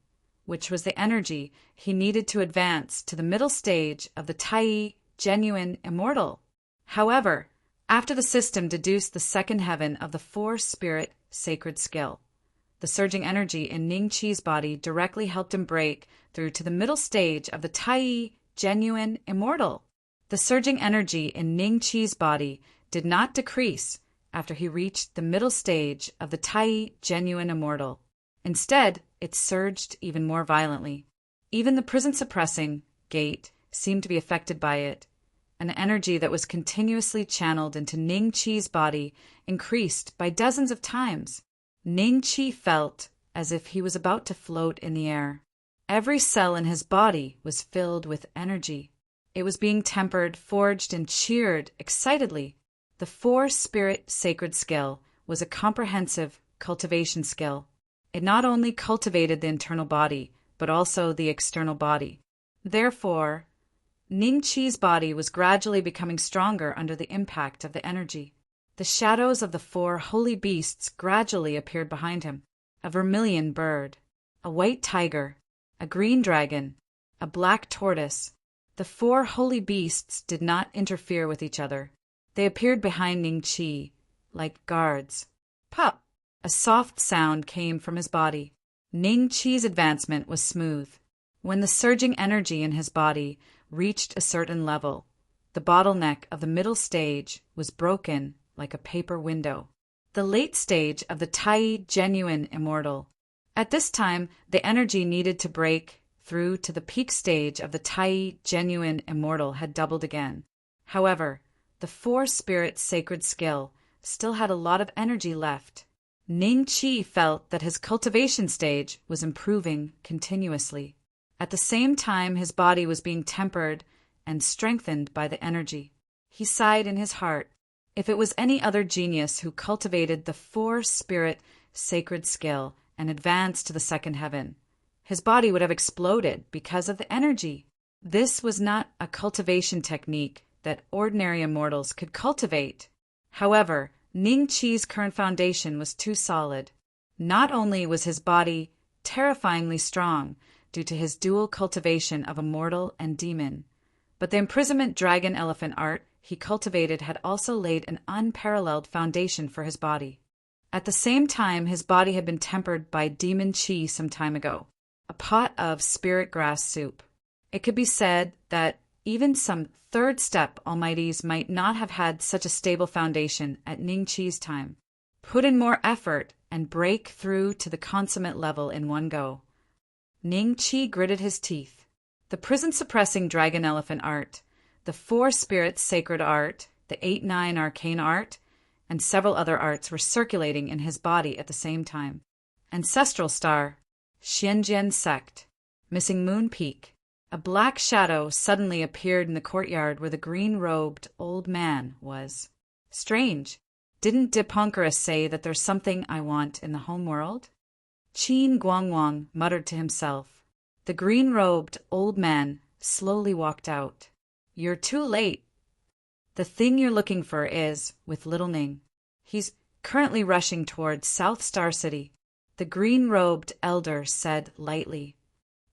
which was the energy he needed to advance to the middle stage of the Tai Genuine Immortal. However, after the system deduced the second heaven of the Four Spirit Sacred Skill, the surging energy in Ning Qi's body directly helped him break through to the middle stage of the Tai Genuine Immortal. The surging energy in Ning Qi's body did not decrease after he reached the middle stage of the Tai Genuine Immortal. Instead, it surged even more violently. Even the prison-suppressing gate seemed to be affected by it. An energy that was continuously channeled into Ning Qi's body increased by dozens of times. Ning Qi felt as if he was about to float in the air. Every cell in his body was filled with energy. It was being tempered, forged, and cheered excitedly. The Four Spirit Sacred Skill was a comprehensive cultivation skill. It not only cultivated the internal body, but also the external body. Therefore, Ning Qi's body was gradually becoming stronger under the impact of the energy. The shadows of the 4 holy beasts gradually appeared behind him. A vermilion bird, a white tiger, a green dragon, a black tortoise. The 4 holy beasts did not interfere with each other. They appeared behind Ning Qi, like guards. Pop! A soft sound came from his body. Ning Qi's advancement was smooth. When the surging energy in his body reached a certain level, the bottleneck of the middle stage was broken like a paper window. The late stage of the Tai Genuine Immortal. At this time, the energy needed to break through to the peak stage of the Tai Genuine Immortal had doubled again. However, the Four Spirit Sacred Skill still had a lot of energy left. Ning Qi felt that his cultivation stage was improving continuously. At the same time, his body was being tempered and strengthened by the energy. He sighed in his heart. If it was any other genius who cultivated the Four Spirit Sacred Skill and advanced to the second heaven, his body would have exploded because of the energy. This was not a cultivation technique that ordinary immortals could cultivate. However, Ning Qi's current foundation was too solid. Not only was his body terrifyingly strong due to his dual cultivation of immortal and demon, but the imprisonment dragon elephant art he cultivated had also laid an unparalleled foundation for his body. At the same time, his body had been tempered by demon qi some time ago, a pot of spirit grass soup. It could be said that even some third-step almighties might not have had such a stable foundation at Ningqi's time. Put in more effort and break through to the consummate level in one go. Ningqi gritted his teeth. The prison-suppressing dragon elephant art, the 4 spirits sacred art, the 8-9 arcane art, and several other arts were circulating in his body at the same time. Ancestral star, Xianjian sect, missing moon peak. A black shadow suddenly appeared in the courtyard where the green-robed old man was. Strange. Didn't Dipankara say that there's something I want in the home world? Qin Guangwang muttered to himself. The green-robed old man slowly walked out. You're too late. The thing you're looking for is with little Ning. He's currently rushing towards South Star City. The green-robed elder said lightly.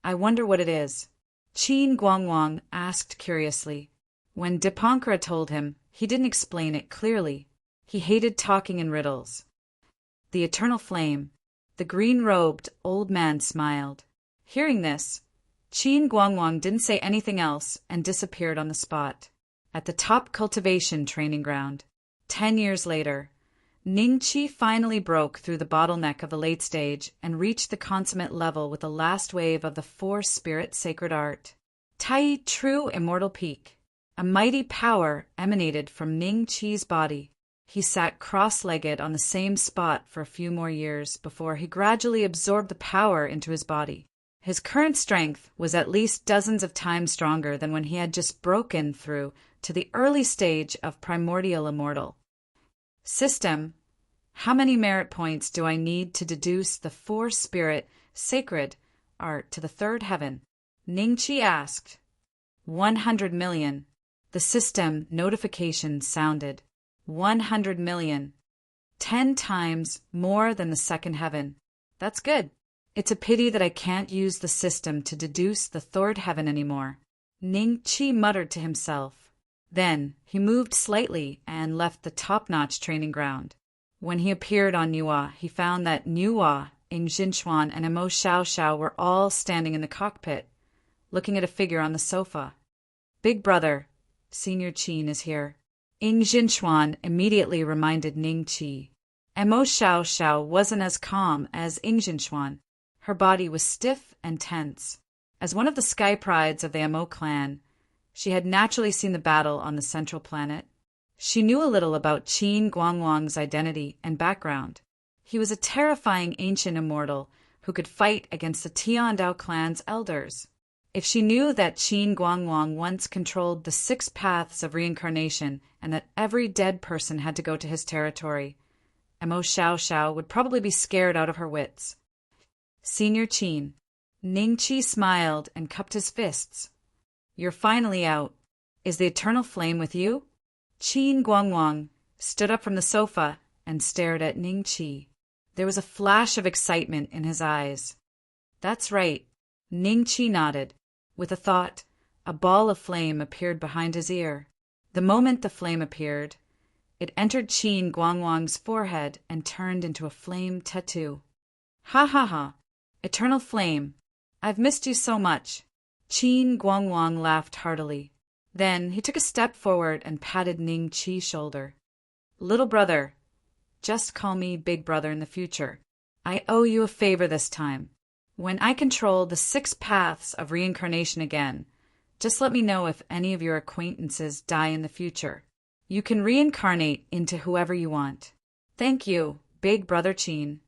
I wonder what it is. Qin Guangwang asked curiously. When Dipankara told him, he didn't explain it clearly. He hated talking in riddles. The eternal flame. The green-robed old man smiled. Hearing this, Qin Guangwang didn't say anything else and disappeared on the spot. At the top cultivation training ground, 10 years later, Ningqi finally broke through the bottleneck of the late stage and reached the consummate level with the last wave of the 4 spirit sacred art. Tai true immortal peak. A mighty power emanated from Ningqi's body. He sat cross-legged on the same spot for a few more years before he gradually absorbed the power into his body. His current strength was at least dozens of times stronger than when he had just broken through to the early stage of primordial immortal. System. How many merit points do I need to deduce the 4 spirit sacred art to the 3rd heaven? Ningqi asked. 100 million. The system notification sounded. 100 million. 10 times more than the 2nd heaven. That's good. It's a pity that I can't use the system to deduce the 3rd heaven anymore. Ningqi muttered to himself. Then he moved slightly and left the top-notch training ground. When he appeared on Nuwa, he found that Nuwa, Ing Jinchuan, and Mo Xiaoxiao were all standing in the cockpit, looking at a figure on the sofa. Big brother, Senior Qin is here. Ing Jinchuan immediately reminded Ningqi. Mo Xiaoxiao wasn't as calm as Ing Jinchuan. Her body was stiff and tense. As one of the sky prides of the Mo clan, she had naturally seen the battle on the central planet. She knew a little about Qin Guangwang's identity and background. He was a terrifying ancient immortal who could fight against the Tiandao clan's elders. If she knew that Qin Guangwang once controlled the 6 paths of reincarnation and that every dead person had to go to his territory, Mo Xiaoxiao would probably be scared out of her wits. Senior Qin. Ningqi smiled and cupped his fists. You're finally out. Is the eternal flame with you? Qin Guangwang stood up from the sofa and stared at Ningqi. There was a flash of excitement in his eyes. That's right. Ningqi nodded. With a thought, a ball of flame appeared behind his ear. The moment the flame appeared, it entered Qin Guangwang's forehead and turned into a flame tattoo. Ha ha ha! Eternal flame, I've missed you so much. Qin Guangwang laughed heartily. Then he took a step forward and patted Ningqi's shoulder. Little brother, just call me big brother in the future. I owe you a favor this time. When I control the 6 paths of reincarnation again, just let me know if any of your acquaintances die in the future. You can reincarnate into whoever you want. Thank you, big brother Qin.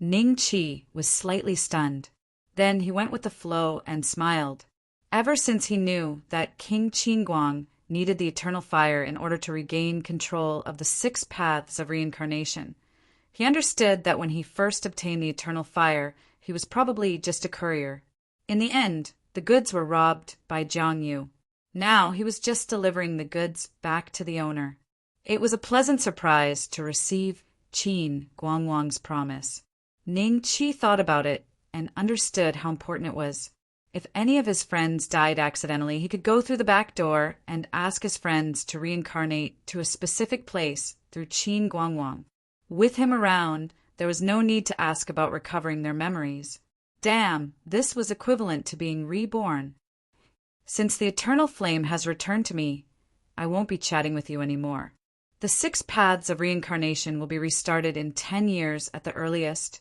Ningqi was slightly stunned. Then he went with the flow and smiled. Ever since he knew that King Qinguang needed the eternal fire in order to regain control of the 6 paths of reincarnation, he understood that when he first obtained the eternal fire, he was probably just a courier. In the end, the goods were robbed by Jiang Yu. Now he was just delivering the goods back to the owner. It was a pleasant surprise to receive Qin Guangwang's promise. Ningqi thought about it and understood how important it was. If any of his friends died accidentally, he could go through the back door and ask his friends to reincarnate to a specific place through Qin Guangwang. With him around, there was no need to ask about recovering their memories. Damn, this was equivalent to being reborn. Since the eternal flame has returned to me, I won't be chatting with you anymore. The 6 paths of reincarnation will be restarted in 10 years at the earliest,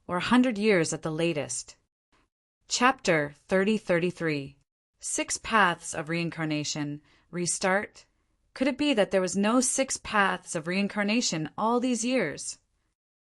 or 100 years at the latest. Chapter 3033. 6 paths of reincarnation. Restart? Could it be that there was no 6 paths of reincarnation all these years?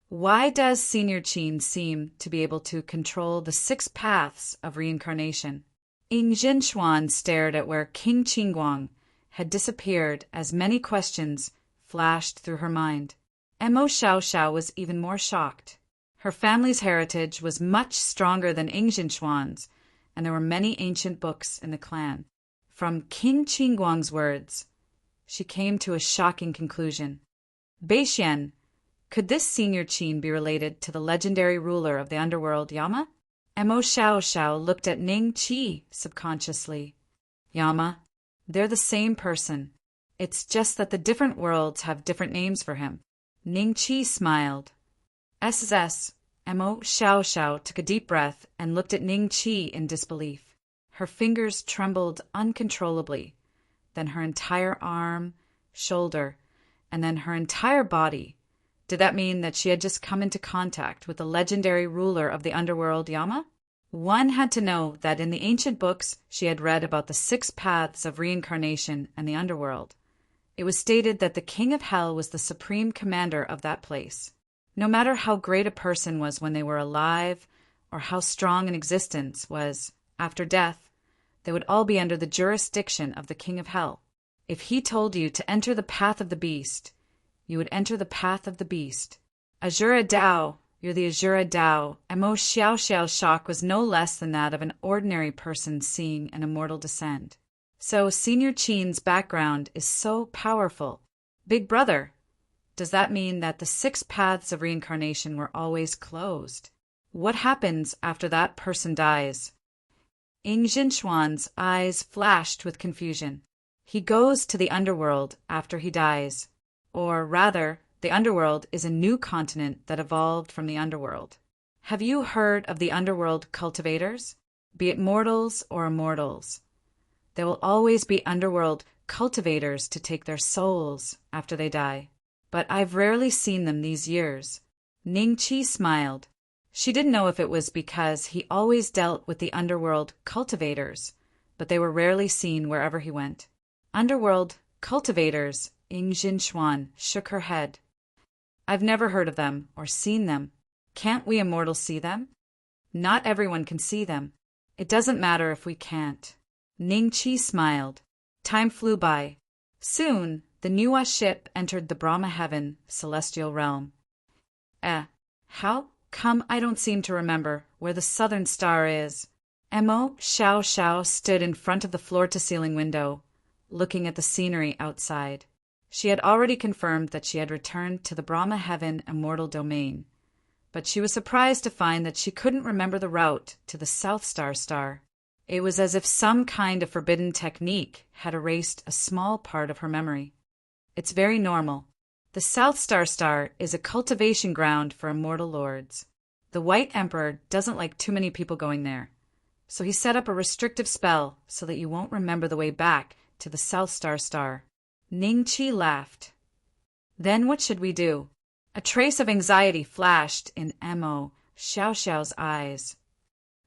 Why does Senior Qin seem to be able to control the 6 paths of reincarnation? Ying Jinshuan stared at where King Qingguang had disappeared as many questions flashed through her mind. Mo Xiaoxiao was even more shocked. Her family's heritage was much stronger than Ying Jinshuan's, and there were many ancient books in the clan. From King Qingguang's words, she came to a shocking conclusion. Beixian, could this Senior Qin be related to the legendary ruler of the underworld, Yama? Mo Xiaoxiao looked at Ning Qi subconsciously. Yama, they're the same person. It's just that the different worlds have different names for him. Ning Qi smiled. SSS. Mo Xiaoxiao took a deep breath and looked at Ning Qi in disbelief. Her fingers trembled uncontrollably, then her entire arm, shoulder, and then her entire body. Did that mean that she had just come into contact with the legendary ruler of the underworld, Yama? One had to know that in the ancient books she had read about the 6 paths of reincarnation and the underworld. It was stated that the king of hell was the supreme commander of that place. No matter how great a person was when they were alive, or how strong an existence was after death, they would all be under the jurisdiction of the king of hell. If he told you to enter the path of the beast, you would enter the path of the beast. Azura Dao, you're the Azura Dao. Mo Xiaoxiao's shock was no less than that of an ordinary person seeing an immortal descend. So Senior Qin's background is so powerful. Big brother, does that mean that the 6 paths of reincarnation were always closed? What happens after that person dies? Ying Jinshuan's eyes flashed with confusion. He goes to the underworld after he dies. Or rather, the underworld is a new continent that evolved from the underworld. Have you heard of the underworld cultivators? Be it mortals or immortals. There will always be underworld cultivators to take their souls after they die. But I've rarely seen them these years. Ning Qi smiled. She didn't know if it was because he always dealt with the underworld cultivators, but they were rarely seen wherever he went. Underworld cultivators, Ying Jinshuan shook her head. I've never heard of them or seen them. Can't we immortals see them? Not everyone can see them. It doesn't matter if we can't. Ning Qi smiled. Time flew by. Soon, the Niwa ship entered the Brahma heaven, celestial realm. How come I don't seem to remember where the southern star is? Mo Xiaoxiao stood in front of the floor-to-ceiling window, looking at the scenery outside. She had already confirmed that she had returned to the Brahma heaven immortal domain, but she was surprised to find that she couldn't remember the route to the South Star. It was as if some kind of forbidden technique had erased a small part of her memory. It's very normal. The South Star is a cultivation ground for immortal lords. The White Emperor doesn't like too many people going there, so he set up a restrictive spell so that you won't remember the way back to the South Star. Ning Qi laughed. Then what should we do? A trace of anxiety flashed in Mo Xiaoxiao's eyes.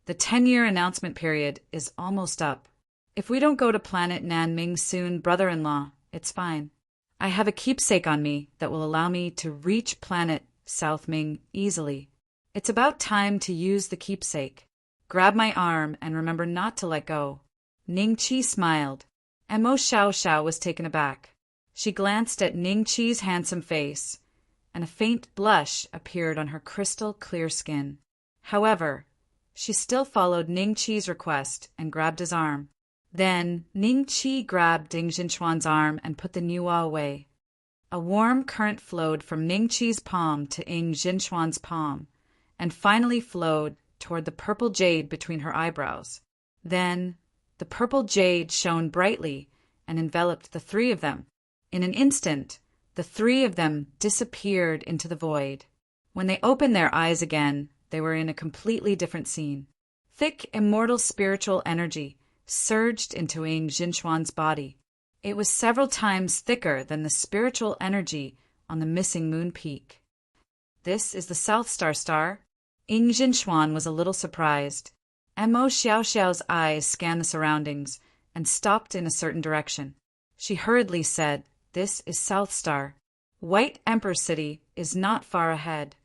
The 10-year announcement period is almost up. If we don't go to planet Nanming soon, brother-in-law, it's fine. I have a keepsake on me that will allow me to reach planet South Ming easily. It's about time to use the keepsake. Grab my arm and remember not to let go. Ning Qi smiled. Mo Xiaoxiao was taken aback. She glanced at Ning Qi's handsome face, and a faint blush appeared on her crystal-clear skin. However, she still followed Ning Qi's request and grabbed his arm. Then Ning Qi grabbed Ying Jinshuan's arm and put the Niwa away. A warm current flowed from Ning Qi's palm to Ying Jinshuan's palm, and finally flowed toward the purple jade between her eyebrows. Then the purple jade shone brightly and enveloped the 3 of them. In an instant, the 3 of them disappeared into the void. When they opened their eyes again, they were in a completely different scene. Thick, immortal spiritual energy surged into Ying Jinchuan's body. It was several times thicker than the spiritual energy on the missing moon peak. "This is the South Star. Ying Jinchuan was a little surprised. Mo Xiaoxiao's eyes scanned the surroundings and stopped in a certain direction. She hurriedly said, "This is South Star. White Emperor City is not far ahead."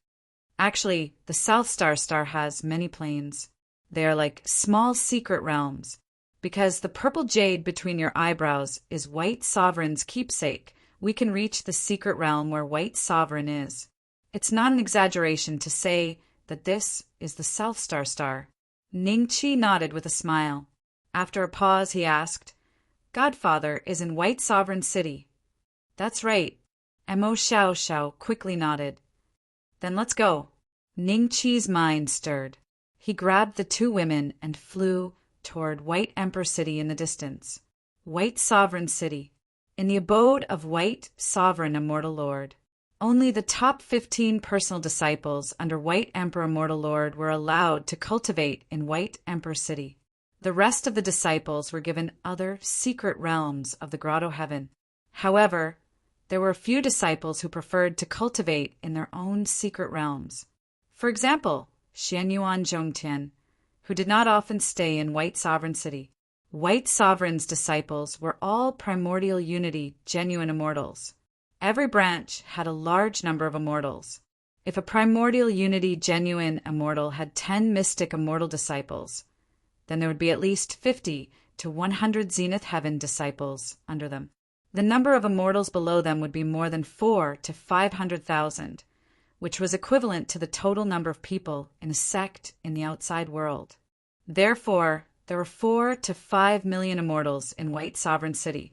Actually, the South Star has many planes. They are like small secret realms. Because the purple jade between your eyebrows is White Sovereign's keepsake, we can reach the secret realm where White Sovereign is. It's not an exaggeration to say that this is the South Star. Ning Qi nodded with a smile. After a pause, he asked, "Godfather is in White Sovereign City." "That's right." Mo Xiaoxiao quickly nodded. "Then let's go." Ning Qi's mind stirred. He grabbed the two women and flew toward White Emperor City in the distance. White Sovereign City, in the abode of White Sovereign Immortal Lord. Only the top 15 personal disciples under White Emperor Immortal Lord were allowed to cultivate in White Emperor City. The rest of the disciples were given other secret realms of the Grotto Heaven. However, there were a few disciples who preferred to cultivate in their own secret realms. For example, Xianyuan Zhongtian, who did not often stay in White Sovereign City. White Sovereign's disciples were all primordial unity, genuine immortals. Every branch had a large number of immortals. If a primordial unity, genuine immortal had 10 mystic immortal disciples, then there would be at least 50 to 100 Zenith Heaven disciples under them. The number of immortals below them would be more than 4 to 500,000, which was equivalent to the total number of people in a sect in the outside world. Therefore, there were 4 to 5 million immortals in White Sovereign City.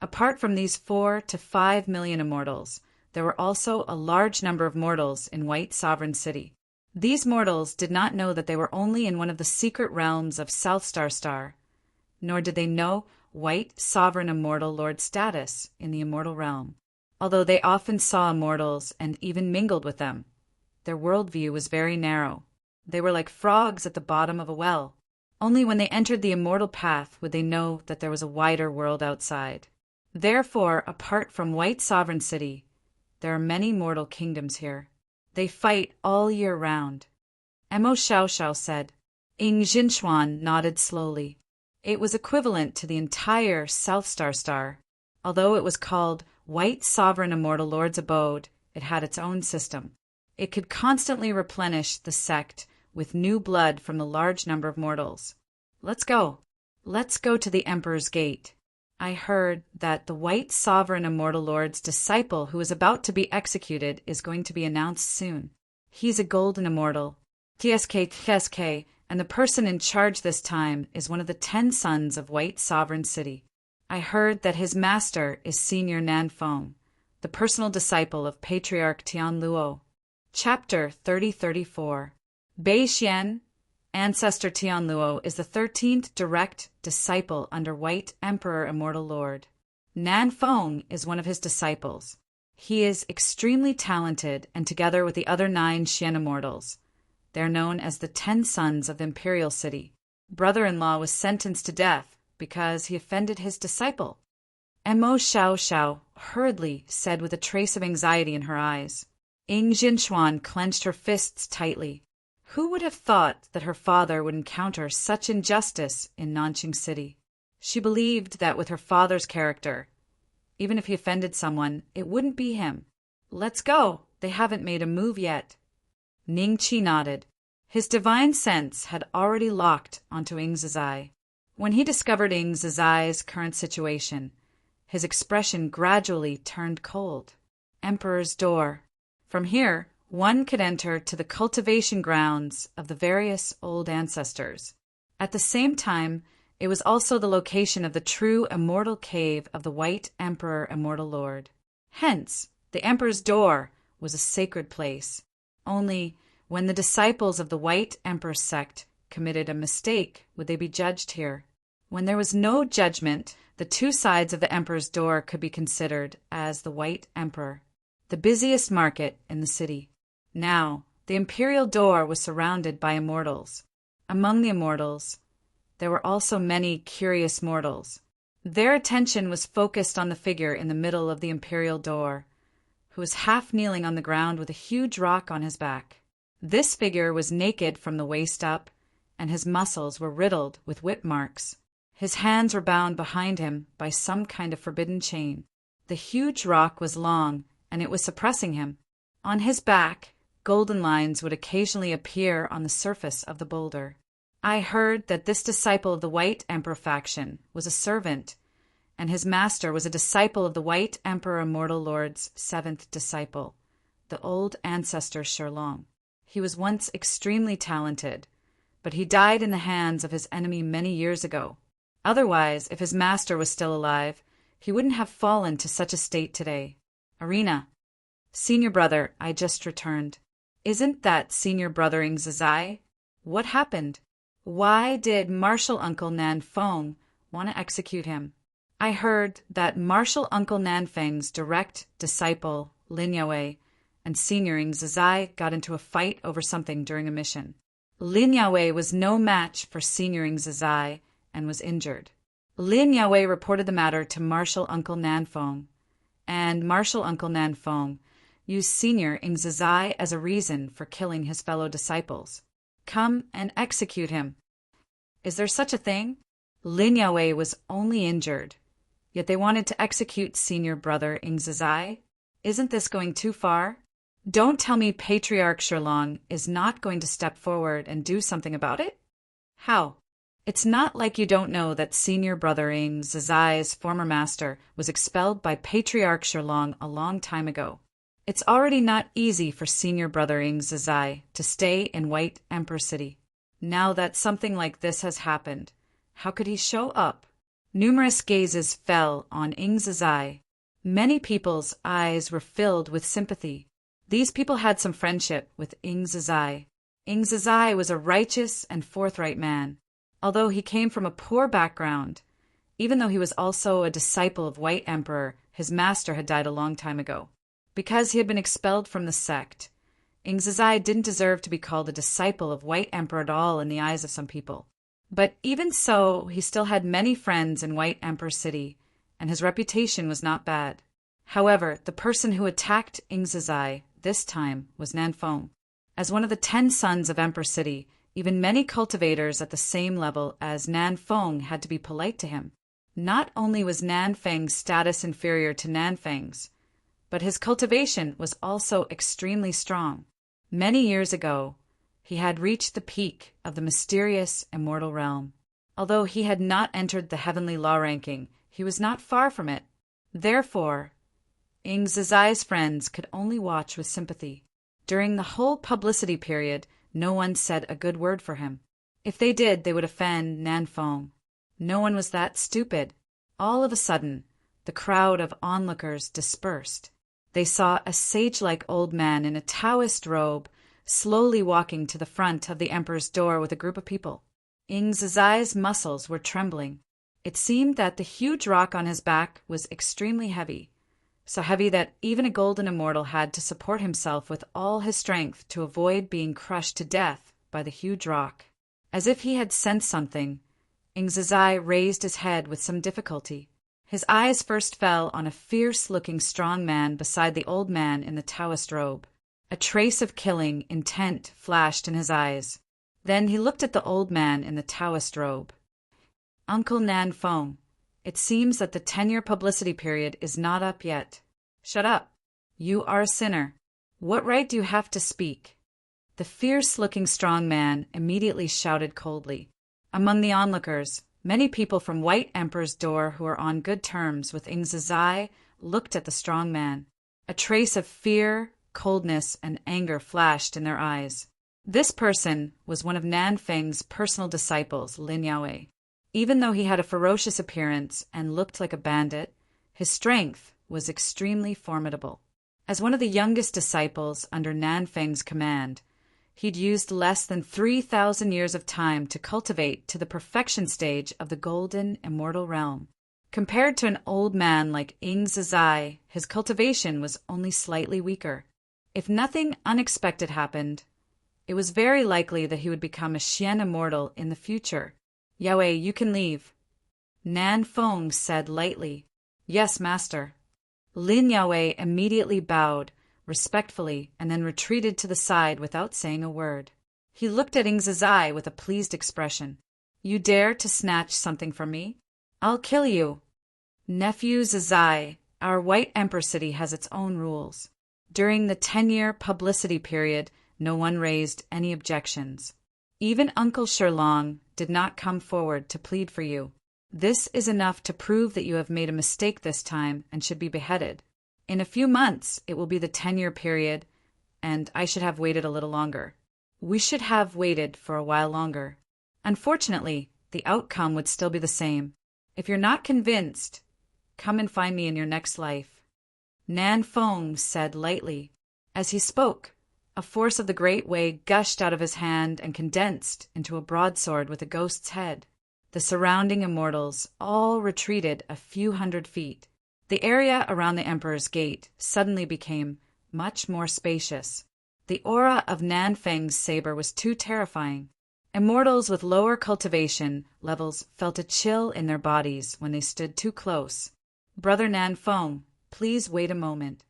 Apart from these 4 to 5 million immortals, there were also a large number of mortals in White Sovereign City. These mortals did not know that they were only in one of the secret realms of South Star, nor did they know White Sovereign Immortal Lord status in the immortal realm. Although they often saw immortals and even mingled with them, their worldview was very narrow. They were like frogs at the bottom of a well. Only when they entered the immortal path would they know that there was a wider world outside. Therefore, apart from White Sovereign City, there are many mortal kingdoms here. They fight all year round. Mo Xiaoxiao said. Ying Jinchuan nodded slowly. It was equivalent to the entire South Star. Although it was called White Sovereign Immortal Lord's Abode, it had its own system. It could constantly replenish the sect with new blood from the large number of mortals. Let's go. Let's go to the Emperor's Gate. I heard that the White Sovereign Immortal Lord's disciple who is about to be executed is going to be announced soon. He's a golden immortal. TSK, and the person in charge this time is one of the 10 sons of White Sovereign City. I heard that his master is Senior Nanfeng, the personal disciple of Patriarch Tianluo. Chapter 3034. Bei Xian, Ancestor Tianluo, is the 13th direct disciple under White Emperor Immortal Lord. Nanfeng is one of his disciples. He is extremely talented, and together with the other 9 Xian immortals, they are known as the 10 sons of the Imperial City. Brother-in-law was sentenced to death because he offended his disciple. Mo Xiaoxiao hurriedly said with a trace of anxiety in her eyes. Ying Jinchuan clenched her fists tightly. Who would have thought that her father would encounter such injustice in Nanqing City? She believed that with her father's character, even if he offended someone, it wouldn't be him. Let's go. They haven't made a move yet. Ning Qi nodded. His divine sense had already locked onto Ying Zizai. When he discovered Ying Zizai's current situation, his expression gradually turned cold. Emperor's Door. From here, one could enter to the cultivation grounds of the various old ancestors. At the same time, it was also the location of the true immortal cave of the White Emperor Immortal Lord. Hence, the Emperor's Door was a sacred place. Only when the disciples of the White Emperor sect committed a mistake would they be judged here. When there was no judgment, the 2 sides of the Emperor's Door could be considered as the White Emperor, the busiest market in the city. Now, The imperial door was surrounded by immortals. Among the immortals, there were also many curious mortals. Their attention was focused on the figure in the middle of the imperial door, who was half kneeling on the ground with a huge rock on his back. This figure was naked from the waist up, and his muscles were riddled with whip marks. His hands were bound behind him by some kind of forbidden chain. The huge rock was long, and it was suppressing him. On his back, golden lines would occasionally appear on the surface of the boulder. I heard that this disciple of the White Emperor faction was a servant, and his master was a disciple of the White Emperor Immortal Lord's seventh disciple, the old ancestor Sherlong. He was once extremely talented, but he died in the hands of his enemy many years ago. Otherwise, if his master was still alive, he wouldn't have fallen to such a state today. Arena. Senior brother, I just returned. Isn't that senior brother Ingzazai? What happened? Why did Martial Uncle Nanfeng want to execute him? I heard that Martial Uncle Nanfeng's direct disciple, Lin Yue, and Senior Ingzazai got into a fight over something during a mission. Lin Yue was no match for Senior Ingzazai and was injured. Lin Yue reported the matter to Martial Uncle Nanfeng, and Martial Uncle Nanfeng used Senior Ingzazai as a reason for killing his fellow disciples. Come and execute him. Is there such a thing? Lin Yue was only injured, yet they wanted to execute senior brother Ingzazai. Isn't this going too far? Don't tell me Patriarch Sherlong is not going to step forward and do something about it? How? It's not like you don't know that senior brother Ingzazai's former master was expelled by Patriarch Sherlong a long time ago. It's already not easy for senior brother Ingzazai to stay in White Emperor City. Now that something like this has happened, how could he show up? Numerous gazes fell on Ingzazai. Many people's eyes were filled with sympathy. These people had some friendship with Ingzazai. Ingzazai was a righteous and forthright man. Although he came from a poor background, even though he was also a disciple of White Emperor, his master had died a long time ago. Because he had been expelled from the sect, Ingzazai didn't deserve to be called a disciple of White Emperor at all in the eyes of some people. But even so, he still had many friends in White Emperor City, and his reputation was not bad. However, the person who attacked Ingzazai this time was Nanfeng. As one of the 10 sons of Emperor City, even many cultivators at the same level as Nanfeng had to be polite to him. Not only was Nanfeng's status inferior to Nanfeng's, but his cultivation was also extremely strong. Many years ago, he had reached the peak of the mysterious immortal realm. Although he had not entered the heavenly law ranking, he was not far from it. Therefore, Ingzazai's friends could only watch with sympathy. During the whole publicity period, no one said a good word for him. If they did, they would offend Nanfeng. No one was that stupid. All of a sudden, the crowd of onlookers dispersed. They saw a sage-like old man in a Taoist robe slowly walking to the front of the emperor's door with a group of people. Ingzazai's muscles were trembling. It seemed that the huge rock on his back was extremely heavy, so heavy that even a golden immortal had to support himself with all his strength to avoid being crushed to death by the huge rock. As if he had sensed something, Ingzazai raised his head with some difficulty. His eyes first fell on a fierce-looking strong man beside the old man in the Taoist robe. A trace of killing intent flashed in his eyes. Then he looked at the old man in the Taoist robe. Uncle Nanfeng, it seems that the 10-year publicity period is not up yet. Shut up. You are a sinner. What right do you have to speak? The fierce-looking strong man immediately shouted coldly. Among the onlookers, many people from White Emperor's door who were on good terms with Ingzazai looked at the strong man. A trace of fear, coldness, and anger flashed in their eyes. This person was one of Nanfeng's personal disciples, Lin Yue. Even though he had a ferocious appearance and looked like a bandit, his strength was extremely formidable. As one of the youngest disciples under Nanfeng's command, he'd used less than 3,000 years of time to cultivate to the perfection stage of the golden immortal realm. Compared to an old man like Ingzazai, his cultivation was only slightly weaker. If nothing unexpected happened, It was very likely that he would become a Xian immortal in the future. Yao, you can leave. Nan Feng said lightly. Yes, master. Lin Yao immediately bowed, respectfully, and then retreated to the side without saying a word. He looked at Ing Zizai with a pleased expression. You dare to snatch something from me? I'll kill you. Nephew Zizai, our White Emperor City has its own rules. During the 10-year publicity period, no one raised any objections. Even Uncle Sherlong did not come forward to plead for you. This is enough to prove that you have made a mistake this time and should be beheaded. In a few months, it will be the 10-year period, and I should have waited a little longer. We should have waited for a while longer. Unfortunately, the outcome would still be the same. If you're not convinced, come and find me in your next life. Nan Feng said lightly. As he spoke, a force of the Great Way gushed out of his hand and condensed into a broadsword with a ghost's head. The surrounding immortals all retreated a few hundred feet. The area around the Emperor's Gate suddenly became much more spacious. The aura of Nan Feng's saber was too terrifying. Immortals with lower cultivation levels felt a chill in their bodies when they stood too close. Brother Nan Feng, please wait a moment.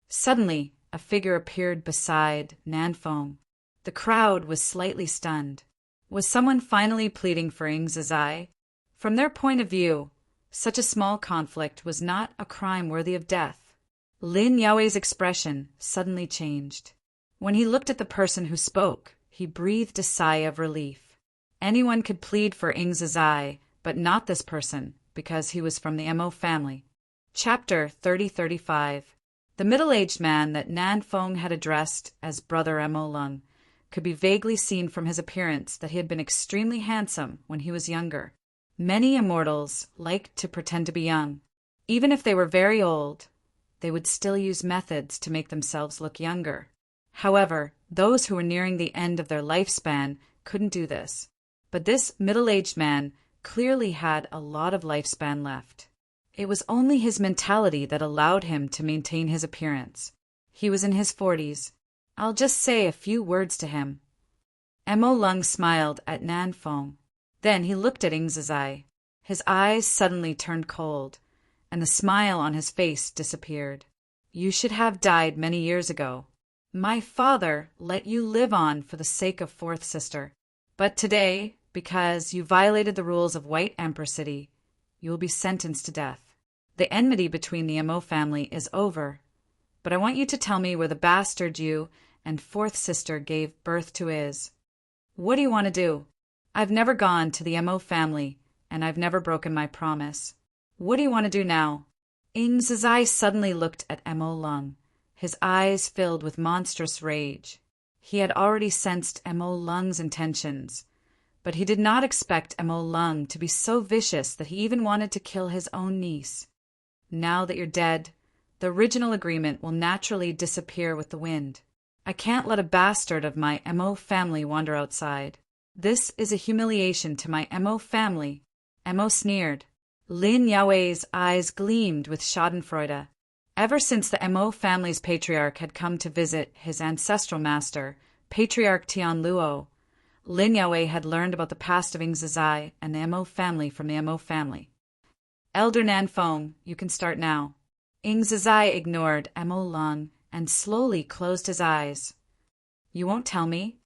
Suddenly, a figure appeared beside Nan Feng. The crowd was slightly stunned. Was someone finally pleading for Ing Zizai? From their point of view, such a small conflict was not a crime worthy of death. Lin Yao's expression suddenly changed. When he looked at the person who spoke, he breathed a sigh of relief. Anyone could plead for Ing Zizai, but not this person, because he was from the Mo family. Chapter 3035. The middle-aged man that Nan Feng had addressed as Brother Mo Lung could be vaguely seen from his appearance that he had been extremely handsome when he was younger. Many immortals liked to pretend to be young. Even if they were very old, they would still use methods to make themselves look younger. However, those who were nearing the end of their lifespan couldn't do this. But this middle-aged man clearly had a lot of lifespan left. It was only his mentality that allowed him to maintain his appearance. He was in his 40s. I'll just say a few words to him. Mo Lung smiled at Nan Feng. Then he looked at Ing Zizai. His eyes suddenly turned cold, and the smile on his face disappeared. You should have died many years ago. My father let you live on for the sake of Fourth Sister. But today, because you violated the rules of White Emperor City, you will be sentenced to death. The enmity between the Mo family is over, but I want you to tell me where the bastard you and Fourth Sister gave birth to is. What do you want to do? I've never gone to the Mo family, and I've never broken my promise. What do you want to do now? Ing Zizai suddenly looked at Mo Lung, his eyes filled with monstrous rage. He had already sensed Mo Lung's intentions, but he did not expect Mo Lung to be so vicious that he even wanted to kill his own niece. Now that you're dead, the original agreement will naturally disappear with the wind. I can't let a bastard of my Mo family wander outside. This is a humiliation to my Mo family. Mo sneered. Lin Yao's eyes gleamed with schadenfreude. Ever since the Mo family's patriarch had come to visit his ancestral master, Patriarch Tian Luo, Lin Yao had learned about the past of Ing Zizai and the Mo family from the Mo family. Elder Nan Feng, you can start now. Ing Zizai ignored Mo Lung and slowly closed his eyes. You won't tell me?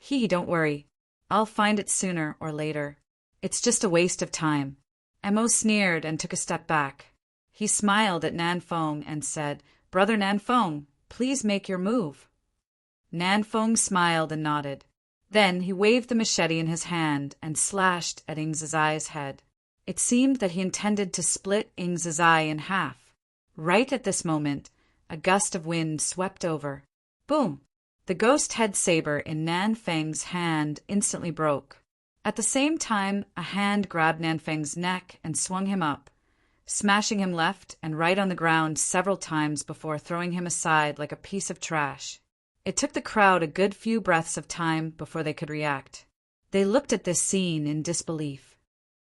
Don't worry. I'll find it sooner or later. It's just a waste of time. Mo sneered and took a step back. He smiled at Nan Feng and said, Brother Nan Feng, please make your move. Nan Feng smiled and nodded. Then he waved the machete in his hand and slashed at Ing Zizai's head. It seemed that he intended to split Ing Zizai in half. Right at this moment, a gust of wind swept over. Boom! The ghost head saber in Nan Feng's hand instantly broke. At the same time, a hand grabbed Nan Feng's neck and swung him up, smashing him left and right on the ground several times before throwing him aside like a piece of trash. It took the crowd a good few breaths of time before they could react. They looked at this scene in disbelief.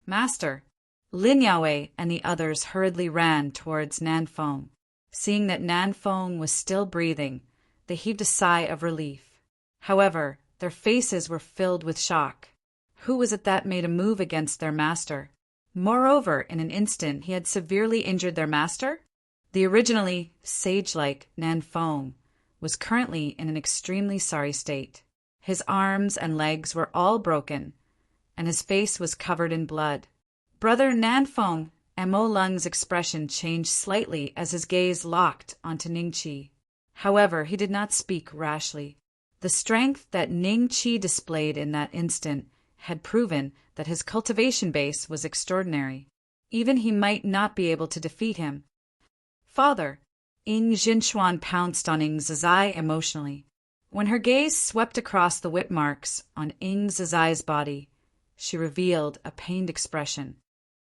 Master! Lin Yao and the others hurriedly ran towards Nan Feng. Seeing that Nan Feng was still breathing, they heaved a sigh of relief. However, Their faces were filled with shock. Who was it that made a move against their master? Moreover, in an instant he had severely injured their master? The originally sage-like Nan Fong was currently in an extremely sorry state. His arms and legs were all broken, and his face was covered in blood. Brother Nan Fong, Mo Lung's expression changed slightly as his gaze locked onto Ning Chi. However, he did not speak rashly. The strength that Ning Chi displayed in that instant had proven that his cultivation base was extraordinary. Even he might not be able to defeat him. Father, Ying Jinchuan pounced on Ying Zizai emotionally. When her gaze swept across the whip marks on Ying Zizai's body, she revealed a pained expression.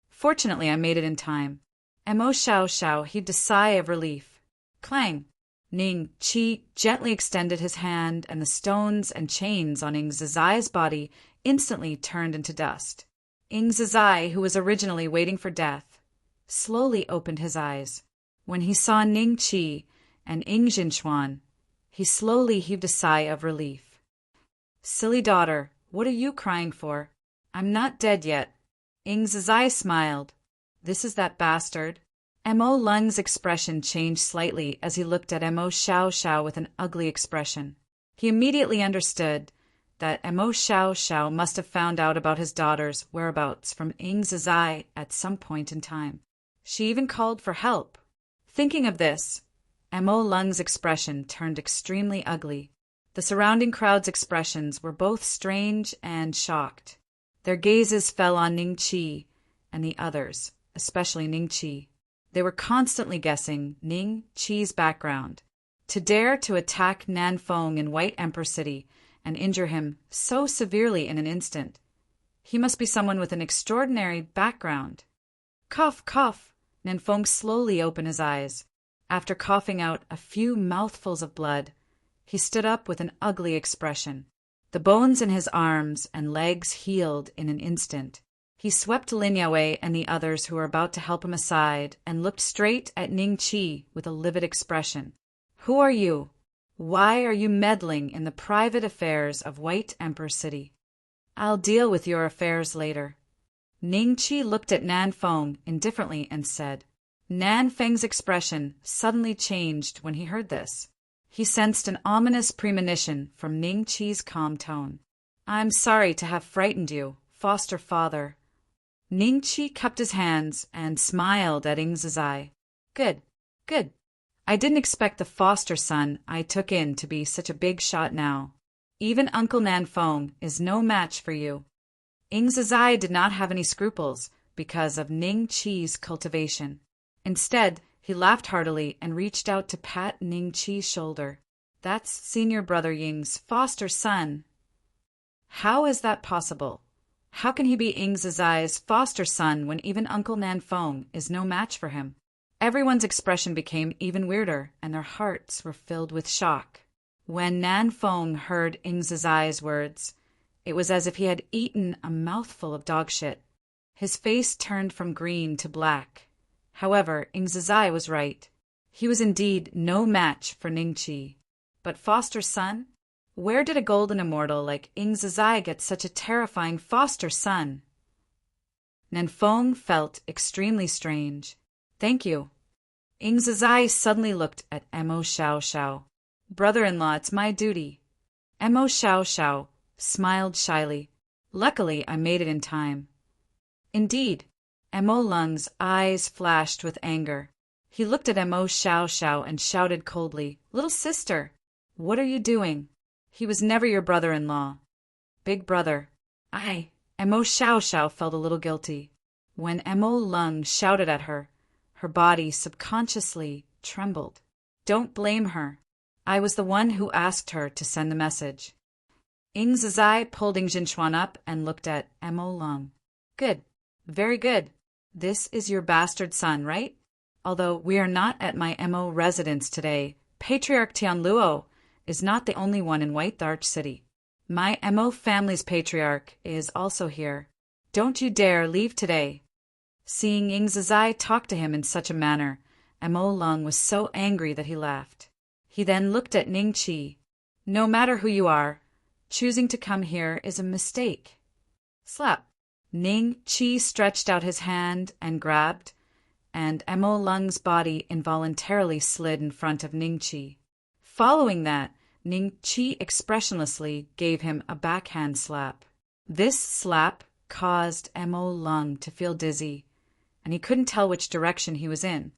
Fortunately, I made it in time. Mo Xiao heaved a sigh of relief. Clang! Ning Chi gently extended his hand, and the stones and chains on Ying Zizai's body instantly turned into dust. Ying Zizai, who was originally waiting for death, slowly opened his eyes. When he saw Ning Chi and Ying Jinchuan, he slowly heaved a sigh of relief. Silly daughter, what are you crying for? I'm not dead yet. Ying Zizai smiled. This is that bastard. Mo Lung's expression changed slightly as he looked at Mo Xiao with an ugly expression. He immediately understood that Mo Xiao must have found out about his daughter's whereabouts from Ying Zizai at some point in time. She even called for help. Thinking of this, Mo Lung's expression turned extremely ugly. The surrounding crowd's expressions were both strange and shocked. Their gazes fell on Ning Chi and the others, especially Ning Chi. They were constantly guessing Ning Chi's background. To dare to attack Nan Fong in White Emperor City and injure him so severely in an instant. He must be someone with an extraordinary background. Cough, cough. Nan Fong slowly opened his eyes. After coughing out a few mouthfuls of blood, he stood up with an ugly expression. The bones in his arms and legs healed in an instant. He swept Lin Yue and the others who were about to help him aside and looked straight at Ning Chi with a livid expression. Who are you? Why are you meddling in the private affairs of White Emperor City? I'll deal with your affairs later. Ning Chi looked at Nan Fong indifferently and said. Nan Feng's expression suddenly changed when he heard this. He sensed an ominous premonition from Ning Chi's calm tone. I'm sorry to have frightened you, foster father. Ning Chi cupped his hands and smiled at Ying Zizai. Good, good. I didn't expect the foster son I took in to be such a big shot now. Even Uncle Nan Fong is no match for you. Ying Zizai did not have any scruples because of Ning Chi's cultivation. Instead, he laughed heartily and reached out to pat Ning Chi's shoulder. That's senior brother Ying's foster son. How is that possible? How can he be Ying Zizai's foster son when even Uncle Nan Fong is no match for him? Everyone's expression became even weirder, and their hearts were filled with shock. When Nan Fong heard Ying Zizai's words, it was as if he had eaten a mouthful of dog shit. His face turned from green to black. However, Ying Zizai was right. He was indeed no match for Ning Chi. But foster son? Where did a golden immortal like Ying Zizai get such a terrifying foster son? Nan Fong felt extremely strange. Thank you. Ying Zizai suddenly looked at Mo Xiao. Brother-in-law, it's my duty. Mo Xiao smiled shyly. Luckily, I made it in time. Indeed. Mo Lung's eyes flashed with anger. He looked at Mo Xiao and shouted coldly, Little sister, what are you doing? He was never your brother-in-law. Big brother. Mo Xiao felt a little guilty. When Mo Lung shouted at her, her body subconsciously trembled. Don't blame her. I was the one who asked her to send the message. Ying Zizai pulled Ying Jinchuan up and looked at Mo Lung. Good. Very good. This is your bastard son, right? Although we are not at my Mo residence today, Patriarch Tianluo is not the only one in White Arch City. My Mo family's patriarch is also here. Don't you dare leave today. Seeing Ying Zizai talk to him in such a manner, Mo Lung was so angry that he laughed. He then looked at Ning Chi. No matter who you are, Choosing to come here is a mistake. Slap. Ning Chi stretched out his hand and grabbed, and Emo Lung's body involuntarily slid in front of Ning Chi. Following that, Ning Chi expressionlessly gave him a backhand slap. This slap caused Emo Lung to feel dizzy, and he couldn't tell which direction he was in.